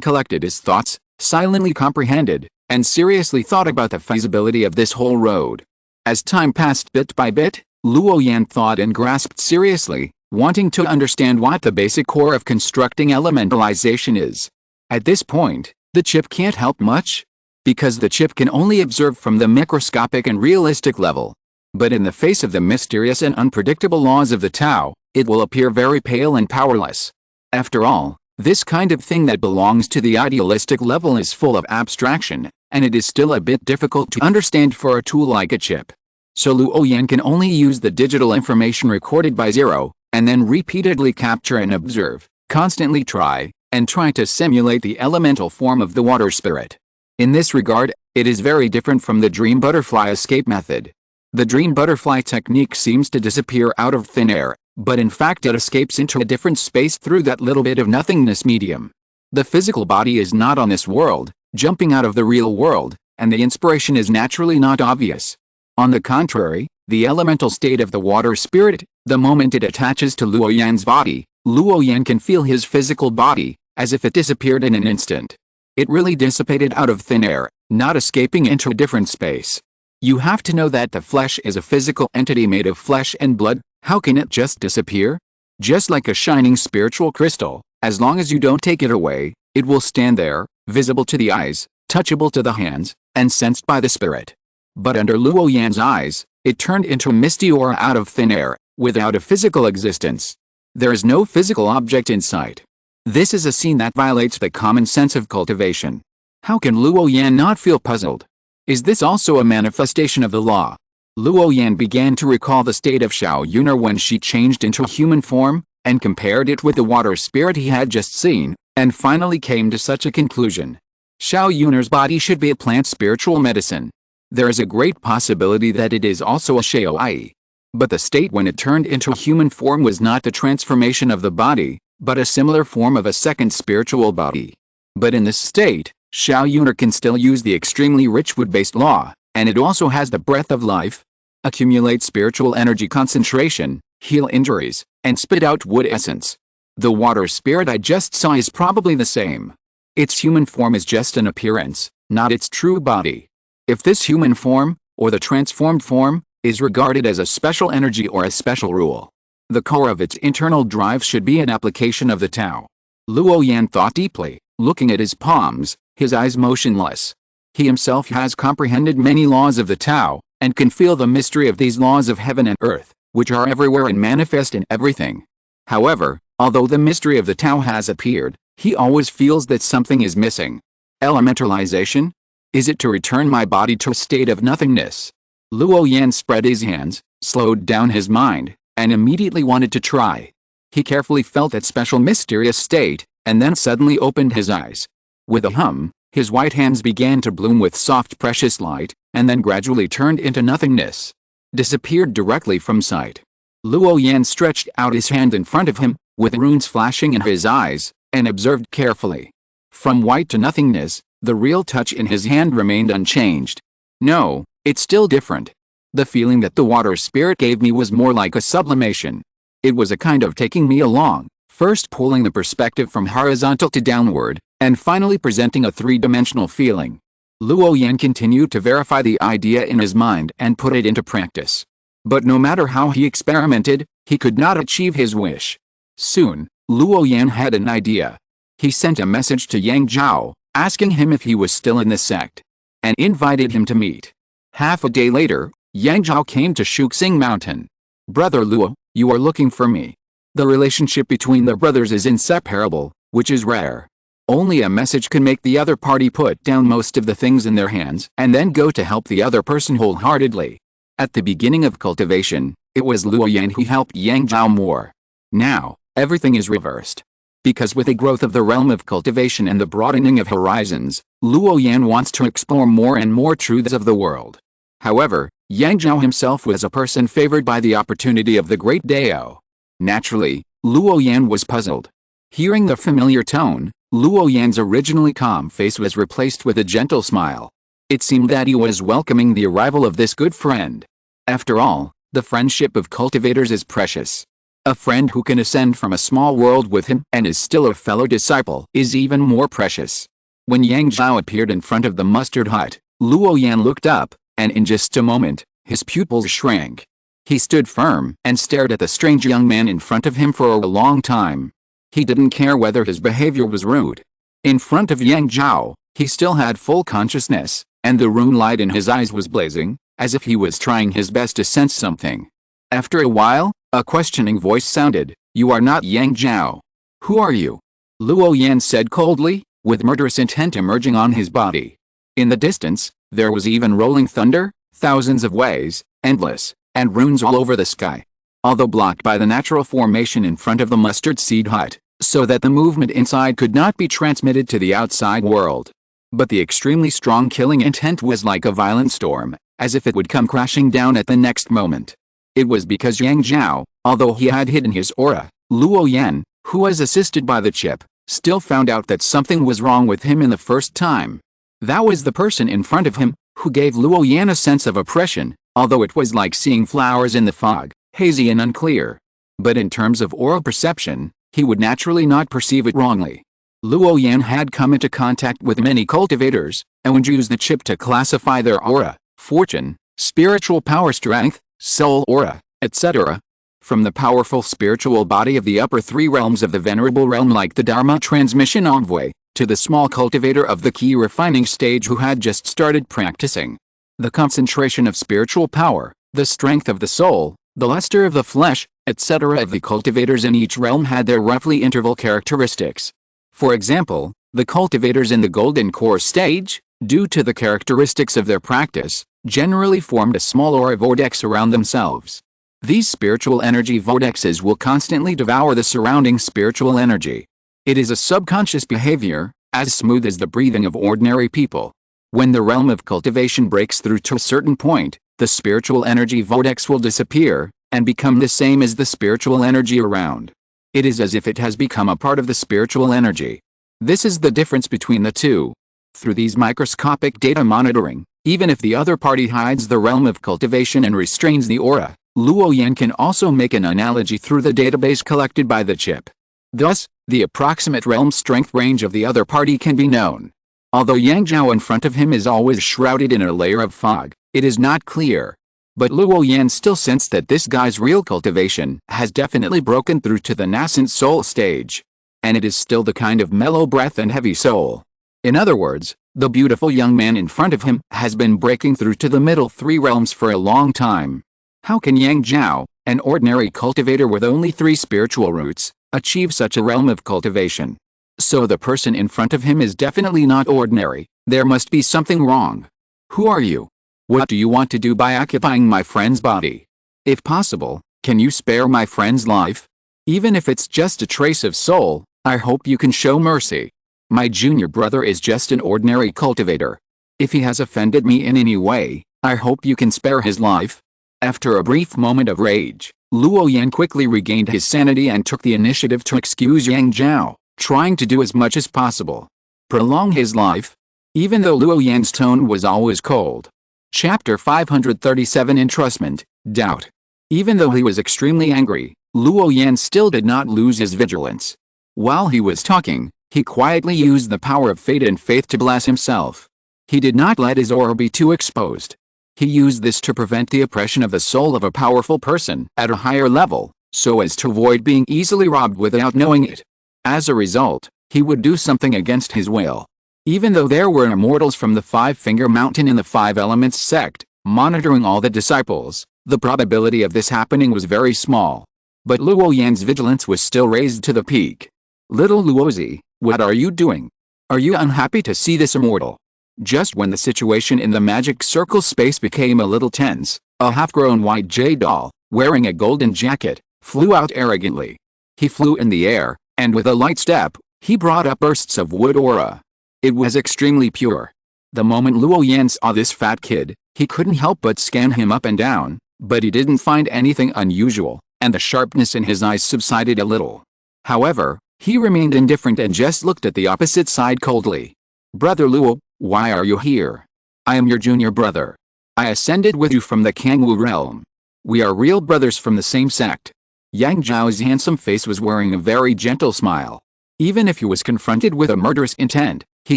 collected his thoughts, silently comprehended, and seriously thought about the feasibility of this whole road. As time passed bit by bit, Luo Yan thought and grasped seriously, wanting to understand what the basic core of constructing elementalization is. At this point, the chip can't help much, because the chip can only observe from the microscopic and realistic level. But in the face of the mysterious and unpredictable laws of the Tao, it will appear very pale and powerless. After all, this kind of thing that belongs to the idealistic level is full of abstraction, and it is still a bit difficult to understand for a tool like a chip. So Luo Yan can only use the digital information recorded by Zero, and then repeatedly capture and observe, constantly try to simulate the elemental form of the water spirit. In this regard, it is very different from the dream butterfly escape method. The dream butterfly technique seems to disappear out of thin air, but in fact it escapes into a different space through that little bit of nothingness medium. The physical body is not on this world, jumping out of the real world, and the inspiration is naturally not obvious. On the contrary, the elemental state of the water spirit, the moment it attaches to Luo Yan's body, Luo Yan can feel his physical body, as if it disappeared in an instant. It really dissipated out of thin air, not escaping into a different space. You have to know that the flesh is a physical entity made of flesh and blood. How can it just disappear? Just like a shining spiritual crystal, as long as you don't take it away, it will stand there, visible to the eyes, touchable to the hands, and sensed by the spirit. But under Luo Yan's eyes, it turned into a misty aura out of thin air, without a physical existence. There is no physical object in sight. This is a scene that violates the common sense of cultivation. How can Luo Yan not feel puzzled? Is this also a manifestation of the law? Luo Yan began to recall the state of Xiao Yuner when she changed into human form, and compared it with the water spirit he had just seen, and finally came to such a conclusion. Xiao Yuner's body should be a plant spiritual medicine. There is a great possibility that it is also a Xiaoai. But the state when it turned into human form was not the transformation of the body, but a similar form of a second spiritual body. But in this state, Xiao Yuner can still use the extremely rich wood-based law, and it also has the breath of life, accumulate spiritual energy concentration, heal injuries, and spit out wood essence. The water spirit I just saw is probably the same. Its human form is just an appearance, not its true body. If this human form, or the transformed form, is regarded as a special energy or a special rule, the core of its internal drive should be an application of the Tao. Luo Yan thought deeply, looking at his palms, his eyes motionless. He himself has comprehended many laws of the Tao, and can feel the mystery of these laws of heaven and earth, which are everywhere and manifest in everything. However, although the mystery of the Tao has appeared, he always feels that something is missing. Elementalization? Is it to return my body to a state of nothingness? Luo Yan spread his hands, slowed down his mind, and immediately wanted to try. He carefully felt that special mysterious state, and then suddenly opened his eyes. With a hum, His white hands began to bloom with soft precious light, and then gradually turned into nothingness. Disappeared directly from sight. Luo Yan stretched out his hand in front of him, with runes flashing in his eyes, and observed carefully. From white to nothingness, the real touch in his hand remained unchanged. No, it's still different. The feeling that the water spirit gave me was more like a sublimation. It was a kind of taking me along, first pulling the perspective from horizontal to downward, and finally presenting a three-dimensional feeling. Luo Yan continued to verify the idea in his mind and put it into practice. But no matter how he experimented, he could not achieve his wish. Soon, Luo Yan had an idea. He sent a message to Yang Zhao, asking him if he was still in the sect, and invited him to meet. Half a day later, Yang Zhao came to Shuxing Mountain. "Brother Luo, you are looking for me." The relationship between the brothers is inseparable, which is rare. Only a message can make the other party put down most of the things in their hands and then go to help the other person wholeheartedly. At the beginning of cultivation, it was Luo Yan who helped Yang Zhao more. Now, everything is reversed. Because with the growth of the realm of cultivation and the broadening of horizons, Luo Yan wants to explore more and more truths of the world. However, Yang Zhao himself was a person favored by the opportunity of the great Dao. Naturally, Luo Yan was puzzled. Hearing the familiar tone, Luo Yan's originally calm face was replaced with a gentle smile. It seemed that he was welcoming the arrival of this good friend. After all, the friendship of cultivators is precious. A friend who can ascend from a small world with him and is still a fellow disciple is even more precious. When Yang Zhao appeared in front of the mustard hut, Luo Yan looked up, and in just a moment, his pupils shrank. He stood firm and stared at the strange young man in front of him for a long time. He didn't care whether his behavior was rude. In front of Yang Zhao, he still had full consciousness, and the rune light in his eyes was blazing, as if he was trying his best to sense something. After a while, a questioning voice sounded, "You are not Yang Zhao. Who are you?" Luo Yan said coldly, with murderous intent emerging on his body. In the distance, there was even rolling thunder, thousands of waves, endless, and runes all over the sky. Although blocked by the natural formation in front of the mustard seed hut, so that the movement inside could not be transmitted to the outside world. But the extremely strong killing intent was like a violent storm, as if it would come crashing down at the next moment. It was because Yang Zhao, although he had hidden his aura, Luo Yan, who was assisted by the chip, still found out that something was wrong with him in the first time. That was the person in front of him, who gave Luo Yan a sense of oppression, although it was like seeing flowers in the fog, hazy and unclear. But in terms of aura perception, he would naturally not perceive it wrongly. Luo Yan had come into contact with many cultivators, and would use the chip to classify their aura, fortune, spiritual power, strength, soul aura, etc. From the powerful spiritual body of the upper three realms of the venerable realm like the Dharma transmission envoy, to the small cultivator of the key refining stage who had just started practicing. The concentration of spiritual power, the strength of the soul, the luster of the flesh, etc. of the cultivators in each realm had their roughly interval characteristics. For example, the cultivators in the golden core stage, due to the characteristics of their practice, generally formed a small aura vortex around themselves. These spiritual energy vortexes will constantly devour the surrounding spiritual energy. It is a subconscious behavior, as smooth as the breathing of ordinary people. When the realm of cultivation breaks through to a certain point, the spiritual energy vortex will disappear, and become the same as the spiritual energy around. It is as if it has become a part of the spiritual energy. This is the difference between the two. Through these microscopic data monitoring, even if the other party hides the realm of cultivation and restrains the aura, Luo Yan can also make an analogy through the database collected by the chip. Thus, the approximate realm strength range of the other party can be known. Although Yang Zhao in front of him is always shrouded in a layer of fog, it is not clear. But Luo Yan still sensed that this guy's real cultivation has definitely broken through to the nascent soul stage. And it is still the kind of mellow breath and heavy soul. In other words, the beautiful young man in front of him has been breaking through to the middle three realms for a long time. How can Yang Zhao, an ordinary cultivator with only 3 spiritual roots, achieve such a realm of cultivation? So the person in front of him is definitely not ordinary. There must be something wrong. Who are you? What do you want to do by occupying my friend's body? If possible, can you spare my friend's life? Even if it's just a trace of soul, I hope you can show mercy. My junior brother is just an ordinary cultivator. If he has offended me in any way, I hope you can spare his life." After a brief moment of rage, Luo Yan quickly regained his sanity and took the initiative to excuse Yang Zhao, trying to do as much as possible. Prolong his life? Even though Luo Yan's tone was always cold. Chapter 537 Entrustment, Doubt. Even though he was extremely angry, Luo Yan still did not lose his vigilance. While he was talking, he quietly used the power of fate and faith to bless himself. He did not let his aura be too exposed. He used this to prevent the oppression of the soul of a powerful person at a higher level, so as to avoid being easily robbed without knowing it. As a result, he would do something against his will. Even though there were immortals from the Five-Finger Mountain in the Five Elements sect, monitoring all the disciples, the probability of this happening was very small. But Luo Yan's vigilance was still raised to the peak. "Little Luozi, what are you doing? Are you unhappy to see this immortal?" Just when the situation in the magic circle space became a little tense, a half-grown white jade doll, wearing a golden jacket, flew out arrogantly. He flew in the air, and with a light step, he brought up bursts of wood aura. It was extremely pure. The moment Luo Yan saw this fat kid, he couldn't help but scan him up and down, but he didn't find anything unusual, and the sharpness in his eyes subsided a little. However, he remained indifferent and just looked at the opposite side coldly. "Brother Luo, why are you here? I am your junior brother. I ascended with you from the Kangwu realm. We are real brothers from the same sect." Yang Zhao's handsome face was wearing a very gentle smile. Even if he was confronted with a murderous intent, he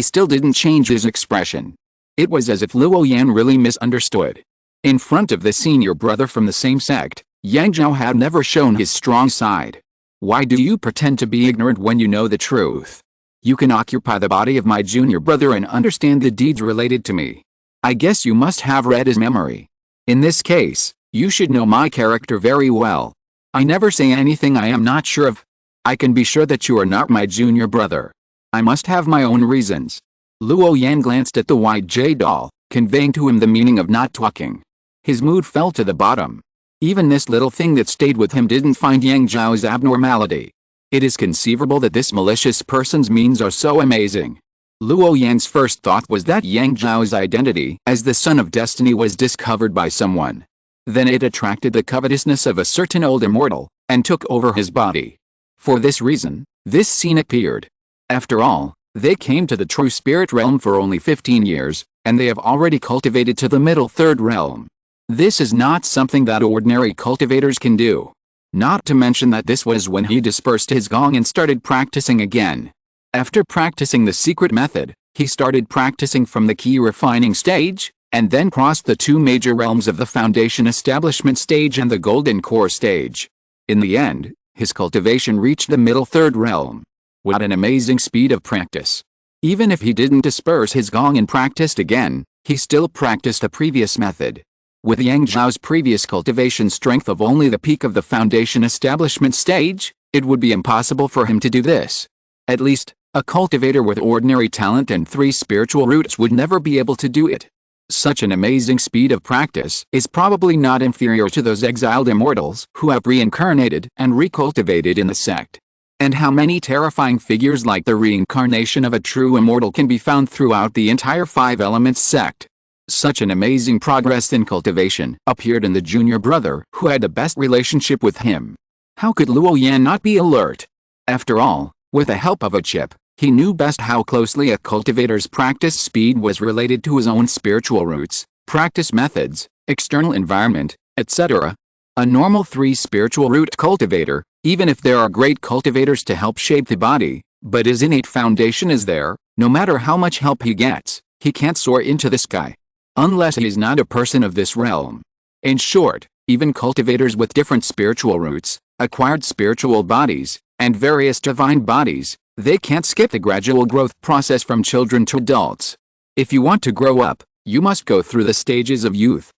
still didn't change his expression. It was as if Luo Yan really misunderstood. In front of the senior brother from the same sect, Yang Zhao had never shown his strong side. "Why do you pretend to be ignorant when you know the truth? You can occupy the body of my junior brother and understand the deeds related to me. I guess you must have read his memory. In this case, you should know my character very well. I never say anything I am not sure of. I can be sure that you are not my junior brother. I must have my own reasons." Luo Yan glanced at the white jade doll, conveying to him the meaning of not talking. His mood fell to the bottom. Even this little thing that stayed with him didn't find Yang Zhao's abnormality. It is conceivable that this malicious person's means are so amazing. Luo Yan's first thought was that Yang Zhao's identity as the son of destiny was discovered by someone. Then it attracted the covetousness of a certain old immortal, and took over his body. For this reason, this scene appeared. After all, they came to the true spirit realm for only 15 years, and they have already cultivated to the middle third realm. This is not something that ordinary cultivators can do. Not to mention that this was when he dispersed his gong and started practicing again. After practicing the secret method, he started practicing from the key refining stage, and then crossed the two major realms of the foundation establishment stage and the golden core stage. In the end, his cultivation reached the middle third realm. What an amazing speed of practice. Even if he didn't disperse his gong and practiced again, he still practiced a previous method. With Yang Zhao's previous cultivation strength of only the peak of the foundation establishment stage, it would be impossible for him to do this. At least, a cultivator with ordinary talent and 3 spiritual roots would never be able to do it. Such an amazing speed of practice is probably not inferior to those exiled immortals who have reincarnated and recultivated in the sect. And how many terrifying figures like the reincarnation of a true immortal can be found throughout the entire Five Elements sect. Such an amazing progress in cultivation appeared in the junior brother who had the best relationship with him. How could Luo Yan not be alert? After all, with the help of a chip, he knew best how closely a cultivator's practice speed was related to his own spiritual roots, practice methods, external environment, etc. A normal 3 spiritual root cultivator, even if there are great cultivators to help shape the body, but his innate foundation is there, no matter how much help he gets, he can't soar into the sky. Unless he is not a person of this realm. In short, even cultivators with different spiritual roots, acquired spiritual bodies, and various divine bodies, they can't skip the gradual growth process from children to adults. If you want to grow up, you must go through the stages of youth,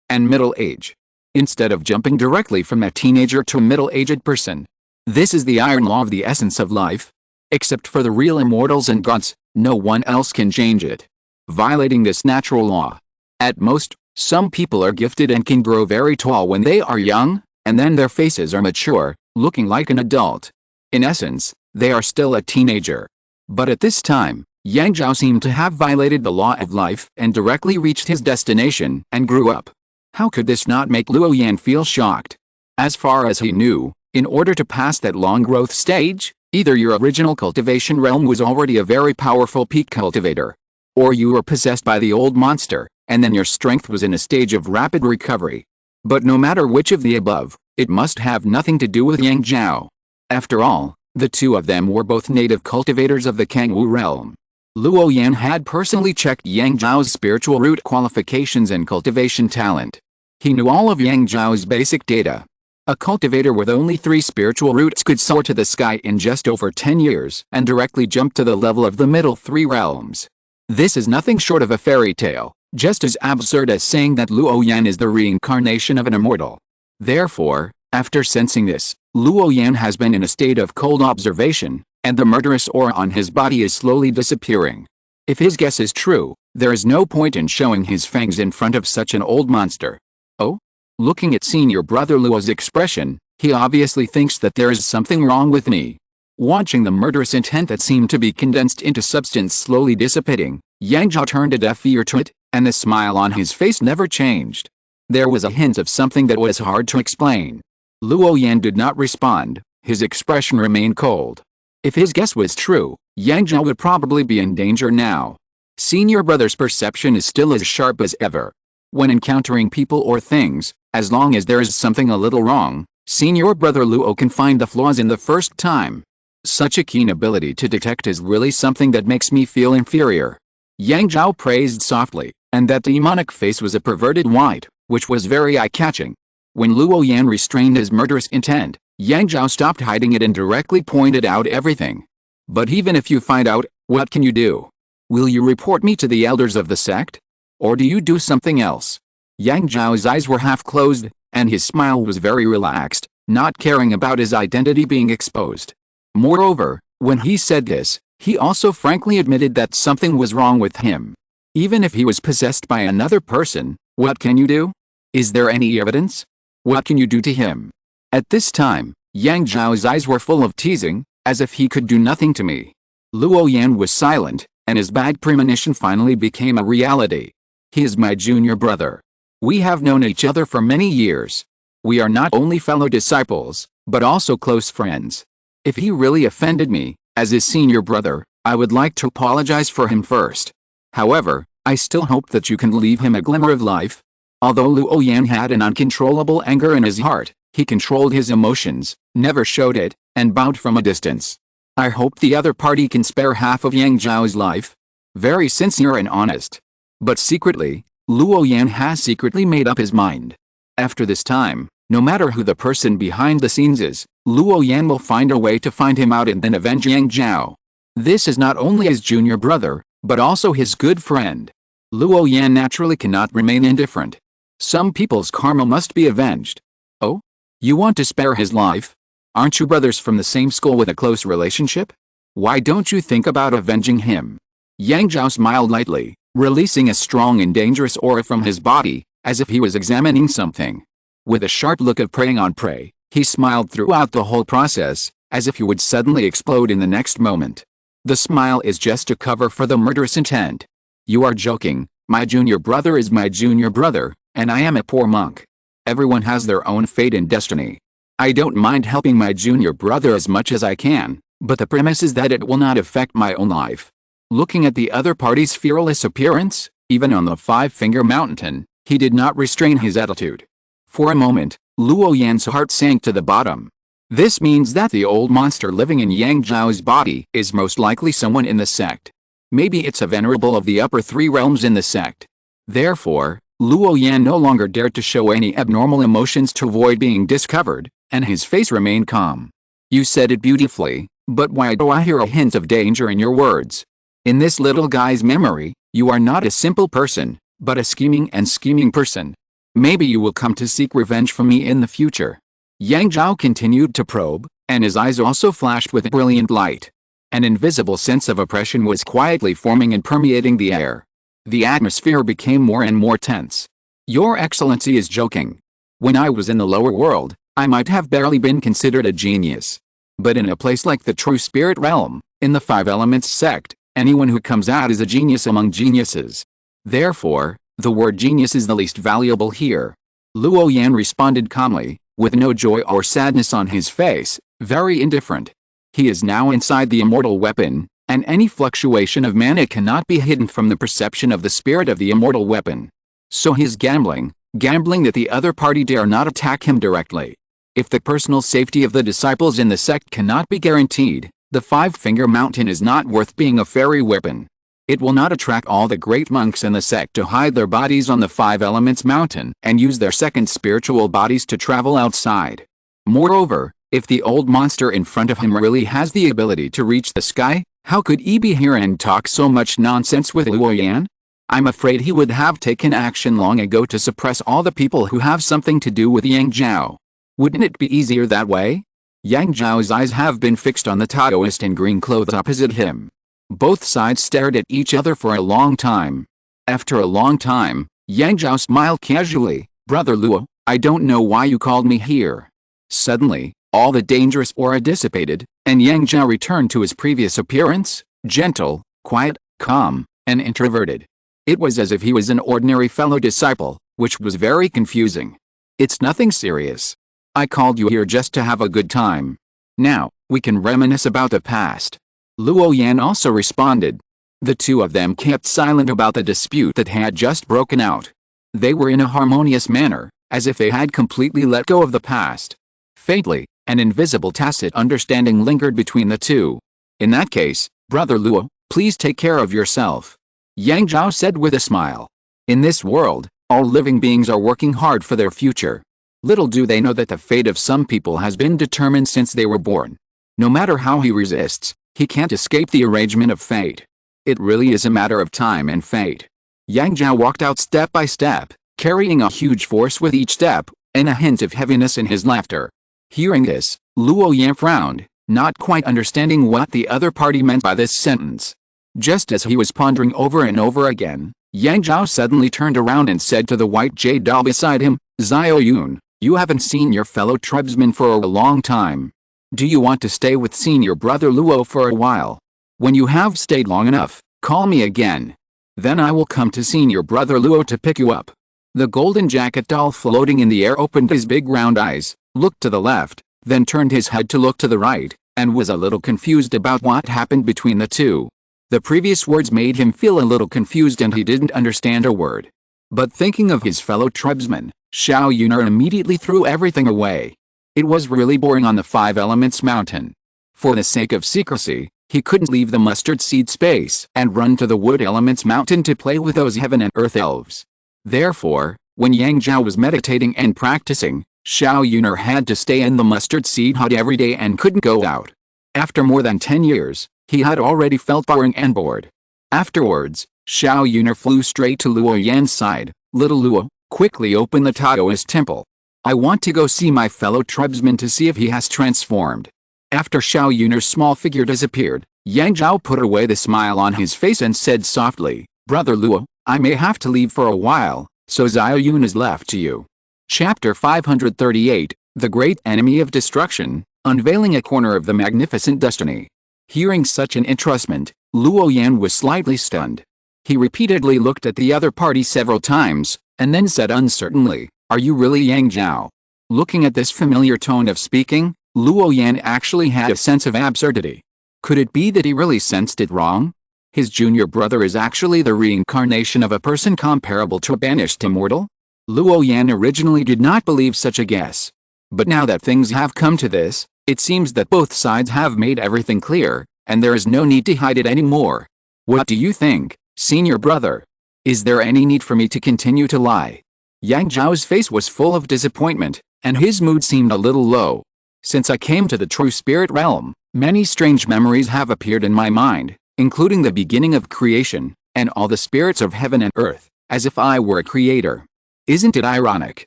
and middle age. Instead of jumping directly from a teenager to a middle-aged person. This is the iron law of the essence of life. Except for the real immortals and gods, no one else can change it. Violating this natural law. At most, some people are gifted and can grow very tall when they are young, and then their faces are mature, looking like an adult. In essence, they are still a teenager. But at this time, Yang Zhao seemed to have violated the law of life and directly reached his destination and grew up. How could this not make Luo Yan feel shocked? As far as he knew, in order to pass that long growth stage, either your original cultivation realm was already a very powerful peak cultivator, or you were possessed by the old monster, and then your strength was in a stage of rapid recovery. But no matter which of the above, it must have nothing to do with Yang Zhao. After all, the two of them were both native cultivators of the Kangwu realm. Luo Yan had personally checked Yang Zhao's spiritual root qualifications and cultivation talent. He knew all of Yang Zhao's basic data. A cultivator with only 3 spiritual roots could soar to the sky in just over 10 years and directly jump to the level of the middle 3 realms. This is nothing short of a fairy tale, just as absurd as saying that Luo Yan is the reincarnation of an immortal. Therefore, after sensing this, Luo Yan has been in a state of cold observation, and the murderous aura on his body is slowly disappearing. If his guess is true, there is no point in showing his fangs in front of such an old monster. Oh? Looking at senior brother Luo's expression, he obviously thinks that there is something wrong with me. Watching the murderous intent that seemed to be condensed into substance slowly dissipating, Yang Zhao turned a deaf ear to it, and the smile on his face never changed. There was a hint of something that was hard to explain. Luo Yan did not respond, his expression remained cold. If his guess was true, Yang Zhao would probably be in danger now. Senior brother's perception is still as sharp as ever. When encountering people or things, as long as there is something a little wrong, senior brother Luo can find the flaws in the first time. Such a keen ability to detect is really something that makes me feel inferior. Yang Zhao praised softly, and that demonic face was a perverted white, which was very eye-catching. When Luo Yan restrained his murderous intent, Yang Zhao stopped hiding it and directly pointed out everything. But even if you find out, what can you do? Will you report me to the elders of the sect? Or do you do something else? Yang Zhao's eyes were half closed, and his smile was very relaxed, not caring about his identity being exposed. Moreover, when he said this, he also frankly admitted that something was wrong with him. Even if he was possessed by another person, what can you do? Is there any evidence? What can you do to him? At this time, Yang Zhao's eyes were full of teasing, as if he could do nothing to me. Luo Yan was silent, and his bad premonition finally became a reality. He is my junior brother. We have known each other for many years. We are not only fellow disciples, but also close friends. If he really offended me, as his senior brother, I would like to apologize for him first. However, I still hope that you can leave him a glimmer of life. Although Luo Yan had an uncontrollable anger in his heart, he controlled his emotions, never showed it, and bowed from a distance. I hope the other party can spare half of Yang Zhao's life. Very sincere and honest. But secretly, Luo Yan has secretly made up his mind. After this time, no matter who the person behind the scenes is, Luo Yan will find a way to find him out and then avenge Yang Zhao. This is not only his junior brother, but also his good friend. Luo Yan naturally cannot remain indifferent. Some people's karma must be avenged. Oh? You want to spare his life? Aren't you brothers from the same school with a close relationship? Why don't you think about avenging him? Yang Zhao smiled lightly, releasing a strong and dangerous aura from his body, as if he was examining something. With a sharp look of preying on prey, he smiled throughout the whole process, as if he would suddenly explode in the next moment. The smile is just a cover for the murderous intent. You are joking. My junior brother is my junior brother, and I am a poor monk. Everyone has their own fate and destiny. I don't mind helping my junior brother as much as I can, but the premise is that it will not affect my own life. Looking at the other party's fearless appearance, even on the Five-Finger Mountain, he did not restrain his attitude. For a moment, Luo Yan's heart sank to the bottom. This means that the old monster living in Yang Zhao's body is most likely someone in the sect. Maybe it's a venerable of the upper 3 realms in the sect. Therefore, Luo Yan no longer dared to show any abnormal emotions to avoid being discovered, and his face remained calm. You said it beautifully, but why do I hear a hint of danger in your words? In this little guy's memory, you are not a simple person, but a scheming person. Maybe you will come to seek revenge from me in the future. Yang Zhao continued to probe, and his eyes also flashed with brilliant light. An invisible sense of oppression was quietly forming and permeating the air. The atmosphere became more and more tense. Your Excellency is joking. When I was in the lower world, I might have barely been considered a genius. But in a place like the true spirit realm, in the Five Elements sect, anyone who comes out is a genius among geniuses. Therefore, the word genius is the least valuable here. Luo Yan responded calmly, with no joy or sadness on his face, very indifferent. He is now inside the immortal weapon, and any fluctuation of mana cannot be hidden from the perception of the spirit of the immortal weapon. So he is gambling that the other party dare not attack him directly. If the personal safety of the disciples in the sect cannot be guaranteed, the Five-Finger Mountain is not worth being a fairy weapon. It will not attract all the great monks in the sect to hide their bodies on the Five Elements Mountain and use their second spiritual bodies to travel outside. Moreover, if the old monster in front of him really has the ability to reach the sky, how could he be here and talk so much nonsense with Luo Yan? I'm afraid he would have taken action long ago to suppress all the people who have something to do with Yang Zhao. Wouldn't it be easier that way? Yang Zhao's eyes have been fixed on the Taoist in green clothes opposite him. Both sides stared at each other for a long time. After a long time, Yang Zhao smiled casually. Brother Luo, I don't know why you called me here. Suddenly, all the dangerous aura dissipated, and Yang Zhao returned to his previous appearance, gentle, quiet, calm, and introverted. It was as if he was an ordinary fellow disciple, which was very confusing. It's nothing serious. I called you here just to have a good time. Now, we can reminisce about the past. Luo Yan also responded. The two of them kept silent about the dispute that had just broken out. They were in a harmonious manner, as if they had completely let go of the past. Faintly, an invisible tacit understanding lingered between the two. In that case, Brother Luo, please take care of yourself. Yang Zhao said with a smile. In this world, all living beings are working hard for their future. Little do they know that the fate of some people has been determined since they were born. No matter how he resists, he can't escape the arrangement of fate. It really is a matter of time and fate. Yang Zhao walked out step by step, carrying a huge force with each step, and a hint of heaviness in his laughter. Hearing this, Luo Yan frowned, not quite understanding what the other party meant by this sentence. Just as he was pondering over and over again, Yang Zhao suddenly turned around and said to the white jade doll beside him, Xiao Yun, you haven't seen your fellow tribesmen for a long time. Do you want to stay with senior brother Luo for a while? When you have stayed long enough, call me again. Then I will come to senior brother Luo to pick you up. The golden jacket doll floating in the air opened his big round eyes, looked to the left, then turned his head to look to the right, and was a little confused about what happened between the two. The previous words made him feel a little confused and he didn't understand a word. But thinking of his fellow tribesmen, Xiao Yuner immediately threw everything away. It was really boring on the Five Elements Mountain. For the sake of secrecy, he couldn't leave the mustard seed space and run to the Wood Elements Mountain to play with those heaven and earth elves. Therefore, when Yang Zhao was meditating and practicing, Xiao Yuner had to stay in the mustard seed hut every day and couldn't go out. After more than 10 years, he had already felt boring and bored. Afterwards, Xiao Yuner flew straight to Luo Yan's side. Little Luo, quickly open the Taoist temple. I want to go see my fellow tribesman to see if he has transformed. After Xiao Yuner's small figure disappeared, Yang Zhao put away the smile on his face and said softly, Brother Luo, I may have to leave for a while, so Xiao Yun is left to you. Chapter 538, The Great Enemy of Destruction, Unveiling a Corner of the Magnificent Destiny. Hearing such an entrustment, Luo Yan was slightly stunned. He repeatedly looked at the other party several times, and then said uncertainly, Are you really Yang Zhao? Looking at this familiar tone of speaking, Luo Yan actually had a sense of absurdity. Could it be that he really sensed it wrong? His junior brother is actually the reincarnation of a person comparable to a banished immortal? Luo Yan originally did not believe such a guess. But now that things have come to this, it seems that both sides have made everything clear, and there is no need to hide it anymore. What do you think, senior brother? Is there any need for me to continue to lie? Yang Zhao's face was full of disappointment, and his mood seemed a little low. Since I came to the true spirit realm, many strange memories have appeared in my mind, including the beginning of creation, and all the spirits of heaven and earth, as if I were a creator. Isn't it ironic?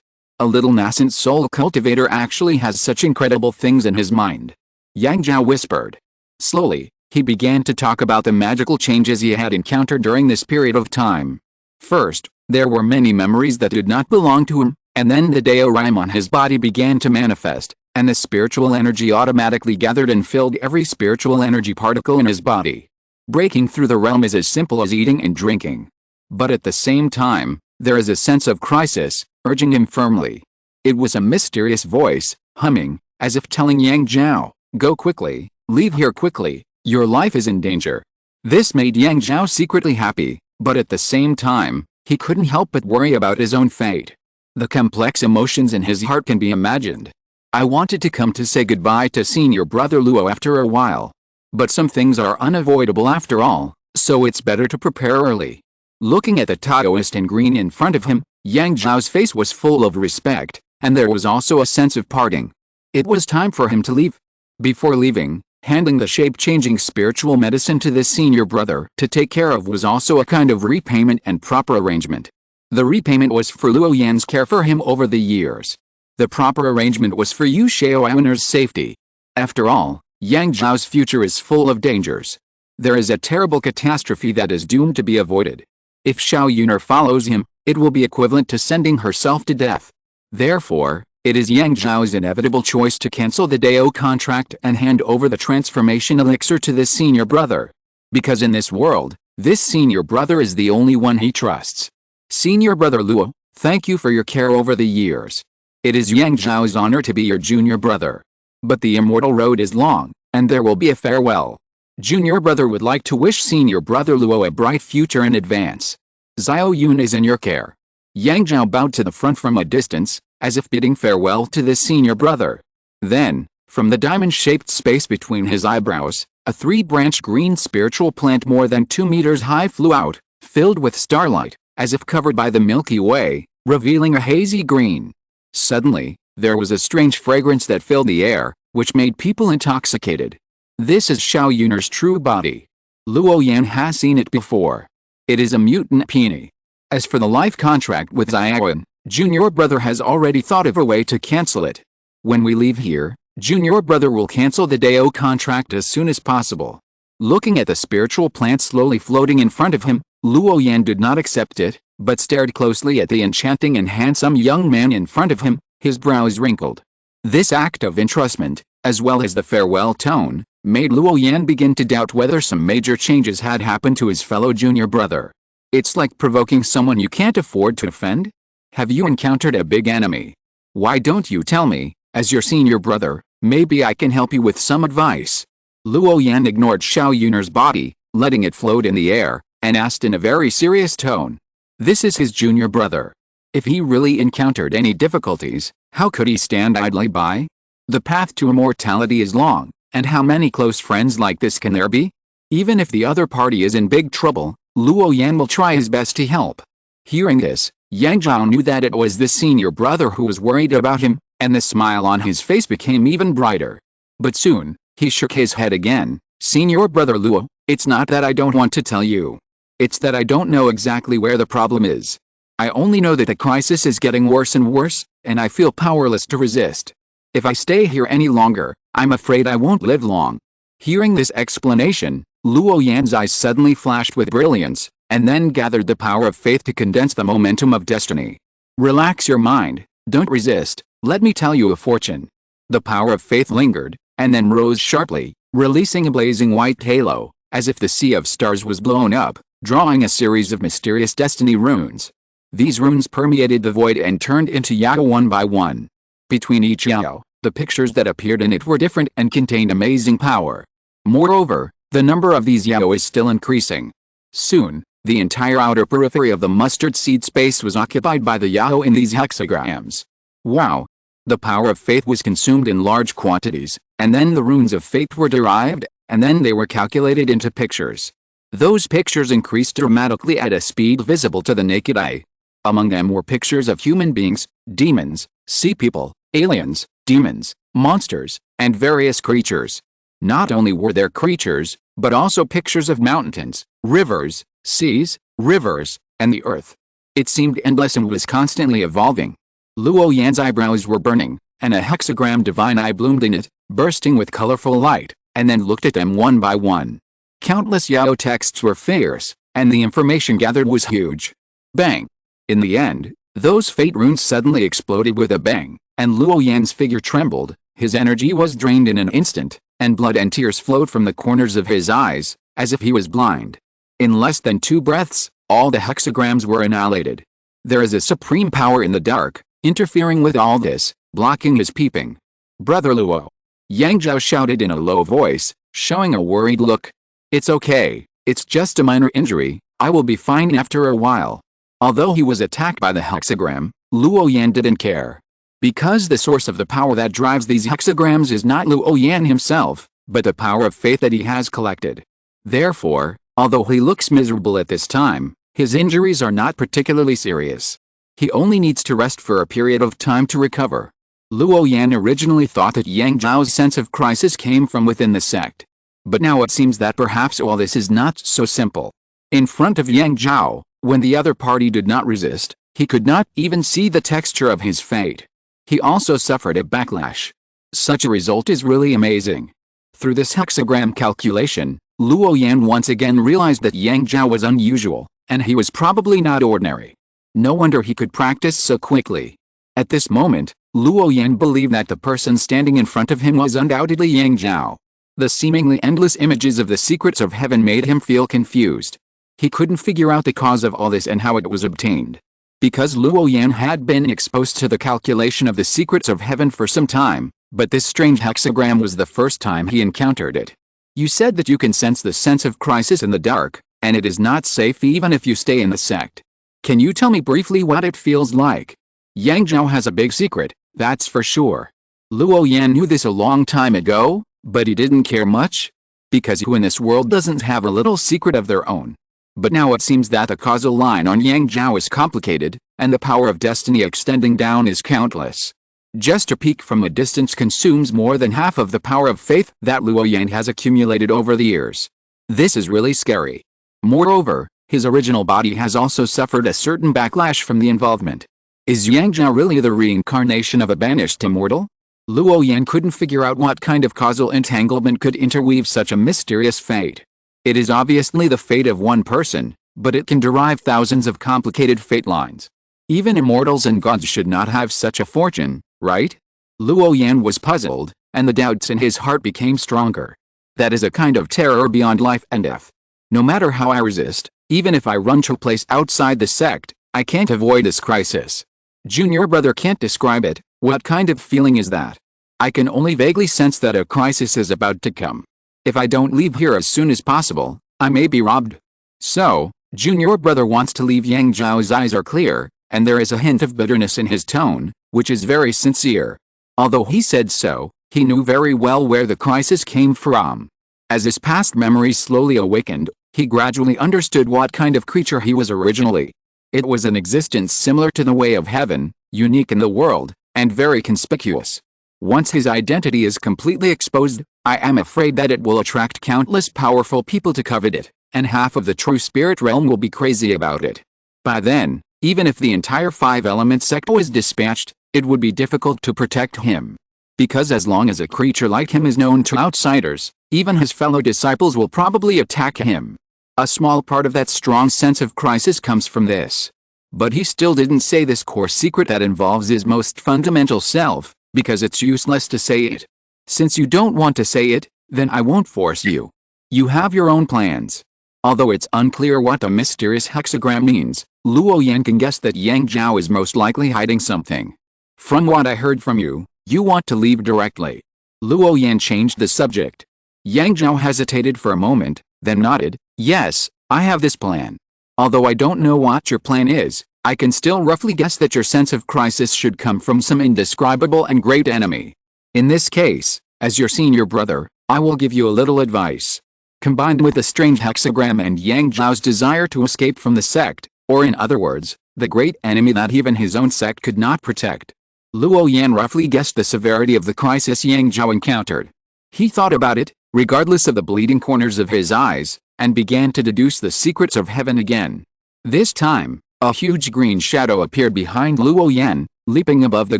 A little nascent soul cultivator actually has such incredible things in his mind. Yang Zhao whispered. Slowly, he began to talk about the magical changes he had encountered during this period of time. First, there were many memories that did not belong to him, and then the Dao Rhyme on his body began to manifest, and the spiritual energy automatically gathered and filled every spiritual energy particle in his body. Breaking through the realm is as simple as eating and drinking. But at the same time, there is a sense of crisis, urging him firmly. It was a mysterious voice, humming, as if telling Yang Zhao, "Go quickly, leave here quickly, your life is in danger." This made Yang Zhao secretly happy, but at the same time, he couldn't help but worry about his own fate. The complex emotions in his heart can be imagined. I wanted to come to say goodbye to senior brother Luo after a while. But some things are unavoidable after all, so it's better to prepare early. Looking at the Taoist in green in front of him, Yang Zhao's face was full of respect, and there was also a sense of parting. It was time for him to leave. Before leaving, handing the shape-changing spiritual medicine to this senior brother to take care of was also a kind of repayment and proper arrangement. The repayment was for Luo Yan's care for him over the years. The proper arrangement was for Yu Xiaoyuner's safety. After all, Yang Zhao's future is full of dangers. There is a terrible catastrophe that is doomed to be avoided. If Xiaoyuner follows him, it will be equivalent to sending herself to death. Therefore, it is Yang Zhao's inevitable choice to cancel the Dao contract and hand over the transformation elixir to this senior brother. Because in this world, this senior brother is the only one he trusts. Senior brother Luo, thank you for your care over the years. It is Yang Zhao's honor to be your junior brother. But the immortal road is long, and there will be a farewell. Junior brother would like to wish senior brother Luo a bright future in advance. Xiao Yun is in your care. Yang Zhao bowed to the front from a distance, as if bidding farewell to this senior brother. Then, from the diamond-shaped space between his eyebrows, a three-branched green spiritual plant more than 2 meters high flew out, filled with starlight, as if covered by the Milky Way, revealing a hazy green. Suddenly, there was a strange fragrance that filled the air, which made people intoxicated. This is Xiaoyuner's true body. Luo Yan has seen it before. It is a mutant peony. As for the life contract with Xiaoyun, junior brother has already thought of a way to cancel it. When we leave here, junior brother will cancel the Dao contract as soon as possible. Looking at the spiritual plant slowly floating in front of him, Luo Yan did not accept it, but stared closely at the enchanting and handsome young man in front of him, his brows wrinkled. This act of entrustment, as well as the farewell tone, made Luo Yan begin to doubt whether some major changes had happened to his fellow junior brother. It's like provoking someone you can't afford to offend? Have you encountered a big enemy? Why don't you tell me, as your senior brother, maybe I can help you with some advice. Luo Yan ignored Xiaoyuner's body, letting it float in the air, and asked in a very serious tone. This is his junior brother. If he really encountered any difficulties, how could he stand idly by? The path to immortality is long, and how many close friends like this can there be? Even if the other party is in big trouble, Luo Yan will try his best to help. Hearing this, Yang Zhao knew that it was this senior brother who was worried about him, and the smile on his face became even brighter. But soon, he shook his head again. Senior brother Luo, it's not that I don't want to tell you. It's that I don't know exactly where the problem is. I only know that the crisis is getting worse and worse, and I feel powerless to resist. If I stay here any longer, I'm afraid I won't live long. Hearing this explanation, Luo Yan's eyes suddenly flashed with brilliance, and then gathered the power of faith to condense the momentum of destiny. Relax your mind, don't resist, let me tell you a fortune. The power of faith lingered, and then rose sharply, releasing a blazing white halo, as if the sea of stars was blown up, drawing a series of mysterious destiny runes. These runes permeated the void and turned into Yao one by one. Between each Yao, the pictures that appeared in it were different and contained amazing power. Moreover, the number of these Yao is still increasing. Soon, the entire outer periphery of the mustard seed space was occupied by the Yao in these hexagrams. Wow! The power of faith was consumed in large quantities, and then the runes of faith were derived, and then they were calculated into pictures. Those pictures increased dramatically at a speed visible to the naked eye. Among them were pictures of human beings, demons, sea people, aliens, demons, monsters, and various creatures. Not only were there creatures, but also pictures of mountains, rivers, seas, rivers, and the earth. It seemed endless and was constantly evolving. Luo Yan's eyebrows were burning, and a hexagram divine eye bloomed in it, bursting with colorful light, and then looked at them one by one. Countless Yao texts were fierce, and the information gathered was huge. Bang! In the end, those fate runes suddenly exploded with a bang, and Luo Yan's figure trembled, His energy was drained in an instant, and blood and tears flowed from the corners of his eyes, as if he was blind. In less than 2 breaths, all the hexagrams were annihilated. There is a supreme power in the dark, interfering with all this, blocking his peeping. Brother Luo. Yang Zhao shouted in a low voice, showing a worried look. It's okay, it's just a minor injury, I will be fine after a while. Although he was attacked by the hexagram, Luo Yan didn't care. Because the source of the power that drives these hexagrams is not Luo Yan himself, but the power of faith that he has collected. Therefore, although he looks miserable at this time, his injuries are not particularly serious. He only needs to rest for a period of time to recover. Luo Yan originally thought that Yang Zhao's sense of crisis came from within the sect. But now it seems that perhaps all this is not so simple. In front of Yang Zhao, when the other party did not resist, he could not even see the texture of his fate. He also suffered a backlash. Such a result is really amazing. Through this hexagram calculation, Luo Yan once again realized that Yang Zhao was unusual, and he was probably not ordinary. No wonder he could practice so quickly. At this moment, Luo Yan believed that the person standing in front of him was undoubtedly Yang Zhao. The seemingly endless images of the secrets of heaven made him feel confused. He couldn't figure out the cause of all this and how it was obtained. Because Luo Yan had been exposed to the calculation of the secrets of heaven for some time, but this strange hexagram was the first time he encountered it. You said that you can sense the sense of crisis in the dark, and it is not safe even if you stay in the sect. Can you tell me briefly what it feels like? Yang Zhao has a big secret, that's for sure. Luo Yan knew this a long time ago, but he didn't care much. Because who in this world doesn't have a little secret of their own? But now it seems that the causal line on Yang Zhao is complicated, and the power of destiny extending down is countless. Just a peek from a distance consumes more than half of the power of faith that Luo Yan has accumulated over the years. This is really scary. Moreover, his original body has also suffered a certain backlash from the involvement. Is Yang Zhao really the reincarnation of a banished immortal? Luo Yan couldn't figure out what kind of causal entanglement could interweave such a mysterious fate. It is obviously the fate of one person, but it can derive thousands of complicated fate lines. Even immortals and gods should not have such a fortune, right? Luo Yan was puzzled, and the doubts in his heart became stronger. That is a kind of terror beyond life and death. No matter how I resist, even if I run to a place outside the sect, I can't avoid this crisis. Junior brother can't describe it. What kind of feeling is that? I can only vaguely sense that a crisis is about to come. If I don't leave here as soon as possible, I may be robbed. So, Junior brother wants to leave. Yang Zhao's eyes are clear, and there is a hint of bitterness in his tone, which is very sincere. Although he said so, he knew very well where the crisis came from. As his past memories slowly awakened, he gradually understood what kind of creature he was originally. It was an existence similar to the way of heaven, unique in the world, and very conspicuous. Once his identity is completely exposed, I am afraid that it will attract countless powerful people to covet it, and half of the true spirit realm will be crazy about it. By then, even if the entire 5-element sect was dispatched, it would be difficult to protect him. Because as long as a creature like him is known to outsiders, even his fellow disciples will probably attack him. A small part of that strong sense of crisis comes from this. But he still didn't say this core secret that involves his most fundamental self, because it's useless to say it. Since you don't want to say it, then I won't force you. You have your own plans. Although it's unclear what the mysterious hexagram means, Luo Yan can guess that Yang Zhao is most likely hiding something. From what I heard from you, you want to leave directly. Luo Yan changed the subject. Yang Zhao hesitated for a moment, then nodded. Yes, I have this plan. Although I don't know what your plan is, I can still roughly guess that your sense of crisis should come from some indescribable and great enemy. In this case, as your senior brother, I will give you a little advice. Combined with the strange hexagram and Yang Zhao's desire to escape from the sect, or in other words, the great enemy that even his own sect could not protect. Luo Yan roughly guessed the severity of the crisis Yang Zhao encountered. He thought about it, regardless of the bleeding corners of his eyes, and began to deduce the secrets of heaven again. This time, a huge green shadow appeared behind Luo Yan, leaping above the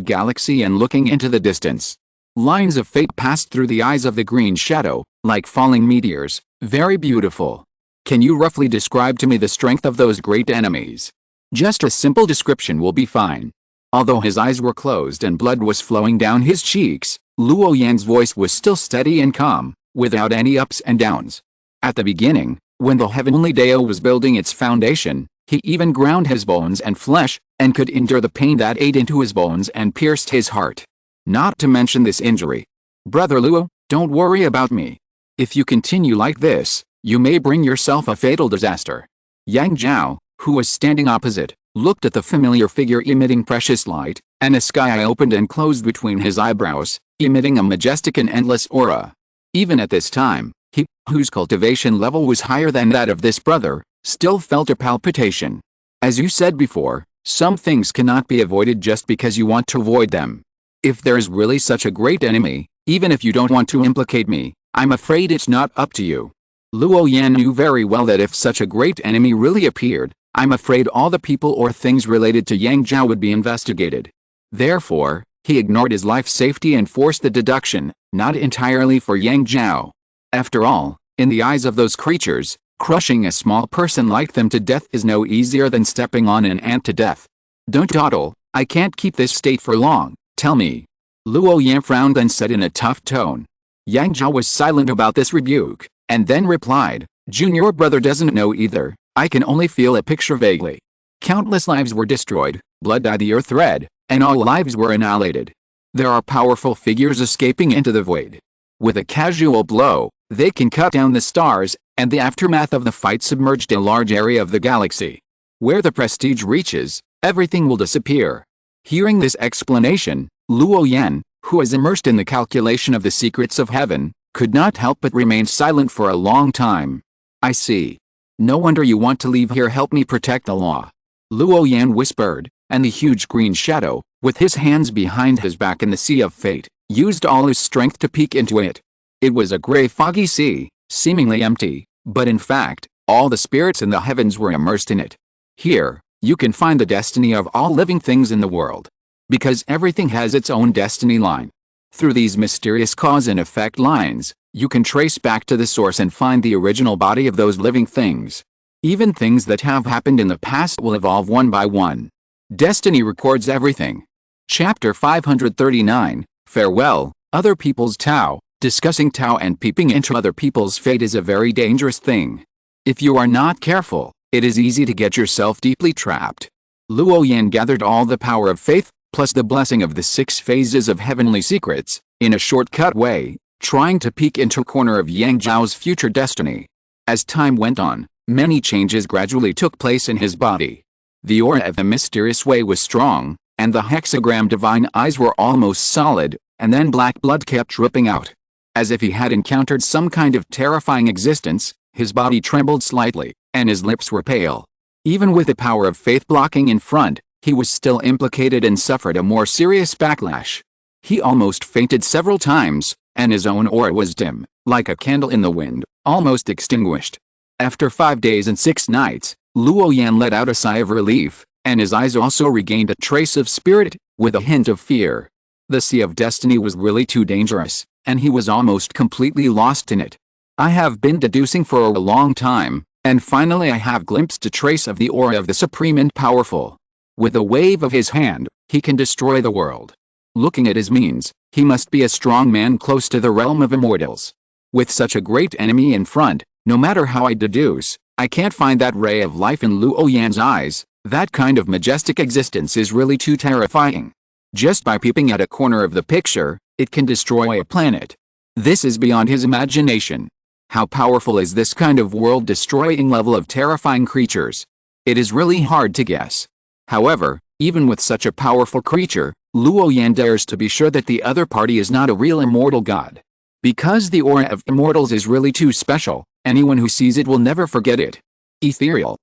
galaxy and looking into the distance. Lines of fate passed through the eyes of the green shadow, like falling meteors, very beautiful. Can you roughly describe to me the strength of those great enemies? Just a simple description will be fine. Although his eyes were closed and blood was flowing down his cheeks, Luo Yan's voice was still steady and calm, without any ups and downs. At the beginning, when the heavenly Dao was building its foundation, he even ground his bones and flesh, and could endure the pain that ate into his bones and pierced his heart. Not to mention this injury. Brother Luo, don't worry about me. If you continue like this, you may bring yourself a fatal disaster. Yang Zhao, who was standing opposite, looked at the familiar figure emitting precious light, and a sky opened and closed between his eyebrows, emitting a majestic and endless aura. Even at this time, he, whose cultivation level was higher than that of this brother, still felt a palpitation. As you said before, some things cannot be avoided just because you want to avoid them. If there is really such a great enemy, even if you don't want to implicate me, I'm afraid it's not up to you. Luo Yan knew very well that if such a great enemy really appeared, I'm afraid all the people or things related to Yang Zhao would be investigated. Therefore, he ignored his life safety and forced the deduction, not entirely for Yang Zhao. After all, in the eyes of those creatures, crushing a small person like them to death is no easier than stepping on an ant to death. Don't dawdle, I can't keep this state for long, tell me. Luo Yan frowned and said in a tough tone. Yang Zhao was silent about this rebuke, and then replied, Junior brother doesn't know either, I can only feel a picture vaguely. Countless lives were destroyed, blood dyed the earth red, and all lives were annihilated. There are powerful figures escaping into the void. With a casual blow, they can cut down the stars, and the aftermath of the fight submerged a large area of the galaxy. Where the prestige reaches, everything will disappear. Hearing this explanation, Luo Yan, who was immersed in the calculation of the secrets of heaven, could not help but remain silent for a long time. I see. No wonder you want to leave here. Help me protect the law. Luo Yan whispered, and the huge green shadow, with his hands behind his back in the sea of fate, used all his strength to peek into it. It was a gray foggy sea, seemingly empty, but in fact, all the spirits in the heavens were immersed in it. Here, you can find the destiny of all living things in the world. Because everything has its own destiny line. Through these mysterious cause and effect lines, you can trace back to the source and find the original body of those living things. Even things that have happened in the past will evolve one by one. Destiny records everything. Chapter 539, Farewell, Other People's Tao. Discussing Tao and peeping into other people's fate is a very dangerous thing. If you are not careful, it is easy to get yourself deeply trapped. Luo Yan gathered all the power of faith, plus the blessing of the 6 phases of heavenly secrets, in a shortcut way, trying to peek into a corner of Yang Zhao's future destiny. As time went on, many changes gradually took place in his body. The aura of the mysterious way was strong, and the hexagram divine eyes were almost solid, and then black blood kept dripping out. As if he had encountered some kind of terrifying existence, his body trembled slightly, and his lips were pale. Even with the power of faith blocking in front, he was still implicated and suffered a more serious backlash. He almost fainted several times, and his own aura was dim, like a candle in the wind, almost extinguished. After 5 days and 6 nights, Luo Yan let out a sigh of relief, and his eyes also regained a trace of spirit, with a hint of fear. The Sea of Destiny was really too dangerous, and he was almost completely lost in it. I have been deducing for a long time, and finally I have glimpsed a trace of the aura of the Supreme and Powerful. With a wave of his hand, he can destroy the world. Looking at his means, he must be a strong man close to the realm of immortals. With such a great enemy in front, no matter how I deduce, I can't find that ray of life in Luo Yan's eyes. That kind of majestic existence is really too terrifying. Just by peeping at a corner of the picture, it can destroy a planet. This is beyond his imagination. How powerful is this kind of world-destroying level of terrifying creatures? It is really hard to guess. However, even with such a powerful creature, Luo Yan dares to be sure that the other party is not a real immortal god. Because the aura of immortals is really too special, anyone who sees it will never forget it. Ethereal,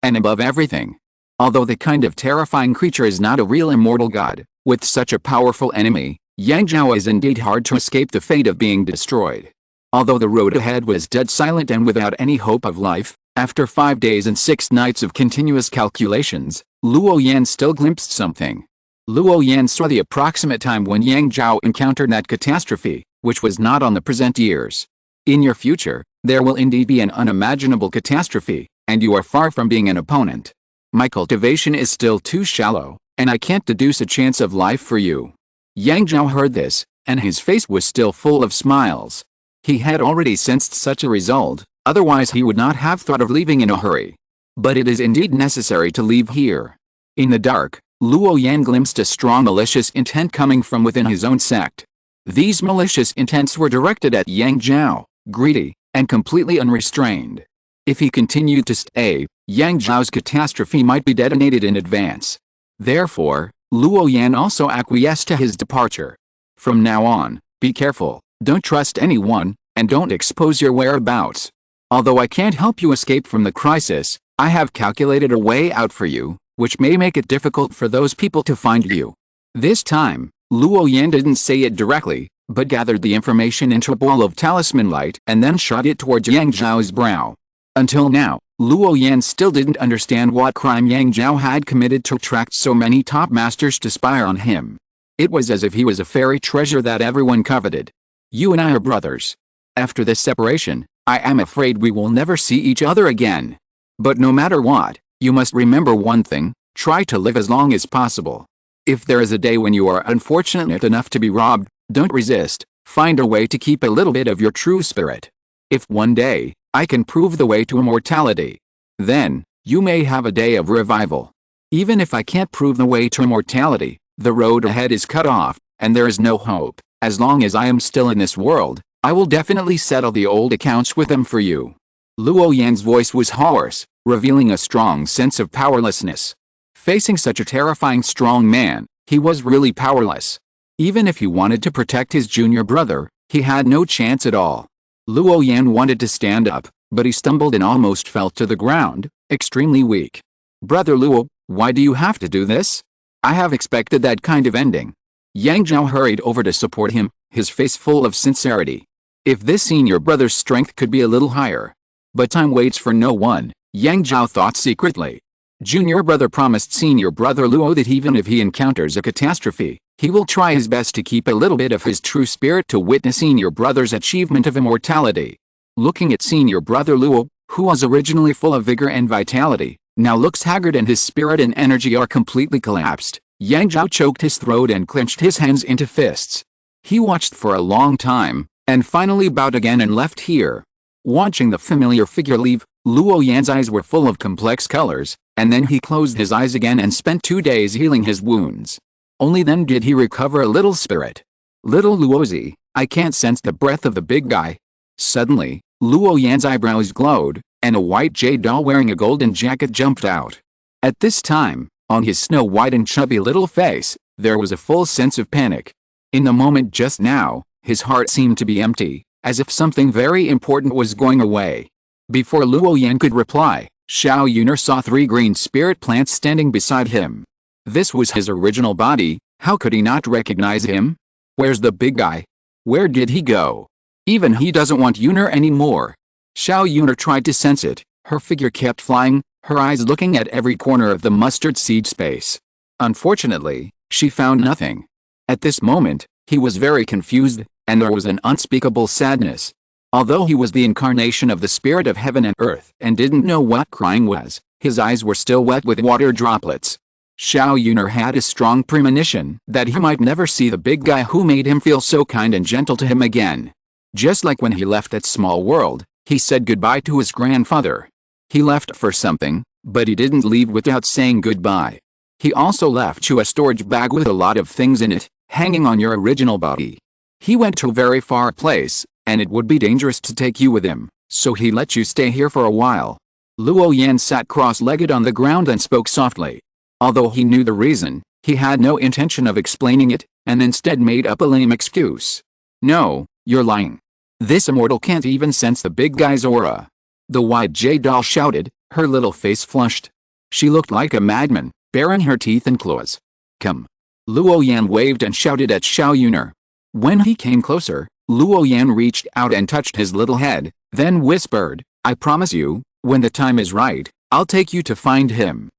and above everything. Although the kind of terrifying creature is not a real immortal god, with such a powerful enemy, Yang Zhao is indeed hard to escape the fate of being destroyed. Although the road ahead was dead silent and without any hope of life, after 5 days and 6 nights of continuous calculations, Luo Yan still glimpsed something. Luo Yan saw the approximate time when Yang Zhao encountered that catastrophe, which was not on the present years. In your future, there will indeed be an unimaginable catastrophe, and you are far from being an opponent. My cultivation is still too shallow, and I can't deduce a chance of life for you. Yang Zhao heard this, and his face was still full of smiles. He had already sensed such a result, otherwise he would not have thought of leaving in a hurry. But it is indeed necessary to leave here. In the dark, Luo Yan glimpsed a strong malicious intent coming from within his own sect. These malicious intents were directed at Yang Zhao, greedy, and completely unrestrained. If he continued to stay, Yang Zhao's catastrophe might be detonated in advance. Therefore, Luo Yan also acquiesced to his departure. From now on, be careful, don't trust anyone, and don't expose your whereabouts. Although I can't help you escape from the crisis, I have calculated a way out for you, which may make it difficult for those people to find you. This time, Luo Yan didn't say it directly, but gathered the information into a bowl of talisman light and then shot it towards Yang Zhao's brow. Until now, Luo Yan still didn't understand what crime Yang Zhao had committed to attract so many top masters to spy on him. It was as if he was a fairy treasure that everyone coveted. You and I are brothers. After this separation, I am afraid we will never see each other again. But no matter what, you must remember one thing, try to live as long as possible. If there is a day when you are unfortunate enough to be robbed, don't resist, find a way to keep a little bit of your true spirit. If one day, I can prove the way to immortality, then, you may have a day of revival. Even if I can't prove the way to immortality, the road ahead is cut off, and there is no hope. As long as I am still in this world, I will definitely settle the old accounts with them for you. Luo Yan's voice was hoarse, revealing a strong sense of powerlessness. Facing such a terrifying strong man, he was really powerless. Even if he wanted to protect his junior brother, he had no chance at all. Luo Yan wanted to stand up, but he stumbled and almost fell to the ground, extremely weak. Brother Luo, why do you have to do this? I have expected that kind of ending. Yang Zhao hurried over to support him, his face full of sincerity. If this senior brother's strength could be a little higher. But time waits for no one, Yang Zhao thought secretly. Junior brother promised senior brother Luo that even if he encounters a catastrophe, he will try his best to keep a little bit of his true spirit to witness senior brother's achievement of immortality. Looking at senior brother Luo, who was originally full of vigor and vitality, now looks haggard and his spirit and energy are completely collapsed, Yang Zhao choked his throat and clenched his hands into fists. He watched for a long time, and finally bowed again and left here. Watching the familiar figure leave, Luo Yan's eyes were full of complex colors, and then he closed his eyes again and spent 2 days healing his wounds. Only then did he recover a little spirit. Little Luozi, I can't sense the breath of the big guy. Suddenly, Luo Yan's eyebrows glowed, and a white jade doll wearing a golden jacket jumped out. At this time, on his snow-white and chubby little face, there was a full sense of panic. In the moment just now, his heart seemed to be empty, as if something very important was going away. Before Luo Yan could reply, Xiao Yuner saw 3 green spirit plants standing beside him. This was his original body, how could he not recognize him? Where's the big guy? Where did he go? Even he doesn't want Yuner anymore. Xiao Yuner tried to sense it, her figure kept flying, her eyes looking at every corner of the mustard seed space. Unfortunately, she found nothing. At this moment, he was very confused, and there was an unspeakable sadness. Although he was the incarnation of the spirit of heaven and earth and didn't know what crying was, his eyes were still wet with water droplets. Xiao Yuner had a strong premonition that he might never see the big guy who made him feel so kind and gentle to him again. Just like when he left that small world, he said goodbye to his grandfather. He left for something, but he didn't leave without saying goodbye. He also left you a storage bag with a lot of things in it, hanging on your original body. He went to a very far place, and it would be dangerous to take you with him, so he let you stay here for a while. Luo Yan sat cross-legged on the ground and spoke softly. Although he knew the reason, he had no intention of explaining it, and instead made up a lame excuse. No, you're lying. This immortal can't even sense the big guy's aura. The white jade doll shouted, her little face flushed. She looked like a madman, baring her teeth and claws. Come. Luo Yan waved and shouted at Xiao Yuner. When he came closer, Luo Yan reached out and touched his little head, then whispered, I promise you, when the time is right, I'll take you to find him.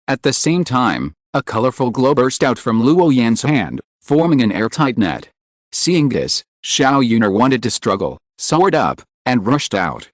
At the same time, a colorful glow burst out from Luo Yan's hand, forming an airtight net. Seeing this, Xiao Yuner wanted to struggle, soared up, and rushed out.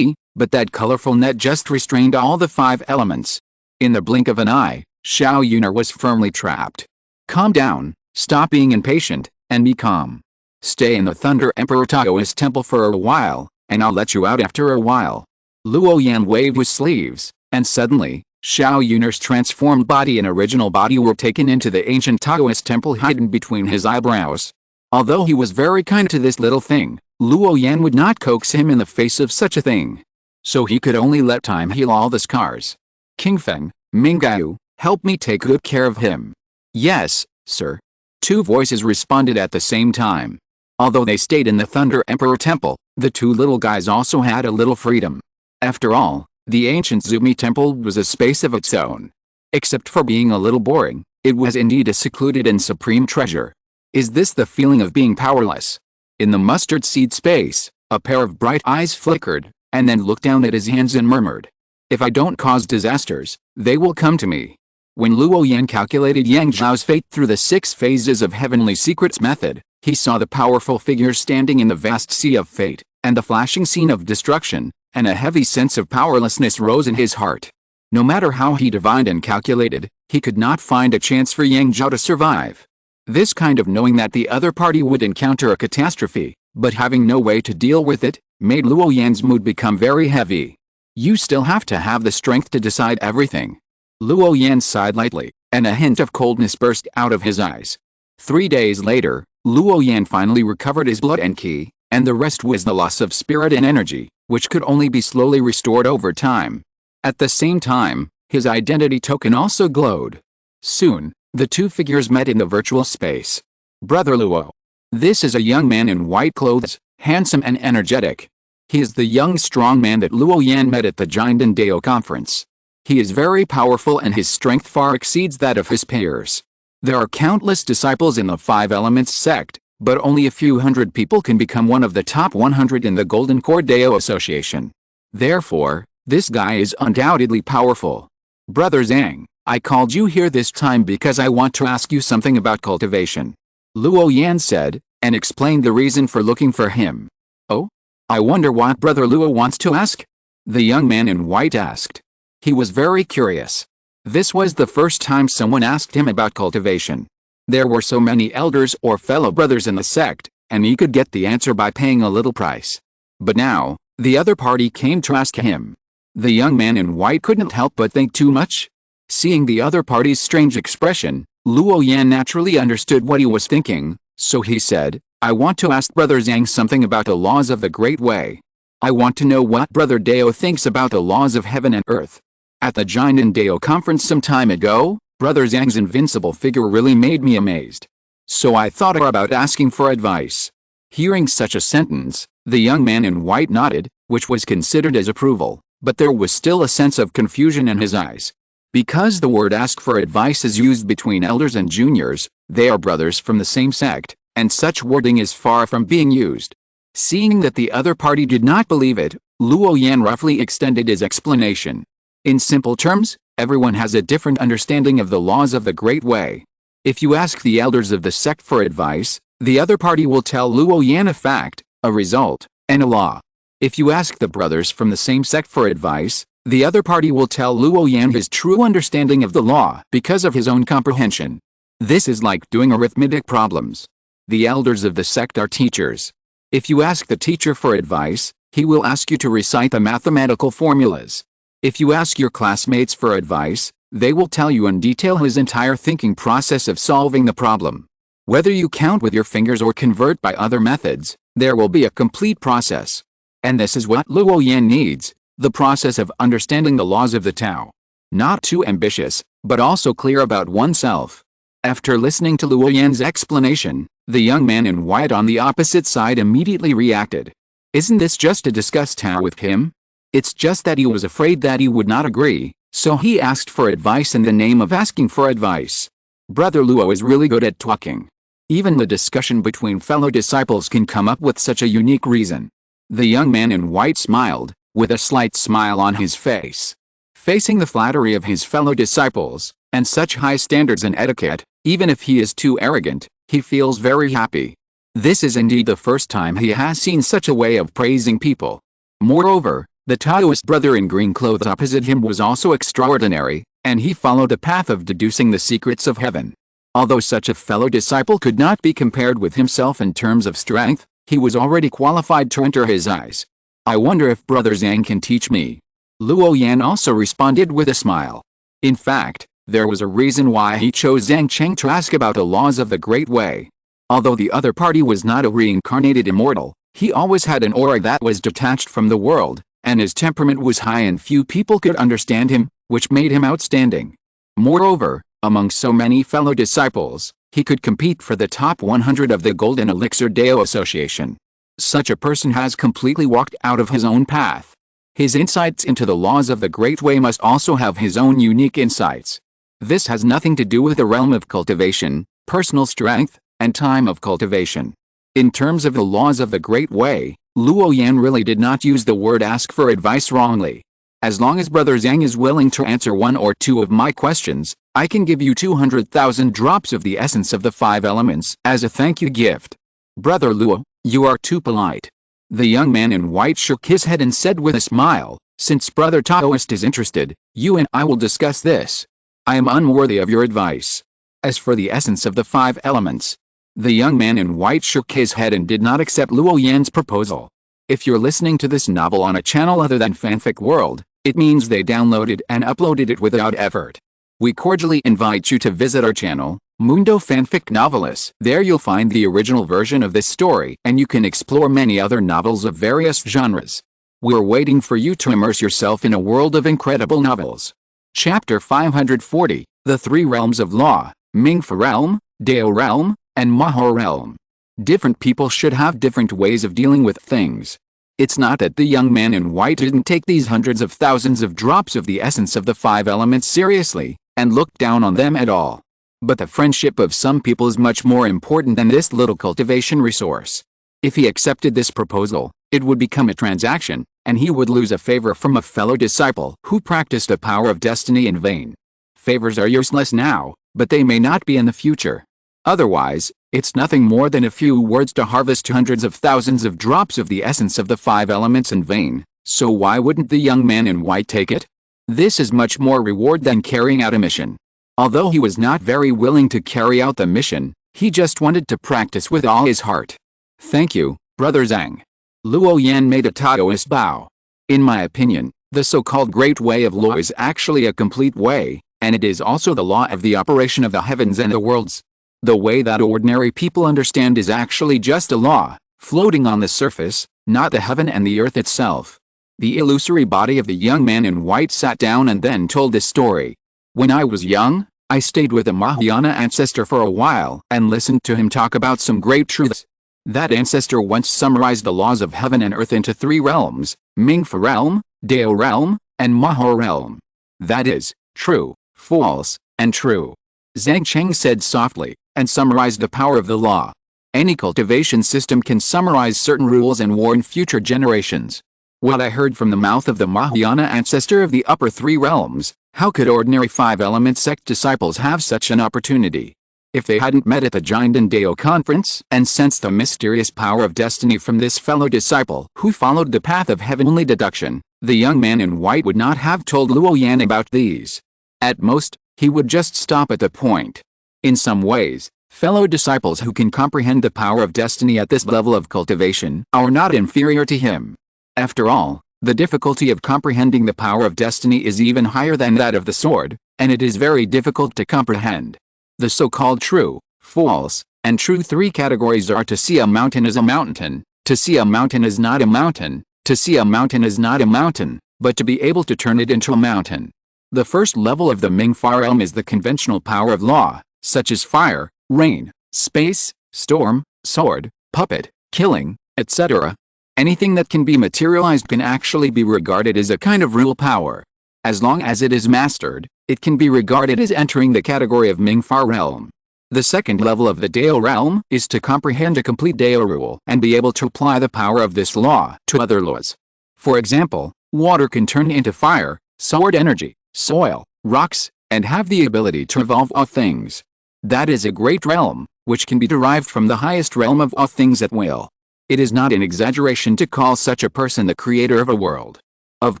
But that colorful net just restrained all the 5 elements. In the blink of an eye, Xiao Yuner was firmly trapped. Calm down, stop being impatient, and be calm. Stay in the Thunder Emperor Taoist temple for a while, and I'll let you out after a while." Luo Yan waved his sleeves, and suddenly, Xiao Yun'er's transformed body and original body were taken into the ancient Taoist temple hidden between his eyebrows. Although he was very kind to this little thing, Luo Yan would not coax him in the face of such a thing. So he could only let time heal all the scars. "King Feng, Minggao, help me take good care of him." "Yes, sir." Two voices responded at the same time. Although they stayed in the Thunder Emperor Temple, the two little guys also had a little freedom. After all, the ancient Zumi Temple was a space of its own. Except for being a little boring, it was indeed a secluded and supreme treasure. Is this the feeling of being powerless? In the mustard seed space, a pair of bright eyes flickered, and then looked down at his hands and murmured, "If I don't cause disasters, they will come to me." When Luo Yan calculated Yang Zhao's fate through the 6 phases of Heavenly Secrets method, he saw the powerful figure standing in the vast sea of fate, and the flashing scene of destruction, and a heavy sense of powerlessness rose in his heart. No matter how he divined and calculated, he could not find a chance for Yang Zhao to survive. This kind of knowing that the other party would encounter a catastrophe, but having no way to deal with it, made Luo Yan's mood become very heavy. You still have to have the strength to decide everything. Luo Yan sighed lightly, and a hint of coldness burst out of his eyes. 3 days later, Luo Yan finally recovered his blood and qi, and the rest was the loss of spirit and energy, which could only be slowly restored over time. At the same time, his identity token also glowed. Soon, the two figures met in the virtual space. "Brother Luo." This is a young man in white clothes, handsome and energetic. He is the young strong man that Luo Yan met at the Jinden Dao conference. He is very powerful and his strength far exceeds that of his peers. There are countless disciples in the 5 Elements sect, but only a few hundred people can become one of the top 100 in the Golden Core Dao Association. Therefore, this guy is undoubtedly powerful. "Brother Zhang, I called you here this time because I want to ask you something about cultivation," Luo Yan said, and explained the reason for looking for him. "Oh? I wonder what Brother Luo wants to ask?" the young man in white asked. He was very curious. This was the first time someone asked him about cultivation. There were so many elders or fellow brothers in the sect, and he could get the answer by paying a little price. But now, the other party came to ask him. The young man in white couldn't help but think too much. Seeing the other party's strange expression, Luo Yan naturally understood what he was thinking, so he said, "I want to ask Brother Zhang something about the laws of the Great Way. I want to know what Brother Dao thinks about the laws of heaven and earth." At the Jinden Dao conference some time ago, Brother Zhang's invincible figure really made me amazed. So I thought about asking for advice. Hearing such a sentence, the young man in white nodded, which was considered as approval, but there was still a sense of confusion in his eyes. Because the word "ask for advice" is used between elders and juniors, they are brothers from the same sect, and such wording is far from being used. Seeing that the other party did not believe it, Luo Yan roughly extended his explanation. In simple terms, everyone has a different understanding of the laws of the Great Way. If you ask the elders of the sect for advice, the other party will tell Luo Yan a fact, a result, and a law. If you ask the brothers from the same sect for advice, the other party will tell Luo Yan his true understanding of the law because of his own comprehension. This is like doing arithmetic problems. The elders of the sect are teachers. If you ask the teacher for advice, he will ask you to recite the mathematical formulas. If you ask your classmates for advice, they will tell you in detail his entire thinking process of solving the problem. Whether you count with your fingers or convert by other methods, there will be a complete process. And this is what Luo Yan needs, the process of understanding the laws of the Tao. Not too ambitious, but also clear about oneself. After listening to Luo Yan's explanation, the young man in white on the opposite side immediately reacted. Isn't this just to discuss Tao with him? It's just that he was afraid that he would not agree, so he asked for advice in the name of asking for advice. Brother Luo is really good at talking. Even the discussion between fellow disciples can come up with such a unique reason. The young man in white smiled, with a slight smile on his face. Facing the flattery of his fellow disciples, and such high standards and etiquette, even if he is too arrogant, he feels very happy. This is indeed the first time he has seen such a way of praising people. Moreover, the Taoist brother in green clothes opposite him was also extraordinary, and he followed the path of deducing the secrets of heaven. Although such a fellow disciple could not be compared with himself in terms of strength, he was already qualified to enter his eyes. I wonder if Brother Zhang can teach me. Luo Yan also responded with a smile. In fact, there was a reason why he chose Zhang Cheng to ask about the laws of the Great Way. Although the other party was not a reincarnated immortal, he always had an aura that was detached from the world, and his temperament was high and few people could understand him, which made him outstanding. Moreover, among so many fellow disciples, he could compete for the top 100 of the Golden Elixir Dao Association. Such a person has completely walked out of his own path. His insights into the laws of the Great Way must also have his own unique insights. This has nothing to do with the realm of cultivation, personal strength, and time of cultivation. In terms of the laws of the Great Way, Luo Yan really did not use the word ask for advice wrongly. As long as Brother Zhang is willing to answer one or two of my questions, I can give you 200,000 drops of the essence of the 5 elements as a thank you gift. Brother Luo, you are too polite. The young man in white shook his head and said with a smile, since Brother Taoist is interested, you and I will discuss this. I am unworthy of your advice. As for the essence of the 5 elements, the young man in white shook his head and did not accept Luo Yan's proposal. If you're listening to this novel on a channel other than Fanfic World, it means they downloaded and uploaded it without effort. We cordially invite you to visit our channel, Mundo Fanfic Novelis. There you'll find the original version of this story and you can explore many other novels of various genres. We're waiting for you to immerse yourself in a world of incredible novels. Chapter 540, The 3 Realms of Law, Mingfa Realm, Dao Realm, and Maho Realm. Different people should have different ways of dealing with things. It's not that the young man in white didn't take these hundreds of thousands of drops of the essence of the 5 elements seriously, and look down on them at all. But the friendship of some people is much more important than this little cultivation resource. If he accepted this proposal, it would become a transaction, and he would lose a favor from a fellow disciple who practiced the power of destiny in vain. Favors are useless now, but they may not be in the future. Otherwise, it's nothing more than a few words to harvest hundreds of thousands of drops of the essence of the 5 elements in vain, so why wouldn't the young man in white take it? This is much more reward than carrying out a mission. Although he was not very willing to carry out the mission, he just wanted to practice with all his heart. Thank you, Brother Zhang. Luo Yan made a Taoist bow. In my opinion, the so-called Great Way of Law is actually a complete way, and it is also the law of the operation of the heavens and the worlds. The way that ordinary people understand is actually just a law, floating on the surface, not the heaven and the earth itself. The illusory body of the young man in white sat down and then told this story. When I was young, I stayed with a Mahayana ancestor for a while and listened to him talk about some great truths. That ancestor once summarized the laws of heaven and earth into 3 realms, Mingfa Realm, Dao Realm, and Maho Realm. That is, true, false, and true. Zhang Cheng said softly, and summarized the power of the law. Any cultivation system can summarize certain rules and warn future generations. What I heard from the mouth of the Mahayana ancestor of the upper 3 realms, how could ordinary 5-element sect disciples have such an opportunity? If they hadn't met at the Jinden Dao conference and sensed the mysterious power of destiny from this fellow disciple who followed the path of heavenly deduction, the young man in white would not have told Luo Yan about these. At most, he would just stop at the point. In some ways, fellow disciples who can comprehend the power of destiny at this level of cultivation are not inferior to him. After all, the difficulty of comprehending the power of destiny is even higher than that of the sword, and it is very difficult to comprehend. The so-called true, false, and true 3 categories are to see a mountain as a mountain, to see a mountain as not a mountain, to see a mountain as not a mountain, but to be able to turn it into a mountain. The first level of the Mingfa realm is the conventional power of law, such as fire, rain, space, storm, sword, puppet, killing, etc. Anything that can be materialized can actually be regarded as a kind of rule power. As long as it is mastered, it can be regarded as entering the category of Mingfa realm. The second level of the Dao realm is to comprehend a complete Dao rule and be able to apply the power of this law to other laws. For example, water can turn into fire, sword energy, soil, rocks, and have the ability to evolve all things. That is a great realm, which can be derived from the highest realm of all things at will. It is not an exaggeration to call such a person the creator of a world. Of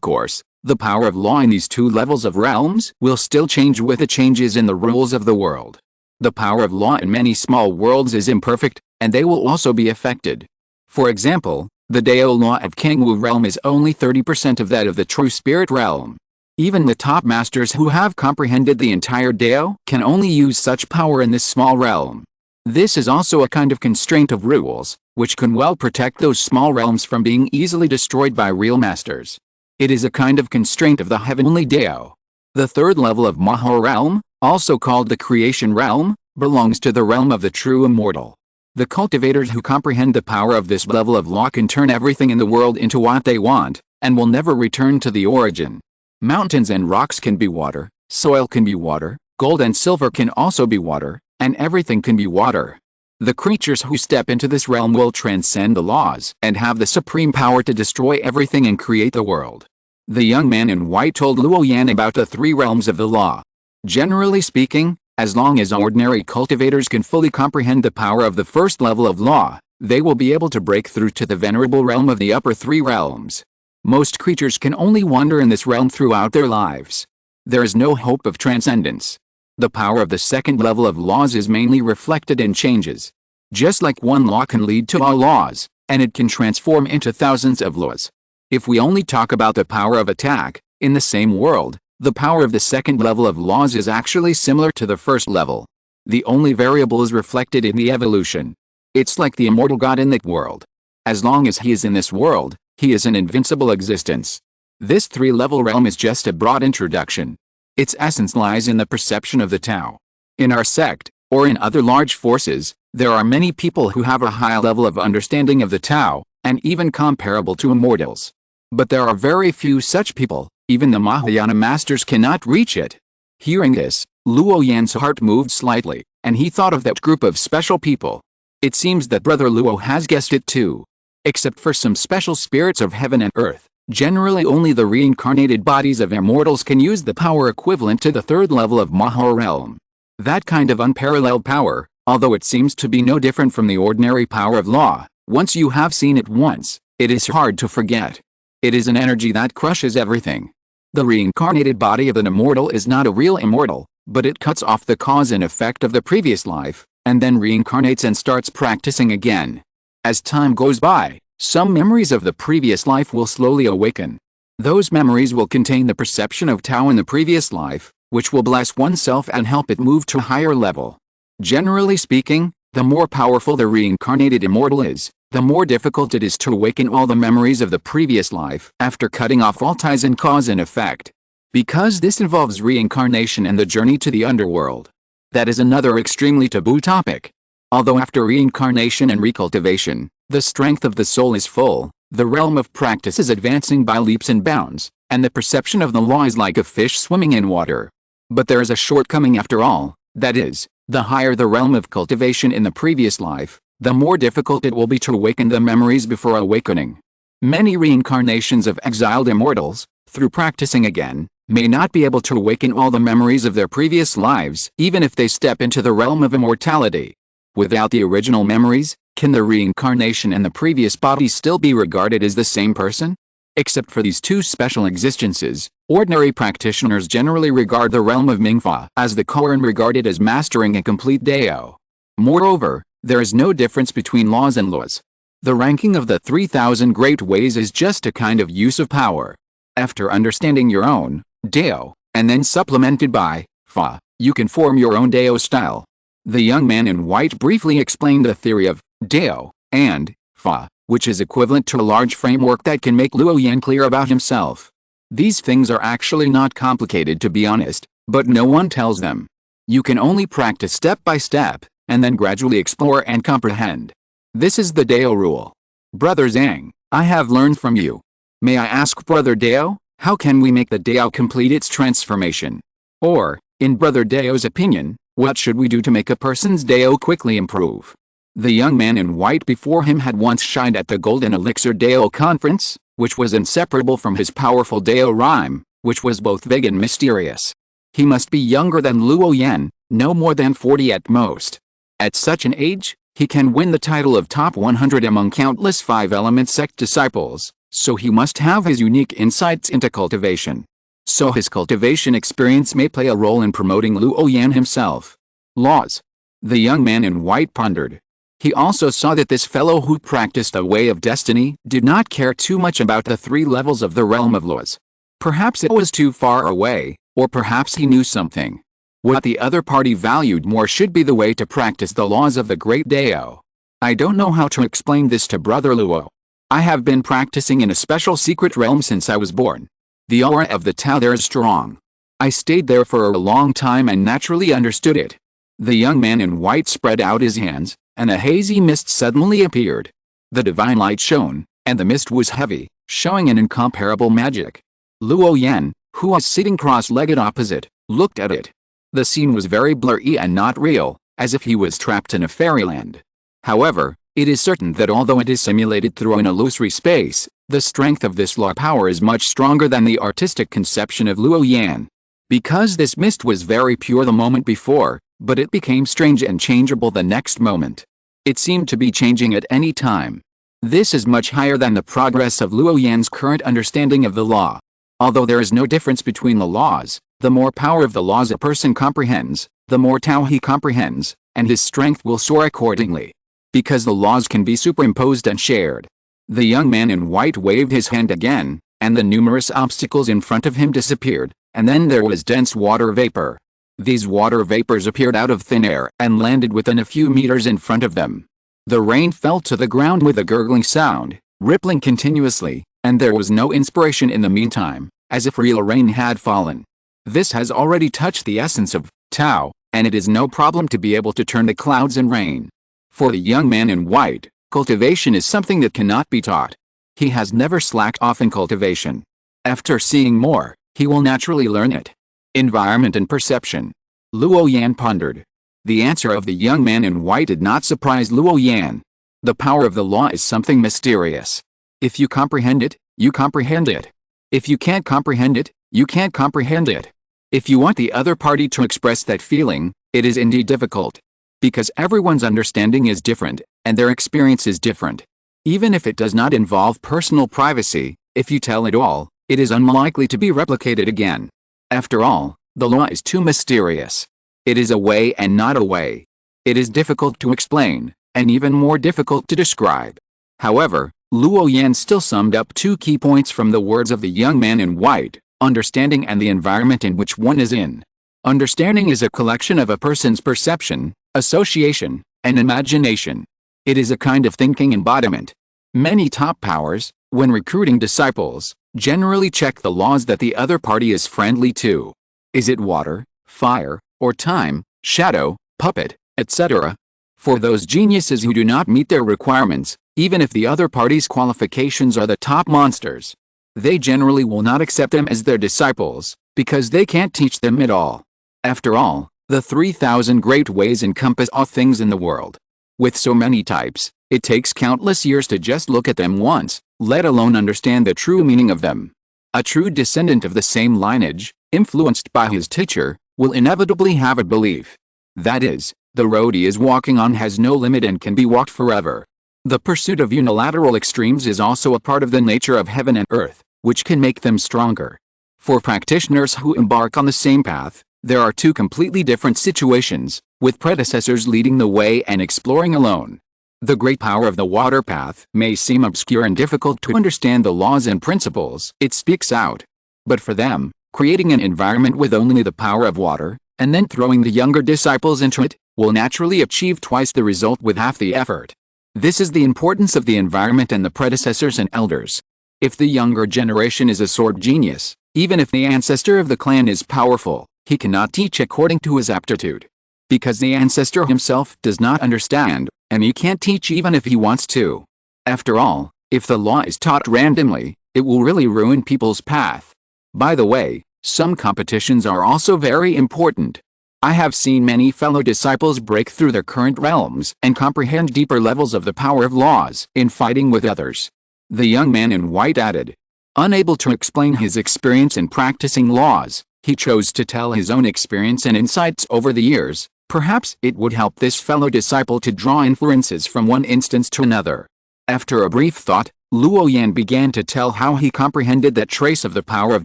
course, the power of law in these 2 levels of realms will still change with the changes in the rules of the world. The power of law in many small worlds is imperfect, and they will also be affected. For example, the Dao law of Kangwu realm is only 30% of that of the true spirit realm. Even the top masters who have comprehended the entire Dao can only use such power in this small realm. This is also a kind of constraint of rules, which can well protect those small realms from being easily destroyed by real masters. It is a kind of constraint of the heavenly Dao. The third level of Maha realm, also called the creation realm, belongs to the realm of the true immortal. The cultivators who comprehend the power of this level of law can turn everything in the world into what they want, and will never return to the origin. Mountains and rocks can be water, soil can be water, gold and silver can also be water, and everything can be water. The creatures who step into this realm will transcend the laws and have the supreme power to destroy everything and create the world. The young man in white told Luo Yan about the three realms of the law. Generally speaking, as long as ordinary cultivators can fully comprehend the power of the first level of law, they will be able to break through to the venerable realm of the upper three realms. Most creatures can only wander in this realm throughout their lives. There is no hope of transcendence. The power of the second level of laws is mainly reflected in changes. Just like one law can lead to all laws, and it can transform into thousands of laws. If we only talk about the power of attack, in the same world, the power of the second level of laws is actually similar to the first level. The only variable is reflected in the evolution. It's like the immortal God in that world. As long as he is in this world, he is an invincible existence. This three-level realm is just a broad introduction. Its essence lies in the perception of the Tao. In our sect, or in other large forces, there are many people who have a high level of understanding of the Tao, and even comparable to immortals. But there are very few such people, even the Mahayana masters cannot reach it. Hearing this, Luo Yan's heart moved slightly, and he thought of that group of special people. It seems that Brother Luo has guessed it too. Except for some special spirits of heaven and earth, generally only the reincarnated bodies of immortals can use the power equivalent to the third level of Maha realm. That kind of unparalleled power, although it seems to be no different from the ordinary power of law, once you have seen it once, it is hard to forget. It is an energy that crushes everything. The reincarnated body of an immortal is not a real immortal, but it cuts off the cause and effect of the previous life, and then reincarnates and starts practicing again. As time goes by, some memories of the previous life will slowly awaken. Those memories will contain the perception of Tao in the previous life, which will bless oneself and help it move to a higher level. Generally speaking, the more powerful the reincarnated immortal is, the more difficult it is to awaken all the memories of the previous life after cutting off all ties in cause and effect. Because this involves reincarnation and the journey to the underworld. That is another extremely taboo topic. Although after reincarnation and recultivation, the strength of the soul is full, the realm of practice is advancing by leaps and bounds, and the perception of the law is like a fish swimming in water. But there is a shortcoming after all, that is, the higher the realm of cultivation in the previous life, the more difficult it will be to awaken the memories before awakening. Many reincarnations of exiled immortals, through practicing again, may not be able to awaken all the memories of their previous lives even if they step into the realm of immortality. Without the original memories, can the reincarnation and the previous body still be regarded as the same person? Except for these two special existences, ordinary practitioners generally regard the realm of Mingfa as the core and regard it as mastering a complete Dao. Moreover, there is no difference between laws and laws. The ranking of the 3,000 great ways is just a kind of use of power. After understanding your own Dao, and then supplemented by Fa, you can form your own Dao style. The young man in white briefly explained the theory of Dao and Fa, which is equivalent to a large framework that can make Luo Yan clear about himself. These things are actually not complicated, to be honest, but no one tells them. You can only practice step by step, and then gradually explore and comprehend. This is the Dao rule. Brother Zhang, I have learned from you. May I ask Brother Dao, how can we make the Dao complete its transformation? Or, in Brother Dao's opinion, what should we do to make a person's Dao quickly improve? The young man in white before him had once shined at the Golden Elixir Dao conference, which was inseparable from his powerful Dao rhyme, which was both vague and mysterious. He must be younger than Luo Yan, no more than 40 at most. At such an age, he can win the title of top 100 among countless 5-element sect disciples, so he must have his unique insights into cultivation. So his cultivation experience may play a role in promoting Luo Yan himself. Laws, The young man in white pondered. He also saw that this fellow who practiced a way of destiny did not care too much about the 3 levels of the realm of laws. Perhaps it was too far away, or perhaps he knew something. What the other party valued more should be the way to practice the laws of the great Dao. I don't know how to explain this to Brother Luo. I have been practicing in a special secret realm since I was born. The aura of the Tao there is strong. I stayed there for a long time and naturally understood it. The young man in white spread out his hands, and a hazy mist suddenly appeared. The divine light shone, and the mist was heavy, showing an incomparable magic. Luo Yan, who was sitting cross-legged opposite, looked at it. The scene was very blurry and not real, as if he was trapped in a fairyland. However, it is certain that although it is simulated through an illusory space, the strength of this law power is much stronger than the artistic conception of Luo Yan. Because this mist was very pure the moment before, but it became strange and changeable the next moment. It seemed to be changing at any time. This is much higher than the progress of Luo Yan's current understanding of the law. Although there is no difference between the laws, the more power of the laws a person comprehends, the more Tao he comprehends, and his strength will soar accordingly. Because the laws can be superimposed and shared. The young man in white waved his hand again, and the numerous obstacles in front of him disappeared, and then there was dense water vapor. These water vapors appeared out of thin air and landed within a few meters in front of them. The rain fell to the ground with a gurgling sound, rippling continuously, and there was no inspiration in the meantime, as if real rain had fallen. This has already touched the essence of Tao, and it is no problem to be able to turn the clouds in rain. For the young man in white, cultivation is something that cannot be taught. He has never slacked off in cultivation. After seeing more, he will naturally learn it. Environment and perception. Luo Yan pondered. The answer of the young man in white did not surprise Luo Yan. The power of the law is something mysterious. If you comprehend it, you comprehend it. If you can't comprehend it, you can't comprehend it. If you want the other party to express that feeling, it is indeed difficult. Because everyone's understanding is different, and their experience is different. Even if it does not involve personal privacy, if you tell it all, it is unlikely to be replicated again. After all, the law is too mysterious. It is a way and not a way. It is difficult to explain, and even more difficult to describe. However, Luo Yan still summed up 2 key points from the words of the young man in white: understanding and the environment in which one is in. Understanding is a collection of a person's perception, association, and imagination. It is a kind of thinking embodiment. Many top powers, when recruiting disciples, generally check the laws that the other party is friendly to. Is it water, fire, or time, shadow, puppet, etc.? For those geniuses who do not meet their requirements, even if the other party's qualifications are the top monsters, they generally will not accept them as their disciples, because they can't teach them at all. After all, the 3,000 great ways encompass all things in the world. With so many types, it takes countless years to just look at them once, let alone understand the true meaning of them. A true descendant of the same lineage, influenced by his teacher, will inevitably have a belief. That is, the road he is walking on has no limit and can be walked forever. The pursuit of unilateral extremes is also a part of the nature of heaven and earth, which can make them stronger. For practitioners who embark on the same path, there are 2 completely different situations, with predecessors leading the way and exploring alone. The great power of the water path may seem obscure and difficult to understand the laws and principles it speaks out. But for them, creating an environment with only the power of water, and then throwing the younger disciples into it, will naturally achieve twice the result with half the effort. This is the importance of the environment and the predecessors and elders. If the younger generation is a sword genius, even if the ancestor of the clan is powerful, he cannot teach according to his aptitude. Because the ancestor himself does not understand, and he can't teach even if he wants to. After all, if the law is taught randomly, it will really ruin people's path. By the way, some competitions are also very important. I have seen many fellow disciples break through their current realms and comprehend deeper levels of the power of laws in fighting with others. The young man in white added. Unable to explain his experience in practicing laws, he chose to tell his own experience and insights over the years. Perhaps it would help this fellow disciple to draw inferences from one instance to another. After a brief thought, Luo Yan began to tell how he comprehended that trace of the power of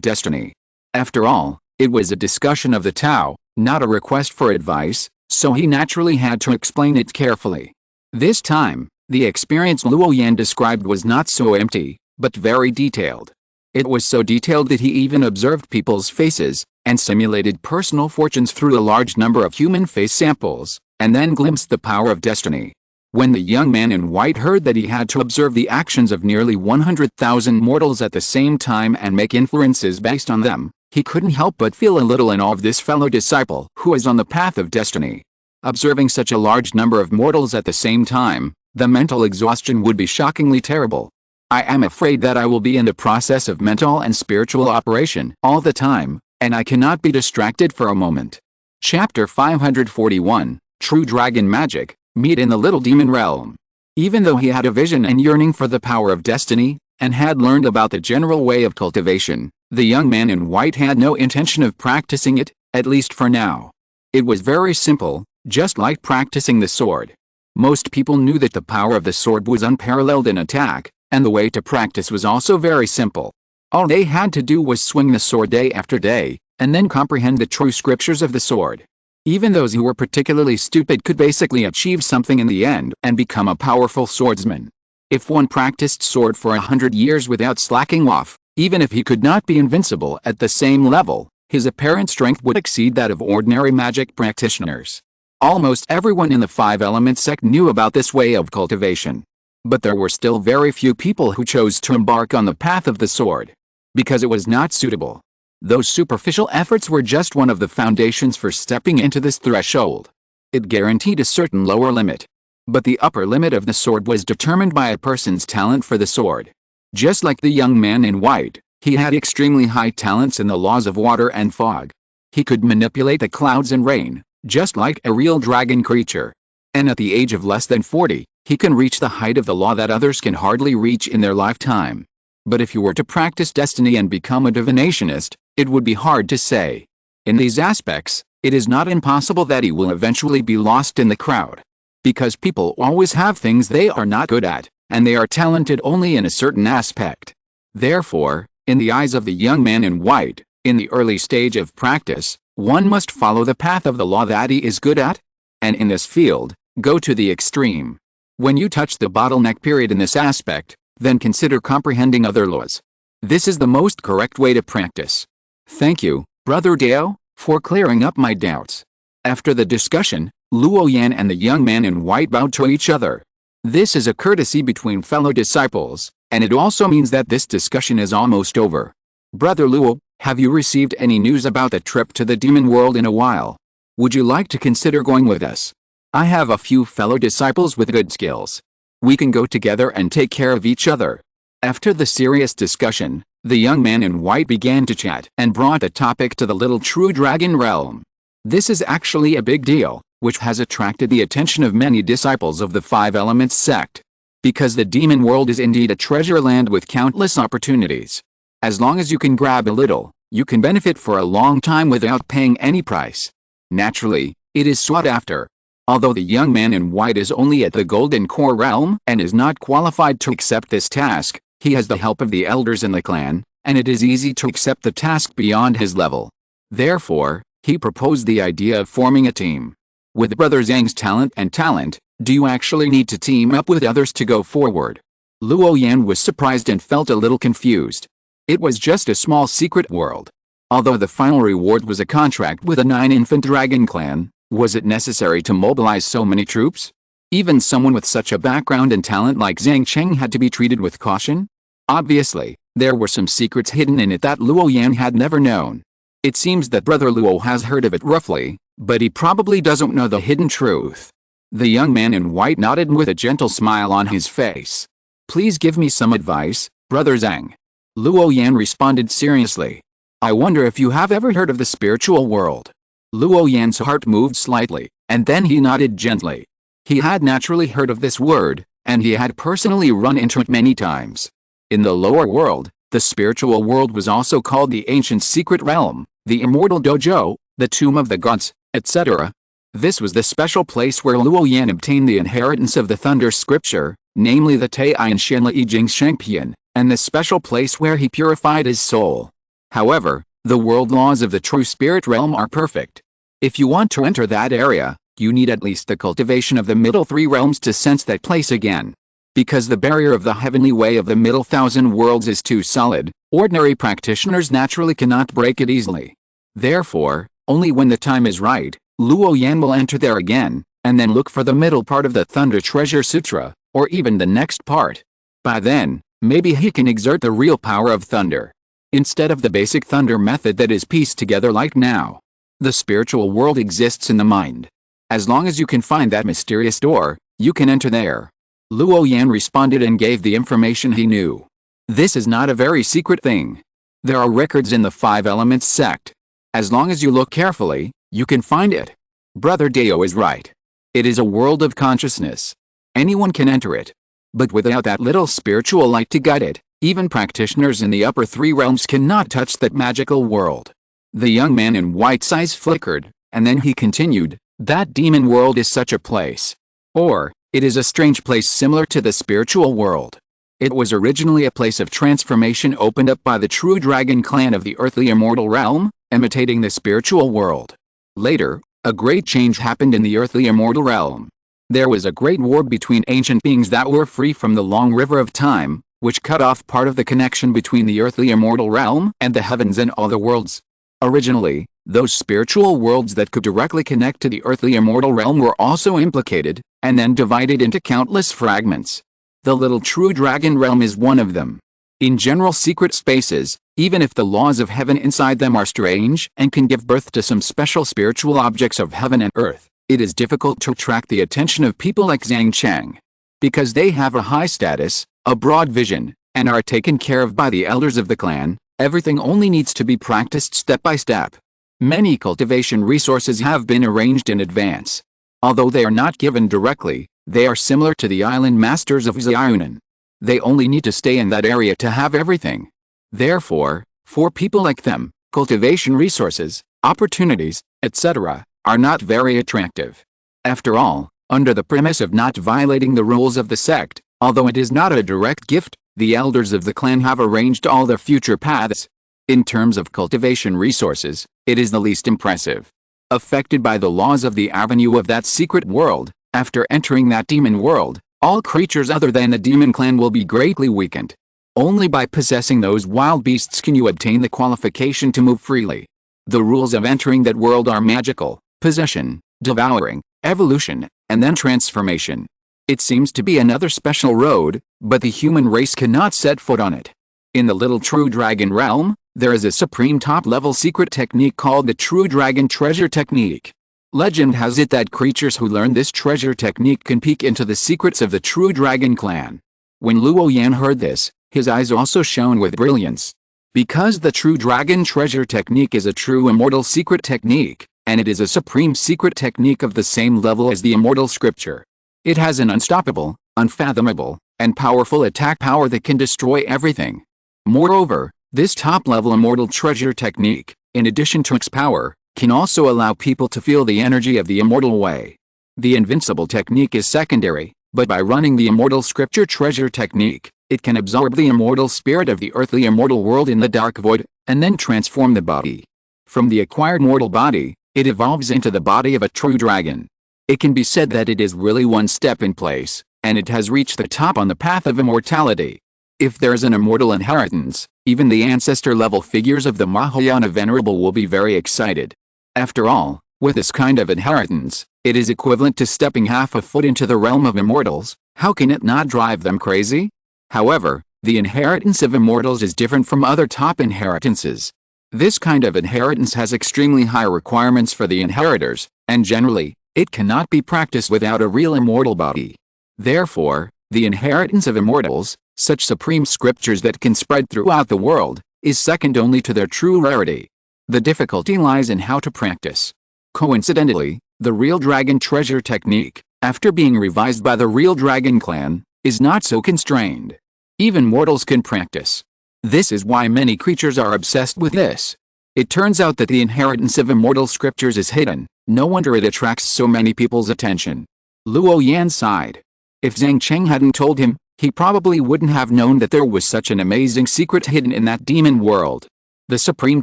destiny. After all, it was a discussion of the Tao, not a request for advice, so he naturally had to explain it carefully. This time, the experience Luo Yan described was not so empty, but very detailed. It was so detailed that he even observed people's faces, and simulated personal fortunes through a large number of human face samples, and then glimpsed the power of destiny. When the young man in white heard that he had to observe the actions of nearly 100,000 mortals at the same time and make inferences based on them, he couldn't help but feel a little in awe of this fellow disciple who is on the path of destiny. Observing such a large number of mortals at the same time, the mental exhaustion would be shockingly terrible. I am afraid that I will be in the process of mental and spiritual operation all the time, and I cannot be distracted for a moment. Chapter 541, True Dragon Magic, Meet in the Little Demon Realm. Even though he had a vision and yearning for the power of destiny, and had learned about the general way of cultivation, the young man in white had no intention of practicing it, at least for now. It was very simple, just like practicing the sword. Most people knew that the power of the sword was unparalleled in attack, and the way to practice was also very simple. All they had to do was swing the sword day after day, and then comprehend the true scriptures of the sword. Even those who were particularly stupid could basically achieve something in the end and become a powerful swordsman. If one practiced sword for 100 years without slacking off, even if he could not be invincible at the same level, his apparent strength would exceed that of ordinary magic practitioners. Almost everyone in the Five Elements sect knew about this way of cultivation. But there were still very few people who chose to embark on the path of the sword, because it was not suitable. Those superficial efforts were just one of the foundations for stepping into this threshold. It guaranteed a certain lower limit. But the upper limit of the sword was determined by a person's talent for the sword. Just like the young man in white, he had extremely high talents in the laws of water and fog. He could manipulate the clouds and rain, just like a real dragon creature. And at the age of less than 40, he can reach the height of the law that others can hardly reach in their lifetime. But if you were to practice destiny and become a divinationist, it would be hard to say. In these aspects, it is not impossible that he will eventually be lost in the crowd. Because people always have things they are not good at, and they are talented only in a certain aspect. Therefore, in the eyes of the young man in white, in the early stage of practice, one must follow the path of the law that he is good at, and in this field, go to the extreme. When you touch the bottleneck period in this aspect, then consider comprehending other laws. This is the most correct way to practice. Thank you, Brother Dao, for clearing up my doubts. After the discussion, Luo Yan and the young man in white bowed to each other. This is a courtesy between fellow disciples, and it also means that this discussion is almost over. Brother Luo, have you received any news about the trip to the demon world in a while? Would you like to consider going with us? I have a few fellow disciples with good skills. We can go together and take care of each other. After the serious discussion, the young man in white began to chat and brought the topic to the little true dragon realm. This is actually a big deal, which has attracted the attention of many disciples of the Five Elements sect. Because the demon world is indeed a treasure land with countless opportunities. As long as you can grab a little, you can benefit for a long time without paying any price. Naturally, it is sought after. Although the young man in white is only at the golden core realm and is not qualified to accept this task, he has the help of the elders in the clan, and it is easy to accept the task beyond his level. Therefore, he proposed the idea of forming a team. With Brother Zhang's talent, do you actually need to team up with others to go forward? Luo Yan was surprised and felt a little confused. It was just a small secret world. Although the final reward was a contract with a 9-infant dragon clan, was it necessary to mobilize so many troops? Even someone with such a background and talent like Zhang Cheng had to be treated with caution? Obviously, there were some secrets hidden in it that Luo Yan had never known. It seems that Brother Luo has heard of it roughly, but he probably doesn't know the hidden truth. The young man in white nodded with a gentle smile on his face. Please give me some advice, Brother Zhang. Luo Yan responded seriously. I wonder if you have ever heard of the spiritual world. Luo Yan's heart moved slightly, and then he nodded gently. He had naturally heard of this word, and he had personally run into it many times. In the lower world, the spiritual world was also called the ancient secret realm, the immortal dojo, the tomb of the gods, etc. This was the special place where Luo Yan obtained the inheritance of the thunder scripture, namely the Taiyan Shenla Yijing Shengpian, and the special place where he purified his soul. However, the world laws of the true spirit realm are perfect. If you want to enter that area, You need at least the cultivation of the middle three realms to sense that place again. Because the barrier of the heavenly way of the middle thousand worlds is too solid, ordinary practitioners naturally cannot break it easily. Therefore, only when the time is right, Luo Yan will enter there again, and then look for the middle part of the Thunder Treasure Sutra, or even the next part. By then, maybe he can exert the real power of thunder. Instead of the basic thunder method that is pieced together like now. The spiritual world exists in the mind. As long as you can find that mysterious door, you can enter there. Luo Yan responded and gave the information he knew. This is not a very secret thing. There are records in the Five Elements sect. As long as you look carefully, you can find it. Brother Deo is right. It is a world of consciousness. Anyone can enter it. But without that little spiritual light to guide it, even practitioners in the upper three realms cannot touch that magical world. The young man in white's eyes flickered, and then he continued, that demon world is such a place. Or, it is a strange place similar to the spiritual world. It was originally a place of transformation opened up by the true dragon clan of the earthly immortal realm, imitating the spiritual world. Later, a great change happened in the earthly immortal realm. There was a great war between ancient beings that were free from the long river of time, which cut off part of the connection between the earthly immortal realm and the heavens and all the worlds. Originally, those spiritual worlds that could directly connect to the earthly immortal realm were also implicated, and then divided into countless fragments. The little true dragon realm is one of them. In general secret spaces, even if the laws of heaven inside them are strange and can give birth to some special spiritual objects of heaven and earth, it is difficult to attract the attention of people like Zhang Cheng. Because they have a high status, a broad vision, and are taken care of by the elders of the clan, everything only needs to be practiced step by step. Many cultivation resources have been arranged in advance. Although they are not given directly, they are similar to the island masters of Xiaonan. They only need to stay in that area to have everything. Therefore, for people like them, cultivation resources, opportunities, etc., are not very attractive. After all, under the premise of not violating the rules of the sect, although it is not a direct gift, the elders of the clan have arranged all their future paths. In terms of cultivation resources, it is the least impressive. Affected by the laws of the avenue of that secret world, after entering that demon world, all creatures other than the demon clan will be greatly weakened. Only by possessing those wild beasts can you obtain the qualification to move freely. The rules of entering that world are magical, possession, devouring, evolution, and then transformation. It seems to be another special road, but the human race cannot set foot on it. In the little true dragon realm, there is a supreme top-level secret technique called the True Dragon Treasure Technique. Legend has it that creatures who learn this treasure technique can peek into the secrets of the True Dragon clan. When Luo Yan heard this, his eyes also shone with brilliance. Because the True Dragon Treasure Technique is a true immortal secret technique, and it is a supreme secret technique of the same level as the immortal scripture. It has an unstoppable, unfathomable, and powerful attack power that can destroy everything. Moreover, this top-level immortal treasure technique, in addition to its power, can also allow people to feel the energy of the immortal way. The invincible technique is secondary, but by running the immortal scripture treasure technique, it can absorb the immortal spirit of the earthly immortal world in the dark void, and then transform the body. From the acquired mortal body, it evolves into the body of a true dragon. It can be said that it is really one step in place, and it has reached the top on the path of immortality. If there is an immortal inheritance, even the ancestor-level figures of the Mahayana Venerable will be very excited. After all, with this kind of inheritance, it is equivalent to stepping half a foot into the realm of immortals. How can it not drive them crazy? However, the inheritance of immortals is different from other top inheritances. This kind of inheritance has extremely high requirements for the inheritors, and generally, it cannot be practiced without a real immortal body. Therefore, the inheritance of immortals, such supreme scriptures that can spread throughout the world, is second only to their true rarity. The difficulty lies in how to practice. Coincidentally, the Real Dragon Treasure Technique, after being revised by the Real Dragon Clan, is not so constrained. Even mortals can practice. This is why many creatures are obsessed with this. It turns out that the inheritance of immortal scriptures is hidden, no wonder it attracts so many people's attention. Luo Yan sighed. If Zhang Cheng hadn't told him, he probably wouldn't have known that there was such an amazing secret hidden in that demon world. The supreme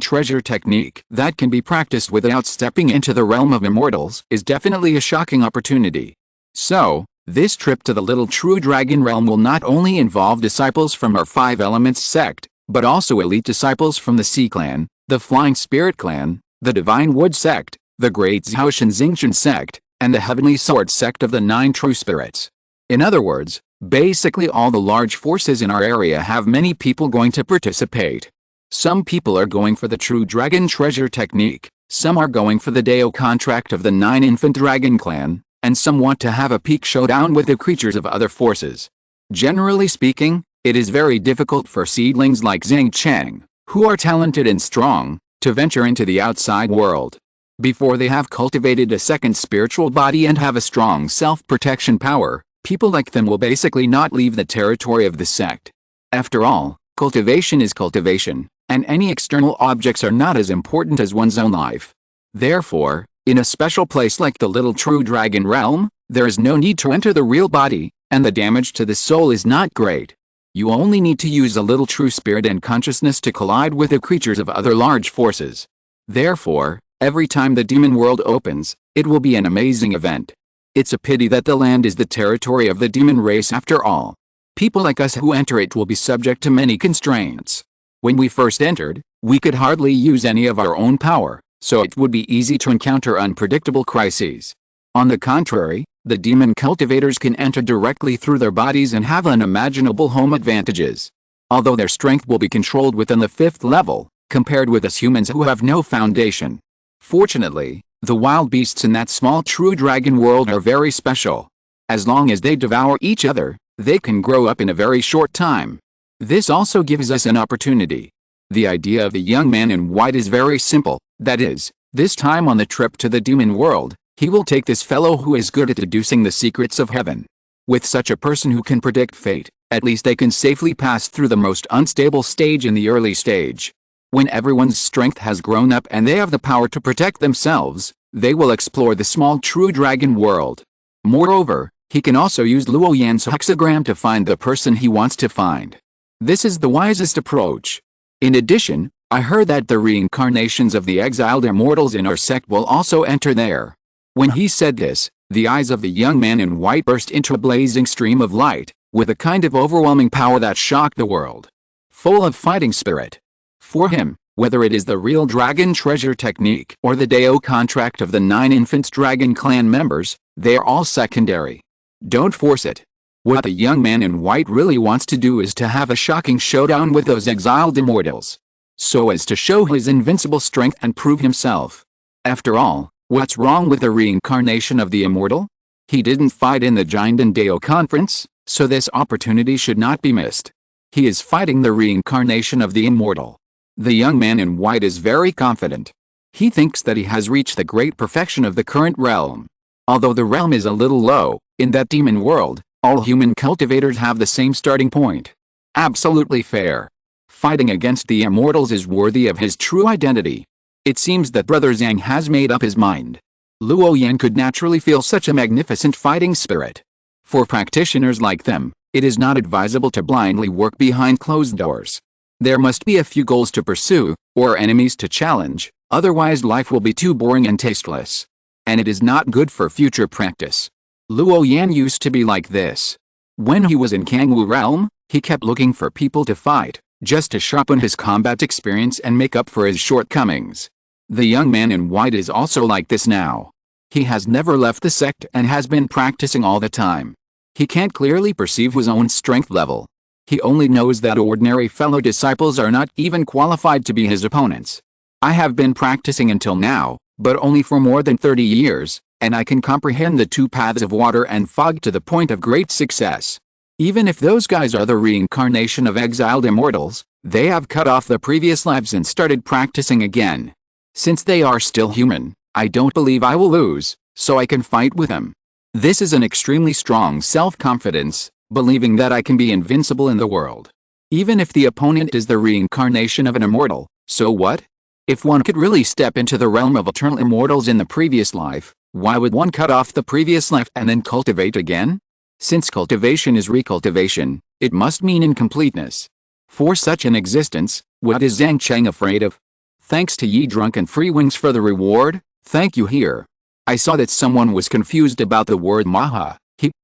treasure technique that can be practiced without stepping into the realm of immortals is definitely a shocking opportunity. So, this trip to the little true dragon realm will not only involve disciples from our 5 elements sect, but also elite disciples from the Sea Clan, the Flying Spirit Clan, the Divine Wood sect, the Great Zhaoshan Xingchen sect, and the Heavenly Sword sect of the 9 True Spirits. In other words, basically all the large forces in our area have many people going to participate. Some people are going for the true dragon treasure technique, some are going for the Dao contract of the 9 infant dragon clan, and some want to have a peak showdown with the creatures of other forces. Generally speaking, it is very difficult for seedlings like Zhang Chang, who are talented and strong, to venture into the outside world. Before they have cultivated a second spiritual body and have a strong self-protection power, people like them will basically not leave the territory of the sect. After all, cultivation is cultivation, and any external objects are not as important as one's own life. Therefore, in a special place like the little true dragon realm, there is no need to enter the real body, and the damage to the soul is not great. You only need to use a little true spirit and consciousness to collide with the creatures of other large forces. Therefore, every time the demon world opens, it will be an amazing event. It's a pity that the land is the territory of the demon race after all. People like us who enter it will be subject to many constraints. When we first entered, we could hardly use any of our own power, so it would be easy to encounter unpredictable crises. On the contrary, the demon cultivators can enter directly through their bodies and have unimaginable home advantages. Although their strength will be controlled within the 5th level, compared with us humans who have no foundation. Fortunately, the wild beasts in that small true dragon world are very special. As long as they devour each other, they can grow up in a very short time. This also gives us an opportunity. The idea of the young man in white is very simple, that is, this time on the trip to the demon world, he will take this fellow who is good at deducing the secrets of heaven. With such a person who can predict fate, at least they can safely pass through the most unstable stage in the early stage. When everyone's strength has grown up and they have the power to protect themselves, they will explore the small true dragon world. Moreover, he can also use Luo Yan's hexagram to find the person he wants to find. This is the wisest approach. In addition, I heard that the reincarnations of the exiled immortals in our sect will also enter there. When he said this, the eyes of the young man in white burst into a blazing stream of light, with a kind of overwhelming power that shocked the world. Full of fighting spirit. For him, whether it is the real dragon treasure technique or the Dao contract of the 9 infant dragon clan members, they are all secondary. Don't force it. What the young man in white really wants to do is to have a shocking showdown with those exiled immortals, so as to show his invincible strength and prove himself. After all, what's wrong with the reincarnation of the immortal? He didn't fight in the Jinden Dao conference, so this opportunity should not be missed. He is fighting the reincarnation of the immortal. The young man in white is very confident. He thinks that he has reached the great perfection of the current realm. Although the realm is a little low, in that demon world, all human cultivators have the same starting point. Absolutely fair. Fighting against the immortals is worthy of his true identity. It seems that Brother Zhang has made up his mind. Luo Yan could naturally feel such a magnificent fighting spirit. For practitioners like them, it is not advisable to blindly work behind closed doors. There must be a few goals to pursue, or enemies to challenge, otherwise life will be too boring and tasteless. And it is not good for future practice. Luo Yan used to be like this. When he was in Kangwu realm, he kept looking for people to fight, just to sharpen his combat experience and make up for his shortcomings. The young man in white is also like this now. He has never left the sect and has been practicing all the time. He can't clearly perceive his own strength level. He only knows that ordinary fellow disciples are not even qualified to be his opponents. I have been practicing until now, but only for more than 30 years, and I can comprehend the 2 paths of water and fog to the point of great success. Even if those guys are the reincarnation of exiled immortals, they have cut off the previous lives and started practicing again. Since they are still human, I don't believe I will lose, so I can fight with them. This is an extremely strong self-confidence, believing that I can be invincible in the world. Even if the opponent is the reincarnation of an immortal, so what? If one could really step into the realm of eternal immortals in the previous life, why would one cut off the previous life and then cultivate again? Since cultivation is recultivation, it must mean incompleteness. For such an existence, what is Zhang Cheng afraid of? Thanks to ye drunken free wings for the reward, thank you here. I saw that someone was confused about the word Maha,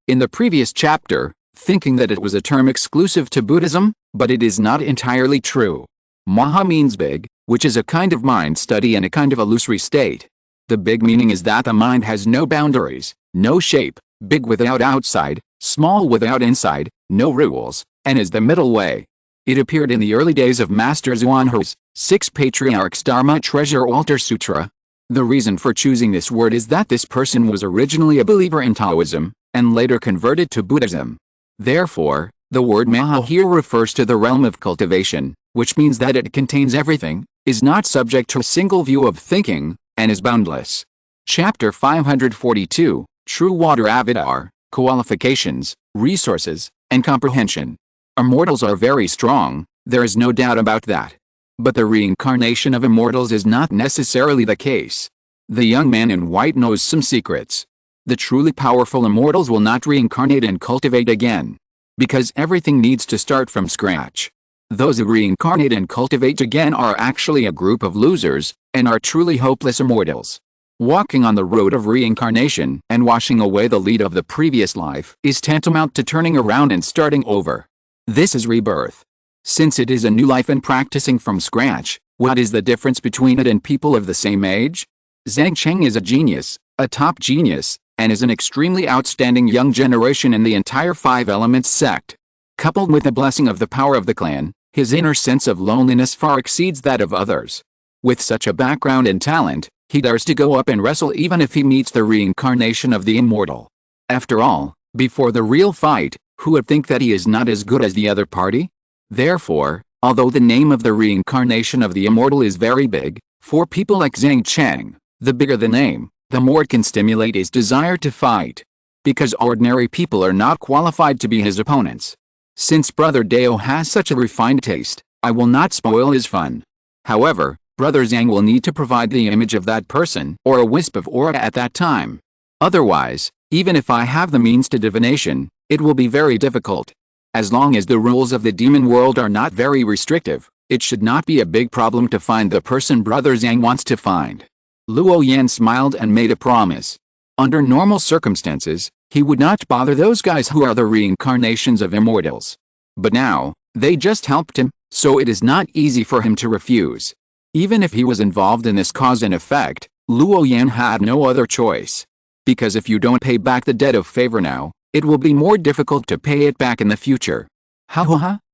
in the previous chapter, thinking that it was a term exclusive to Buddhism, but it is not entirely true. Maha means big, which is a kind of mind study and a kind of illusory state. The big meaning is that the mind has no boundaries, no shape, big without outside, small without inside, no rules, and is the middle way. It appeared in the early days of Master Zhuanghe's Six Patriarchs Dharma Treasure Altar Sutra. The reason for choosing this word is that this person was originally a believer in Taoism, and later converted to Buddhism. Therefore, the word Maha here refers to the realm of cultivation, which means that it contains everything, is not subject to a single view of thinking, and is boundless. Chapter 542, True Water Avatar, Qualifications, Resources, and Comprehension. Immortals are very strong, there is no doubt about that. But the reincarnation of immortals is not necessarily the case. The young man in white knows some secrets. The truly powerful immortals will not reincarnate and cultivate again. Because everything needs to start from scratch. Those who reincarnate and cultivate again are actually a group of losers, and are truly hopeless immortals. Walking on the road of reincarnation and washing away the lead of the previous life is tantamount to turning around and starting over. This is rebirth. Since it is a new life and practicing from scratch, what is the difference between it and people of the same age? Zhang Cheng is a genius, a top genius, and is an extremely outstanding young generation in the entire Five Elements sect. Coupled with the blessing of the power of the clan, his inner sense of loneliness far exceeds that of others. With such a background and talent, he dares to go up and wrestle even if he meets the reincarnation of the immortal. After all, before the real fight, who would think that he is not as good as the other party? Therefore, although the name of the reincarnation of the immortal is very big, for people like Zhang Cheng, the bigger the name, the more it can stimulate his desire to fight. Because ordinary people are not qualified to be his opponents. Since Brother Dao has such a refined taste, I will not spoil his fun. However, Brother Zhang will need to provide the image of that person or a wisp of aura at that time. Otherwise, even if I have the means to divination, it will be very difficult. As long as the rules of the demon world are not very restrictive, it should not be a big problem to find the person Brother Zhang wants to find. Luo Yan smiled and made a promise. Under normal circumstances, he would not bother those guys who are the reincarnations of immortals. But now, they just helped him, so it is not easy for him to refuse. Even if he was involved in this cause and effect, Luo Yan had no other choice. Because if you don't pay back the debt of favor now, it will be more difficult to pay it back in the future.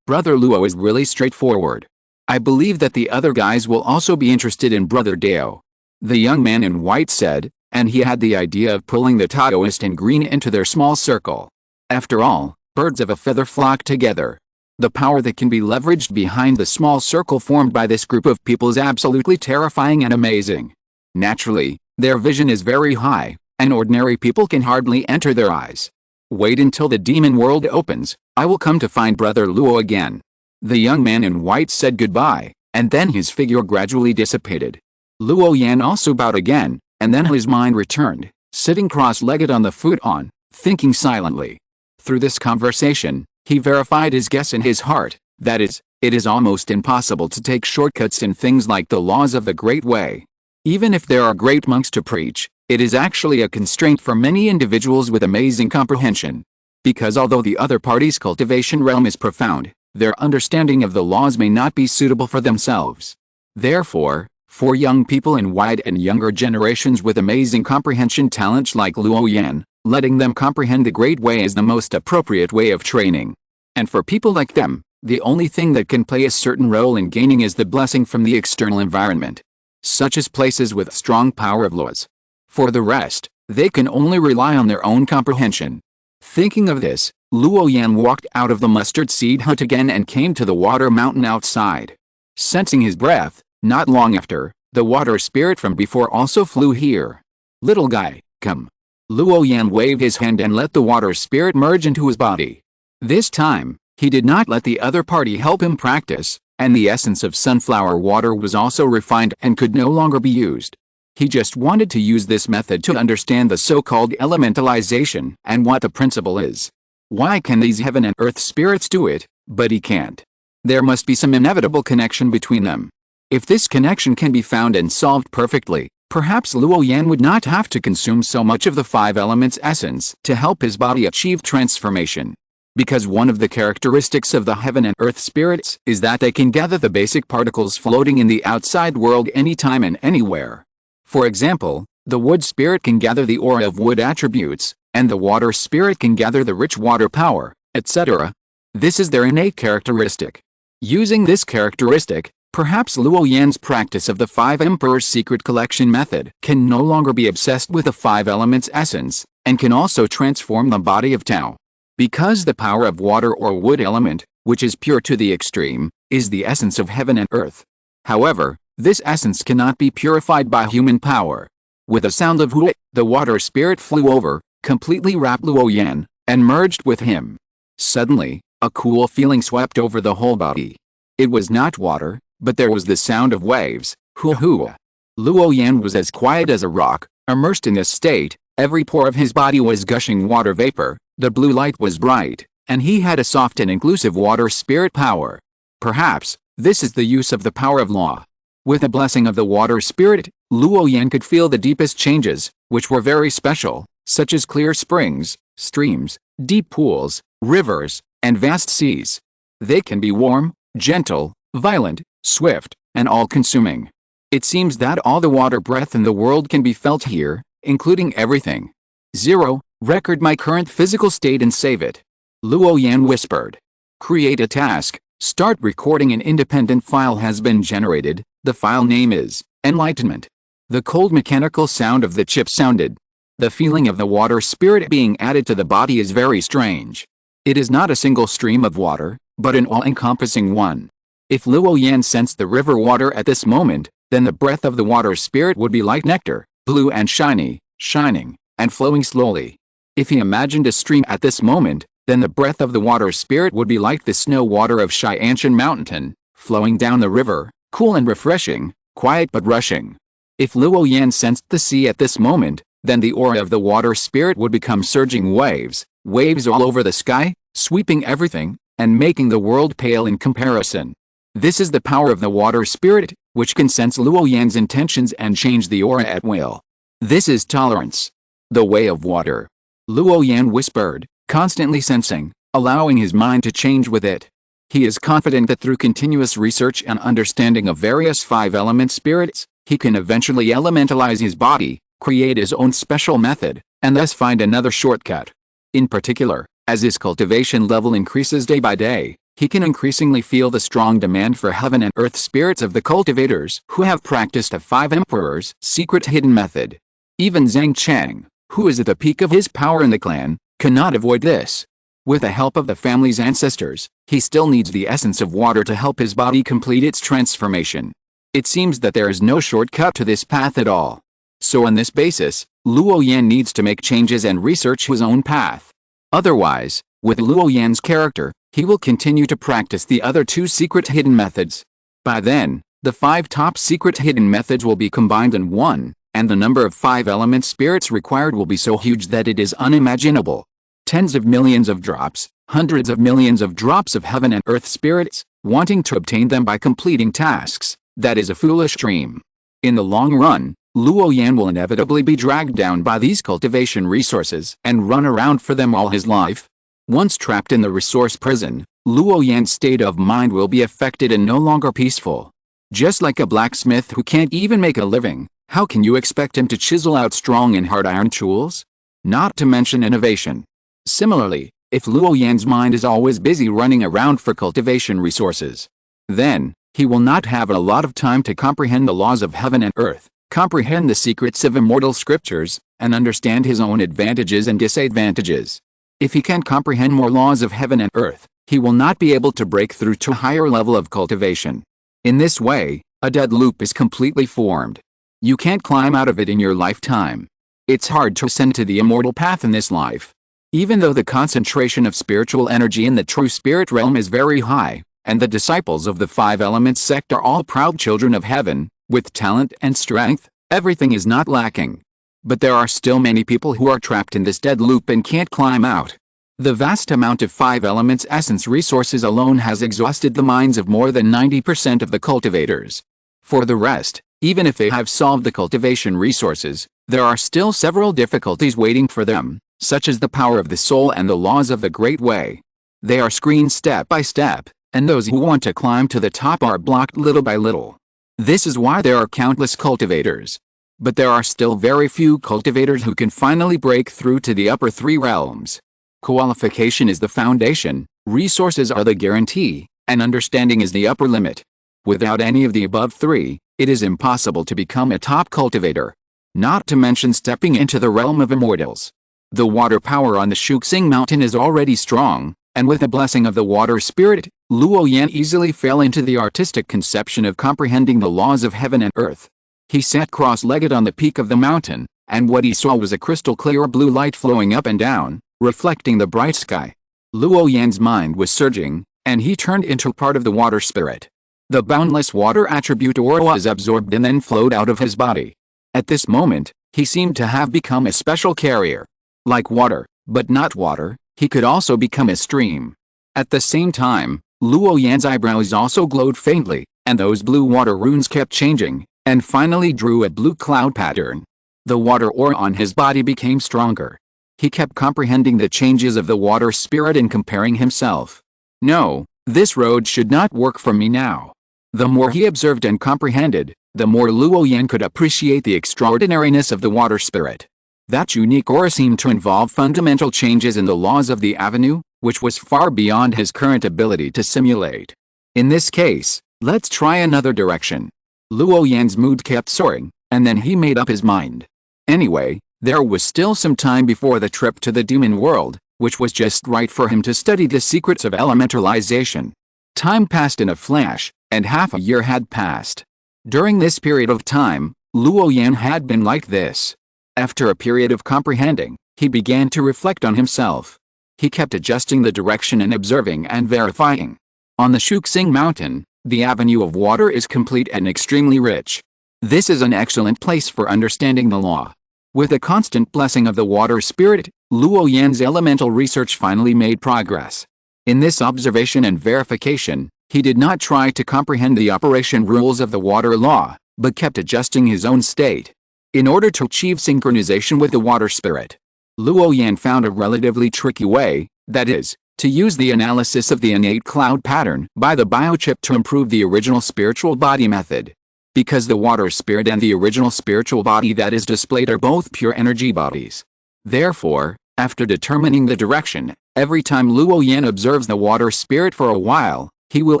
Brother Luo is really straightforward. I believe that the other guys will also be interested in Brother Dao. The young man in white said, and he had the idea of pulling the Taoist in green into their small circle. After all, birds of a feather flock together. The power that can be leveraged behind the small circle formed by this group of people is absolutely terrifying and amazing. Naturally, their vision is very high, and ordinary people can hardly enter their eyes. Wait until the demon world opens, I will come to find Brother Luo again. The young man in white said goodbye, and then his figure gradually dissipated. Luo Yan also bowed again, and then his mind returned, sitting cross-legged on the futon, thinking silently. Through this conversation, he verified his guess in his heart, that is, it is almost impossible to take shortcuts in things like the laws of the Great Way. Even if there are great monks to preach, it is actually a constraint for many individuals with amazing comprehension. Because although the other party's cultivation realm is profound, their understanding of the laws may not be suitable for themselves. Therefore, for young people in white and younger generations with amazing comprehension talents like Luo Yan, letting them comprehend the Great Way is the most appropriate way of training. And for people like them, the only thing that can play a certain role in gaining is the blessing from the external environment, such as places with strong power of laws. For the rest, they can only rely on their own comprehension. Thinking of this, Luo Yan walked out of the mustard seed hut again and came to the water mountain outside. Sensing his breath, not long after, the water spirit from before also flew here. Little guy, come. Luo Yan waved his hand and let the water spirit merge into his body. This time, he did not let the other party help him practice, and the essence of sunflower water was also refined and could no longer be used. He just wanted to use this method to understand the so-called elementalization and what the principle is. Why can these heaven and earth spirits do it, but he can't? There must be some inevitable connection between them. If this connection can be found and solved perfectly, perhaps Luo Yan would not have to consume so much of the five elements' essence to help his body achieve transformation. Because one of the characteristics of the heaven and earth spirits is that they can gather the basic particles floating in the outside world anytime and anywhere. For example, the wood spirit can gather the aura of wood attributes, and the water spirit can gather the rich water power, etc. This is their innate characteristic. Using this characteristic, perhaps Luo Yan's practice of the Five Emperors secret collection method can no longer be obsessed with the five elements essence, and can also transform the body of Tao. Because the power of water or wood element, which is pure to the extreme, is the essence of heaven and earth. However, this essence cannot be purified by human power. With a sound of hui, the water spirit flew over, completely wrapped Luo Yan, and merged with him. Suddenly, a cool feeling swept over the whole body. It was not water, but there was the sound of waves, hua. Luo Yan was as quiet as a rock, immersed in this state. Every pore of his body was gushing water vapor, the blue light was bright, and he had a soft and inclusive water spirit power. Perhaps, this is the use of the power of law. With the blessing of the water spirit, Luo Yan could feel the deepest changes, which were very special, such as clear springs, streams, deep pools, rivers, and vast seas. They can be warm, gentle, violent, swift, and all-consuming. It seems that all the water breath in the world can be felt here, including everything. 0. Record my current physical state and save it. Luo Yan whispered. Create a task. Start recording. An independent file has been generated. The file name is Enlightenment. The cold mechanical sound of the chip sounded. The feeling of the water spirit being added to the body is very strange. It is not a single stream of water, but an all-encompassing one. If Luo Yan sensed the river water at this moment, then the breath of the water spirit would be like nectar, blue and shiny, shining, and flowing slowly. If he imagined a stream at this moment, then the breath of the water spirit would be like the snow water of Xianshan Mountain, flowing down the river, cool and refreshing, quiet but rushing. If Luo Yan sensed the sea at this moment, then the aura of the water spirit would become surging waves, waves all over the sky, sweeping everything, and making the world pale in comparison. This is the power of the water spirit, which can sense Luo Yan's intentions and change the aura at will. This is tolerance. The way of water. Luo Yan whispered, constantly sensing, allowing his mind to change with it. He is confident that through continuous research and understanding of various five-element spirits, he can eventually elementalize his body, create his own special method, and thus find another shortcut. In particular, as his cultivation level increases day by day, he can increasingly feel the strong demand for heaven and earth spirits of the cultivators who have practiced a Five Emperors secret hidden method. Even Zhang Chang, who is at the peak of his power in the clan, cannot avoid this. With the help of the family's ancestors, he still needs the essence of water to help his body complete its transformation. It seems that there is no shortcut to this path at all. So on this basis, Luo Yan needs to make changes and research his own path. Otherwise, with Luo Yan's character, he will continue to practice the other two secret hidden methods. By then, the 5 top secret hidden methods will be combined in one, and the number of 5-element spirits required will be so huge that it is unimaginable. Tens of millions of drops, hundreds of millions of drops of heaven and earth spirits, wanting to obtain them by completing tasks, that is a foolish dream. In the long run, Luo Yan will inevitably be dragged down by these cultivation resources and run around for them all his life. Once trapped in the resource prison, Luo Yan's state of mind will be affected and no longer peaceful. Just like a blacksmith who can't even make a living, how can you expect him to chisel out strong and hard iron tools? Not to mention innovation. Similarly, if Luo Yan's mind is always busy running around for cultivation resources, then he will not have a lot of time to comprehend the laws of heaven and earth, comprehend the secrets of immortal scriptures, and understand his own advantages and disadvantages. If he can't comprehend more laws of heaven and earth, he will not be able to break through to a higher level of cultivation. In this way, a dead loop is completely formed. You can't climb out of it in your lifetime. It's hard to ascend to the immortal path in this life. Even though the concentration of spiritual energy in the true spirit realm is very high, and the disciples of the 5-element sect are all proud children of heaven, with talent and strength, everything is not lacking. But there are still many people who are trapped in this dead loop and can't climb out. The vast amount of five elements essence resources alone has exhausted the minds of more than 90% of the cultivators. For the rest, even if they have solved the cultivation resources, there are still several difficulties waiting for them, such as the power of the soul and the laws of the Great Way. They are screened step by step, and those who want to climb to the top are blocked little by little. This is why there are countless cultivators. But there are still very few cultivators who can finally break through to the upper three realms. Qualification is the foundation, resources are the guarantee, and understanding is the upper limit. Without any of the above three, it is impossible to become a top cultivator. Not to mention stepping into the realm of immortals. The water power on the Shuxing mountain is already strong, and with the blessing of the water spirit, Luo Yan easily fell into the artistic conception of comprehending the laws of heaven and earth. He sat cross-legged on the peak of the mountain, and what he saw was a crystal-clear blue light flowing up and down, reflecting the bright sky. Luo Yan's mind was surging, and he turned into part of the water spirit. The boundless water attribute aura was absorbed and then flowed out of his body. At this moment, he seemed to have become a special carrier. Like water, but not water, he could also become a stream. At the same time, Luo Yan's eyebrows also glowed faintly, and those blue water runes kept changing, and finally drew a blue cloud pattern. The water aura on his body became stronger. He kept comprehending the changes of the water spirit and comparing himself. No, this road should not work for me now. The more he observed and comprehended, the more Luo Yan could appreciate the extraordinariness of the water spirit. That unique aura seemed to involve fundamental changes in the laws of the avenue, which was far beyond his current ability to simulate. In this case, let's try another direction. Luo Yan's mood kept soaring, and then he made up his mind. Anyway, there was still some time before the trip to the demon world, which was just right for him to study the secrets of elementalization. Time passed in a flash, and half a year had passed. During this period of time, Luo Yan had been like this. After a period of comprehending, he began to reflect on himself. He kept adjusting the direction and observing and verifying. On the Shuxing mountain, the avenue of water is complete and extremely rich. This is an excellent place for understanding the law. With the constant blessing of the water spirit, Luo Yan's elemental research finally made progress. In this observation and verification, he did not try to comprehend the operation rules of the water law, but kept adjusting his own state. In order to achieve synchronization with the water spirit, Luo Yan found a relatively tricky way, that is, to use the analysis of the innate cloud pattern by the biochip to improve the original spiritual body method. Because the water spirit and the original spiritual body that is displayed are both pure energy bodies. Therefore, after determining the direction, every time Luo Yan observes the water spirit for a while, he will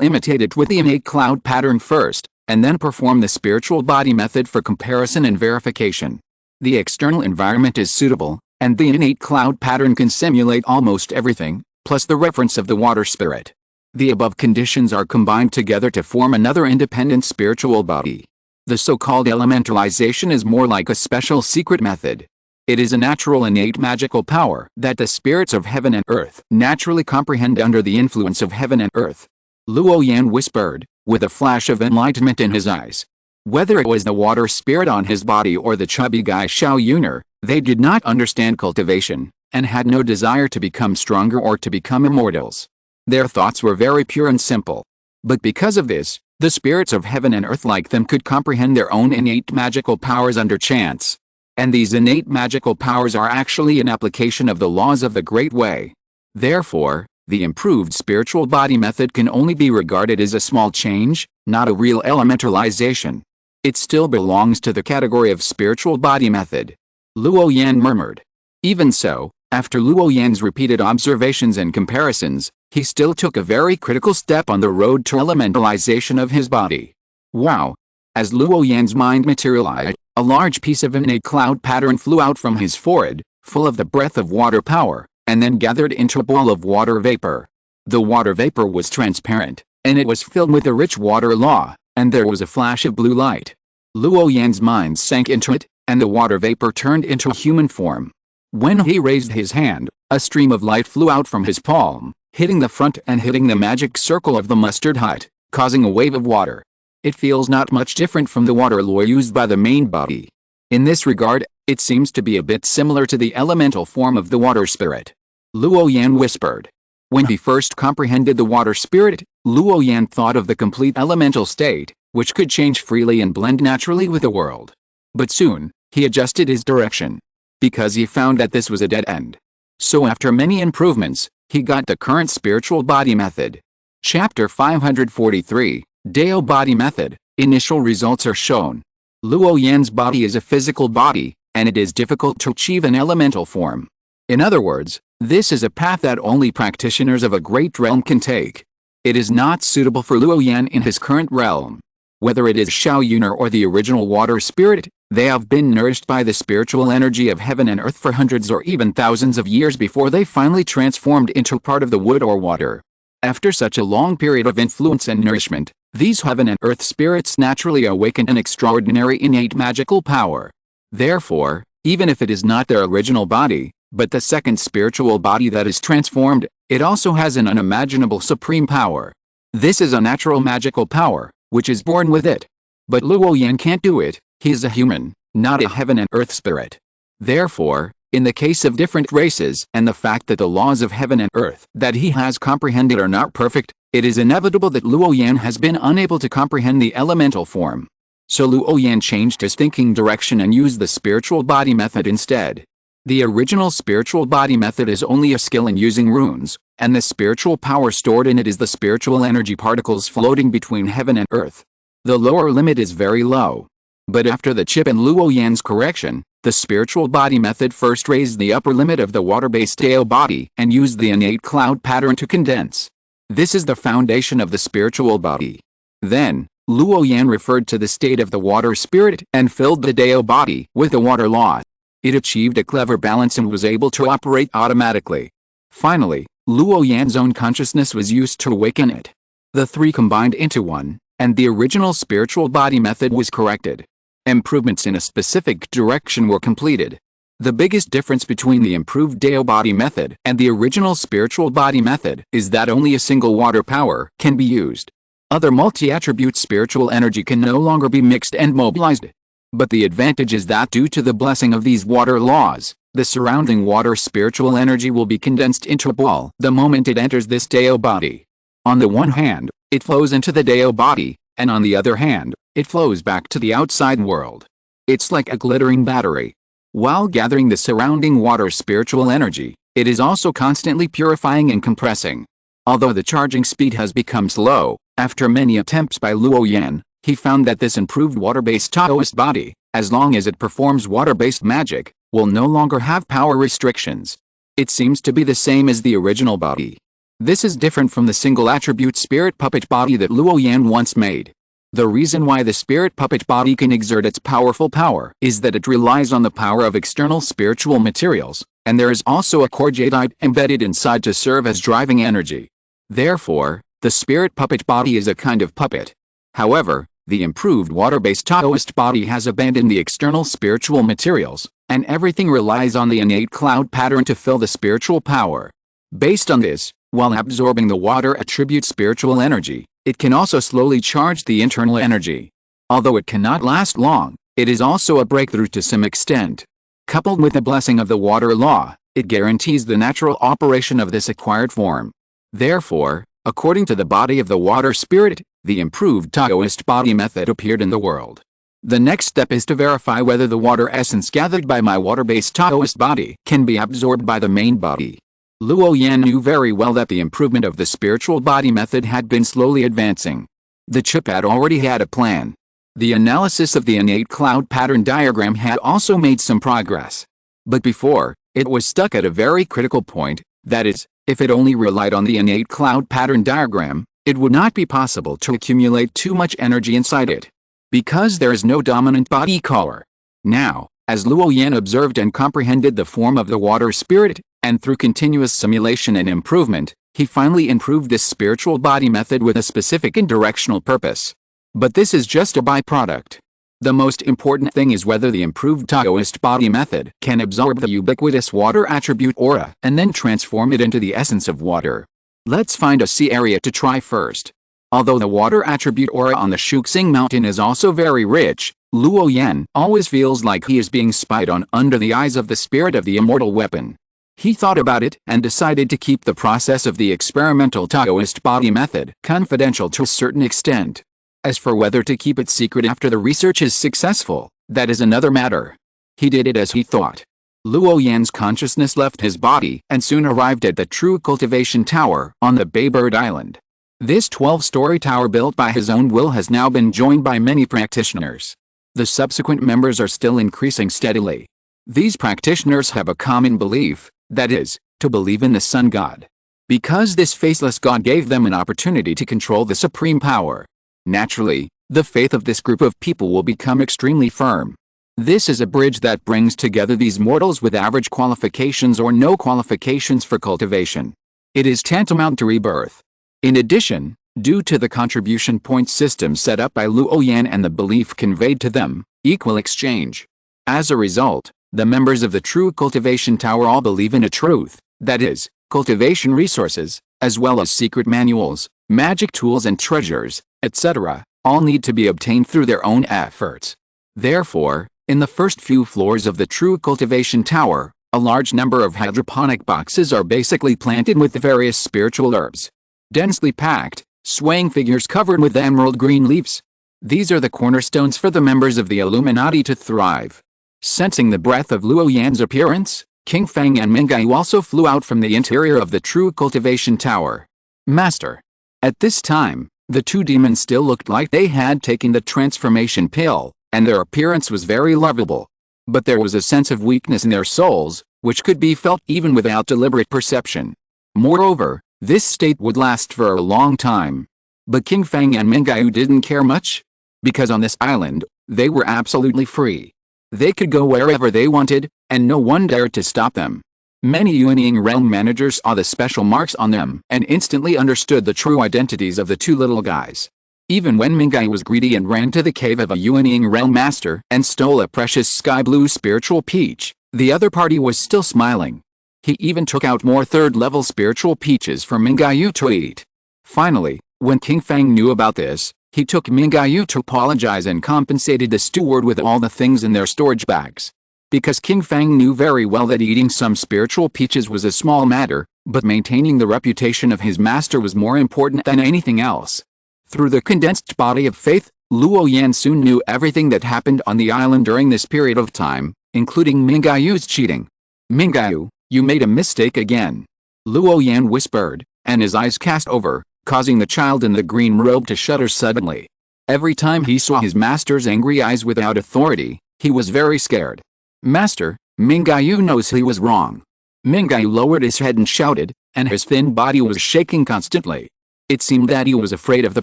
imitate it with the innate cloud pattern first, and then perform the spiritual body method for comparison and verification. The external environment is suitable, and the innate cloud pattern can simulate almost everything, plus the reference of the water spirit. The above conditions are combined together to form another independent spiritual body. The so-called elementalization is more like a special secret method. It is a natural innate magical power that the spirits of heaven and earth naturally comprehend under the influence of heaven and earth. Luo Yan whispered, with a flash of enlightenment in his eyes. Whether it was the water spirit on his body or the chubby guy Xiao Yuner, they did not understand cultivation, and had no desire to become stronger or to become immortals. Their thoughts were very pure and simple. But because of this, the spirits of heaven and earth like them could comprehend their own innate magical powers under chance. And these innate magical powers are actually an application of the laws of the Great Way. Therefore, the improved spiritual body method can only be regarded as a small change, not a real elementalization. It still belongs to the category of spiritual body method. Luo Yan murmured. Even so, after Luo Yan's repeated observations and comparisons, he still took a very critical step on the road to elementalization of his body. Wow! As Luo Yan's mind materialized, a large piece of innate cloud pattern flew out from his forehead, full of the breath of water power, and then gathered into a ball of water vapor. The water vapor was transparent, and it was filled with the rich water law, and there was a flash of blue light. Luo Yan's mind sank into it, and the water vapor turned into human form. When he raised his hand, a stream of light flew out from his palm, hitting the front and hitting the magic circle of the mustard hut, causing a wave of water. It feels not much different from the water law used by the main body. In this regard, it seems to be a bit similar to the elemental form of the water spirit. Luo Yan whispered. When he first comprehended the water spirit, Luo Yan thought of the complete elemental state, which could change freely and blend naturally with the world. But soon, he adjusted his direction, because he found that this was a dead end. So after many improvements, he got the current spiritual body method. Chapter 543, Dao Body Method. Initial results are shown. Luo Yan's body is a physical body, and it is difficult to achieve an elemental form. In other words, this is a path that only practitioners of a great realm can take. It is not suitable for Luo Yan in his current realm. Whether it is Shaoyuner or the original water spirit, they have been nourished by the spiritual energy of heaven and earth for hundreds or even thousands of years before they finally transformed into part of the wood or water. After such a long period of influence and nourishment, these heaven and earth spirits naturally awaken an extraordinary innate magical power. Therefore, even if it is not their original body, but the second spiritual body that is transformed, it also has an unimaginable supreme power. This is a natural magical power, which is born with it. But Luo Yan can't do it. He is a human, not a heaven and earth spirit. Therefore, in the case of different races and the fact that the laws of heaven and earth that he has comprehended are not perfect, it is inevitable that Luo Yan has been unable to comprehend the elemental form. So Luo Yan changed his thinking direction and used the spiritual body method instead. The original spiritual body method is only a skill in using runes, and the spiritual power stored in it is the spiritual energy particles floating between heaven and earth. The lower limit is very low. But after the chip and Luo Yan's correction, the spiritual body method first raised the upper limit of the water-based Dao body and used the innate cloud pattern to condense. This is the foundation of the spiritual body. Then, Luo Yan referred to the state of the water spirit and filled the Dao body with the water law. It achieved a clever balance and was able to operate automatically. Finally, Luo Yan's own consciousness was used to awaken it. The three combined into one, and the original spiritual body method was corrected. Improvements in a specific direction were completed. The biggest difference between the improved Dao body method and the original spiritual body method is that only a single water power can be used. Other multi-attribute spiritual energy can no longer be mixed and mobilized. But the advantage is that due to the blessing of these water laws, the surrounding water spiritual energy will be condensed into a ball the moment it enters this Dao body. On the one hand, it flows into the Dao body, and on the other hand, it flows back to the outside world. It's like a glittering battery. While gathering the surrounding water spiritual energy, it is also constantly purifying and compressing. Although the charging speed has become slow, after many attempts by Luo Yan, he found that this improved water-based Taoist body, as long as it performs water-based magic, will no longer have power restrictions. It seems to be the same as the original body. This is different from the single attribute spirit puppet body that Luo Yan once made. The reason why the spirit puppet body can exert its powerful power is that it relies on the power of external spiritual materials, and there is also a core jadeite embedded inside to serve as driving energy. Therefore, the spirit puppet body is a kind of puppet. However, the improved water-based Taoist body has abandoned the external spiritual materials, and everything relies on the innate cloud pattern to fill the spiritual power. Based on this, while absorbing the water attribute spiritual energy, it can also slowly charge the internal energy. Although it cannot last long, it is also a breakthrough to some extent. Coupled with the blessing of the water law, it guarantees the natural operation of this acquired form. Therefore, according to the body of the water spirit, the improved Taoist body method appeared in the world. The next step is to verify whether the water essence gathered by my water-based Taoist body can be absorbed by the main body. Luo Yan knew very well that the improvement of the spiritual body method had been slowly advancing. The chip had already had a plan. The analysis of the innate cloud pattern diagram had also made some progress. But before, it was stuck at a very critical point, that is, if it only relied on the innate cloud pattern diagram, it would not be possible to accumulate too much energy inside it. Because there is no dominant body color. Now, as Luo Yan observed and comprehended the form of the water spirit, and through continuous simulation and improvement, he finally improved this spiritual body method with a specific and directional purpose. But this is just a byproduct. The most important thing is whether the improved Taoist body method can absorb the ubiquitous water attribute aura and then transform it into the essence of water. Let's find a sea area to try first. Although the water attribute aura on the Shuxing mountain is also very rich, Luo Yan always feels like he is being spied on under the eyes of the spirit of the immortal weapon. He thought about it and decided to keep the process of the experimental Taoist body method confidential to a certain extent. As for whether to keep it secret after the research is successful, that is another matter. He did it as he thought. Luo Yan's consciousness left his body and soon arrived at the true cultivation tower on the Baybird Island. This 12-story tower built by his own will has now been joined by many practitioners. The subsequent members are still increasing steadily. These practitioners have a common belief, that is, to believe in the sun god. Because this faceless god gave them an opportunity to control the supreme power. Naturally, the faith of this group of people will become extremely firm. This is a bridge that brings together these mortals with average qualifications or no qualifications for cultivation. It is tantamount to rebirth. In addition, due to the contribution point system set up by Luo Yan and the belief conveyed to them, equal exchange. As a result, the members of the true cultivation tower all believe in a truth, that is, cultivation resources, as well as secret manuals, magic tools and treasures, etc., all need to be obtained through their own efforts. Therefore, in the first few floors of the true cultivation tower, a large number of hydroponic boxes are basically planted with various spiritual herbs. Densely packed, swaying figures covered with emerald green leaves. These are the cornerstones for the members of the Illuminati to thrive. Sensing the breath of Luo Yan's appearance, King Feng and Mingyu also flew out from the interior of the true cultivation tower. Master. At this time, the two demons still looked like they had taken the transformation pill, and their appearance was very lovable. But there was a sense of weakness in their souls, which could be felt even without deliberate perception. Moreover, this state would last for a long time. But King Feng and Mingyu didn't care much. Because on this island, they were absolutely free. They could go wherever they wanted, and no one dared to stop them. Many Yuanying realm managers saw the special marks on them and instantly understood the true identities of the two little guys. Even when Mingyu was greedy and ran to the cave of a Yuanying realm master and stole a precious sky blue spiritual peach, the other party was still smiling. He even took out more third-level spiritual peaches for Mingyu to eat. Finally, when King Feng knew about this, he took Mingyu to apologize and compensated the steward with all the things in their storage bags. Because King Feng knew very well that eating some spiritual peaches was a small matter, but maintaining the reputation of his master was more important than anything else. Through the condensed body of faith, Luo Yan soon knew everything that happened on the island during this period of time, including Mingyu's cheating. Mingyu, you made a mistake again. Luo Yan whispered, and his eyes cast over, causing the child in the green robe to shudder suddenly. Every time he saw his master's angry eyes without authority, he was very scared. Master, Mingyu knows he was wrong. Mingyu lowered his head and shouted, and his thin body was shaking constantly. It seemed that he was afraid of the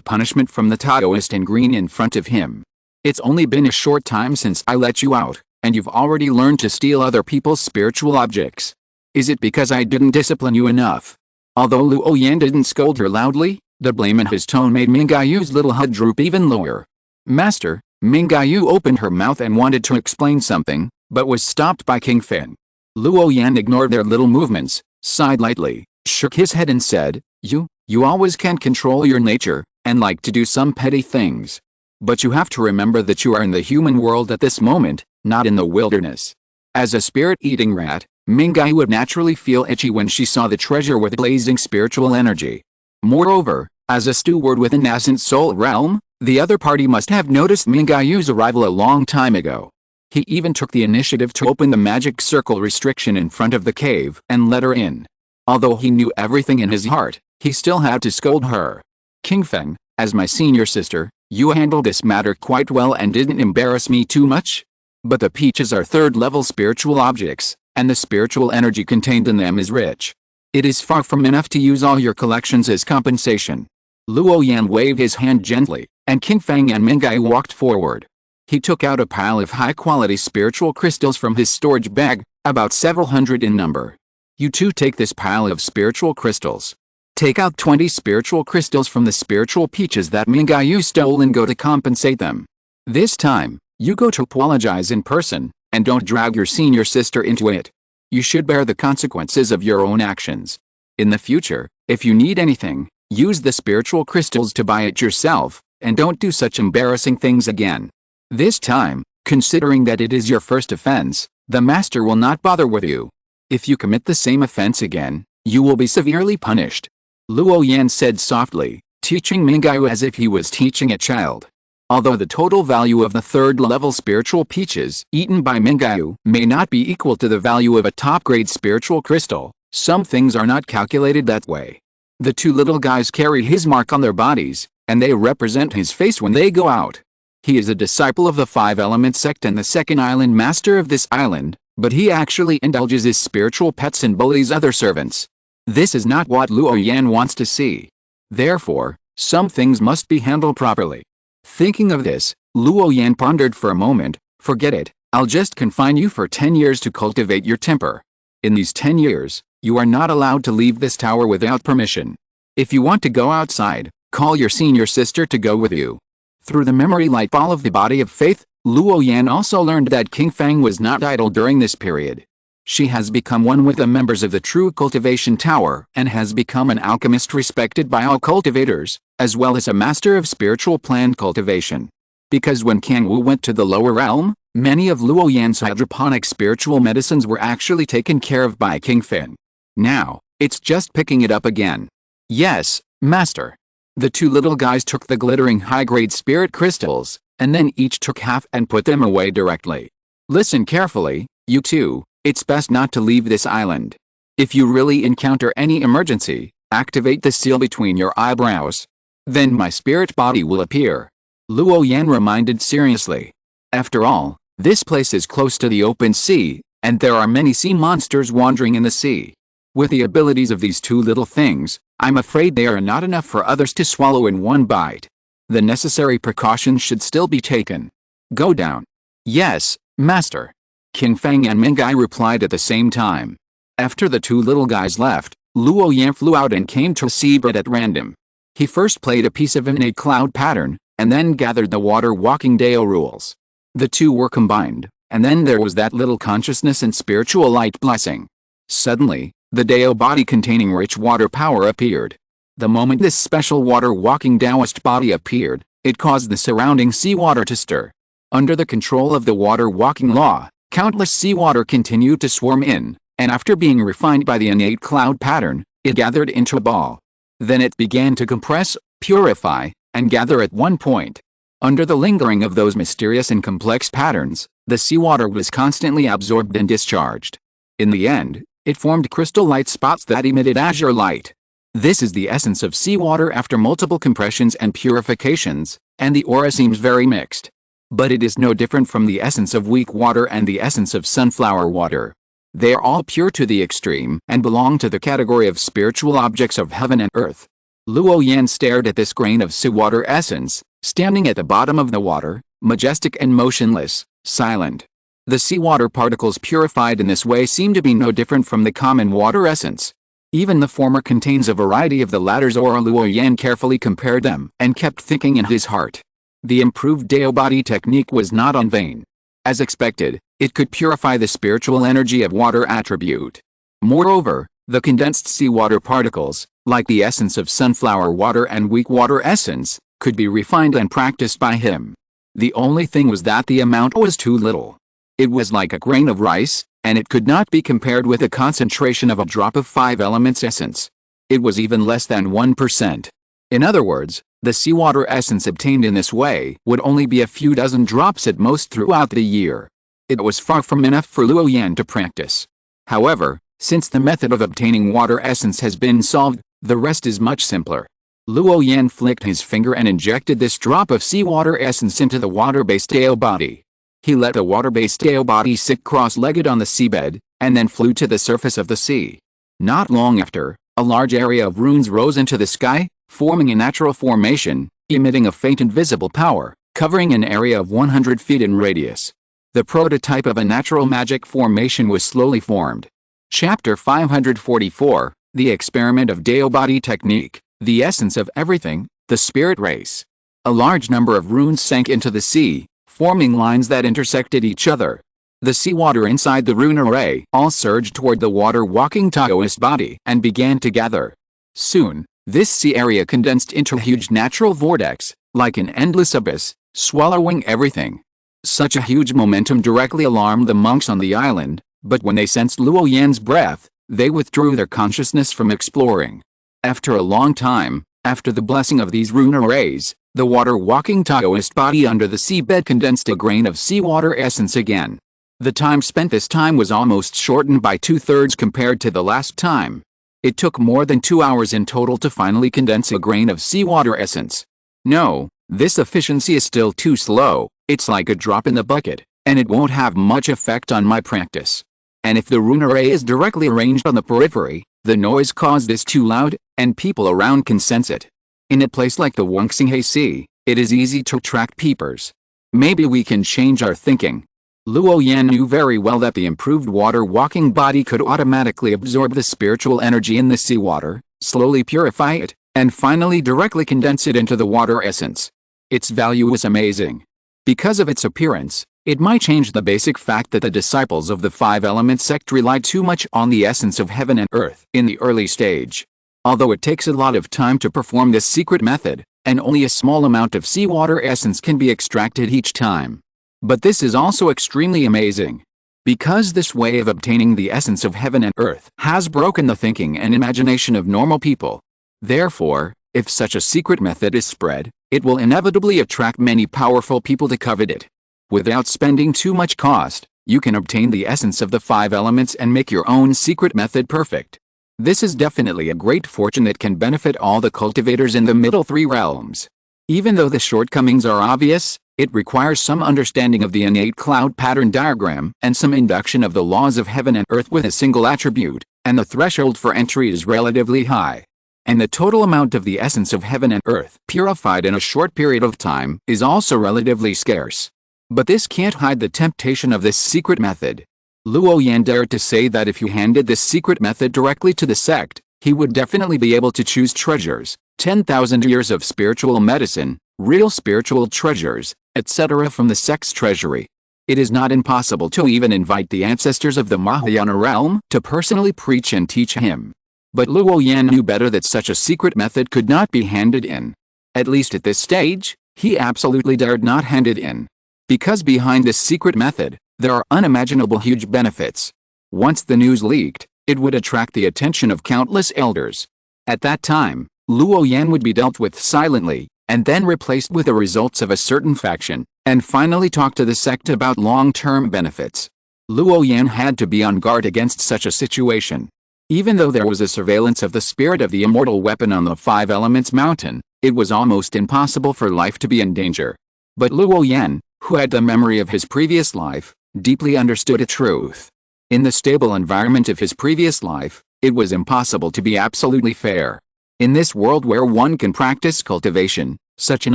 punishment from the Taoist in green in front of him. It's only been a short time since I let you out, and you've already learned to steal other people's spiritual objects. Is it because I didn't discipline you enough? Although Luo Yan didn't scold her loudly, the blame in his tone made Mingyu's little head droop even lower. Master, Mingyu opened her mouth and wanted to explain something, but was stopped by King Feng. Luo Yan ignored their little movements, sighed lightly, shook his head and said, You always can control your nature, and like to do some petty things. But you have to remember that you are in the human world at this moment, not in the wilderness. As a spirit-eating rat, Mingyu would naturally feel itchy when she saw the treasure with blazing spiritual energy. Moreover, as a steward with a nascent soul realm, the other party must have noticed Mingyu's arrival a long time ago. He even took the initiative to open the magic circle restriction in front of the cave and let her in. Although he knew everything in his heart, he still had to scold her. King Feng, as my senior sister, you handled this matter quite well and didn't embarrass me too much. But the peaches are third-level spiritual objects, and the spiritual energy contained in them is rich. It is far from enough to use all your collections as compensation. Luo Yan waved his hand gently, and King Feng and Mingyu walked forward. He took out a pile of high-quality spiritual crystals from his storage bag, about several hundred in number. You two take this pile of spiritual crystals. Take out 20 spiritual crystals from the spiritual peaches that Mingyu stole and go to compensate them. This time, you go to apologize in person, and don't drag your senior sister into it. You should bear the consequences of your own actions. In the future, if you need anything, use the spiritual crystals to buy it yourself, and don't do such embarrassing things again. This time, considering that it is your first offense, the master will not bother with you. If you commit the same offense again, you will be severely punished. Luo Yan said softly, teaching Mingyu as if he was teaching a child. Although the total value of the third-level spiritual peaches eaten by Mingyu may not be equal to the value of a top-grade spiritual crystal, some things are not calculated that way. The two little guys carry his mark on their bodies, and they represent his face when they go out. He is a disciple of the five-element sect and the second island master of this island, but he actually indulges his spiritual pets and bullies other servants. This is not what Luo Yan wants to see. Therefore, some things must be handled properly. Thinking of this, Luo Yan pondered for a moment. Forget it, I'll just confine you for 10 years to cultivate your temper. In these 10 years, you are not allowed to leave this tower without permission. If you want to go outside, call your senior sister to go with you. Through the memory light ball of the body of faith, Luo Yan also learned that King Feng was not idle during this period. She has become one with the members of the true Cultivation Tower and has become an alchemist respected by all cultivators, as well as a master of spiritual plant cultivation. Because when Kang Wu went to the lower realm, many of Luo Yan's hydroponic spiritual medicines were actually taken care of by King Feng. Now, it's just picking it up again. Yes, master. The two little guys took the glittering high-grade spirit crystals, and then each took half and put them away directly. Listen carefully, you two. It's best not to leave this island. If you really encounter any emergency, activate the seal between your eyebrows. Then my spirit body will appear. Luo Yan reminded seriously. After all, this place is close to the open sea, and there are many sea monsters wandering in the sea. With the abilities of these two little things, I'm afraid they are not enough for others to swallow in one bite. The necessary precautions should still be taken. Go down. Yes, master. King Feng and Mingyu replied at the same time. After the two little guys left, Luo Yan flew out and came to a seabed at random. He first played a piece of innate cloud pattern, and then gathered the water-walking Dao rules. The two were combined, and then there was that little consciousness and spiritual light blessing. Suddenly, the Dao body containing rich water power appeared. The moment this special water-walking Taoist body appeared, it caused the surrounding seawater to stir. Under the control of the water-walking law, countless seawater continued to swarm in, and after being refined by the innate cloud pattern, it gathered into a ball. Then it began to compress, purify, and gather at one point. Under the lingering of those mysterious and complex patterns, the seawater was constantly absorbed and discharged. In the end, it formed crystal light spots that emitted azure light. This is the essence of seawater after multiple compressions and purifications, and the aura seems very mixed. But it is no different from the essence of weak water and the essence of sunflower water. They are all pure to the extreme and belong to the category of spiritual objects of heaven and earth. Luo Yan stared at this grain of seawater essence, standing at the bottom of the water, majestic and motionless, silent. The seawater particles purified in this way seem to be no different from the common water essence. Even the former contains a variety of the latter's aura. Luo Yan carefully compared them and kept thinking in his heart. The improved Dao body technique was not in vain. As expected, it could purify the spiritual energy of water attribute. Moreover, the condensed seawater particles, like the essence of sunflower water and weak water essence, could be refined and practiced by him. The only thing was that the amount was too little. It was like a grain of rice, and it could not be compared with the concentration of a drop of 5 elements essence. It was even less than 1%. In other words, the seawater essence obtained in this way would only be a few dozen drops at most throughout the year. It was far from enough for Luo Yan to practice. However, since the method of obtaining water essence has been solved, the rest is much simpler. Luo Yan flicked his finger and injected this drop of seawater essence into the water-based Dao body. He let the water-based Dao body sit cross-legged on the seabed, and then flew to the surface of the sea. Not long after, a large area of runes rose into the sky, forming a natural formation, emitting a faint invisible power, covering an area of 100 feet in radius. The prototype of a natural magic formation was slowly formed. Chapter 544, The Experiment of Dao Body Technique, The Essence of Everything, The Spirit Race. A large number of runes sank into the sea, forming lines that intersected each other. The seawater inside the rune array all surged toward the water-walking Taoist body and began to gather. Soon, this sea area condensed into a huge natural vortex, like an endless abyss, swallowing everything. Such a huge momentum directly alarmed the monks on the island, But when they sensed Luo Yan's breath, they withdrew their consciousness from exploring. After a long time, after the blessing of these lunar rays, the water-walking Taoist body under the seabed condensed a grain of seawater essence again. The time spent this time was almost shortened by 2/3 compared to the last time. It took more than 2 hours in total to finally condense a grain of seawater essence. No, this efficiency is still too slow. It's like a drop in the bucket, and it won't have much effect on my practice. And if the lunar ray is directly arranged on the periphery, the noise caused is too loud, and people around can sense it. In a place like the Wangxinghe Sea, it is easy to attract peepers. Maybe we can change our thinking. Luo Yan knew very well that the improved water-walking body could automatically absorb the spiritual energy in the seawater, slowly purify it, and finally directly condense it into the water essence. Its value was amazing. Because of its appearance, it might change the basic fact that the disciples of the Five Elements sect rely too much on the essence of heaven and earth in the early stage. Although it takes a lot of time to perform this secret method, and only a small amount of seawater essence can be extracted each time. But this is also extremely amazing. Because this way of obtaining the essence of heaven and earth has broken the thinking and imagination of normal people. Therefore, if such a secret method is spread, it will inevitably attract many powerful people to covet it. Without spending too much cost, you can obtain the essence of the five elements and make your own secret method perfect. This is definitely a great fortune that can benefit all the cultivators in the middle three realms. Even though the shortcomings are obvious, it requires some understanding of the innate cloud pattern diagram and some induction of the laws of heaven and earth with a single attribute, and the threshold for entry is relatively high. And the total amount of the essence of heaven and earth purified in a short period of time is also relatively scarce. But this can't hide the temptation of this secret method. Luo Yan dared to say that if you handed this secret method directly to the sect, he would definitely be able to choose treasures, 10,000 years of spiritual medicine, real spiritual treasures, etc. from the sect's treasury. It is not impossible to even invite the ancestors of the Mahayana realm to personally preach and teach him. But Luo Yan knew better that such a secret method could not be handed in. At least at this stage, he absolutely dared not hand it in. Because behind this secret method, there are unimaginable huge benefits. Once the news leaked, it would attract the attention of countless elders. At that time, Luo Yan would be dealt with silently, and then replaced with the results of a certain faction, and finally talk to the sect about long-term benefits. Luo Yan had to be on guard against such a situation. Even though there was a surveillance of the spirit of the immortal weapon on the Five Elements Mountain, it was almost impossible for life to be in danger. But Luo Yan, who had the memory of his previous life, deeply understood a truth. In the stable environment of his previous life, it was impossible to be absolutely fair. In this world where one can practice cultivation, such an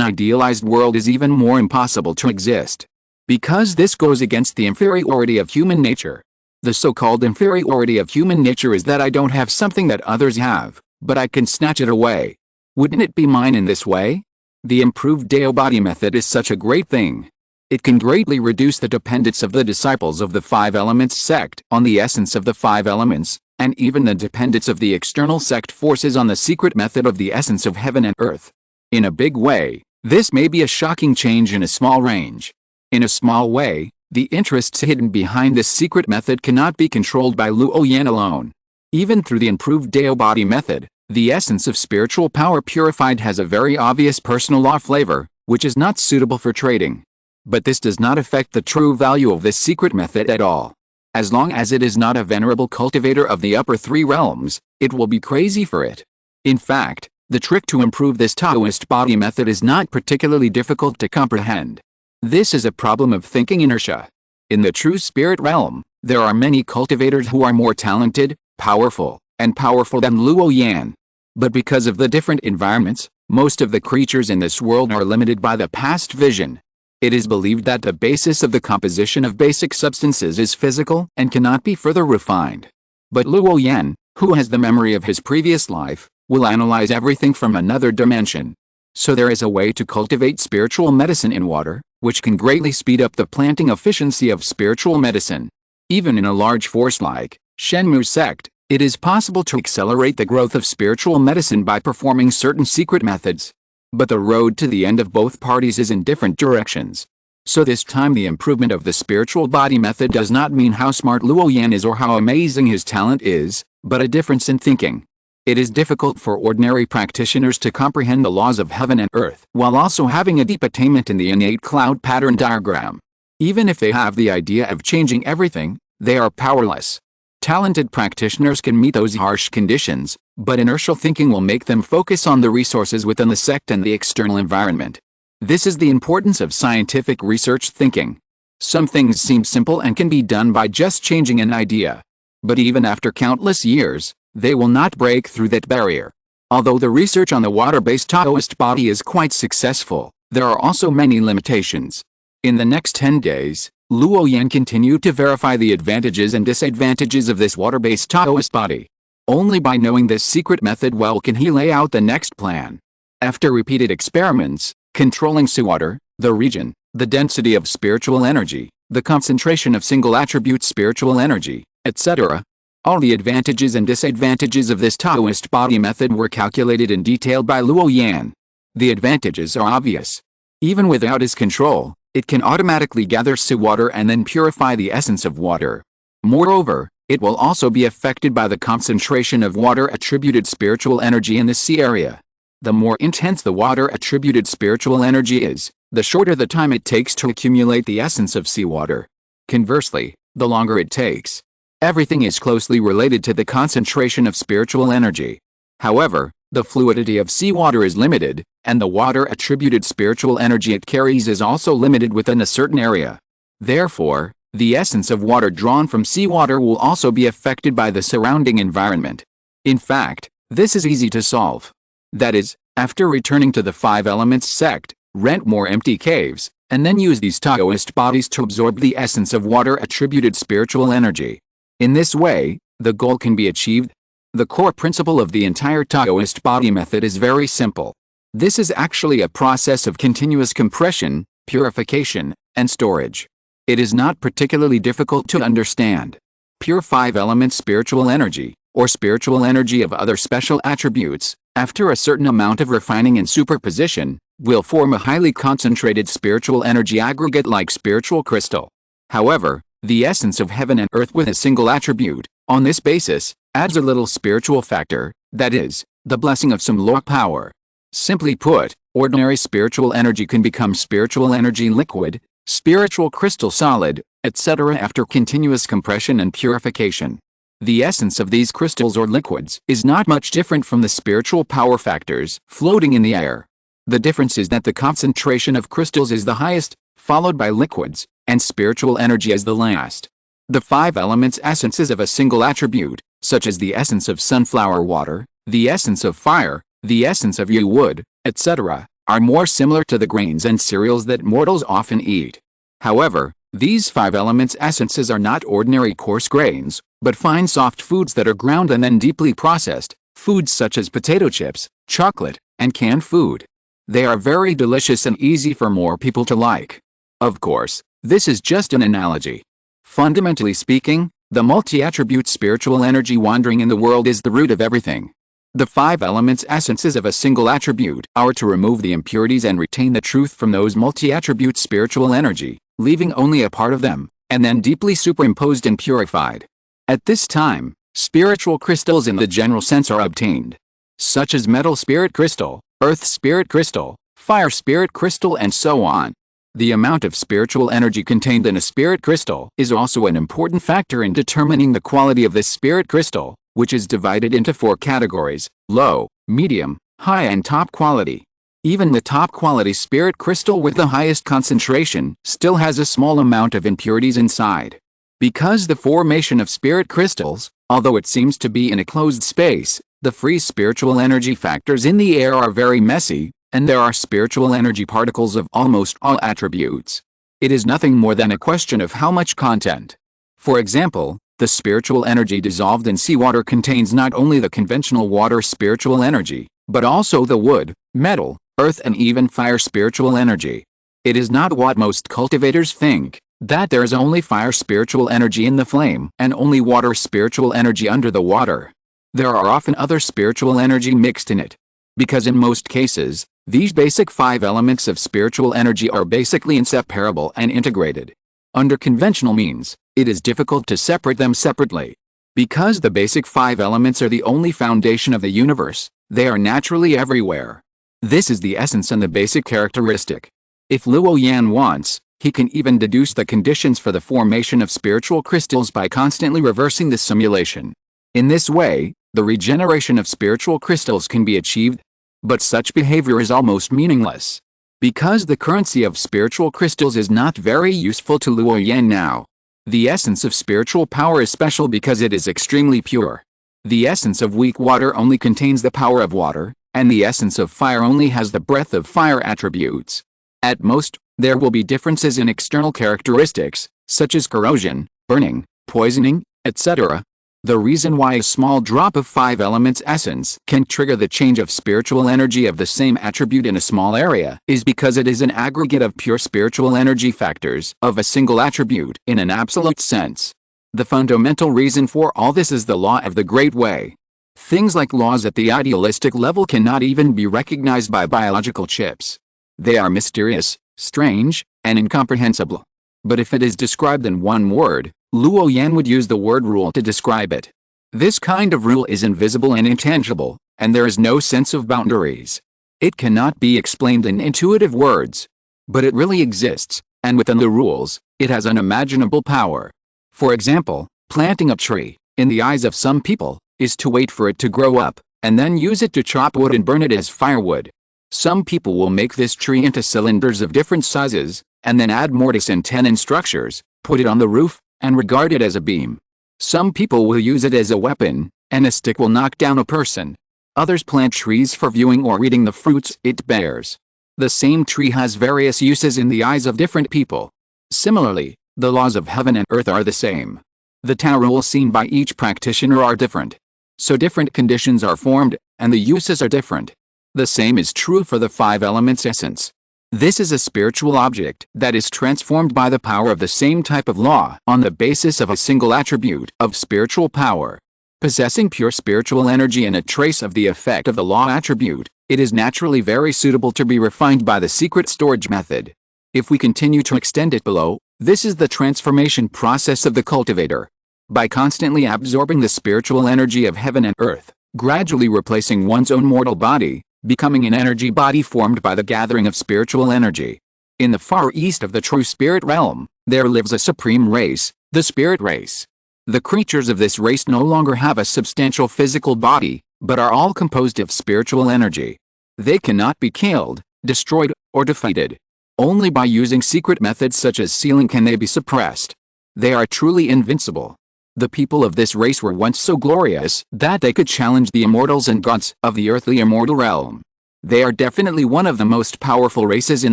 idealized world is even more impossible to exist. Because this goes against the inferiority of human nature. The so-called inferiority of human nature is that I don't have something that others have, but I can snatch it away. Wouldn't it be mine in this way? The improved Dao body method is such a great thing. It can greatly reduce the dependence of the disciples of the Five Elements sect on the essence of the Five Elements, and even the dependence of the external sect forces on the secret method of the essence of heaven and earth. In a big way, this may be a shocking change in a small range. In a small way, the interests hidden behind this secret method cannot be controlled by Luo Yan alone. Even through the improved Dao body method, the essence of spiritual power purified has a very obvious personal law flavor, which is not suitable for trading. But this does not affect the true value of this secret method at all. As long as it is not a venerable cultivator of the upper three realms, it will be crazy for it. In fact, the trick to improve this Taoist body method is not particularly difficult to comprehend. This is a problem of thinking inertia. In the true spirit realm, there are many cultivators who are more talented, powerful than Luo Yan. But because of the different environments, most of the creatures in this world are limited by the past vision. It is believed that the basis of the composition of basic substances is physical and cannot be further refined. But Luo Yan, who has the memory of his previous life, will analyze everything from another dimension. So there is a way to cultivate spiritual medicine in water, which can greatly speed up the planting efficiency of spiritual medicine. Even in a large force like Shenmu's sect, it is possible to accelerate the growth of spiritual medicine by performing certain secret methods. But the road to the end of both parties is in different directions. So this time the improvement of the spiritual body method does not mean how smart Luo Yan is or how amazing his talent is, but a difference in thinking. It is difficult for ordinary practitioners to comprehend the laws of heaven and earth while also having a deep attainment in the innate cloud pattern diagram. Even if they have the idea of changing everything, they are powerless. Talented practitioners can meet those harsh conditions, but inertial thinking will make them focus on the resources within the sect and the external environment. This is the importance of scientific research thinking. Some things seem simple and can be done by just changing an idea. But even after countless years, they will not break through that barrier. Although the research on the water-based Taoist body is quite successful, there are also many limitations. In the next 10 days, Luo Yan continued to verify the advantages and disadvantages of this water-based Taoist body. Only by knowing this secret method well can he lay out the next plan. After repeated experiments, controlling seawater, the region, the density of spiritual energy, the concentration of single attribute spiritual energy, etc., all the advantages and disadvantages of this Taoist body method were calculated in detail by Luo Yan. The advantages are obvious. Even without his control, it can automatically gather seawater and then purify the essence of water. Moreover, it will also be affected by the concentration of water-attributed spiritual energy in the sea area. The more intense the water-attributed spiritual energy is, the shorter the time it takes to accumulate the essence of seawater. Conversely, the longer it takes. Everything is closely related to the concentration of spiritual energy. However, the fluidity of seawater is limited, and the water-attributed spiritual energy it carries is also limited within a certain area. Therefore, the essence of water drawn from seawater will also be affected by the surrounding environment. In fact, this is easy to solve. That is, after returning to the 5 elements sect, rent more empty caves, and then use these Taoist bodies to absorb the essence of water-attributed spiritual energy. In this way, the goal can be achieved. The core principle of the entire Taoist body method is very simple. This is actually a process of continuous compression, purification, and storage. It is not particularly difficult to understand. Pure 5-element spiritual energy, or spiritual energy of other special attributes, after a certain amount of refining and superposition, will form a highly concentrated spiritual energy aggregate like spiritual crystal. However, the essence of heaven and earth with a single attribute, on this basis, adds a little spiritual factor, that is, the blessing of some lower power. Simply put, ordinary spiritual energy can become spiritual energy liquid, spiritual crystal solid, etc. after continuous compression and purification. The essence of these crystals or liquids is not much different from the spiritual power factors floating in the air. The difference is that the concentration of crystals is the highest, followed by liquids, and spiritual energy as the last. The 5 elements essences of a single attribute, such as the essence of sunflower water, the essence of fire, the essence of yew wood, etc., are more similar to the grains and cereals that mortals often eat. However, these 5 elements essences are not ordinary coarse grains, but fine soft foods that are ground and then deeply processed, foods such as potato chips, chocolate, and canned food. They are very delicious and easy for more people to like. Of course, this is just an analogy. Fundamentally speaking, the multi-attribute spiritual energy wandering in the world is the root of everything. The 5 elements essences of a single attribute are to remove the impurities and retain the truth from those multi-attribute spiritual energy, leaving only a part of them, and then deeply superimposed and purified. At this time, spiritual crystals in the general sense are obtained, such as metal spirit crystal, earth spirit crystal, fire spirit crystal, and so on. The amount of spiritual energy contained in a spirit crystal is also an important factor in determining the quality of this spirit crystal, which is divided into 4 categories: low, medium, high, and top quality. Even the top quality spirit crystal with the highest concentration still has a small amount of impurities inside. Because the formation of spirit crystals, although it seems to be in a closed space, the free spiritual energy factors in the air are very messy, and there are spiritual energy particles of almost all attributes. It is nothing more than a question of how much content. For example, the spiritual energy dissolved in seawater contains not only the conventional water spiritual energy, but also the wood, metal, earth, and even fire spiritual energy. It is not what most cultivators think, that there is only fire spiritual energy in the flame and only water spiritual energy under the water. There are often other spiritual energy mixed in it. Because in most cases, These basic 5 elements of spiritual energy are basically inseparable and integrated. Under conventional means, it is difficult to separate them separately. Because the basic 5 elements are the only foundation of the universe, they are naturally everywhere. This is the essence and the basic characteristic. If Luo Yan wants, he can even deduce the conditions for the formation of spiritual crystals by constantly reversing the simulation. In this way, the regeneration of spiritual crystals can be achieved, but such behavior is almost meaningless. Because the currency of spiritual crystals is not very useful to Luo Yan now. The essence of spiritual power is special because it is extremely pure. The essence of weak water only contains the power of water, and the essence of fire only has the breath of fire attributes. At most, there will be differences in external characteristics, such as corrosion, burning, poisoning, etc. The reason why a small drop of 5 elements essence can trigger the change of spiritual energy of the same attribute in a small area is because it is an aggregate of pure spiritual energy factors of a single attribute in an absolute sense. The fundamental reason for all this is the law of the Great Way. Things like laws at the idealistic level cannot even be recognized by biological chips. They are mysterious, strange, and incomprehensible. But if it is described in one word, Luo Yan would use the word rule to describe it. This kind of rule is invisible and intangible, and there is no sense of boundaries. It cannot be explained in intuitive words. But it really exists, and within the rules, it has unimaginable power. For example, planting a tree, in the eyes of some people, is to wait for it to grow up, and then use it to chop wood and burn it as firewood. Some people will make this tree into cylinders of different sizes, and then add mortise and tenon structures, put it on the roof, and regard it as a beam. Some people will use it as a weapon, and a stick will knock down a person. Others plant trees for viewing or eating the fruits it bears. The same tree has various uses in the eyes of different people. Similarly, the laws of heaven and earth are the same. The Tao rules seen by each practitioner are different. So different conditions are formed, and the uses are different. The same is true for the 5 elements essence. This is a spiritual object that is transformed by the power of the same type of law on the basis of a single attribute of spiritual power. Possessing pure spiritual energy and a trace of the effect of the law attribute, it is naturally very suitable to be refined by the secret storage method. If we continue to extend it below, this is the transformation process of the cultivator. By constantly absorbing the spiritual energy of heaven and earth, gradually replacing one's own mortal body, becoming an energy body formed by the gathering of spiritual energy. In the far east of the true spirit realm, there lives a supreme race, the spirit race. The creatures of this race no longer have a substantial physical body, but are all composed of spiritual energy. They cannot be killed, destroyed, or defeated. Only by using secret methods such as sealing can they be suppressed. They are truly invincible. The people of this race were once so glorious that they could challenge the immortals and gods of the earthly immortal realm. They are definitely one of the most powerful races in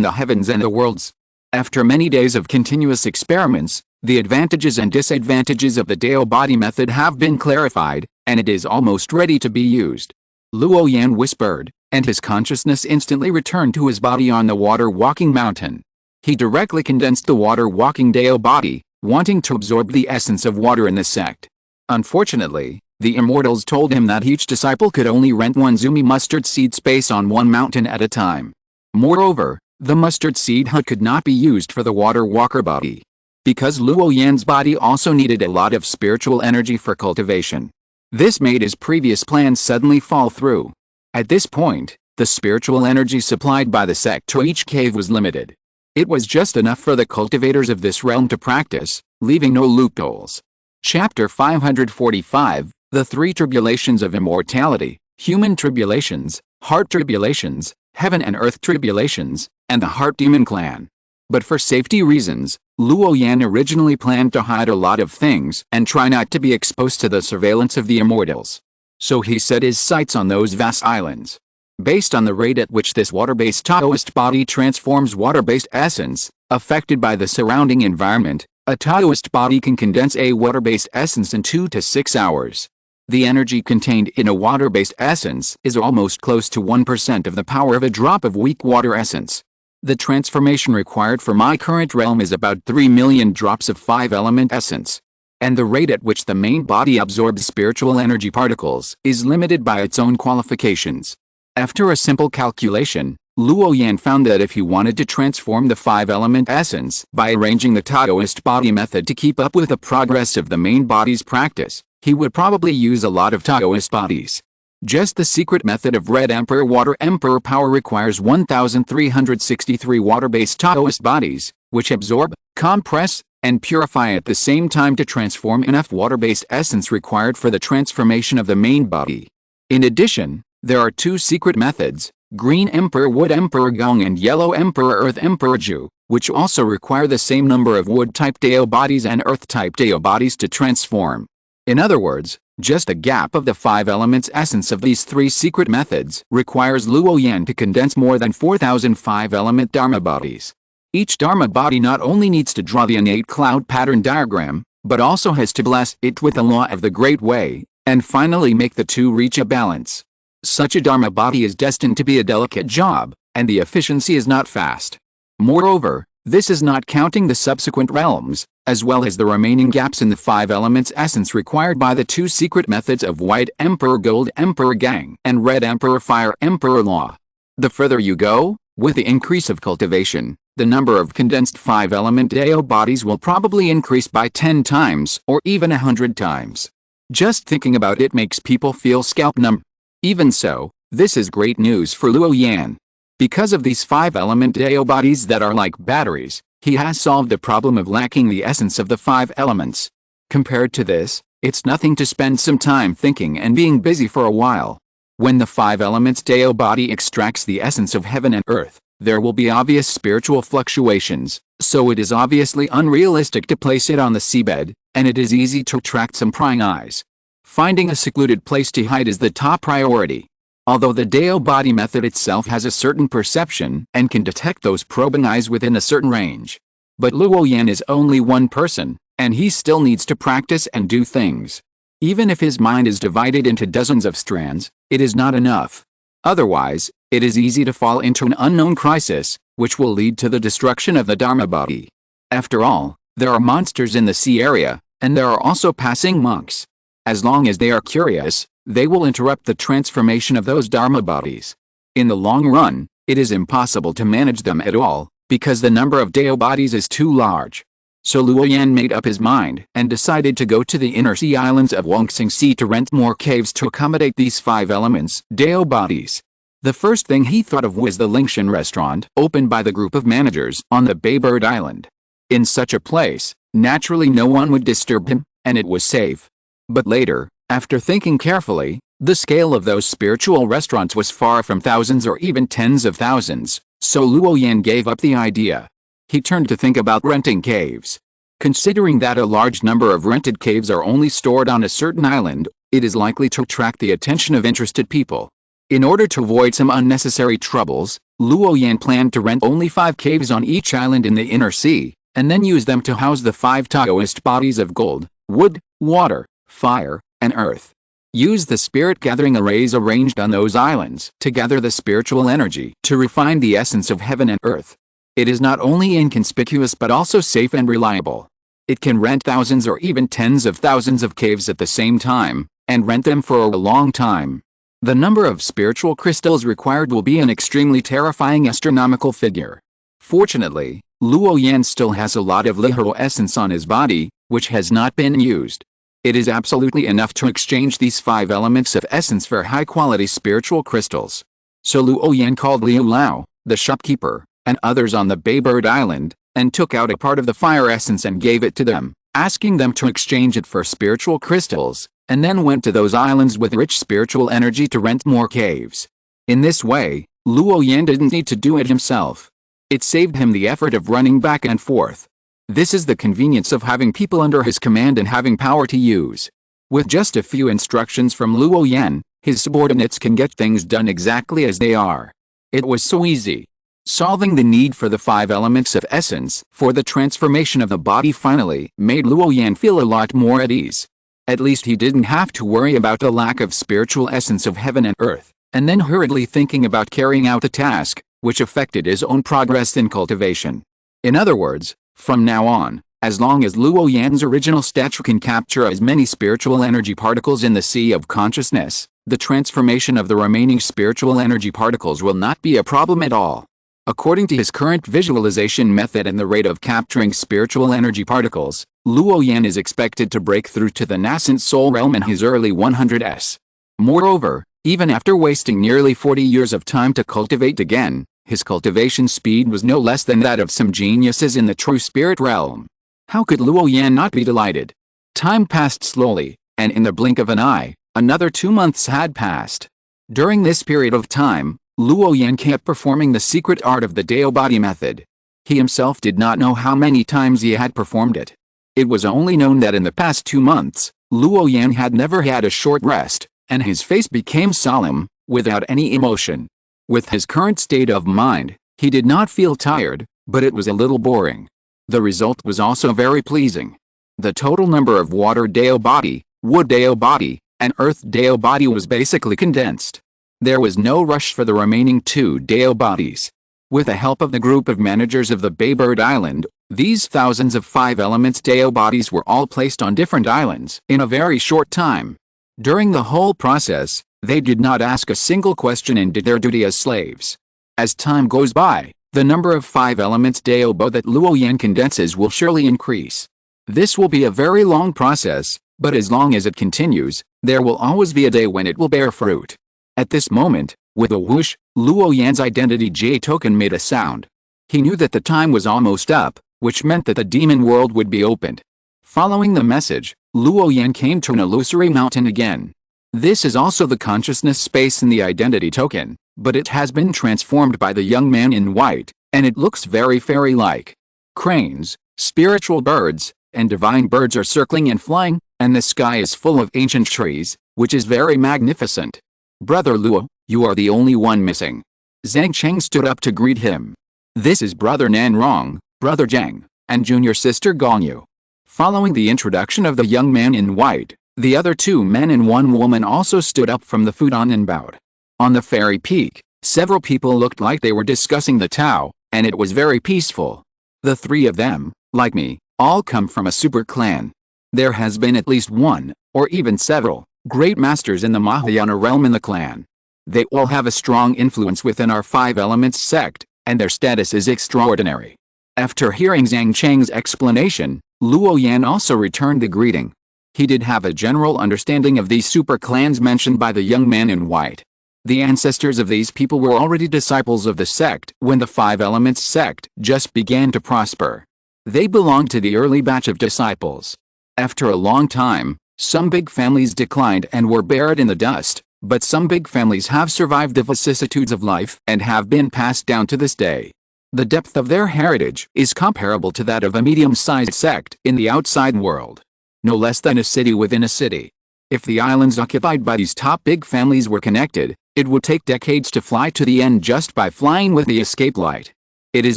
the heavens and the worlds. After many days of continuous experiments, the advantages and disadvantages of the Dao body method have been clarified, and it is almost ready to be used. Luo Yan whispered, and his consciousness instantly returned to his body on the water-walking mountain. He directly condensed the water-walking Dao body, wanting to absorb the essence of water in the sect. Unfortunately, the immortals told him that each disciple could only rent 1 zumi mustard seed space on one mountain at a time. Moreover, the mustard seed hut could not be used for the water walker body. Because Luo Yan's body also needed a lot of spiritual energy for cultivation. This made his previous plans suddenly fall through. At this point, the spiritual energy supplied by the sect to each cave was limited. It was just enough for the cultivators of this realm to practice, leaving no loopholes. Chapter 545, The 3 Tribulations of Immortality, Human Tribulations, Heart Tribulations, Heaven and Earth Tribulations, and the Heart Demon Clan. But for safety reasons, Luo Yan originally planned to hide a lot of things and try not to be exposed to the surveillance of the immortals. So he set his sights on those vast islands. Based on the rate at which this water-based Taoist body transforms water-based essence, affected by the surrounding environment, a Taoist body can condense a water-based essence in 2 to 6 hours. The energy contained in a water-based essence is almost close to 1% of the power of a drop of weak water essence. The transformation required for my current realm is about 3 million drops of 5-element essence. And the rate at which the main body absorbs spiritual energy particles is limited by its own qualifications. After a simple calculation, Luo Yan found that if he wanted to transform the five-element essence by arranging the Taoist body method to keep up with the progress of the main body's practice, he would probably use a lot of Taoist bodies. Just the secret method of Red Emperor Water Emperor Power requires 1,363 water-based Taoist bodies, which absorb, compress, and purify at the same time to transform enough water-based essence required for the transformation of the main body. In addition, there are two secret methods, Green Emperor Wood Emperor Gong and Yellow Emperor Earth Emperor Ju, which also require the same number of Wood-type Dao bodies and Earth-type Dao bodies to transform. In other words, just a gap of the five elements essence of these three secret methods requires Luo Yan to condense more than 4,000 five-element Dharma bodies. Each Dharma body not only needs to draw the innate cloud pattern diagram, but also has to bless it with the law of the Great Way, and finally make the two reach a balance. Such a Dharma body is destined to be a delicate job, and the efficiency is not fast. Moreover, this is not counting the subsequent realms, as well as the remaining gaps in the five elements essence required by the two secret methods of White Emperor Gold Emperor Gang and Red Emperor Fire Emperor Law. The further you go, with the increase of cultivation, the number of condensed five-element Dao bodies will probably increase by 10 times or even 100 times. Just thinking about it makes people feel scalp numb. Even so, this is great news for Luo Yan. Because of these five-element Dao bodies that are like batteries, he has solved the problem of lacking the essence of the five elements. Compared to this, it's nothing to spend some time thinking and being busy for a while. When the five elements Dao body extracts the essence of heaven and earth, there will be obvious spiritual fluctuations, so it is obviously unrealistic to place it on the seabed, and it is easy to attract some prying eyes. Finding a secluded place to hide is the top priority. Although the Dao body method itself has a certain perception and can detect those probing eyes within a certain range. But Luo Yan is only one person, and he still needs to practice and do things. Even if his mind is divided into dozens of strands, it is not enough. Otherwise, it is easy to fall into an unknown crisis, which will lead to the destruction of the Dharma body. After all, there are monsters in the sea area, and there are also passing monks. As long as they are curious, they will interrupt the transformation of those Dharma bodies. In the long run, it is impossible to manage them at all, because the number of Dao bodies is too large. So Luo Yan made up his mind and decided to go to the inner sea islands of Wongsing Sea to rent more caves to accommodate these five elements Dao bodies. The first thing he thought of was the Lingshan restaurant opened by the group of managers on the Baybird Island. In such a place, naturally no one would disturb him, and it was safe. But later, after thinking carefully, the scale of those spiritual restaurants was far from thousands or even tens of thousands, so Luo Yan gave up the idea. He turned to think about renting caves. Considering that a large number of rented caves are only stored on a certain island, it is likely to attract the attention of interested people. In order to avoid some unnecessary troubles, Luo Yan planned to rent only 5 caves on each island in the inner sea, and then use them to house the 5 Taoist bodies of gold, wood, water, fire, and earth. Use the spirit-gathering arrays arranged on those islands to gather the spiritual energy to refine the essence of heaven and earth. It is not only inconspicuous but also safe and reliable. It can rent thousands or even tens of thousands of caves at the same time, and rent them for a long time. The number of spiritual crystals required will be an extremely terrifying astronomical figure. Fortunately, Luo Yan still has a lot of Lihoro essence on his body, which has not been used. It is absolutely enough to exchange these 5 elements of essence for high-quality spiritual crystals. So Luo Yan called Liu Lao, the shopkeeper, and others on the Baybird Island, and took out a part of the fire essence and gave it to them, asking them to exchange it for spiritual crystals, and then went to those islands with rich spiritual energy to rent more caves. In this way, Luo Yan didn't need to do it himself. It saved him the effort of running back and forth. This is the convenience of having people under his command and having power to use. With just a few instructions from Luo Yan, his subordinates can get things done exactly as they are. It was so easy. Solving the need for the 5 elements of essence for the transformation of the body finally made Luo Yan feel a lot more at ease. At least he didn't have to worry about the lack of spiritual essence of heaven and earth, and then hurriedly thinking about carrying out a task, which affected his own progress in cultivation. In other words, from now on, As long as Luo Yan's original statue can capture as many spiritual energy particles in the sea of consciousness, the transformation of the remaining spiritual energy particles will not be a problem at all. According to his current visualization method and the rate of capturing spiritual energy particles, Luo Yan is expected to break through to the nascent soul realm in his early 100s. Moreover, even after wasting nearly 40 years of time to cultivate again, his cultivation speed was no less than that of some geniuses in the true spirit realm. How could Luo Yan not be delighted? Time passed slowly, and in the blink of an eye, another 2 months had passed. During this period of time, Luo Yan kept performing the secret art of the Dao body method. He himself did not know how many times he had performed it. It was only known that in the past 2 months, Luo Yan had never had a short rest, and his face became solemn, without any emotion. With his current state of mind, he did not feel tired, but it was a little boring. The result was also very pleasing. The total number of water Dao body, wood Dao body, and earth Dao body was basically condensed. There was no rush for the remaining 2 Dao bodies. With the help of the group of managers of the Baybird Island, these thousands of 5 elements Dao bodies were all placed on different islands in a very short time. During the whole process, they did not ask a single question and did their duty as slaves. As time goes by, the number of 5 elements Dao Bo that Luo Yan condenses will surely increase. This will be a very long process, but as long as it continues, there will always be a day when it will bear fruit. At this moment, with a whoosh, Luo Yan's identity J token made a sound. He knew that the time was almost up, which meant that the demon world would be opened. Following the message, Luo Yan came to an illusory mountain again. This is also the consciousness space in the identity token, but it has been transformed by the young man in white, and it looks very fairy-like. Cranes, spiritual birds, and divine birds are circling and flying, and the sky is full of ancient trees, which is very magnificent. Brother Luo, you are the only one missing. Zhang Cheng stood up to greet him. This is Brother Nan Rong, Brother Zhang, and junior sister Gong Yu. Following the introduction of the young man in white, the other 2 men and 1 woman also stood up from the futon and bowed. On the fairy peak, several people looked like they were discussing the Tao, and it was very peaceful. The 3 of them, like me, all come from a super clan. There has been at least 1, or even several, great masters in the Mahayana realm in the clan. They all have a strong influence within our 5 elements sect, and their status is extraordinary. After hearing Zhang Cheng's explanation, Luo Yan also returned the greeting. He did have a general understanding of these super clans mentioned by the young man in white. The ancestors of these people were already disciples of the sect when the 5 elements sect just began to prosper. They belonged to the early batch of disciples. After a long time, some big families declined and were buried in the dust, but some big families have survived the vicissitudes of life and have been passed down to this day. The depth of their heritage is comparable to that of a medium-sized sect in the outside world. No less than a city within a city. If the islands occupied by these top big families were connected, it would take decades to fly to the end just by flying with the escape light. It is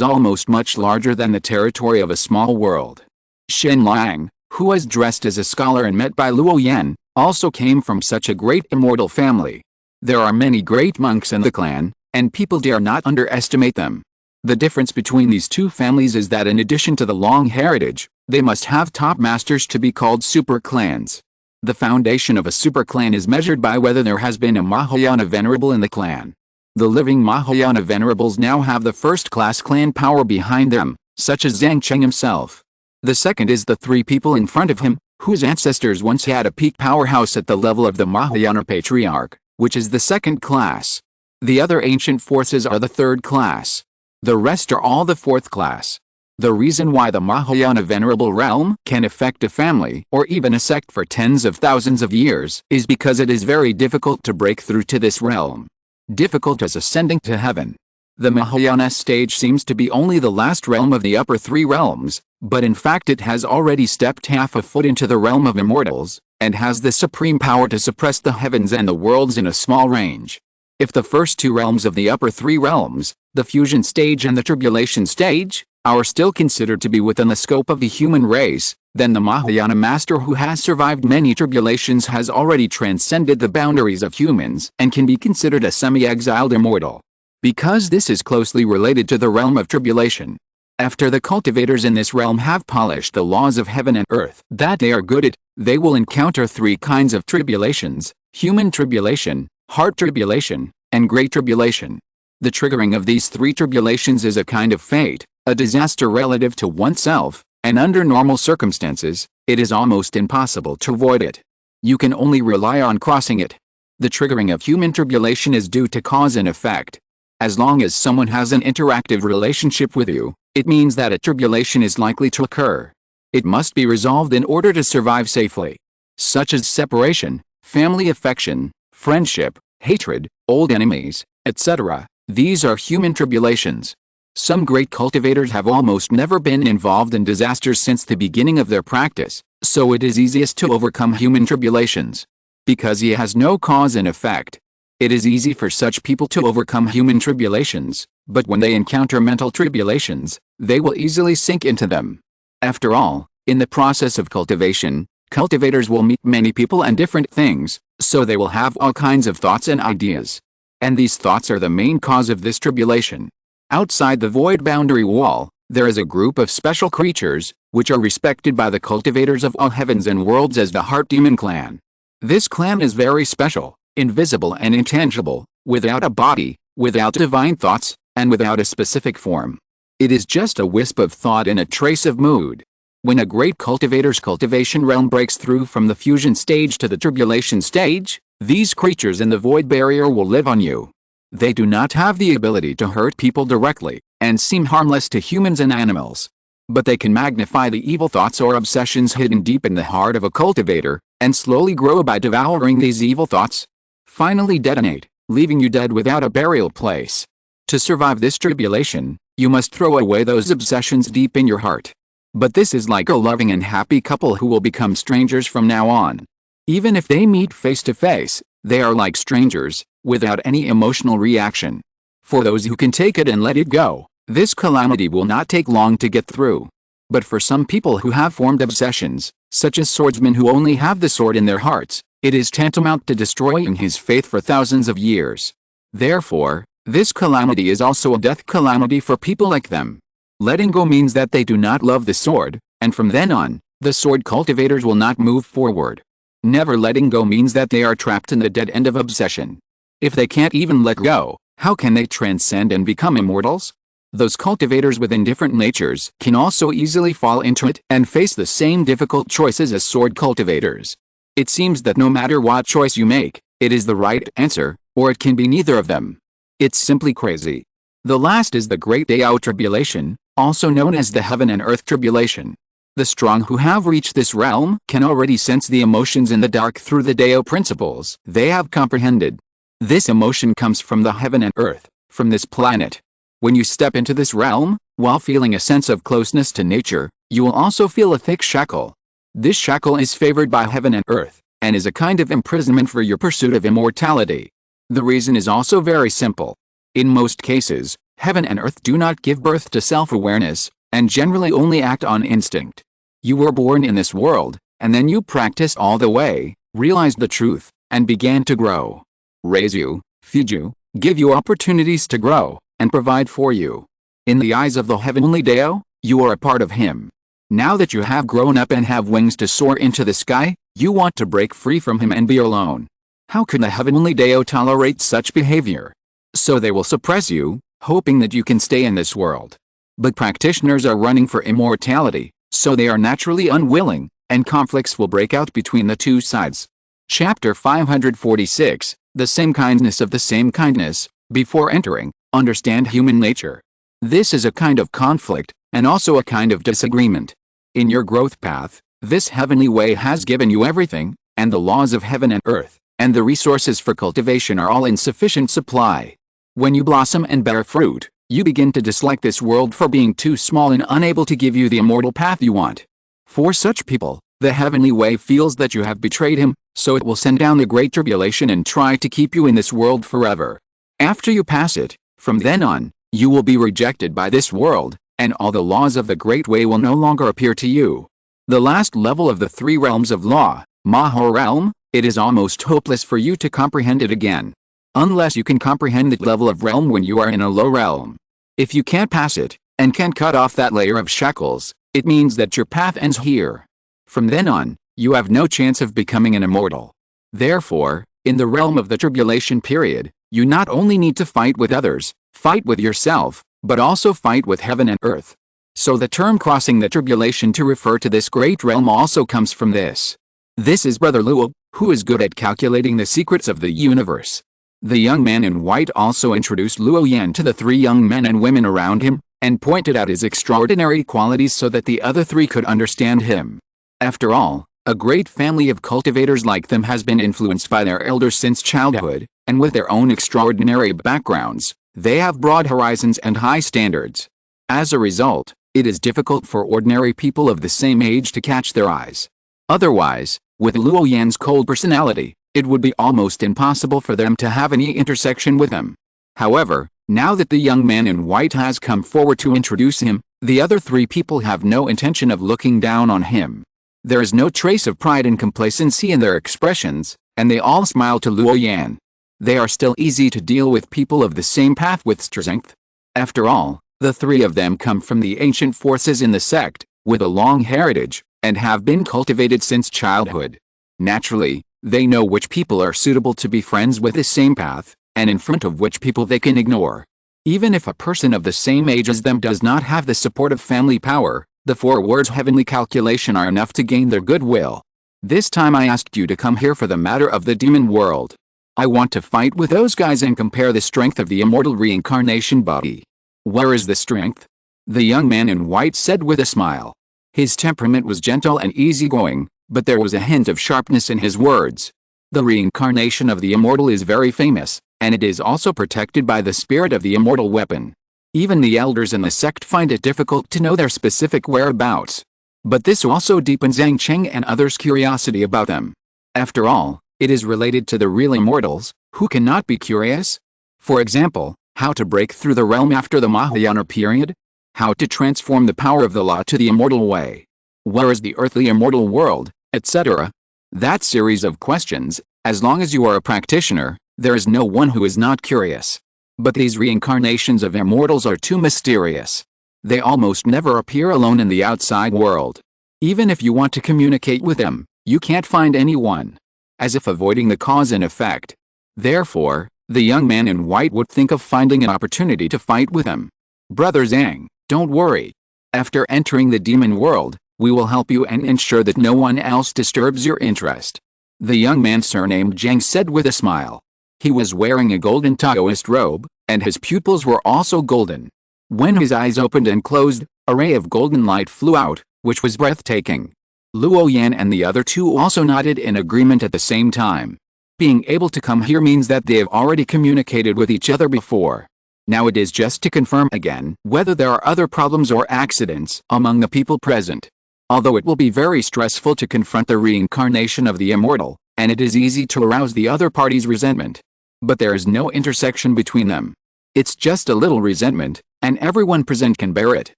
almost much larger than the territory of a small world. Shen Liang, who was dressed as a scholar and met by Luo Yan, also came from such a great immortal family. There are many great monks in the clan, and people dare not underestimate them. The difference between these 2 families is that in addition to the long heritage, they must have top masters to be called super clans. The foundation of a super clan is measured by whether there has been a Mahayana venerable in the clan. The living Mahayana venerables now have the first-class clan power behind them, such as Zhang Cheng himself. The second is the 3 people in front of him, whose ancestors once had a peak powerhouse at the level of the Mahayana Patriarch, which is the 2nd class. The other ancient forces are the 3rd class. The rest are all the 4th class. The reason why the Mahayana Venerable Realm can affect a family or even a sect for tens of thousands of years is because it is very difficult to break through to this realm. Difficult as ascending to heaven. The Mahayana stage seems to be only the last realm of the upper 3 realms, but in fact it has already stepped half a foot into the realm of immortals, and has the supreme power to suppress the heavens and the worlds in a small range. If the first 2 realms of the upper 3 realms, the fusion stage and the tribulation stage, are still considered to be within the scope of the human race, then the Mahayana master who has survived many tribulations has already transcended the boundaries of humans and can be considered a semi-exiled immortal. Because this is closely related to the realm of tribulation. After the cultivators in this realm have polished the laws of heaven and earth that they are good at, they will encounter three kinds of tribulations: human tribulation, heart tribulation, and great tribulation. The triggering of these three tribulations is a kind of fate, a disaster relative to oneself, and under normal circumstances, it is almost impossible to avoid it. You can only rely on crossing it. The triggering of human tribulation is due to cause and effect. As long as someone has an interactive relationship with you, it means that a tribulation is likely to occur. It must be resolved in order to survive safely. Such as separation, family affection, friendship, hatred, old enemies, etc. These are human tribulations. Some great cultivators have almost never been involved in disasters since the beginning of their practice, so it is easiest to overcome human tribulations. Because he has no cause and effect, it is easy for such people to overcome human tribulations, but when they encounter mental tribulations, they will easily sink into them. After all, in the process of cultivation, cultivators will meet many people and different things, so they will have all kinds of thoughts and ideas. And these thoughts are the main cause of this tribulation. Outside the void boundary wall, there is a group of special creatures, which are respected by the cultivators of all heavens and worlds as the Heart Demon Clan. This clan is very special, invisible and intangible, without a body, without divine thoughts, and without a specific form. It is just a wisp of thought and a trace of mood. When a great cultivator's cultivation realm breaks through from the fusion stage to the tribulation stage, these creatures in the void barrier will live on you. They do not have the ability to hurt people directly, and seem harmless to humans and animals. But they can magnify the evil thoughts or obsessions hidden deep in the heart of a cultivator, and slowly grow by devouring these evil thoughts. Finally detonate, leaving you dead without a burial place. To survive this tribulation, you must throw away those obsessions deep in your heart. But this is like a loving and happy couple who will become strangers from now on. Even if they meet face to face, they are like strangers, without any emotional reaction. For those who can take it and let it go, this calamity will not take long to get through. But for some people who have formed obsessions, such as swordsmen who only have the sword in their hearts, it is tantamount to destroying his faith for thousands of years. Therefore, this calamity is also a death calamity for people like them. Letting go means that they do not love the sword, and from then on, the sword cultivators will not move forward. Never letting go means that they are trapped in the dead end of obsession. If they can't even let go, how can they transcend and become immortals? Those cultivators with indifferent natures can also easily fall into it and face the same difficult choices as sword cultivators. It seems that no matter what choice you make, it is the right answer, or it can be neither of them. It's simply crazy. The last is the Great Dao Tribulation, also known as the Heaven and Earth Tribulation. The strong who have reached this realm can already sense the emotions in the dark through the Dao principles they have comprehended. This emotion comes from the heaven and earth, from this planet. When you step into this realm, while feeling a sense of closeness to nature, you will also feel a thick shackle. This shackle is favored by heaven and earth, and is a kind of imprisonment for your pursuit of immortality. The reason is also very simple. In most cases, heaven and earth do not give birth to self-awareness, and generally only act on instinct. You were born in this world, and then you practiced all the way, realized the truth, and began to grow. Raise you, feed you, give you opportunities to grow, and provide for you. In the eyes of the heavenly Dao, you are a part of him. Now that you have grown up and have wings to soar into the sky, you want to break free from him and be alone. How can the heavenly Dao tolerate such behavior? So they will suppress you, hoping that you can stay in this world. But practitioners are running for immortality, so they are naturally unwilling, and conflicts will break out between the two sides. Chapter 546, The Same Kindness of the Same Kindness. Before entering, understand human nature. This is a kind of conflict, and also a kind of disagreement. In your growth path, this heavenly way has given you everything, and the laws of heaven and earth, and the resources for cultivation are all in sufficient supply. When you blossom and bear fruit, you begin to dislike this world for being too small and unable to give you the immortal path you want. For such people, the heavenly way feels that you have betrayed him, so it will send down the great tribulation and try to keep you in this world forever. After you pass it, from then on, you will be rejected by this world, and all the laws of the great way will no longer appear to you. The last level of the three realms of law, Maha realm, it is almost hopeless for you to comprehend it again. Unless you can comprehend that level of realm when you are in a low realm. If you can't pass it, and can cut off that layer of shackles, it means that your path ends here. From then on, you have no chance of becoming an immortal. Therefore, in the realm of the tribulation period, you not only need to fight with others, fight with yourself, but also fight with heaven and earth. So the term crossing the tribulation to refer to this great realm also comes from this. This is Brother Luo, who is good at calculating the secrets of the universe. The young man in white also introduced Luo Yan to the three young men and women around him, and pointed out his extraordinary qualities so that the other three could understand him. After all, a great family of cultivators like them has been influenced by their elders since childhood, and with their own extraordinary backgrounds, they have broad horizons and high standards. As a result, it is difficult for ordinary people of the same age to catch their eyes. Otherwise, with Luo Yan's cold personality, it would be almost impossible for them to have any intersection with him. However, now that the young man in white has come forward to introduce him, the other three people have no intention of looking down on him. There is no trace of pride and complacency in their expressions, and they all smile to Luo Yan. They are still easy to deal with people of the same path with strength. After all, the three of them come from the ancient forces in the sect, with a long heritage, and have been cultivated since childhood. Naturally, they know which people are suitable to be friends with the same path, and in front of which people they can ignore. Even if a person of the same age as them does not have the support of family power, the 4 words heavenly calculation are enough to gain their goodwill. This time I asked you to come here for the matter of the demon world. I want to fight with those guys and compare the strength of the immortal reincarnation body. Where is the strength? The young man in white said with a smile. His temperament was gentle and easygoing, but there was a hint of sharpness in his words. The reincarnation of the immortal is very famous, and it is also protected by the spirit of the immortal weapon. Even the elders in the sect find it difficult to know their specific whereabouts. But this also deepens Zhang Cheng and others' curiosity about them. After all, it is related to the real immortals, who cannot be curious. For example, how to break through the realm after the Mahayana period? How to transform the power of the law to the immortal way? Where is the earthly immortal world, etc.? That series of questions, as long as you are a practitioner, there is no one who is not curious. But these reincarnations of immortals are too mysterious. They almost never appear alone in the outside world. Even if you want to communicate with them, you can't find anyone. As if avoiding the cause and effect. Therefore, the young man in white would think of finding an opportunity to fight with him. Brother Zhang, don't worry. After entering the demon world, we will help you and ensure that no one else disturbs your interest. The young man surnamed Zhang said with a smile. He was wearing a golden Taoist robe, and his pupils were also golden. When his eyes opened and closed, a ray of golden light flew out, which was breathtaking. Luo Yan and the other two also nodded in agreement at the same time. Being able to come here means that they have already communicated with each other before. Now it is just to confirm again whether there are other problems or accidents among the people present. Although it will be very stressful to confront the reincarnation of the immortal, and it is easy to arouse the other party's resentment. But there is no intersection between them. It's just a little resentment, and everyone present can bear it.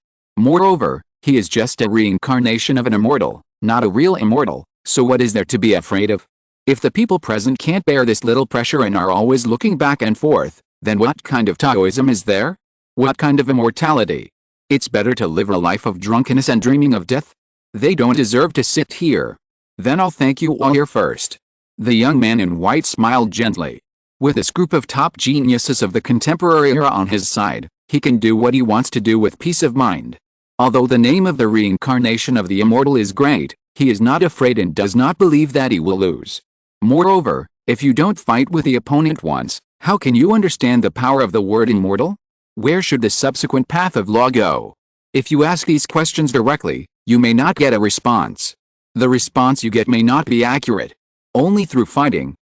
Moreover, he is just a reincarnation of an immortal, not a real immortal, so what is there to be afraid of? If the people present can't bear this little pressure and are always looking back and forth, then what kind of Taoism is there? What kind of immortality? It's better to live a life of drunkenness and dreaming of death. They don't deserve to sit here. Then I'll thank you all here first. The young man in white smiled gently. With this group of top geniuses of the contemporary era on his side, he can do what he wants to do with peace of mind. Although the name of the reincarnation of the immortal is great, he is not afraid and does not believe that he will lose. Moreover, if you don't fight with the opponent once, how can you understand the power of the word immortal? Where should the subsequent path of law go? If you ask these questions directly, you may not get a response. The response you get may not be accurate. Only through fighting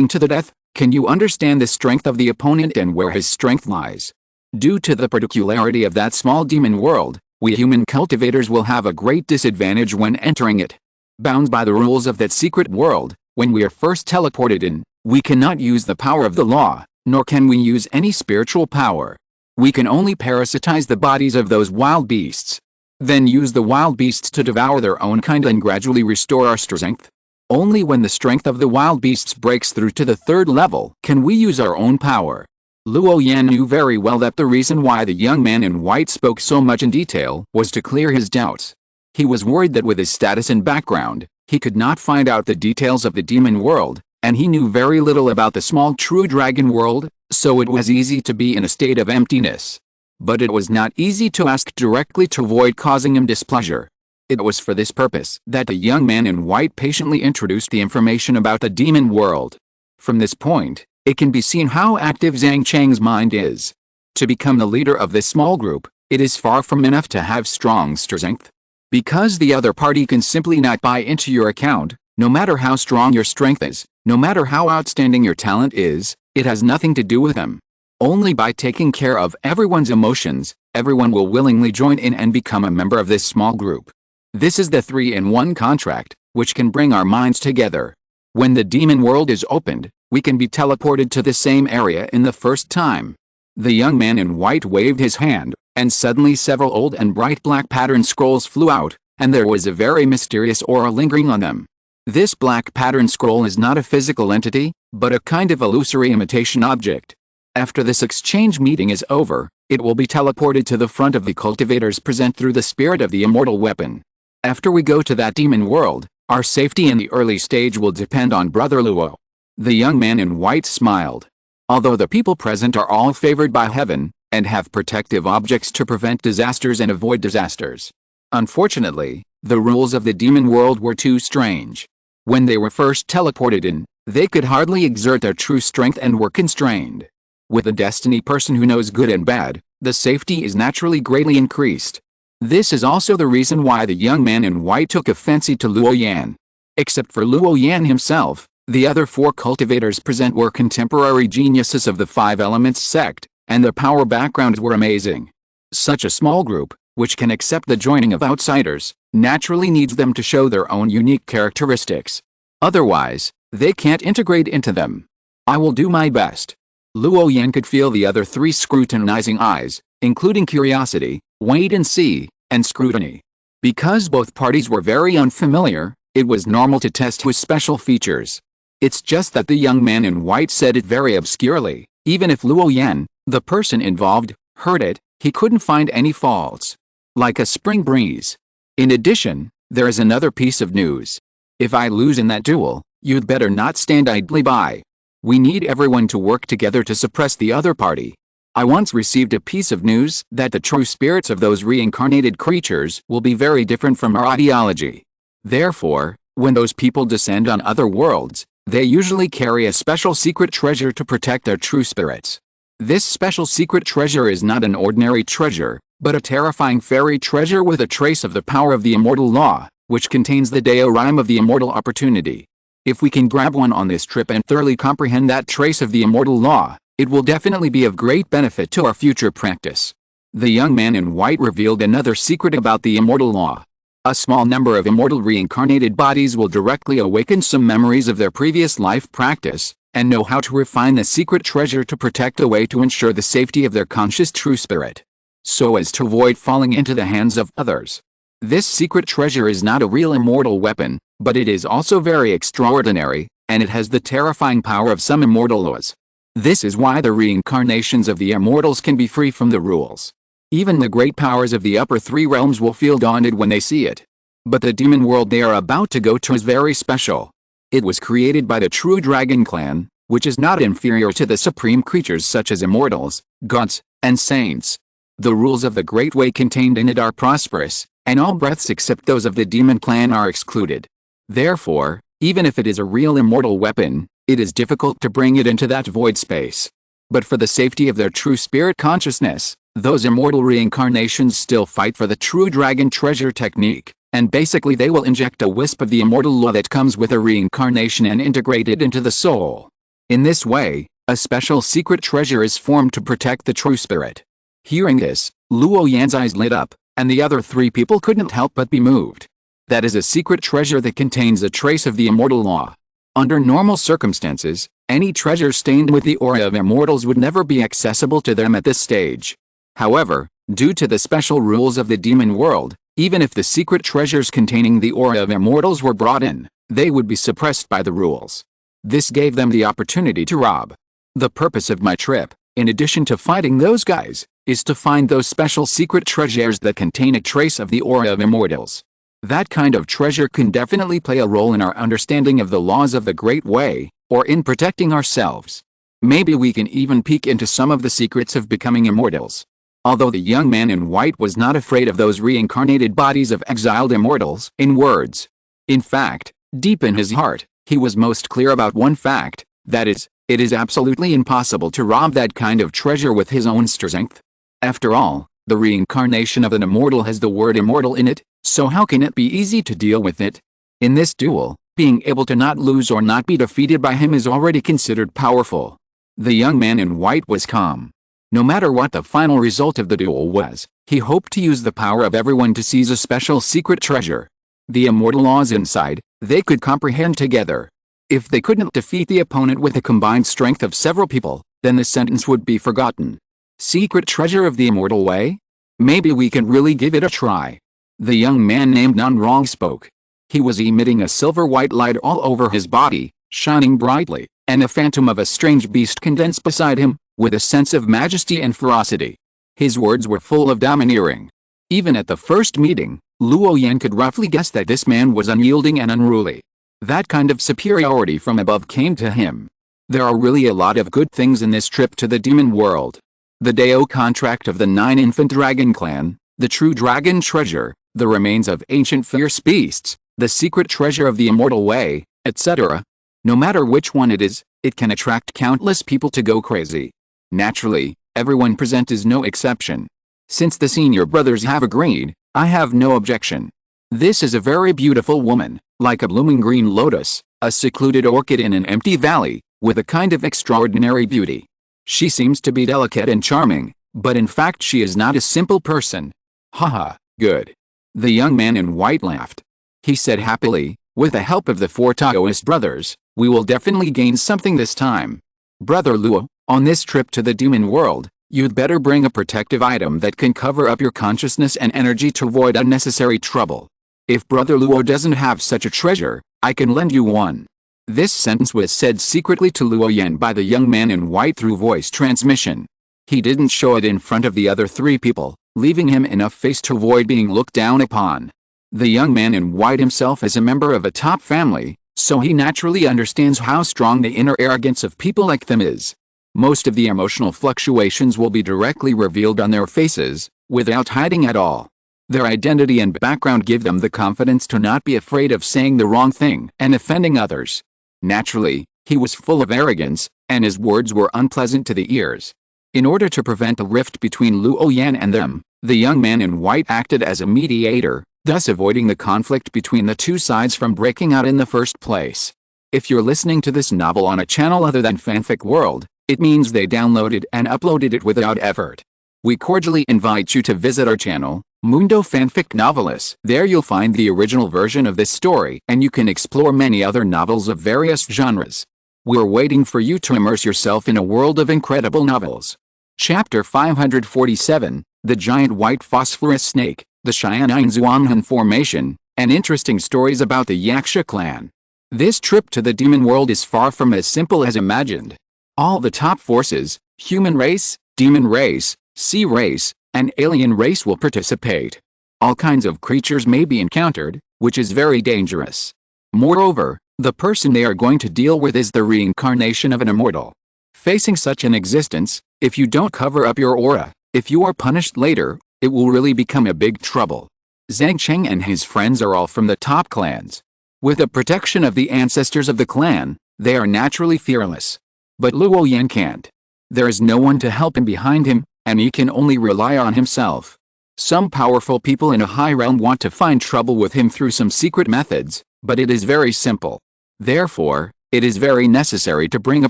to the death, can you understand the strength of the opponent and where his strength lies. Due to the particularity of that small demon world, we human cultivators will have a great disadvantage when entering it. Bound by the rules of that secret world, when we are first teleported in, we cannot use the power of the law, nor can we use any spiritual power. We can only parasitize the bodies of those wild beasts. Then use the wild beasts to devour their own kind and gradually restore our strength. Only when the strength of the wild beasts breaks through to the 3rd level can we use our own power. Luo Yan knew very well that the reason why the young man in white spoke so much in detail was to clear his doubts. He was worried that with his status and background, he could not find out the details of the demon world, and he knew very little about the small true dragon world, so it was easy to be in a state of emptiness. But it was not easy to ask directly to avoid causing him displeasure. It was for this purpose that the young man in white patiently introduced the information about the demon world. From this point, it can be seen how active Zhang Cheng's mind is. To become the leader of this small group, it is far from enough to have strong strength. Because the other party can simply not buy into your account, no matter how strong your strength is, no matter how outstanding your talent is, it has nothing to do with them. Only by taking care of everyone's emotions, everyone will willingly join in and become a member of this small group. This is the 3-in-1 contract, which can bring our minds together. When the demon world is opened, we can be teleported to the same area in the first time. The young man in white waved his hand, and suddenly several old and bright black pattern scrolls flew out, and there was a very mysterious aura lingering on them. This black pattern scroll is not a physical entity, but a kind of illusory imitation object. After this exchange meeting is over, it will be teleported to the front of the cultivators present through the spirit of the immortal weapon. After we go to that demon world, our safety in the early stage will depend on Brother Luo. The young man in white smiled. Although the people present are all favored by heaven, and have protective objects to prevent disasters and avoid disasters. Unfortunately, the rules of the demon world were too strange. When they were first teleported in, they could hardly exert their true strength and were constrained. With a destiny person who knows good and bad, the safety is naturally greatly increased. This is also the reason why the young man in white took a fancy to Luo Yan. Except for Luo Yan himself, the other 4 cultivators present were contemporary geniuses of the 5 Elements sect, and their power backgrounds were amazing. Such a small group, which can accept the joining of outsiders, naturally needs them to show their own unique characteristics. Otherwise, they can't integrate into them. I will do my best. Luo Yan could feel the other 3 scrutinizing eyes, including curiosity, wait and see, and scrutiny. Because both parties were very unfamiliar, it was normal to test his special features. It's just that the young man in white said it very obscurely. Even if Luo Yan, the person involved, heard it, he couldn't find any faults. Like a spring breeze. In addition, there is another piece of news. If I lose in that duel, you'd better not stand idly by. We need everyone to work together to suppress the other party. I once received a piece of news that the true spirits of those reincarnated creatures will be very different from our ideology. Therefore, when those people descend on other worlds, they usually carry a special secret treasure to protect their true spirits. This special secret treasure is not an ordinary treasure, but a terrifying fairy treasure with a trace of the power of the immortal law, which contains the diorama of the immortal opportunity. If we can grab one on this trip and thoroughly comprehend that trace of the immortal law, it will definitely be of great benefit to our future practice. The young man in white revealed another secret about the immortal law. A small number of immortal reincarnated bodies will directly awaken some memories of their previous life practice, and know how to refine the secret treasure to protect a way to ensure the safety of their conscious true spirit, so as to avoid falling into the hands of others. This secret treasure is not a real immortal weapon, but it is also very extraordinary, and it has the terrifying power of some immortal laws. This is why the reincarnations of the immortals can be free from the rules. Even the great powers of the upper 3 realms will feel daunted when they see it. But the demon world they are about to go to is very special. It was created by the true dragon clan, which is not inferior to the supreme creatures such as immortals, gods, and saints. The rules of the Great Way contained in it are prosperous, and all breaths except those of the demon clan are excluded. Therefore, even if it is a real immortal weapon, it is difficult to bring it into that void space. But for the safety of their true spirit consciousness, those immortal reincarnations still fight for the true dragon treasure technique, and basically they will inject a wisp of the immortal law that comes with a reincarnation and integrate it into the soul. In this way, a special secret treasure is formed to protect the true spirit. Hearing this, Luo Yan's eyes lit up, and the other 3 people couldn't help but be moved. That is a secret treasure that contains a trace of the immortal law. Under normal circumstances, any treasure stained with the aura of immortals would never be accessible to them at this stage. However, due to the special rules of the demon world, even if the secret treasures containing the aura of immortals were brought in, they would be suppressed by the rules. This gave them the opportunity to rob. The purpose of my trip, in addition to fighting those guys, is to find those special secret treasures that contain a trace of the aura of immortals. That kind of treasure can definitely play a role in our understanding of the laws of the Great Way, or in protecting ourselves. Maybe we can even peek into some of the secrets of becoming immortals. Although the young man in white was not afraid of those reincarnated bodies of exiled immortals in words. In fact, deep in his heart, he was most clear about one fact, that is, it is absolutely impossible to rob that kind of treasure with his own strength. After all, the reincarnation of an immortal has the word immortal in it, so how can it be easy to deal with it? In this duel, being able to not lose or not be defeated by him is already considered powerful. The young man in white was calm. No matter what the final result of the duel was, he hoped to use the power of everyone to seize a special secret treasure. The immortal laws inside, they could comprehend together. If they couldn't defeat the opponent with the combined strength of several people, then the sentence would be forgotten. Secret treasure of the immortal way? Maybe we can really give it a try. The young man named Nanrong spoke. He was emitting a silver-white light all over his body, shining brightly, and a phantom of a strange beast condensed beside him, with a sense of majesty and ferocity. His words were full of domineering. Even at the first meeting, Luo Yan could roughly guess that this man was unyielding and unruly. That kind of superiority from above came to him. There are really a lot of good things in this trip to the demon world. The Dao contract of the 9 infant dragon clan, the true dragon treasure, the remains of ancient fierce beasts, the secret treasure of the immortal way, etc. No matter which one it is, it can attract countless people to go crazy. Naturally, everyone present is no exception. Since the senior brothers have agreed, I have no objection. This is a very beautiful woman, like a blooming green lotus, a secluded orchid in an empty valley, with a kind of extraordinary beauty. She seems to be delicate and charming, but in fact she is not a simple person. Haha, good. The young man in white laughed. He said happily, with the help of the 4 Taoist brothers, we will definitely gain something this time. Brother Luo, on this trip to the demon world, you'd better bring a protective item that can cover up your consciousness and energy to avoid unnecessary trouble. If Brother Luo doesn't have such a treasure, I can lend you one. This sentence was said secretly to Luo Yan by the young man in white through voice transmission. He didn't show it in front of the other 3 people, leaving him enough face to avoid being looked down upon. The young man in white himself is a member of a top family, so he naturally understands how strong the inner arrogance of people like them is. Most of the emotional fluctuations will be directly revealed on their faces, without hiding at all. Their identity and background give them the confidence to not be afraid of saying the wrong thing and offending others. Naturally, he was full of arrogance, and his words were unpleasant to the ears. In order to prevent a rift between Luo Yan and them, the young man in white acted as a mediator, thus avoiding the conflict between the 2 sides from breaking out in the first place. If you're listening to this novel on a channel other than Fanfic World, it means they downloaded and uploaded it without effort. We cordially invite you to visit our channel, Mundo Fanfic Novelis. There you'll find the original version of this story, and you can explore many other novels of various genres. We're waiting for you to immerse yourself in a world of incredible novels. Chapter 547, The Giant White Phosphorus Snake, the Xian'an Zuanhan Formation, and interesting stories about the Yaksha clan. This trip to the demon world is far from as simple as imagined. All the top forces, human race, demon race, sea race, and alien race will participate. All kinds of creatures may be encountered, which is very dangerous. Moreover, the person they are going to deal with is the reincarnation of an immortal. Facing such an existence, if you don't cover up your aura, if you are punished later, it will really become a big trouble. Zhang Cheng and his friends are all from the top clans. With the protection of the ancestors of the clan, they are naturally fearless. But Luo Yan can't. There is no one to help him behind him, and he can only rely on himself. Some powerful people in a high realm want to find trouble with him through some secret methods, but it is very simple. Therefore, it is very necessary to bring a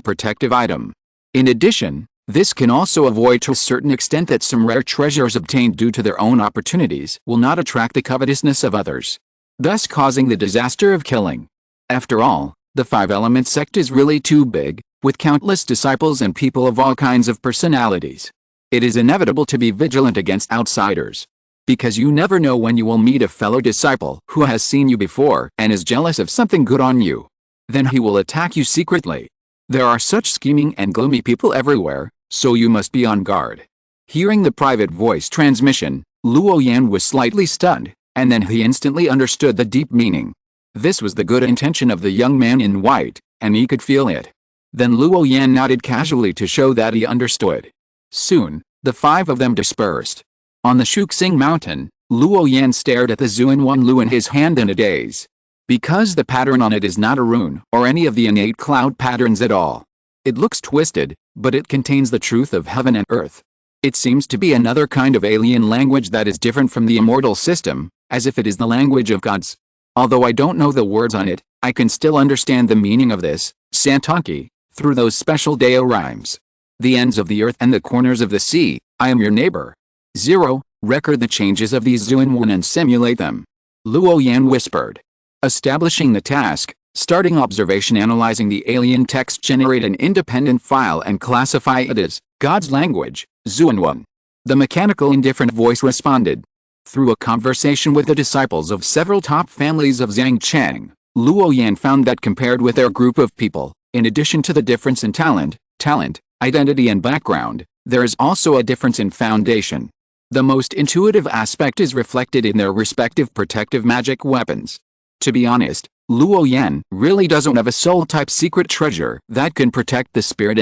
protective item. In addition, this can also avoid to a certain extent that some rare treasures obtained due to their own opportunities will not attract the covetousness of others, thus causing the disaster of killing. After all, the 5-element sect is really too big, with countless disciples and people of all kinds of personalities. It is inevitable to be vigilant against outsiders. Because you never know when you will meet a fellow disciple who has seen you before and is jealous of something good on you. Then he will attack you secretly. There are such scheming and gloomy people everywhere, so you must be on guard. Hearing the private voice transmission, Luo Yan was slightly stunned, and then he instantly understood the deep meaning. This was the good intention of the young man in white, and he could feel it. Then Luo Yan nodded casually to show that he understood. Soon, the five of them dispersed. On the Shuxing Mountain, Luo Yan stared at the Zuanwan Lu in his hand in a daze. Because the pattern on it is not a rune or any of the innate cloud patterns at all. It looks twisted, but it contains the truth of heaven and earth. It seems to be another kind of alien language that is different from the immortal system, as if it is the language of gods. Although I don't know the words on it, I can still understand the meaning of this, Santanki, through those special Deo rhymes. The ends of the earth and the corners of the sea, I am your neighbor. 0. Record the changes of these Zuanwan and simulate them. Luo Yan whispered. Establishing the task, starting observation, analyzing the alien text, generate an independent file and classify it as God's language, Zuanwan. The mechanical indifferent voice responded. Through a conversation with the disciples of several top families of Zhangcheng, Luo Yan found that compared with their group of people, in addition to the difference in talent, identity and background, there is also a difference in foundation. The most intuitive aspect is reflected in their respective protective magic weapons. To be honest, Luo Yan really doesn't have a soul-type secret treasure that can protect the spirit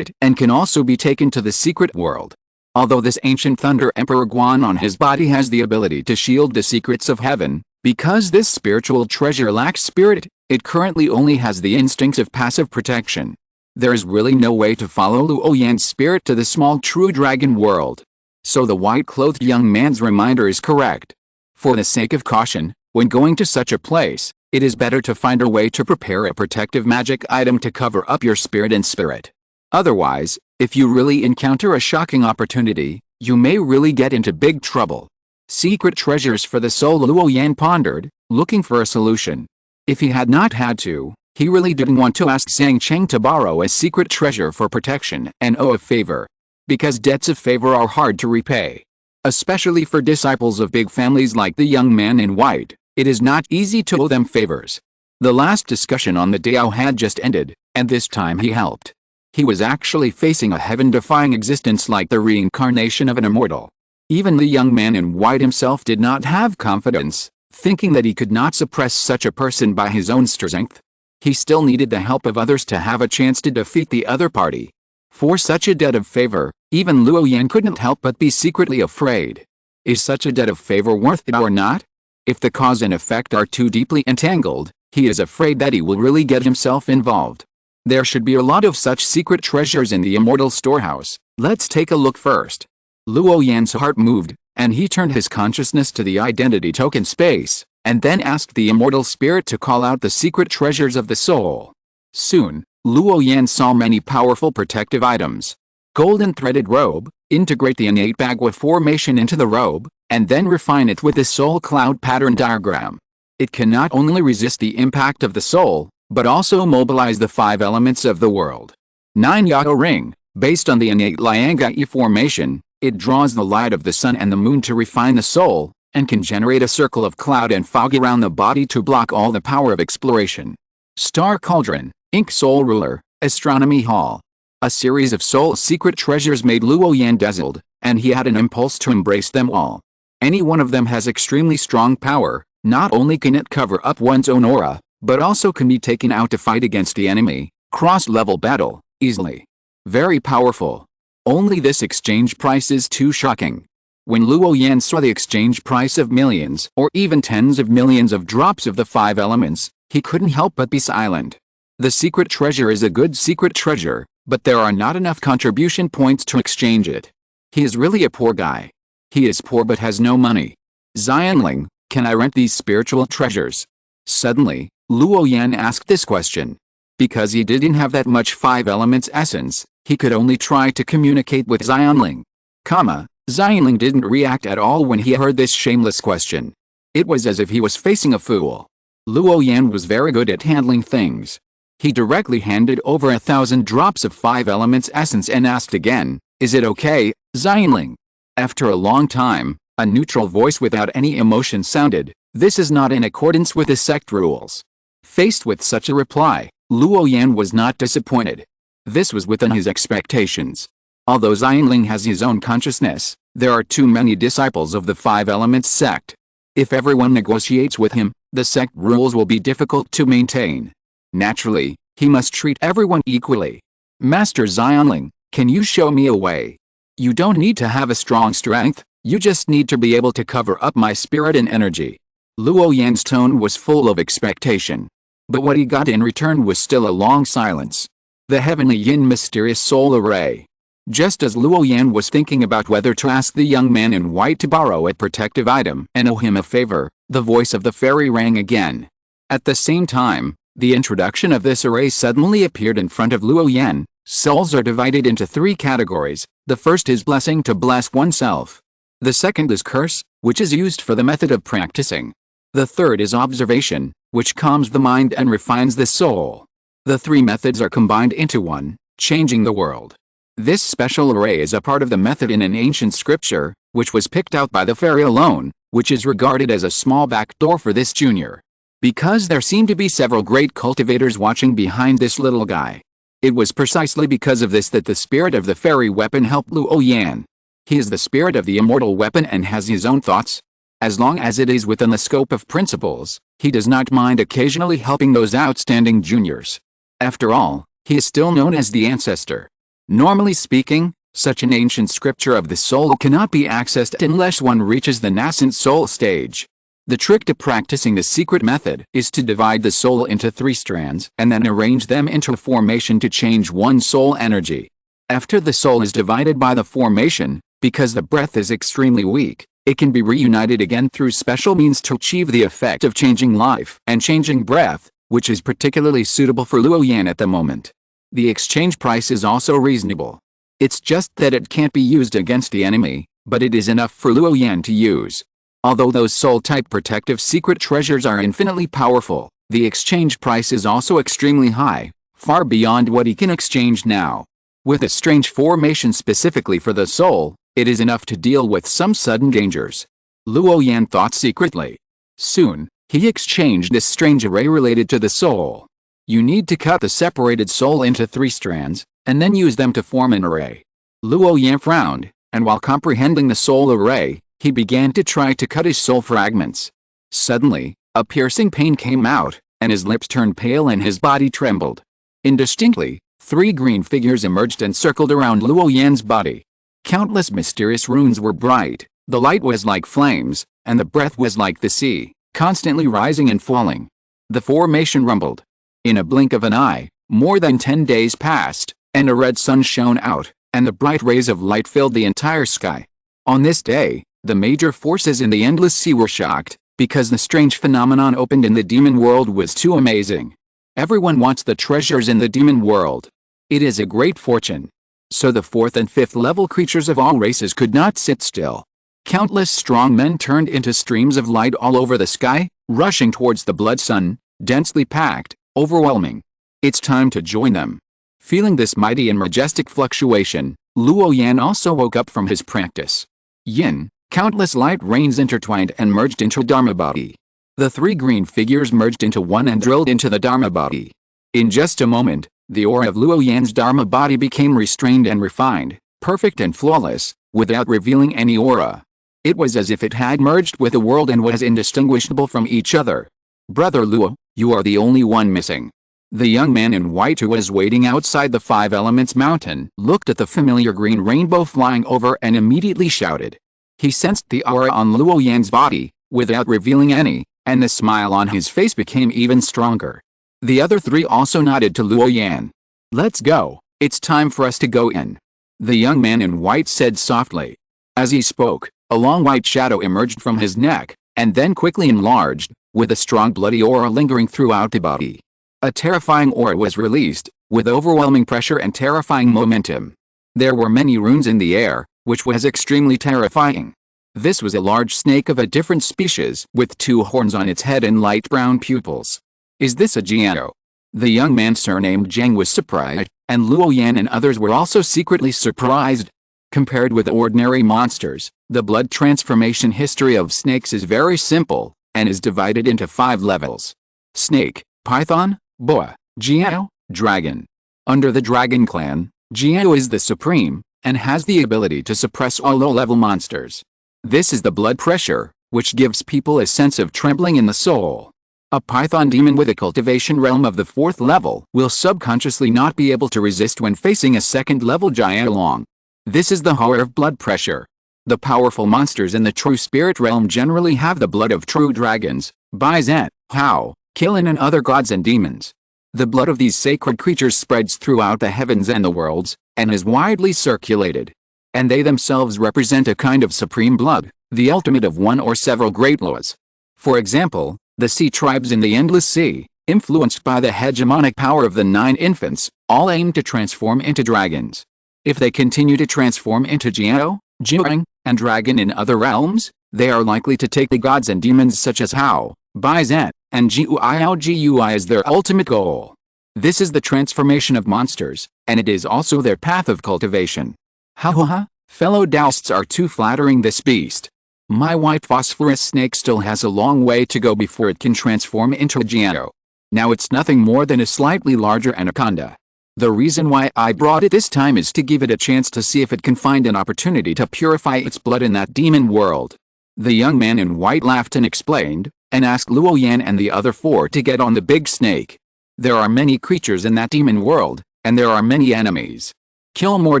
and can also be taken to the secret world. Although this ancient Thunder Emperor Guan on his body has the ability to shield the secrets of heaven, because this spiritual treasure lacks spirit, it currently only has the instincts of passive protection. There is really no way to follow Luo Yan's spirit to the small true dragon world. So the white-clothed young man's reminder is correct. For the sake of caution, when going to such a place, it is better to find a way to prepare a protective magic item to cover up your spirit. Otherwise, if you really encounter a shocking opportunity, you may really get into big trouble. Secret treasures for the soul, Luo Yan pondered, looking for a solution. If he had not had to, he really didn't want to ask Zhangcheng to borrow a secret treasure for protection and owe a favor. Because debts of favor are hard to repay. Especially for disciples of big families like the young man in white, it is not easy to owe them favors. The last discussion on the Dao had just ended, and this time he helped. He was actually facing a heaven-defying existence like the reincarnation of an immortal. Even the young man in white himself did not have confidence, thinking that he could not suppress such a person by his own strength. He still needed the help of others to have a chance to defeat the other party. For such a debt of favor, even Luo Yan couldn't help but be secretly afraid. Is such a debt of favor worth it or not? If the cause and effect are too deeply entangled, he is afraid that he will really get himself involved. There should be a lot of such secret treasures in the immortal storehouse. Let's take a look first. Luo Yan's heart moved, and he turned his consciousness to the identity token space, and then asked the immortal spirit to call out the secret treasures of the soul. Soon, Luo Yan saw many powerful protective items. Golden threaded robe, integrate the innate Bagua formation into the robe, and then refine it with the soul cloud pattern diagram. It can not only resist the impact of the soul, but also mobilize the 5 elements of the world. 9 Yao ring, based on the innate Liangai formation, it draws the light of the sun and the moon to refine the soul, and can generate a circle of cloud and fog around the body to block all the power of exploration. Star cauldron, ink soul ruler, astronomy hall. A series of soul secret treasures made Luo Yan dazzled, and he had an impulse to embrace them all. Any one of them has extremely strong power. Not only can it cover up one's own aura, but also can be taken out to fight against the enemy, cross-level battle, easily. Very powerful. Only this exchange price is too shocking. When Luo Yan saw the exchange price of millions or even tens of millions of drops of the 5 elements, he couldn't help but be silent. The secret treasure is a good secret treasure, but there are not enough contribution points to exchange it. He is really a poor guy. He is poor but has no money. Xianling, can I rent these spiritual treasures? Suddenly, Luo Yan asked this question. Because he didn't have that much 5 elements essence, he could only try to communicate with Xianling. Xianling didn't react at all when he heard this shameless question. It was as if he was facing a fool. Luo Yan was very good at handling things. He directly handed over 1,000 drops of 5 elements essence and asked again, is it okay, Xianling? After a long time, a neutral voice without any emotion sounded, this is not in accordance with the sect rules. Faced with such a reply, Luo Yan was not disappointed. This was within his expectations. Although Xianling has his own consciousness, there are too many disciples of the Five Elements sect. If everyone negotiates with him, the sect rules will be difficult to maintain. Naturally, he must treat everyone equally. Master Xianling, can you show me a way? You don't need to have a strong strength, you just need to be able to cover up my spirit and energy. Luo Yan's tone was full of expectation. But what he got in return was still a long silence. The heavenly yin mysterious soul array. Just as Luo Yan was thinking about whether to ask the young man in white to borrow a protective item and owe him a favor, the voice of the fairy rang again. At the same time, the introduction of this array suddenly appeared in front of Luo Yan. Souls are divided into three categories. The first is blessing to bless oneself. The second is curse, which is used for the method of practicing. The third is observation, which calms the mind and refines the soul. The three methods are combined into one, changing the world. This special array is a part of the method in an ancient scripture, which was picked out by the fairy alone, which is regarded as a small backdoor for this junior. Because there seem to be several great cultivators watching behind this little guy. It was precisely because of this that the spirit of the fairy weapon helped Luo Yan. He is the spirit of the immortal weapon and has his own thoughts. As long as it is within the scope of principles, he does not mind occasionally helping those outstanding juniors. After all, he is still known as the ancestor. Normally speaking, such an ancient scripture of the soul cannot be accessed unless one reaches the nascent soul stage. The trick to practicing the secret method is to divide the soul into three strands and then arrange them into a formation to change one soul energy. After the soul is divided by the formation, because the breath is extremely weak, it can be reunited again through special means to achieve the effect of changing life and changing breath, which is particularly suitable for Luo Yan at the moment. The exchange price is also reasonable. It's just that it can't be used against the enemy, but it is enough for Luo Yan to use. Although those soul-type protective secret treasures are infinitely powerful, the exchange price is also extremely high, far beyond what he can exchange now. With a strange formation specifically for the soul, it is enough to deal with some sudden dangers. Luo Yan thought secretly. Soon, he exchanged this strange array related to the soul. You need to cut the separated soul into three strands, and then use them to form an array. Luo Yan frowned, and while comprehending the soul array, he began to try to cut his soul fragments. Suddenly, a piercing pain came out, and his lips turned pale and his body trembled. Indistinctly, three green figures emerged and circled around Luo Yan's body. Countless mysterious runes were bright, the light was like flames, and the breath was like the sea, constantly rising and falling. The formation rumbled. In a blink of an eye, more than 10 days passed, and a red sun shone out, and the bright rays of light filled the entire sky. On this day, the major forces in the endless sea were shocked, because the strange phenomenon opened in the demon world was too amazing. Everyone wants the treasures in the demon world. It is a great fortune. So the 4th and 5th level creatures of all races could not sit still. Countless strong men turned into streams of light all over the sky, rushing towards the blood sun, densely packed, overwhelming. It's time to join them. Feeling this mighty and majestic fluctuation, Luo Yan also woke up from his practice. Yin, countless light rains intertwined and merged into Dharma body. The three green figures merged into one and drilled into the Dharma body. In just a moment, the aura of Luo Yan's Dharma body became restrained and refined, perfect and flawless, without revealing any aura. It was as if it had merged with the world and was indistinguishable from each other. Brother Luo, you are the only one missing. The young man in white who was waiting outside the Five Elements mountain looked at the familiar green rainbow flying over and immediately shouted. He sensed the aura on Luo Yan's body, without revealing any, and the smile on his face became even stronger. The other three also nodded to Luo Yan. Let's go, it's time for us to go in. The young man in white said softly. As he spoke, a long white shadow emerged from his neck, and then quickly enlarged, with a strong bloody aura lingering throughout the body. A terrifying aura was released, with overwhelming pressure and terrifying momentum. There were many runes in the air, which was extremely terrifying. This was a large snake of a different species, with 2 horns on its head and light brown pupils. Is this a Jiao? The young man surnamed Zhang was surprised, and Luo Yan and others were also secretly surprised. Compared with ordinary monsters, the blood transformation history of snakes is very simple, and is divided into 5 levels. Snake, Python, Boa, Jiao, Dragon. Under the Dragon clan, Jiao is the supreme, and has the ability to suppress all low-level monsters. This is the blood pressure, which gives people a sense of trembling in the soul. A python demon with a cultivation realm of the 4th level will subconsciously not be able to resist when facing a 2nd-level giant along. This is the horror of blood pressure. The powerful monsters in the true spirit realm generally have the blood of true dragons, Baizen, Hao, Qilin and other gods and demons. The blood of these sacred creatures spreads throughout the heavens and the worlds, and is widely circulated. And they themselves represent a kind of supreme blood, the ultimate of one or several great laws. For example, the sea tribes in the Endless Sea, influenced by the hegemonic power of the 9 infants, all aim to transform into dragons. If they continue to transform into Jiao, Jiang, and dragon in other realms, they are likely to take the gods and demons such as Hao, Baizen, and Gui as their ultimate goal. This is the transformation of monsters, and it is also their path of cultivation. Ha ha ha, fellow Taoists are too flattering this beast. My white phosphorus snake still has a long way to go before it can transform into a Jiao. Now it's nothing more than a slightly larger anaconda. The reason why I brought it this time is to give it a chance to see if it can find an opportunity to purify its blood in that demon world. The young man in white laughed and explained, and asked Luo Yan and the other 4 to get on the big snake. There are many creatures in that demon world, and there are many enemies. Kill more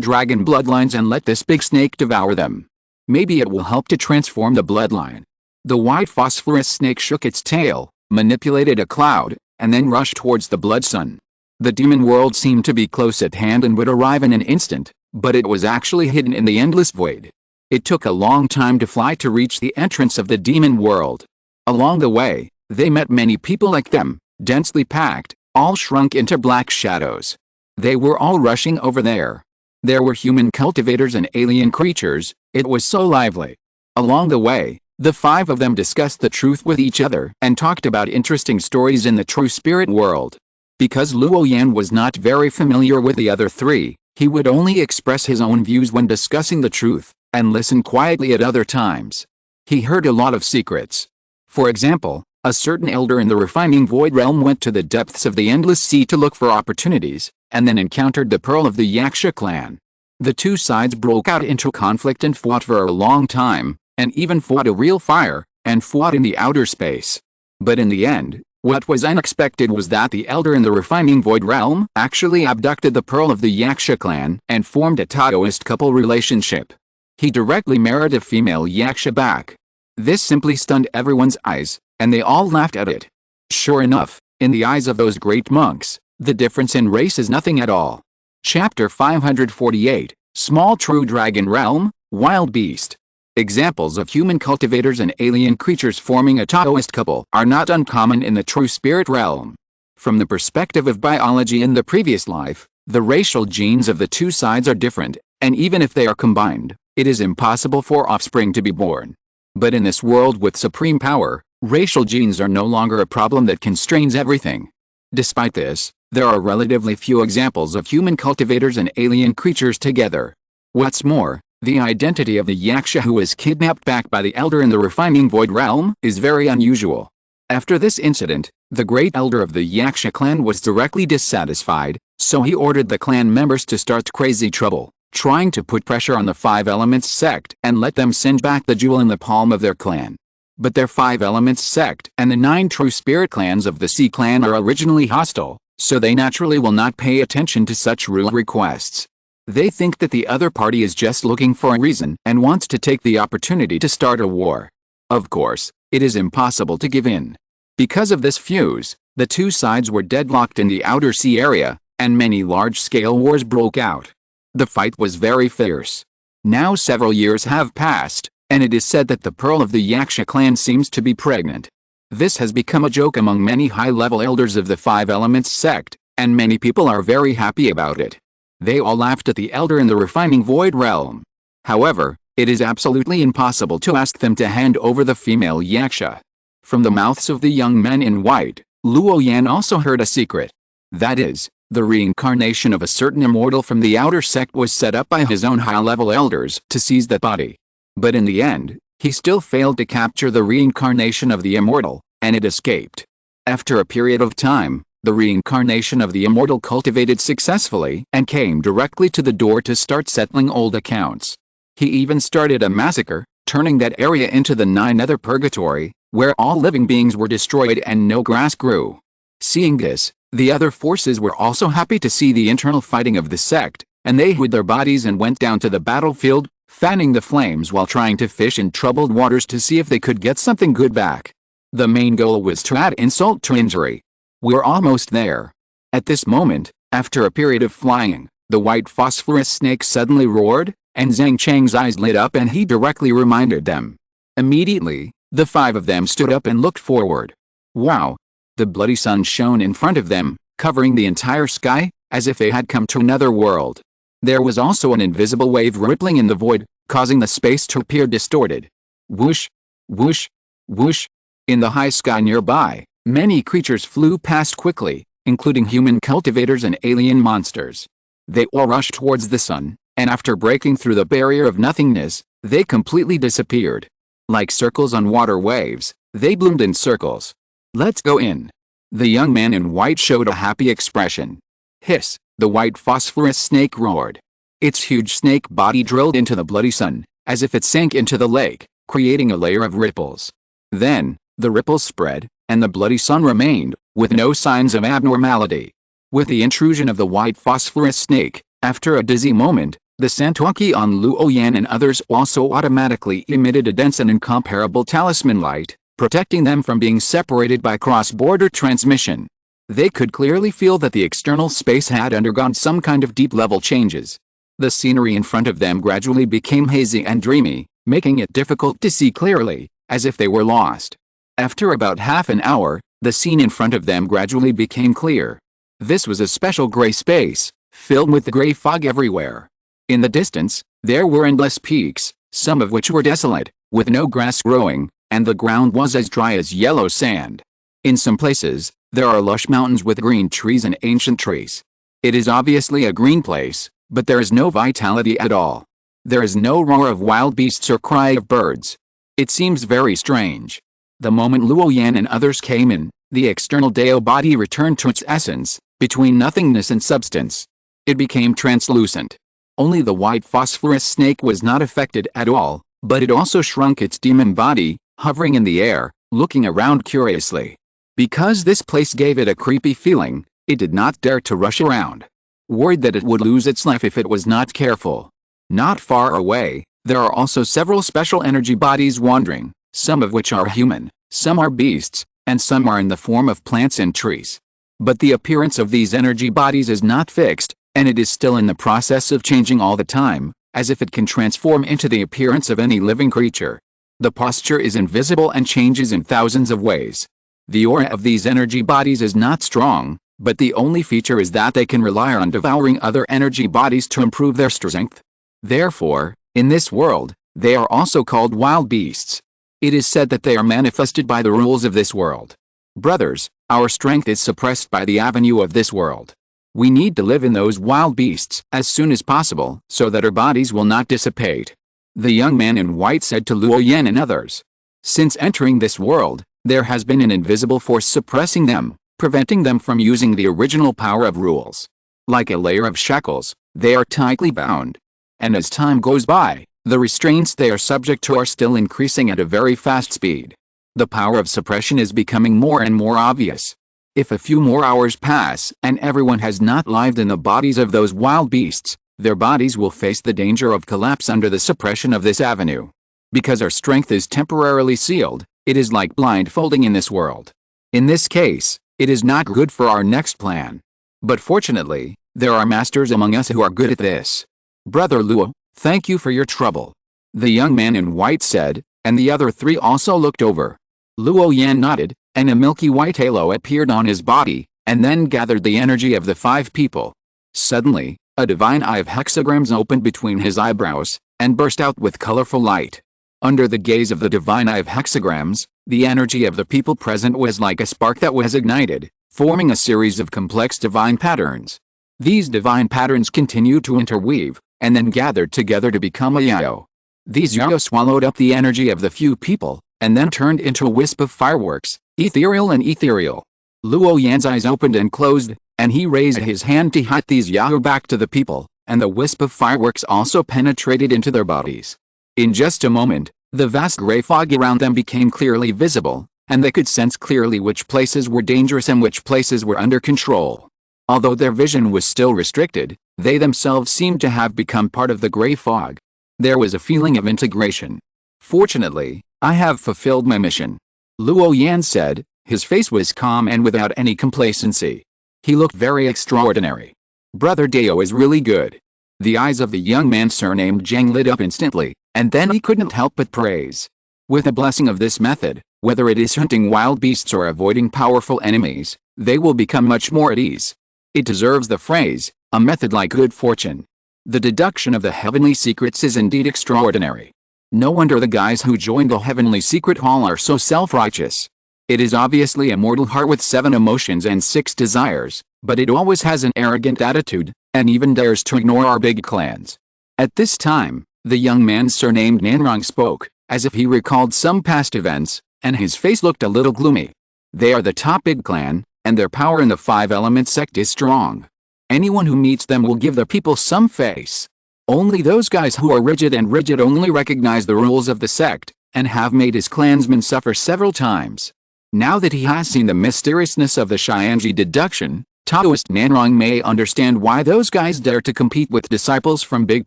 dragon bloodlines and let this big snake devour them. Maybe it will help to transform the bloodline. The white phosphorus snake shook its tail, manipulated a cloud, and then rushed towards the blood sun. The demon world seemed to be close at hand and would arrive in an instant, but it was actually hidden in the endless void. It took a long time to fly to reach the entrance of the demon world. Along the way, they met many people like them, densely packed, all shrunk into black shadows. They were all rushing over there. There were human cultivators and alien creatures. It was so lively. Along the way, the 5 of them discussed the truth with each other and talked about interesting stories in the true spirit world. Because Luo Yan was not very familiar with the other 3, he would only express his own views when discussing the truth, and listen quietly at other times. He heard a lot of secrets. For example, a certain elder in the refining void realm went to the depths of the endless sea to look for opportunities, and then encountered the pearl of the Yaksha clan. The 2 sides broke out into conflict and fought for a long time, and even fought a real fire, and fought in the outer space. But in the end, what was unexpected was that the elder in the refining void realm actually abducted the pearl of the Yaksha clan and formed a Taoist couple relationship. He directly married a female Yaksha back. This simply stunned everyone's eyes, and they all laughed at it. Sure enough, in the eyes of those great monks, the difference in race is nothing at all. Chapter 548, Small True Dragon Realm, Wild Beast. Examples of human cultivators and alien creatures forming a Taoist couple are not uncommon in the true spirit realm. From the perspective of biology in the previous life, the racial genes of the 2 sides are different, and even if they are combined, it is impossible for offspring to be born. But in this world with supreme power, racial genes are no longer a problem that constrains everything. Despite this, there are relatively few examples of human cultivators and alien creatures together. What's more, the identity of the Yaksha who was kidnapped back by the elder in the refining void realm is very unusual. After this incident, the great elder of the Yaksha clan was directly dissatisfied, so he ordered the clan members to start crazy trouble, trying to put pressure on the 5 Elements sect and let them send back the jewel in the palm of their clan. But their 5 Elements sect and the 9 true spirit clans of the Sea clan are originally hostile, so they naturally will not pay attention to such rule requests. They think that the other party is just looking for a reason and wants to take the opportunity to start a war. Of course, it is impossible to give in. Because of this fuse, the 2 sides were deadlocked in the outer sea area, and many large-scale wars broke out. The fight was very fierce. Now several years have passed, and it is said that the pearl of the Yaksha clan seems to be pregnant. This has become a joke among many high-level elders of the 5 Elements sect, and many people are very happy about it. They all laughed at the elder in the refining void realm. However, it is absolutely impossible to ask them to hand over the female Yaksha. From the mouths of the young men in white, Luo Yan also heard a secret. That is, the reincarnation of a certain immortal from the outer sect was set up by his own high-level elders to seize that body. But in the end, he still failed to capture the reincarnation of the immortal, and it escaped. After a period of time, the reincarnation of the immortal cultivated successfully and came directly to the door to start settling old accounts. He even started a massacre, turning that area into the 9th purgatory, where all living beings were destroyed and no grass grew. Seeing this, the other forces were also happy to see the internal fighting of the sect, and they hid their bodies and went down to the battlefield, fanning the flames while trying to fish in troubled waters to see if they could get something good back. The main goal was to add insult to injury. We're almost there. At this moment, after a period of flying, the white phosphorus snake suddenly roared, and Zhang Chang's eyes lit up and he directly reminded them. Immediately, the 5 of them stood up and looked forward. Wow! The bloody sun shone in front of them, covering the entire sky, as if they had come to another world. There was also an invisible wave rippling in the void, causing the space to appear distorted. Whoosh! Whoosh! Whoosh! In the high sky nearby, many creatures flew past quickly, including human cultivators and alien monsters. They all rushed towards the sun, and after breaking through the barrier of nothingness, they completely disappeared. Like circles on water waves, they bloomed in circles. Let's go in. The young man in white showed a happy expression. Hiss! The white phosphorus snake roared. Its huge snake body drilled into the bloody sun, as if it sank into the lake, creating a layer of ripples. Then, the ripples spread, and the bloody sun remained, with no signs of abnormality. With the intrusion of the white phosphorus snake, after a dizzy moment, the Santuaki on Luo Yan and others also automatically emitted a dense and incomparable talisman light, protecting them from being separated by cross-border transmission. They could clearly feel that the external space had undergone some kind of deep-level changes. The scenery in front of them gradually became hazy and dreamy, making it difficult to see clearly, as if they were lost. After about half an hour, the scene in front of them gradually became clear. This was a special gray space, filled with gray fog everywhere. In the distance, there were endless peaks, some of which were desolate, with no grass growing, and the ground was as dry as yellow sand. In some places, there are lush mountains with green trees and ancient trees. It is obviously a green place, but there is no vitality at all. There is no roar of wild beasts or cry of birds. It seems very strange. The moment Luo Yan and others came in, the external Dao body returned to its essence, between nothingness and substance. It became translucent. Only the white phosphorus snake was not affected at all, but it also shrunk its demon body, hovering in the air, looking around curiously. Because this place gave it a creepy feeling, it did not dare to rush around, worried that it would lose its life if it was not careful. Not far away, there are also several special energy bodies wandering, some of which are human, some are beasts, and some are in the form of plants and trees. But the appearance of these energy bodies is not fixed, and it is still in the process of changing all the time, as if it can transform into the appearance of any living creature. The posture is invisible and changes in thousands of ways. The aura of these energy bodies is not strong, but the only feature is that they can rely on devouring other energy bodies to improve their strength. Therefore, in this world, they are also called wild beasts. It is said that they are manifested by the rules of this world. Brothers, our strength is suppressed by the avenue of this world. We need to live in those wild beasts as soon as possible so that our bodies will not dissipate. The young man in white said to Luo Yan and others. Since entering this world, there has been an invisible force suppressing them, preventing them from using the original power of rules. Like a layer of shackles, they are tightly bound. And as time goes by, the restraints they are subject to are still increasing at a very fast speed. The power of suppression is becoming more and more obvious. If a few more hours pass and everyone has not lived in the bodies of those wild beasts, their bodies will face the danger of collapse under the suppression of this avenue. Because our strength is temporarily sealed, it is like blindfolding in this world. In this case, it is not good for our next plan. But fortunately, there are masters among us who are good at this. Brother Luo, thank you for your trouble. The young man in white said, and the other 3 also looked over. Luo Yan nodded, and a milky white halo appeared on his body, and then gathered the energy of the 5 people. Suddenly, a divine eye of hexagrams opened between his eyebrows, and burst out with colorful light. Under the gaze of the divine eye of hexagrams, the energy of the people present was like a spark that was ignited, forming a series of complex divine patterns. These divine patterns continued to interweave, and then gathered together to become a yayo. These yayo swallowed up the energy of the few people, and then turned into a wisp of fireworks, ethereal and ethereal. Luo Yan's eyes opened and closed, and he raised his hand to hit these Yahoo back to the people, and the wisp of fireworks also penetrated into their bodies. In just a moment, the vast gray fog around them became clearly visible, and they could sense clearly which places were dangerous and which places were under control. Although their vision was still restricted, they themselves seemed to have become part of the gray fog. There was a feeling of integration. Fortunately, I have fulfilled my mission, Luo Yan said. His face was calm and without any complacency. He looked very extraordinary. Brother Dao is really good. The eyes of the young man surnamed Zhang lit up instantly, and then he couldn't help but praise. With the blessing of this method, whether it is hunting wild beasts or avoiding powerful enemies, they will become much more at ease. It deserves the phrase, a method like good fortune. The deduction of the heavenly secrets is indeed extraordinary. No wonder the guys who joined the heavenly secret hall are so self-righteous. It is obviously a mortal heart with 7 emotions and 6 desires, but it always has an arrogant attitude, and even dares to ignore our big clans. At this time, the young man surnamed Nanrong spoke, as if he recalled some past events, and his face looked a little gloomy. They are the top big clan, and their power in the 5-element sect is strong. Anyone who meets them will give their people some face. Only those guys who are rigid only recognize the rules of the sect, and have made his clansmen suffer several times. Now that he has seen the mysteriousness of the Xianji deduction, Taoist Nanrong may understand why those guys dare to compete with disciples from big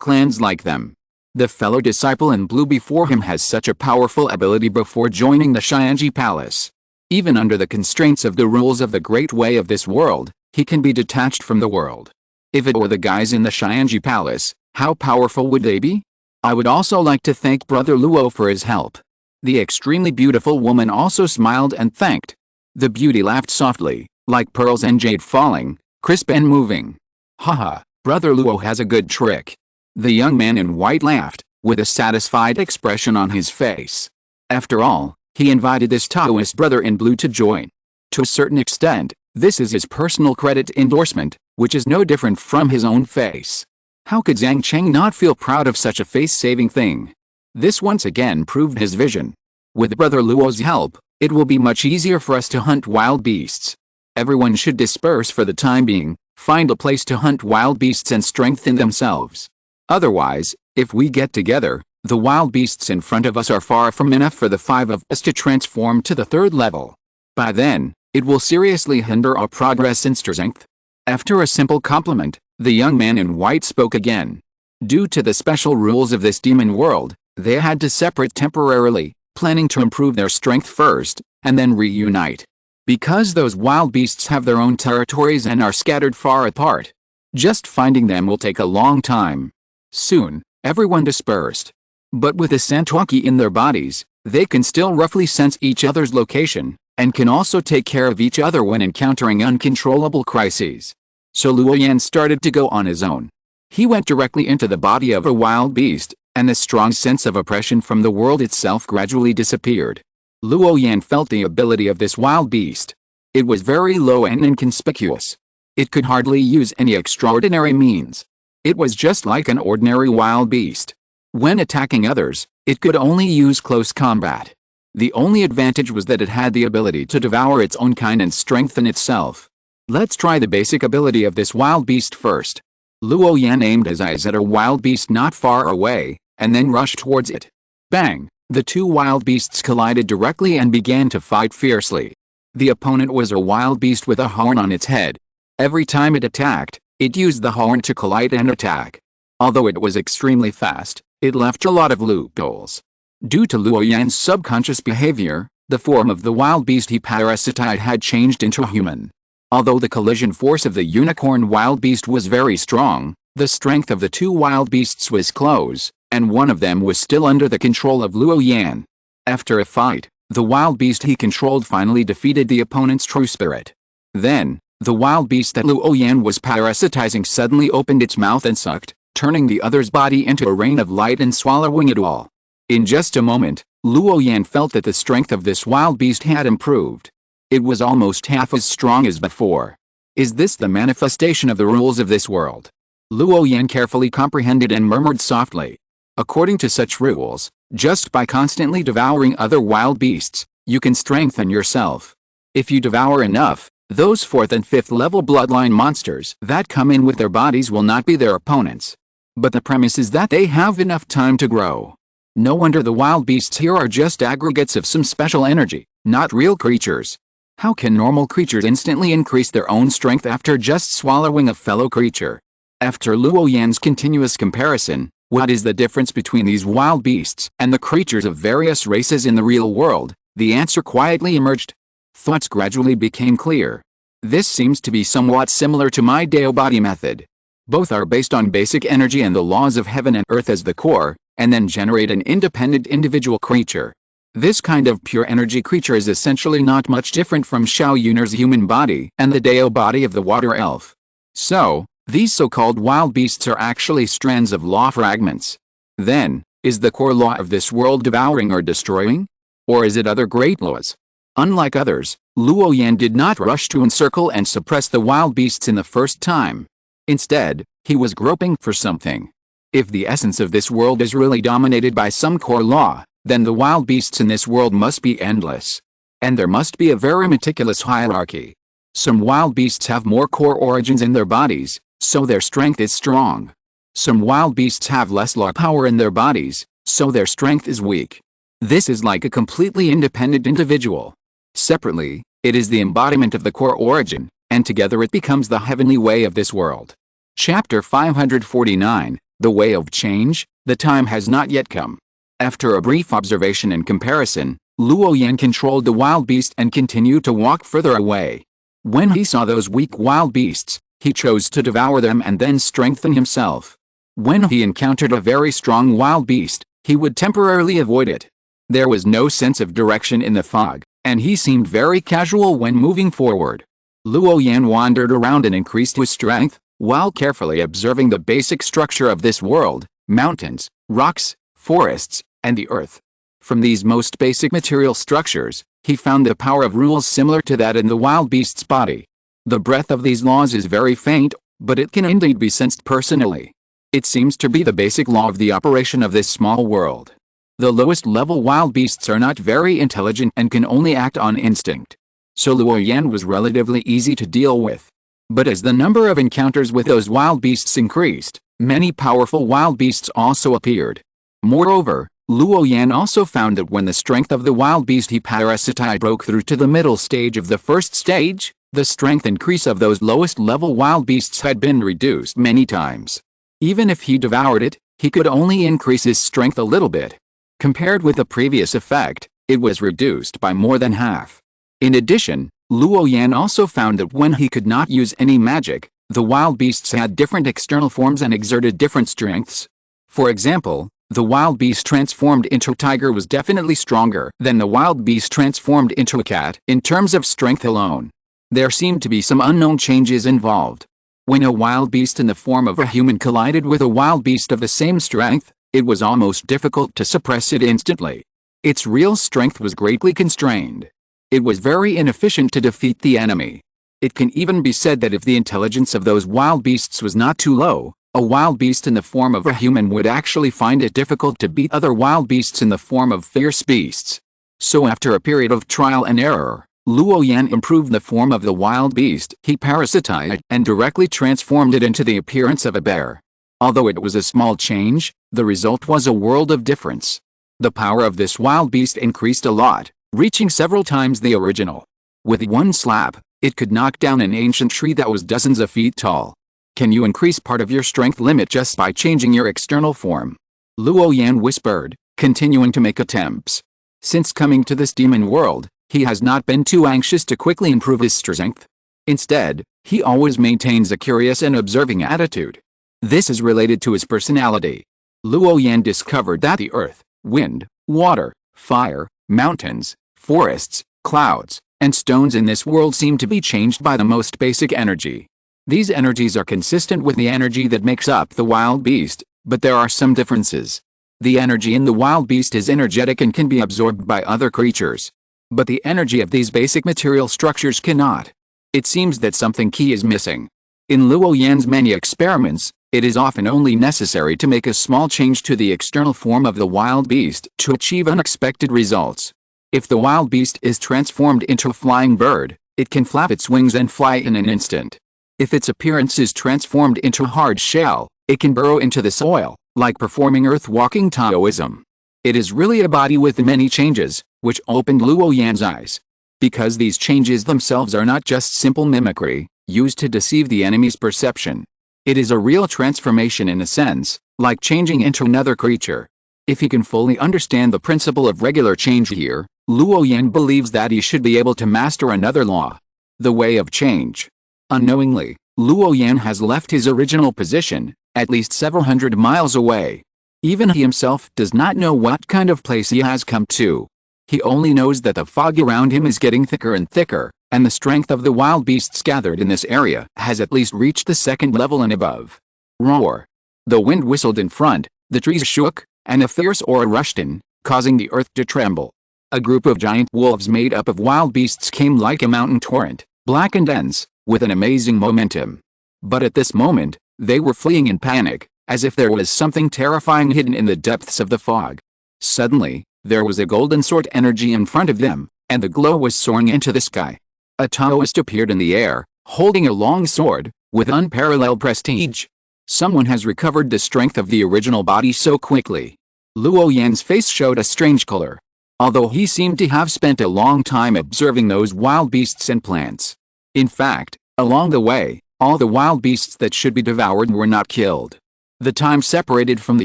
clans like them. The fellow disciple in blue before him has such a powerful ability before joining the Xianji palace. Even under the constraints of the rules of the great way of this world, he can be detached from the world. If it were the guys in the Xianji palace, how powerful would they be? I would also like to thank Brother Luo for his help. The extremely beautiful woman also smiled and thanked. The beauty laughed softly, like pearls and jade falling, crisp and moving. Haha, Brother Luo has a good trick. The young man in white laughed, with a satisfied expression on his face. After all, he invited this Taoist brother in blue to join. To a certain extent, this is his personal credit endorsement, which is no different from his own face. How could Zhang Cheng not feel proud of such a face-saving thing? This once again proved his vision. With Brother Luo's help, it will be much easier for us to hunt wild beasts. Everyone should disperse for the time being, find a place to hunt wild beasts and strengthen themselves. Otherwise, if we get together, the wild beasts in front of us are far from enough for the 5 of us to transform to the 3rd level. By then, it will seriously hinder our progress in strength. After a simple compliment, the young man in white spoke again. Due to the special rules of this demon world, they had to separate temporarily, planning to improve their strength first, and then reunite. Because those wild beasts have their own territories and are scattered far apart. Just finding them will take a long time. Soon, everyone dispersed. But with the Santuaki in their bodies, they can still roughly sense each other's location, and can also take care of each other when encountering uncontrollable crises. So Luo Yan started to go on his own. He went directly into the body of a wild beast, and the strong sense of oppression from the world itself gradually disappeared. Luo Yan felt the ability of this wild beast. It was very low and inconspicuous. It could hardly use any extraordinary means. It was just like an ordinary wild beast. When attacking others, it could only use close combat. The only advantage was that it had the ability to devour its own kind and strengthen itself. Let's try the basic ability of this wild beast first. Luo Yan aimed his eyes at a wild beast not far away, and then rushed towards it. Bang! The 2 wild beasts collided directly and began to fight fiercely. The opponent was a wild beast with a horn on its head. Every time it attacked, it used the horn to collide and attack. Although it was extremely fast, it left a lot of loopholes. Due to Luo Yan's subconscious behavior, the form of the wild beast he parasitized had changed into a human. Although the collision force of the unicorn wild beast was very strong, the strength of the 2 wild beasts was close, and one of them was still under the control of Luo Yan. After a fight, the wild beast he controlled finally defeated the opponent's true spirit. Then, the wild beast that Luo Yan was parasitizing suddenly opened its mouth and sucked, turning the other's body into a rain of light and swallowing it all. In just a moment, Luo Yan felt that the strength of this wild beast had improved. It was almost half as strong as before. Is this the manifestation of the rules of this world? Luo Yan carefully comprehended and murmured softly. According to such rules, just by constantly devouring other wild beasts, you can strengthen yourself. If you devour enough, Those 4th and 5th level bloodline monsters that come in with their bodies will not be their opponents. But the premise is that they have enough time to grow. No wonder the wild beasts here are just aggregates of some special energy, not real creatures. How can normal creatures instantly increase their own strength after just swallowing a fellow creature? After Luo Yan's continuous comparison, what is the difference between these wild beasts and the creatures of various races in the real world? The answer quietly emerged. Thoughts gradually became clear. This seems to be somewhat similar to my Dao body method. Both are based on basic energy and the laws of heaven and earth as the core, and then generate an independent individual creature. This kind of pure energy creature is essentially not much different from Xiao Yun'er's human body and the Dao body of the water elf. So, these so-called wild beasts are actually strands of law fragments. Then, is the core law of this world devouring or destroying? Or is it other great laws? Unlike others, Luo Yan did not rush to encircle and suppress the wild beasts in the first time. Instead, he was groping for something. If the essence of this world is really dominated by some core law, then the wild beasts in this world must be endless. And there must be a very meticulous hierarchy. Some wild beasts have more core origins in their bodies, so their strength is strong. Some wild beasts have less law power in their bodies, so their strength is weak. This is like a completely independent individual. Separately, it is the embodiment of the core origin, and together it becomes the heavenly way of this world. Chapter 549, The Way of Change. The time has not yet come. After a brief observation and comparison, Luo Yan controlled the wild beast and continued to walk further away. When he saw those weak wild beasts, he chose to devour them and then strengthen himself. When he encountered a very strong wild beast, he would temporarily avoid it. There was no sense of direction in the fog, and he seemed very casual when moving forward. Luo Yan wandered around and increased his strength, while carefully observing the basic structure of this world: mountains, rocks, forests, and the earth. From these most basic material structures, he found the power of rules similar to that in the wild beast's body. The breath of these laws is very faint, but it can indeed be sensed personally. It seems to be the basic law of the operation of this small world. The lowest level wild beasts are not very intelligent and can only act on instinct. So Luo Yan was relatively easy to deal with. But as the number of encounters with those wild beasts increased, many powerful wild beasts also appeared. Moreover, Luo Yan also found that when the strength of the wild beast he parasited broke through to the middle stage of the first stage, the strength increase of those lowest level wild beasts had been reduced many times. Even if he devoured it, he could only increase his strength a little bit. Compared with the previous effect, it was reduced by more than half. In addition, Luo Yan also found that when he could not use any magic, the wild beasts had different external forms and exerted different strengths. For example, the wild beast transformed into a tiger was definitely stronger than the wild beast transformed into a cat in terms of strength alone. There seemed to be some unknown changes involved. When a wild beast in the form of a human collided with a wild beast of the same strength, it was almost difficult to suppress it instantly. Its real strength was greatly constrained. It was very inefficient to defeat the enemy. It can even be said that if the intelligence of those wild beasts was not too low, a wild beast in the form of a human would actually find it difficult to beat other wild beasts in the form of fierce beasts. So after a period of trial and error, Luo Yan improved the form of the wild beast he parasitized and directly transformed it into the appearance of a bear. Although it was a small change, the result was a world of difference. The power of this wild beast increased a lot, reaching several times the original. With one slap, it could knock down an ancient tree that was dozens of feet tall. Can you increase part of your strength limit just by changing your external form? Luo Yan whispered, continuing to make attempts. Since coming to this demon world, he has not been too anxious to quickly improve his strength. Instead, he always maintains a curious and observing attitude. This is related to his personality. Luo Yan discovered that the earth, wind, water, fire, mountains, forests, clouds, and stones in this world seem to be changed by the most basic energy. These energies are consistent with the energy that makes up the wild beast, but there are some differences. The energy in the wild beast is energetic and can be absorbed by other creatures. But the energy of these basic material structures cannot. It seems that something key is missing. In Luo Yan's many experiments, it is often only necessary to make a small change to the external form of the wild beast to achieve unexpected results. If the wild beast is transformed into a flying bird, It can flap its wings and fly in an instant. If its appearance is transformed into a hard shell, it can burrow into the soil, like performing earth-walking Taoism. It is really a body with many changes, which opened Luo Yan's eyes. Because these changes themselves are not just simple mimicry, used to deceive the enemy's perception. It is a real transformation in a sense, like changing into another creature. If he can fully understand the principle of regular change here, Luo Yan believes that he should be able to master another law. The way of change. Unknowingly, Luo Yan has left his original position, at least several hundred miles away. Even he himself does not know what kind of place he has come to. He only knows that the fog around him is getting thicker and thicker, and the strength of the wild beasts gathered in this area has at least reached the second level and above. Roar. The wind whistled in front, the trees shook, and a fierce aura rushed in, causing the earth to tremble. A group of giant wolves made up of wild beasts came like a mountain torrent, black and dense, with an amazing momentum. But at this moment, they were fleeing in panic, as if there was something terrifying hidden in the depths of the fog. Suddenly, there was a golden sword energy in front of them, and the glow was soaring into the sky. A Taoist appeared in the air, holding a long sword, with unparalleled prestige. Someone has recovered the strength of the original body so quickly. Luo Yan's face showed a strange color. Although he seemed to have spent a long time observing those wild beasts and plants. In fact, along the way, all the wild beasts that should be devoured were not killed. The time separated from the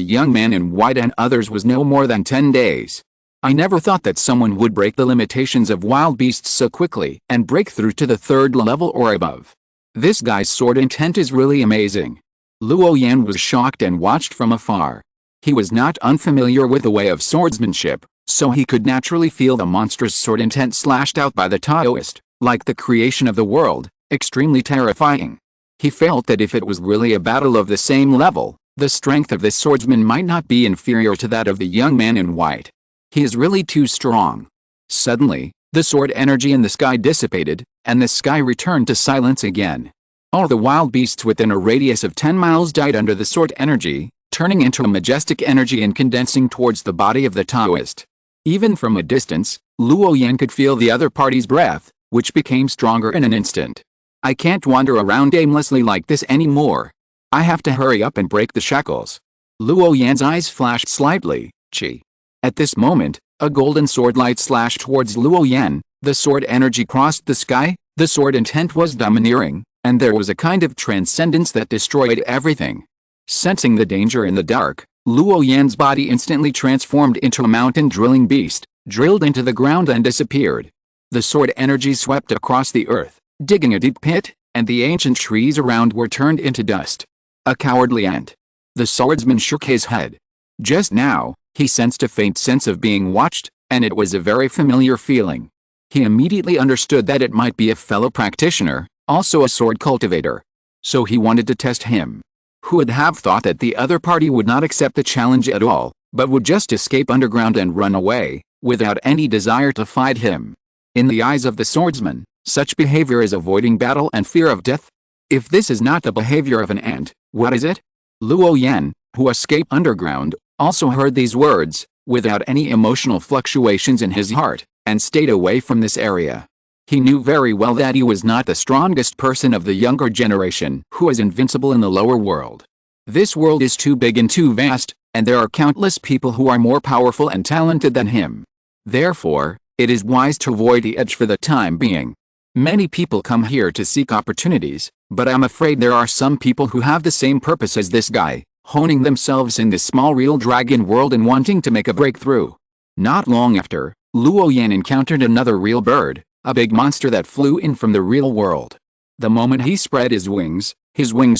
young man in white and others was no more than 10 days. I never thought that someone would break the limitations of wild beasts so quickly and break through to the third level or above. This guy's sword intent is really amazing. Luo Yan was shocked and watched from afar. He was not unfamiliar with the way of swordsmanship, so he could naturally feel the monstrous sword intent slashed out by the Taoist, like the creation of the world, extremely terrifying. He felt that if it was really a battle of the same level, the strength of this swordsman might not be inferior to that of the young man in white. He is really too strong. Suddenly, the sword energy in the sky dissipated, and the sky returned to silence again. All the wild beasts within a radius of 10 miles died under the sword energy, turning into a majestic energy and condensing towards the body of the Taoist. Even from a distance, Luo Yan could feel the other party's breath, which became stronger in an instant. I can't wander around aimlessly like this anymore. I have to hurry up and break the shackles. Luo Yan's eyes flashed slightly, chi. At this moment, a golden sword light slashed towards Luo Yan, the sword energy crossed the sky, the sword intent was domineering, and there was a kind of transcendence that destroyed everything. Sensing the danger in the dark, Luo Yan's body instantly transformed into a mountain drilling beast, drilled into the ground and disappeared. The sword energy swept across the earth, digging a deep pit, and the ancient trees around were turned into dust. A cowardly ant. The swordsman shook his head. Just now, he sensed a faint sense of being watched, and it was a very familiar feeling. He immediately understood that it might be a fellow practitioner, also a sword cultivator. So he wanted to test him. Who would have thought that the other party would not accept the challenge at all, but would just escape underground and run away, without any desire to fight him? In the eyes of the swordsman, such behavior is avoiding battle and fear of death. If this is not the behavior of an ant, what is it? Luo Yan, who escaped underground, also heard these words, without any emotional fluctuations in his heart, and stayed away from this area. He knew very well that he was not the strongest person of the younger generation who is invincible in the lower world. This world is too big and too vast, and there are countless people who are more powerful and talented than him. Therefore, it is wise to avoid the edge for the time being. Many people come here to seek opportunities, but I'm afraid there are some people who have the same purpose as this guy, honing themselves in this small real dragon world and wanting to make a breakthrough. Not long after, Luo Yan encountered another real bird, a big monster that flew in from the real world. The moment he spread his wings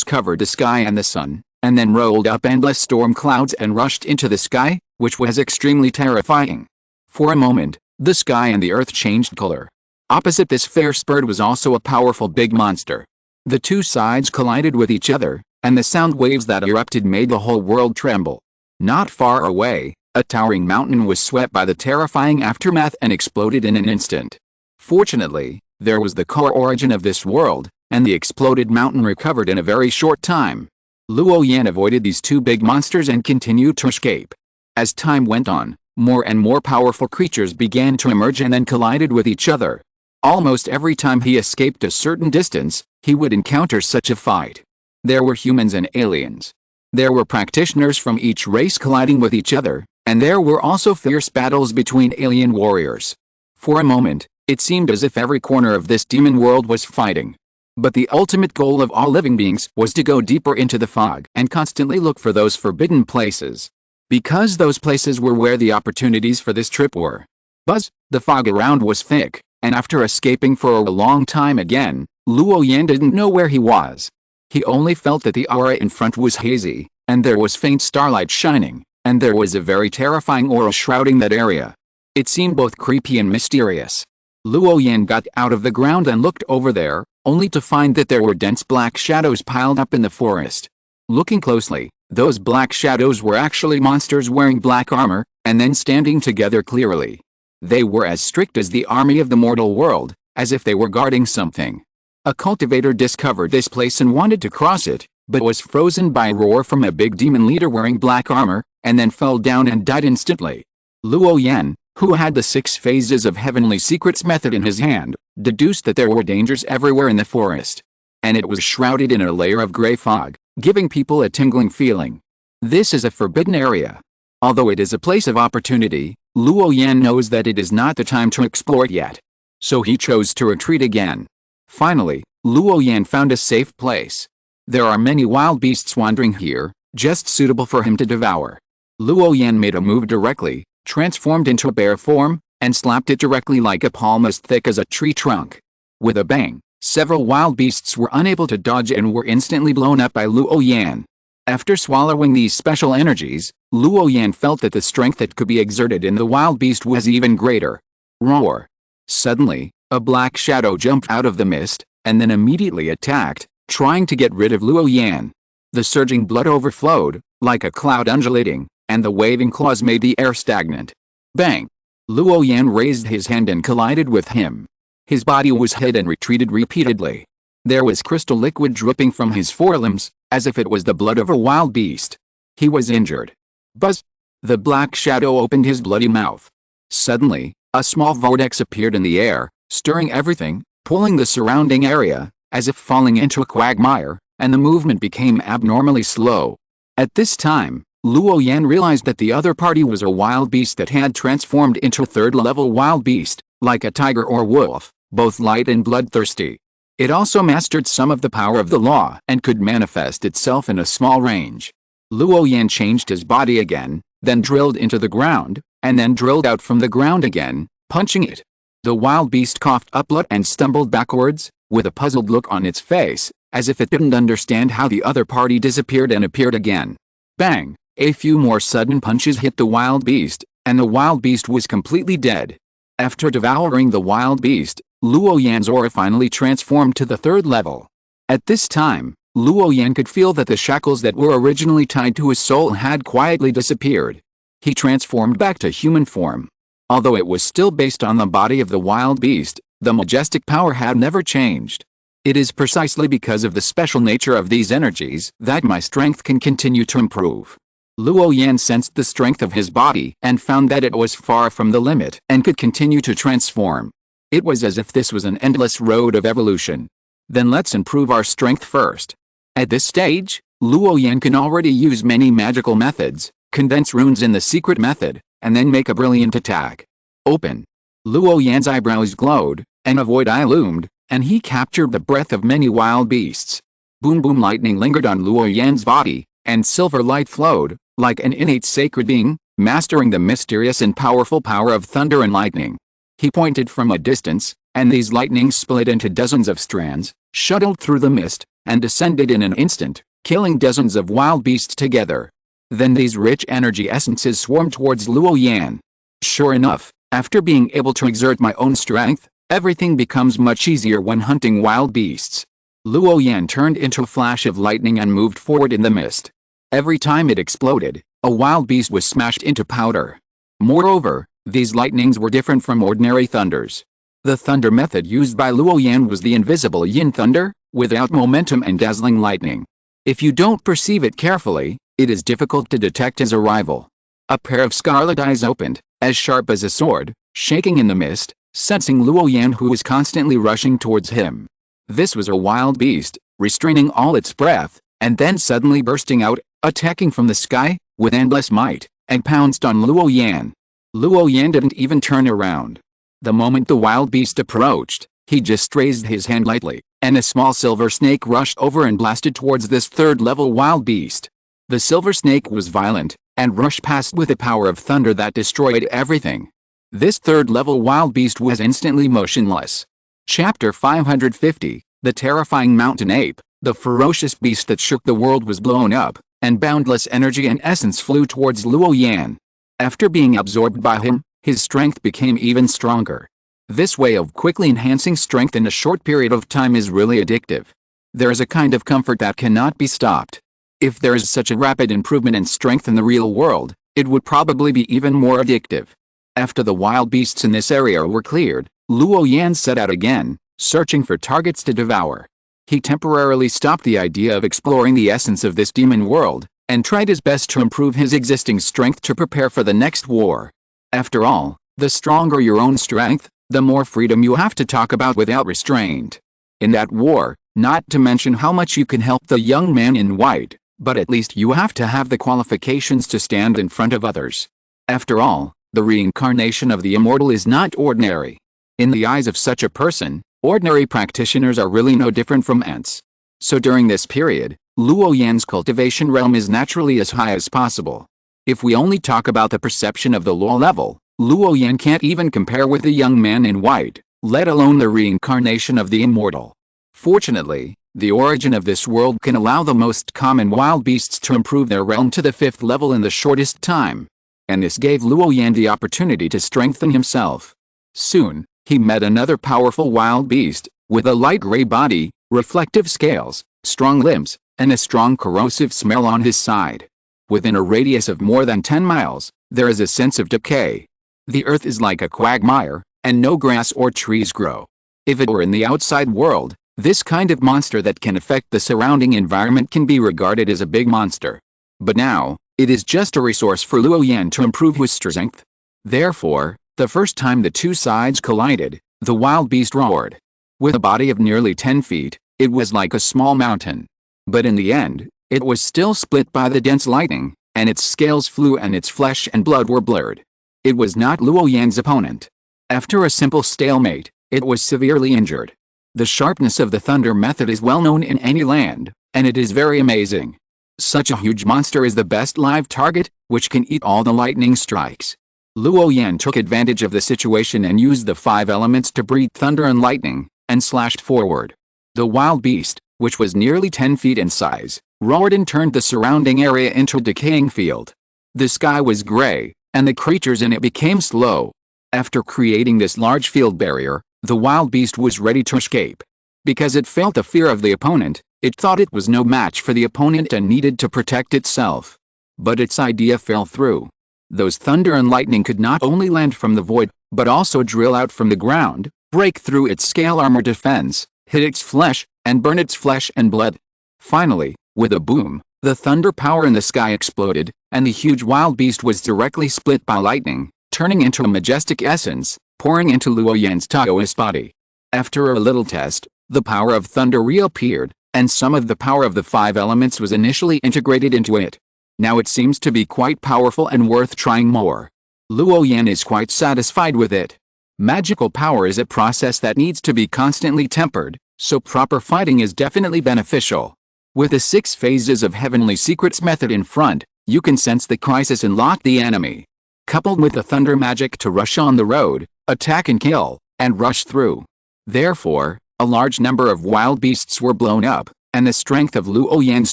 covered the sky and the sun, and then rolled up endless storm clouds and rushed into the sky, which was extremely terrifying. For a moment, the sky and the earth changed color. Opposite this fierce bird was also a powerful big monster. The two sides collided with each other, and the sound waves that erupted made the whole world tremble. Not far away, a towering mountain was swept by the terrifying aftermath and exploded in an instant. Fortunately, there was the core origin of this world, and the exploded mountain recovered in a very short time. Luo Yan avoided these two big monsters and continued to escape. As time went on, more and more powerful creatures began to emerge and then collided with each other. Almost every time he escaped a certain distance, he would encounter such a fight. There were humans and aliens. There were practitioners from each race colliding with each other, and there were also fierce battles between alien warriors. For a moment, it seemed as if every corner of this demon world was fighting. But the ultimate goal of all living beings was to go deeper into the fog and constantly look for those forbidden places. Because those places were where the opportunities for this trip were. Buzz, the fog around was thick, and after escaping for a long time again, Luo Yan didn't know where he was. He only felt that the aura in front was hazy, and there was faint starlight shining, and there was a very terrifying aura shrouding that area. It seemed both creepy and mysterious. Luo Yan got out of the ground and looked over there, only to find that there were dense black shadows piled up in the forest. Looking closely, those black shadows were actually monsters wearing black armor, and then standing together clearly. They were as strict as the army of the mortal world, as if they were guarding something. A cultivator discovered this place and wanted to cross it, but was frozen by a roar from a big demon leader wearing black armor, and then fell down and died instantly. Luo Yan, who had the 6 phases of Heavenly Secrets method in his hand, deduced that there were dangers everywhere in the forest. And it was shrouded in a layer of gray fog, giving people a tingling feeling. This is a forbidden area. Although it is a place of opportunity, Luo Yan knows that it is not the time to explore it yet. So he chose to retreat again. Finally, Luo Yan found a safe place. There are many wild beasts wandering here, just suitable for him to devour. Luo Yan made a move directly, transformed into a bear form, and slapped it directly like a palm as thick as a tree trunk. With a bang, several wild beasts were unable to dodge and were instantly blown up by Luo Yan. After swallowing these special energies, Luo Yan felt that the strength that could be exerted in the wild beast was even greater. Roar! Suddenly, a black shadow jumped out of the mist, and then immediately attacked, trying to get rid of Luo Yan. The surging blood overflowed, like a cloud undulating, and the waving claws made the air stagnant. Bang! Luo Yan raised his hand and collided with him. His body was hit and retreated repeatedly. There was crystal liquid dripping from his forelimbs, as if it was the blood of a wild beast. He was injured. Buzz! The black shadow opened his bloody mouth. Suddenly, a small vortex appeared in the air, stirring everything, pulling the surrounding area, as if falling into a quagmire, and the movement became abnormally slow. At this time, Luo Yan realized that the other party was a wild beast that had transformed into a third-level wild beast, like a tiger or wolf, both light and bloodthirsty. It also mastered some of the power of the law and could manifest itself in a small range. Luo Yan changed his body again, then drilled into the ground, and then drilled out from the ground again, punching it. The wild beast coughed up blood and stumbled backwards, with a puzzled look on its face, as if it didn't understand how the other party disappeared and appeared again. Bang! A few more sudden punches hit the wild beast, and the wild beast was completely dead. After devouring the wild beast, Luo Yan's aura finally transformed to the 3rd level. At this time, Luo Yan could feel that the shackles that were originally tied to his soul had quietly disappeared. He transformed back to human form. Although it was still based on the body of the wild beast, the majestic power had never changed. It is precisely because of the special nature of these energies that my strength can continue to improve. Luo Yan sensed the strength of his body and found that it was far from the limit and could continue to transform. It was as if this was an endless road of evolution. Then let's improve our strength first. At this stage, Luo Yan can already use many magical methods, condense runes in the secret method, and then make a brilliant attack. Open! Luo Yan's eyebrows glowed, and a void eye loomed, and he captured the breath of many wild beasts. Boom boom lightning lingered on Luo Yan's body, and silver light flowed, like an innate sacred being, mastering the mysterious and powerful power of thunder and lightning. He pointed from a distance, and these lightnings split into dozens of strands, shuttled through the mist, and descended in an instant, killing dozens of wild beasts together. Then these rich energy essences swarmed towards Luo Yan. Sure enough, after being able to exert my own strength, everything becomes much easier when hunting wild beasts. Luo Yan turned into a flash of lightning and moved forward in the mist. Every time it exploded, a wild beast was smashed into powder. Moreover, these lightnings were different from ordinary thunders. The thunder method used by Luo Yan was the invisible yin thunder, without momentum and dazzling lightning. If you don't perceive it carefully, it is difficult to detect his arrival. A pair of scarlet eyes opened, as sharp as a sword, shaking in the mist, sensing Luo Yan, who was constantly rushing towards him. This was a wild beast, restraining all its breath, and then suddenly bursting out, attacking from the sky, with endless might, and pounced on Luo Yan. Luo Yan didn't even turn around. The moment the wild beast approached, he just raised his hand lightly, and a small silver snake rushed over and blasted towards this third-level wild beast. The silver snake was violent, and rushed past with a power of thunder that destroyed everything. This third-level wild beast was instantly motionless. Chapter 550, The Terrifying Mountain Ape. The ferocious beast that shook the world was blown up, and boundless energy and essence flew towards Luo Yan. After being absorbed by him, his strength became even stronger. This way of quickly enhancing strength in a short period of time is really addictive. There is a kind of comfort that cannot be stopped. If there is such a rapid improvement in strength in the real world, it would probably be even more addictive. After the wild beasts in this area were cleared, Luo Yan set out again, searching for targets to devour. He temporarily stopped the idea of exploring the essence of this demon world, and tried his best to improve his existing strength to prepare for the next war. After all, the stronger your own strength, the more freedom you have to talk about without restraint. In that war, not to mention how much you can help the young man in white, but at least you have to have the qualifications to stand in front of others. After all, the reincarnation of the immortal is not ordinary. In the eyes of such a person, ordinary practitioners are really no different from ants. So during this period, Luo Yan's cultivation realm is naturally as high as possible. If we only talk about the perception of the low level, Luo Yan can't even compare with the young man in white, let alone the reincarnation of the immortal. Fortunately, the origin of this world can allow the most common wild beasts to improve their realm to the 5th level in the shortest time. And this gave Luo Yan the opportunity to strengthen himself. Soon, he met another powerful wild beast, with a light gray body, reflective scales, strong limbs, and a strong corrosive smell on his side. Within a radius of more than 10 miles, there is a sense of decay. The earth is like a quagmire, and no grass or trees grow. If it were in the outside world, this kind of monster that can affect the surrounding environment can be regarded as a big monster. But now, it is just a resource for Luo Yan to improve his strength. Therefore, the first time the two sides collided, the wild beast roared. With a body of nearly 10 feet, it was like a small mountain. But in the end, it was still split by the dense lightning, and its scales flew and its flesh and blood were blurred. It was not Luo Yan's opponent. After a simple stalemate, it was severely injured. The sharpness of the thunder method is well known in any land, and it is very amazing. Such a huge monster is the best live target, which can eat all the lightning strikes. Luo Yan took advantage of the situation and used the 5 elements to breathe thunder and lightning, and slashed forward. The wild beast, which was nearly 10 feet in size, roared and turned the surrounding area into a decaying field. The sky was gray, and the creatures in it became slow. After creating this large field barrier, the wild beast was ready to escape. Because it felt the fear of the opponent, it thought it was no match for the opponent and needed to protect itself. But its idea fell through. Those thunder and lightning could not only land from the void, but also drill out from the ground, break through its scale armor defense, hit its flesh, and burn its flesh and blood. Finally, with a boom, the thunder power in the sky exploded, and the huge wild beast was directly split by lightning, turning into a majestic essence, pouring into Luo Yan's Taoist body. After a little test, the power of thunder reappeared, and some of the power of the 5 elements was initially integrated into it. Now it seems to be quite powerful and worth trying more. Luo Yan is quite satisfied with it. Magical power is a process that needs to be constantly tempered, so proper fighting is definitely beneficial. With the 6 phases of Heavenly Secrets method in front, you can sense the crisis and lock the enemy. Coupled with the thunder magic to rush on the road, attack and kill, and rush through. Therefore, a large number of wild beasts were blown up, and the strength of Luo Yan's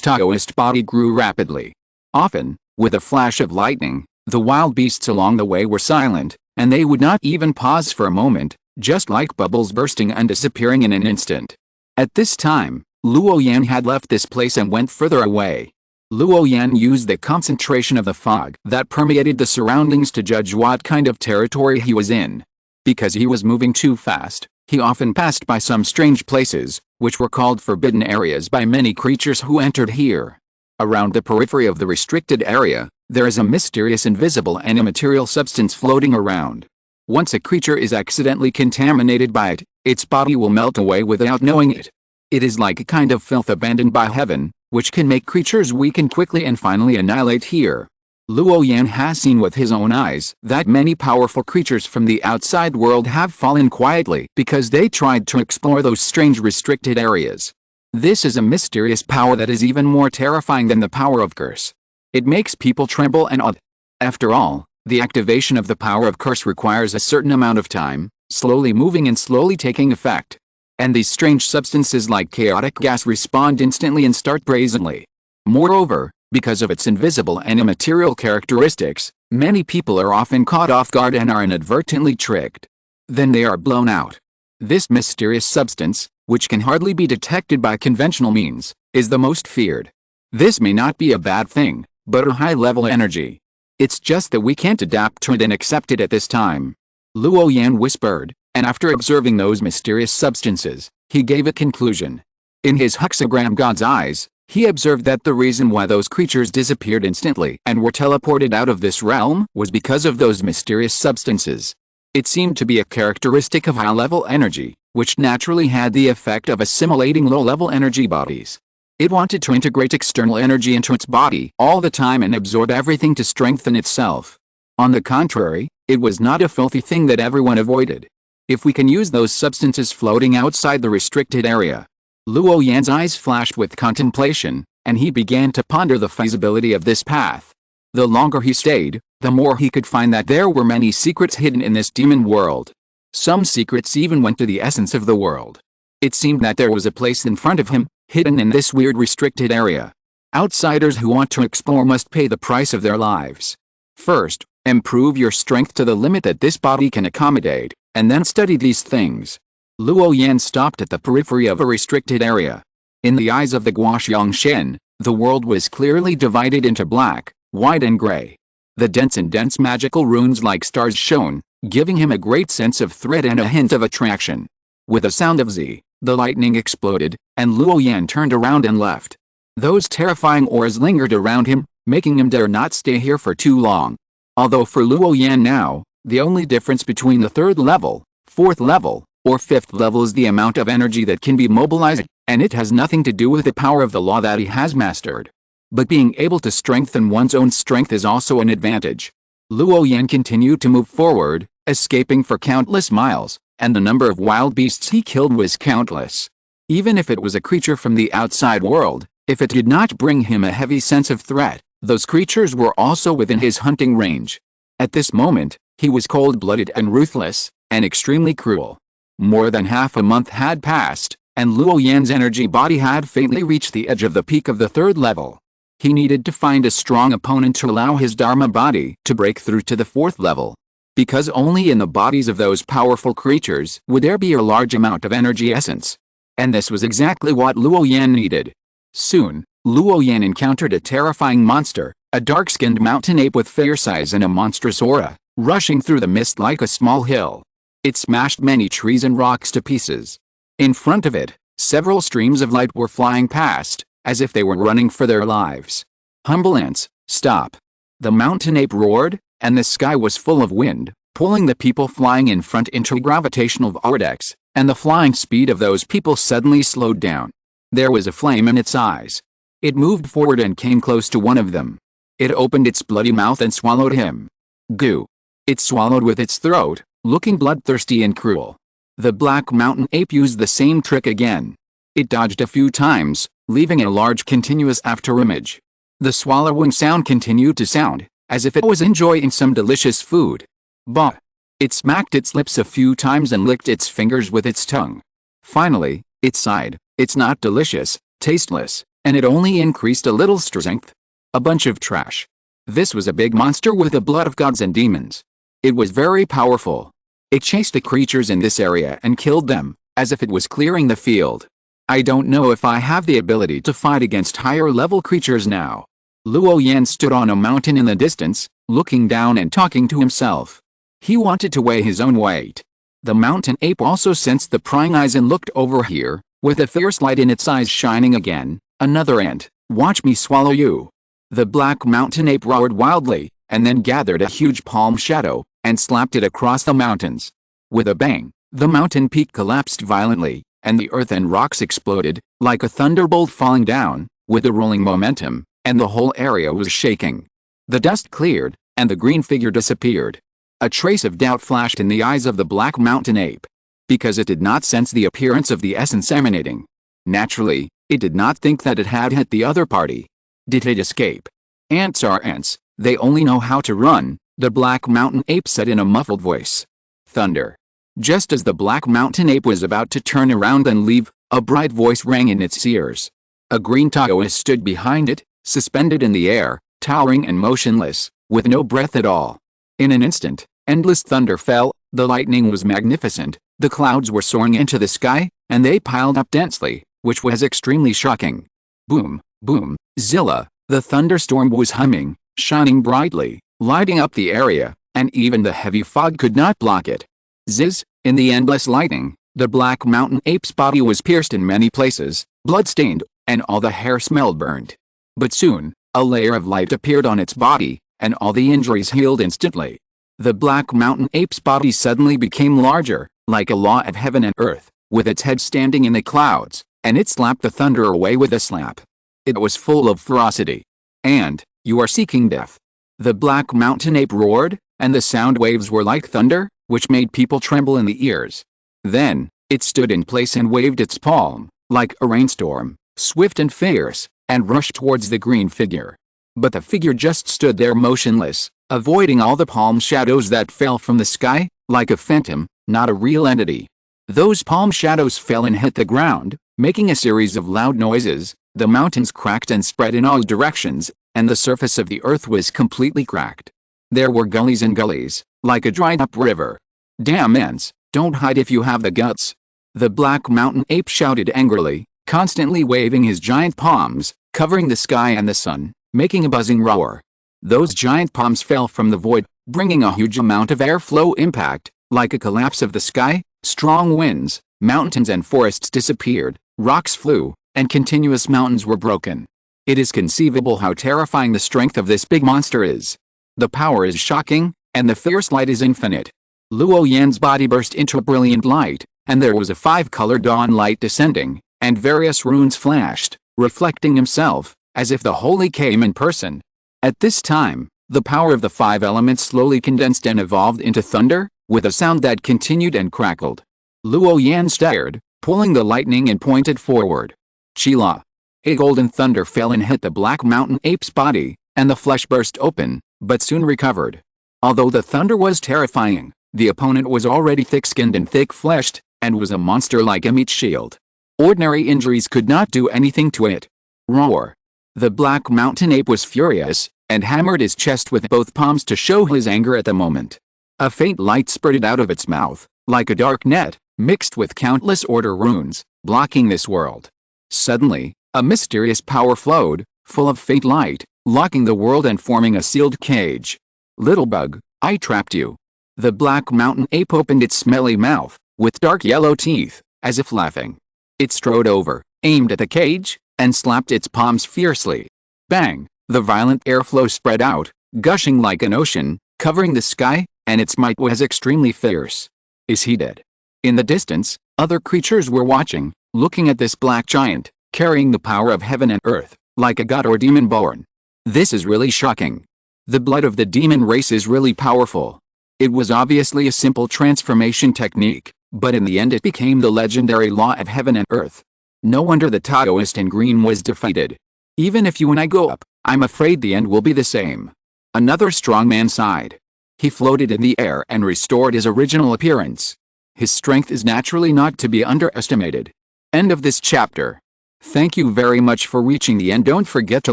Taoist body grew rapidly. Often, with a flash of lightning, the wild beasts along the way were silent, and they would not even pause for a moment, just like bubbles bursting and disappearing in an instant. At this time, Luo Yan had left this place and went further away. Luo Yan used the concentration of the fog that permeated the surroundings to judge what kind of territory he was in. Because he was moving too fast, he often passed by some strange places, which were called forbidden areas by many creatures who entered here. Around the periphery of the restricted area, there is a mysterious invisible and immaterial substance floating around. Once a creature is accidentally contaminated by it, its body will melt away without knowing it. It is like a kind of filth abandoned by heaven, which can make creatures weaken quickly and finally annihilate here. Luo Yan has seen with his own eyes that many powerful creatures from the outside world have fallen quietly because they tried to explore those strange restricted areas. This is a mysterious power that is even more terrifying than the power of curse. It makes people tremble and awed. After all, the activation of the power of curse requires a certain amount of time, slowly moving and slowly taking effect. And these strange substances like chaotic gas respond instantly and start brazenly. Moreover, because of its invisible and immaterial characteristics, many people are often caught off guard and are inadvertently tricked. Then they are blown out. This mysterious substance, which can hardly be detected by conventional means, is the most feared. This may not be a bad thing, but a high-level energy. It's just that we can't adapt to it and accept it at this time. Luo Yan whispered, and after observing those mysterious substances, he gave a conclusion. In his hexagram god's eyes, he observed that the reason why those creatures disappeared instantly and were teleported out of this realm was because of those mysterious substances. It seemed to be a characteristic of high-level energy, which naturally had the effect of assimilating low-level energy bodies. It wanted to integrate external energy into its body all the time and absorb everything to strengthen itself. On the contrary, it was not a filthy thing that everyone avoided. If we can use those substances floating outside the restricted area. Luo Yan's eyes flashed with contemplation, and he began to ponder the feasibility of this path. The longer he stayed, the more he could find that there were many secrets hidden in this demon world. Some secrets even went to the essence of the world. It seemed that there was a place in front of him, hidden in this weird restricted area. Outsiders who want to explore must pay the price of their lives. First, improve your strength to the limit that this body can accommodate, and then study these things. Luo Yan stopped at the periphery of a restricted area. In the eyes of the Guoxiang Shen, the world was clearly divided into black, white and gray. The dense magical runes like stars shone, giving him a great sense of threat and a hint of attraction. With a sound of Z, the lightning exploded, and Luo Yan turned around and left. Those terrifying auras lingered around him, making him dare not stay here for too long. Although for Luo Yan now, the only difference between the 3rd level, 4th level, or 5th level is the amount of energy that can be mobilized, and it has nothing to do with the power of the law that he has mastered. But being able to strengthen one's own strength is also an advantage. Luo Yan continued to move forward, escaping for countless miles, and the number of wild beasts he killed was countless. Even if it was a creature from the outside world, if it did not bring him a heavy sense of threat, those creatures were also within his hunting range. At this moment, he was cold-blooded and ruthless, and extremely cruel. More than half a month had passed, and Luo Yan's energy body had faintly reached the edge of the peak of the 3rd level. He needed to find a strong opponent to allow his Dharma body to break through to the 4th level. Because only in the bodies of those powerful creatures would there be a large amount of energy essence. And this was exactly what Luo Yan needed. Soon, Luo Yan encountered a terrifying monster, a dark-skinned mountain ape with fierce eyes and a monstrous aura, rushing through the mist like a small hill. It smashed many trees and rocks to pieces. In front of it, several streams of light were flying past, as if they were running for their lives. "Humble ants, stop!" The mountain ape roared, and the sky was full of wind, pulling the people flying in front into a gravitational vortex, and the flying speed of those people suddenly slowed down. There was a flame in its eyes. It moved forward and came close to one of them. It opened its bloody mouth and swallowed him. Goo! It swallowed with its throat, looking bloodthirsty and cruel. The black mountain ape used the same trick again. It dodged a few times, leaving a large continuous afterimage. The swallowing sound continued to sound, as if it was enjoying some delicious food. Bah! It smacked its lips a few times and licked its fingers with its tongue. Finally, it sighed. "It's not delicious, tasteless, and it only increased a little strength. A bunch of trash." This was a big monster with the blood of gods and demons. It was very powerful. It chased the creatures in this area and killed them, as if it was clearing the field. I don't know if I have the ability to fight against higher-level creatures now. Luo Yan stood on a mountain in the distance, looking down and talking to himself. He wanted to weigh his own weight. The mountain ape also sensed the prying eyes and looked over here, with a fierce light in its eyes shining again. "Another ant, watch me swallow you." The black mountain ape roared wildly, and then gathered a huge palm shadow, and slapped it across the mountains. With a bang, the mountain peak collapsed violently, and the earth and rocks exploded, like a thunderbolt falling down, with a rolling momentum, and the whole area was shaking. The dust cleared, and the green figure disappeared. A trace of doubt flashed in the eyes of the black mountain ape. Because it did not sense the appearance of the essence emanating. Naturally, it did not think that it had hit the other party. Did it escape? Ants are ants, they only know how to run, the black mountain ape said in a muffled voice. Thunder. Just as the black mountain ape was about to turn around and leave, a bright voice rang in its ears. A green Taoist stood behind it, suspended in the air, towering and motionless, with no breath at all. In an instant, endless thunder fell, the lightning was magnificent, the clouds were soaring into the sky, and they piled up densely, which was extremely shocking. Boom, boom, zilla, the thunderstorm was humming, shining brightly, lighting up the area, and even the heavy fog could not block it. Zizz, in the endless lightning, the black mountain ape's body was pierced in many places, blood-stained, and all the hair smelled burned. But soon, a layer of light appeared on its body, and all the injuries healed instantly. The black mountain ape's body suddenly became larger, like a law of heaven and earth, with its head standing in the clouds, and it slapped the thunder away with a slap. It was full of ferocity. And, you are seeking death. The black mountain ape roared, and the sound waves were like thunder, which made people tremble in the ears. Then, it stood in place and waved its palm, like a rainstorm, swift and fierce, and rushed towards the green figure. But the figure just stood there motionless, avoiding all the palm shadows that fell from the sky, like a phantom, not a real entity. Those palm shadows fell and hit the ground, making a series of loud noises. The mountains cracked and spread in all directions, and the surface of the earth was completely cracked. There were gullies and gullies, like a dried-up river. Damn ants, don't hide if you have the guts. The black mountain ape shouted angrily, constantly waving his giant palms, covering the sky and the sun, making a buzzing roar. Those giant palms fell from the void, bringing a huge amount of airflow impact, like a collapse of the sky. Strong winds, mountains and forests disappeared, rocks flew, and continuous mountains were broken. It is conceivable how terrifying the strength of this big monster is. The power is shocking, and the fierce light is infinite. Luo Yan's body burst into a brilliant light, and there was a 5-color dawn light descending, and various runes flashed, reflecting himself, as if the Holy came in person. At this time, the power of the 5 elements slowly condensed and evolved into thunder, with a sound that continued and crackled. Luo Yan stared, pulling the lightning and pointed forward. Chila. A golden thunder fell and hit the black mountain ape's body, and the flesh burst open, but soon recovered. Although the thunder was terrifying, the opponent was already thick-skinned and thick-fleshed, and was a monster like a meat shield. Ordinary injuries could not do anything to it. Roar. The black mountain ape was furious, and hammered his chest with both palms to show his anger at the moment. A faint light spurted out of its mouth, like a dark net, mixed with countless order runes, blocking this world. Suddenly, a mysterious power flowed, full of faint light, locking the world and forming a sealed cage. Little bug, I trapped you. The black mountain ape opened its smelly mouth, with dark yellow teeth, as if laughing. It strode over, aimed at the cage, and slapped its palms fiercely. Bang! The violent airflow spread out, gushing like an ocean, covering the sky, and its might was extremely fierce. Is he dead? In the distance, other creatures were watching, looking at this black giant, carrying the power of heaven and earth, like a god or demon born. This is really shocking. The blood of the demon race is really powerful. It was obviously a simple transformation technique, but in the end it became the legendary law of heaven and earth. No wonder the Taoist in green was defeated. Even if you and I go up, I'm afraid the end will be the same. Another strongman sighed. He floated in the air and restored his original appearance. His strength is naturally not to be underestimated. End of this chapter. Thank you very much for reaching the end. Don't forget to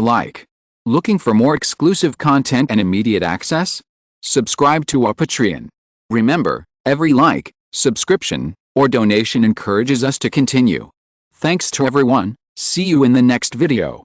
like. Looking for more exclusive content and immediate access? Subscribe to our Patreon. Remember, every like, subscription, or donation encourages us to continue. Thanks to everyone. See you in the next video.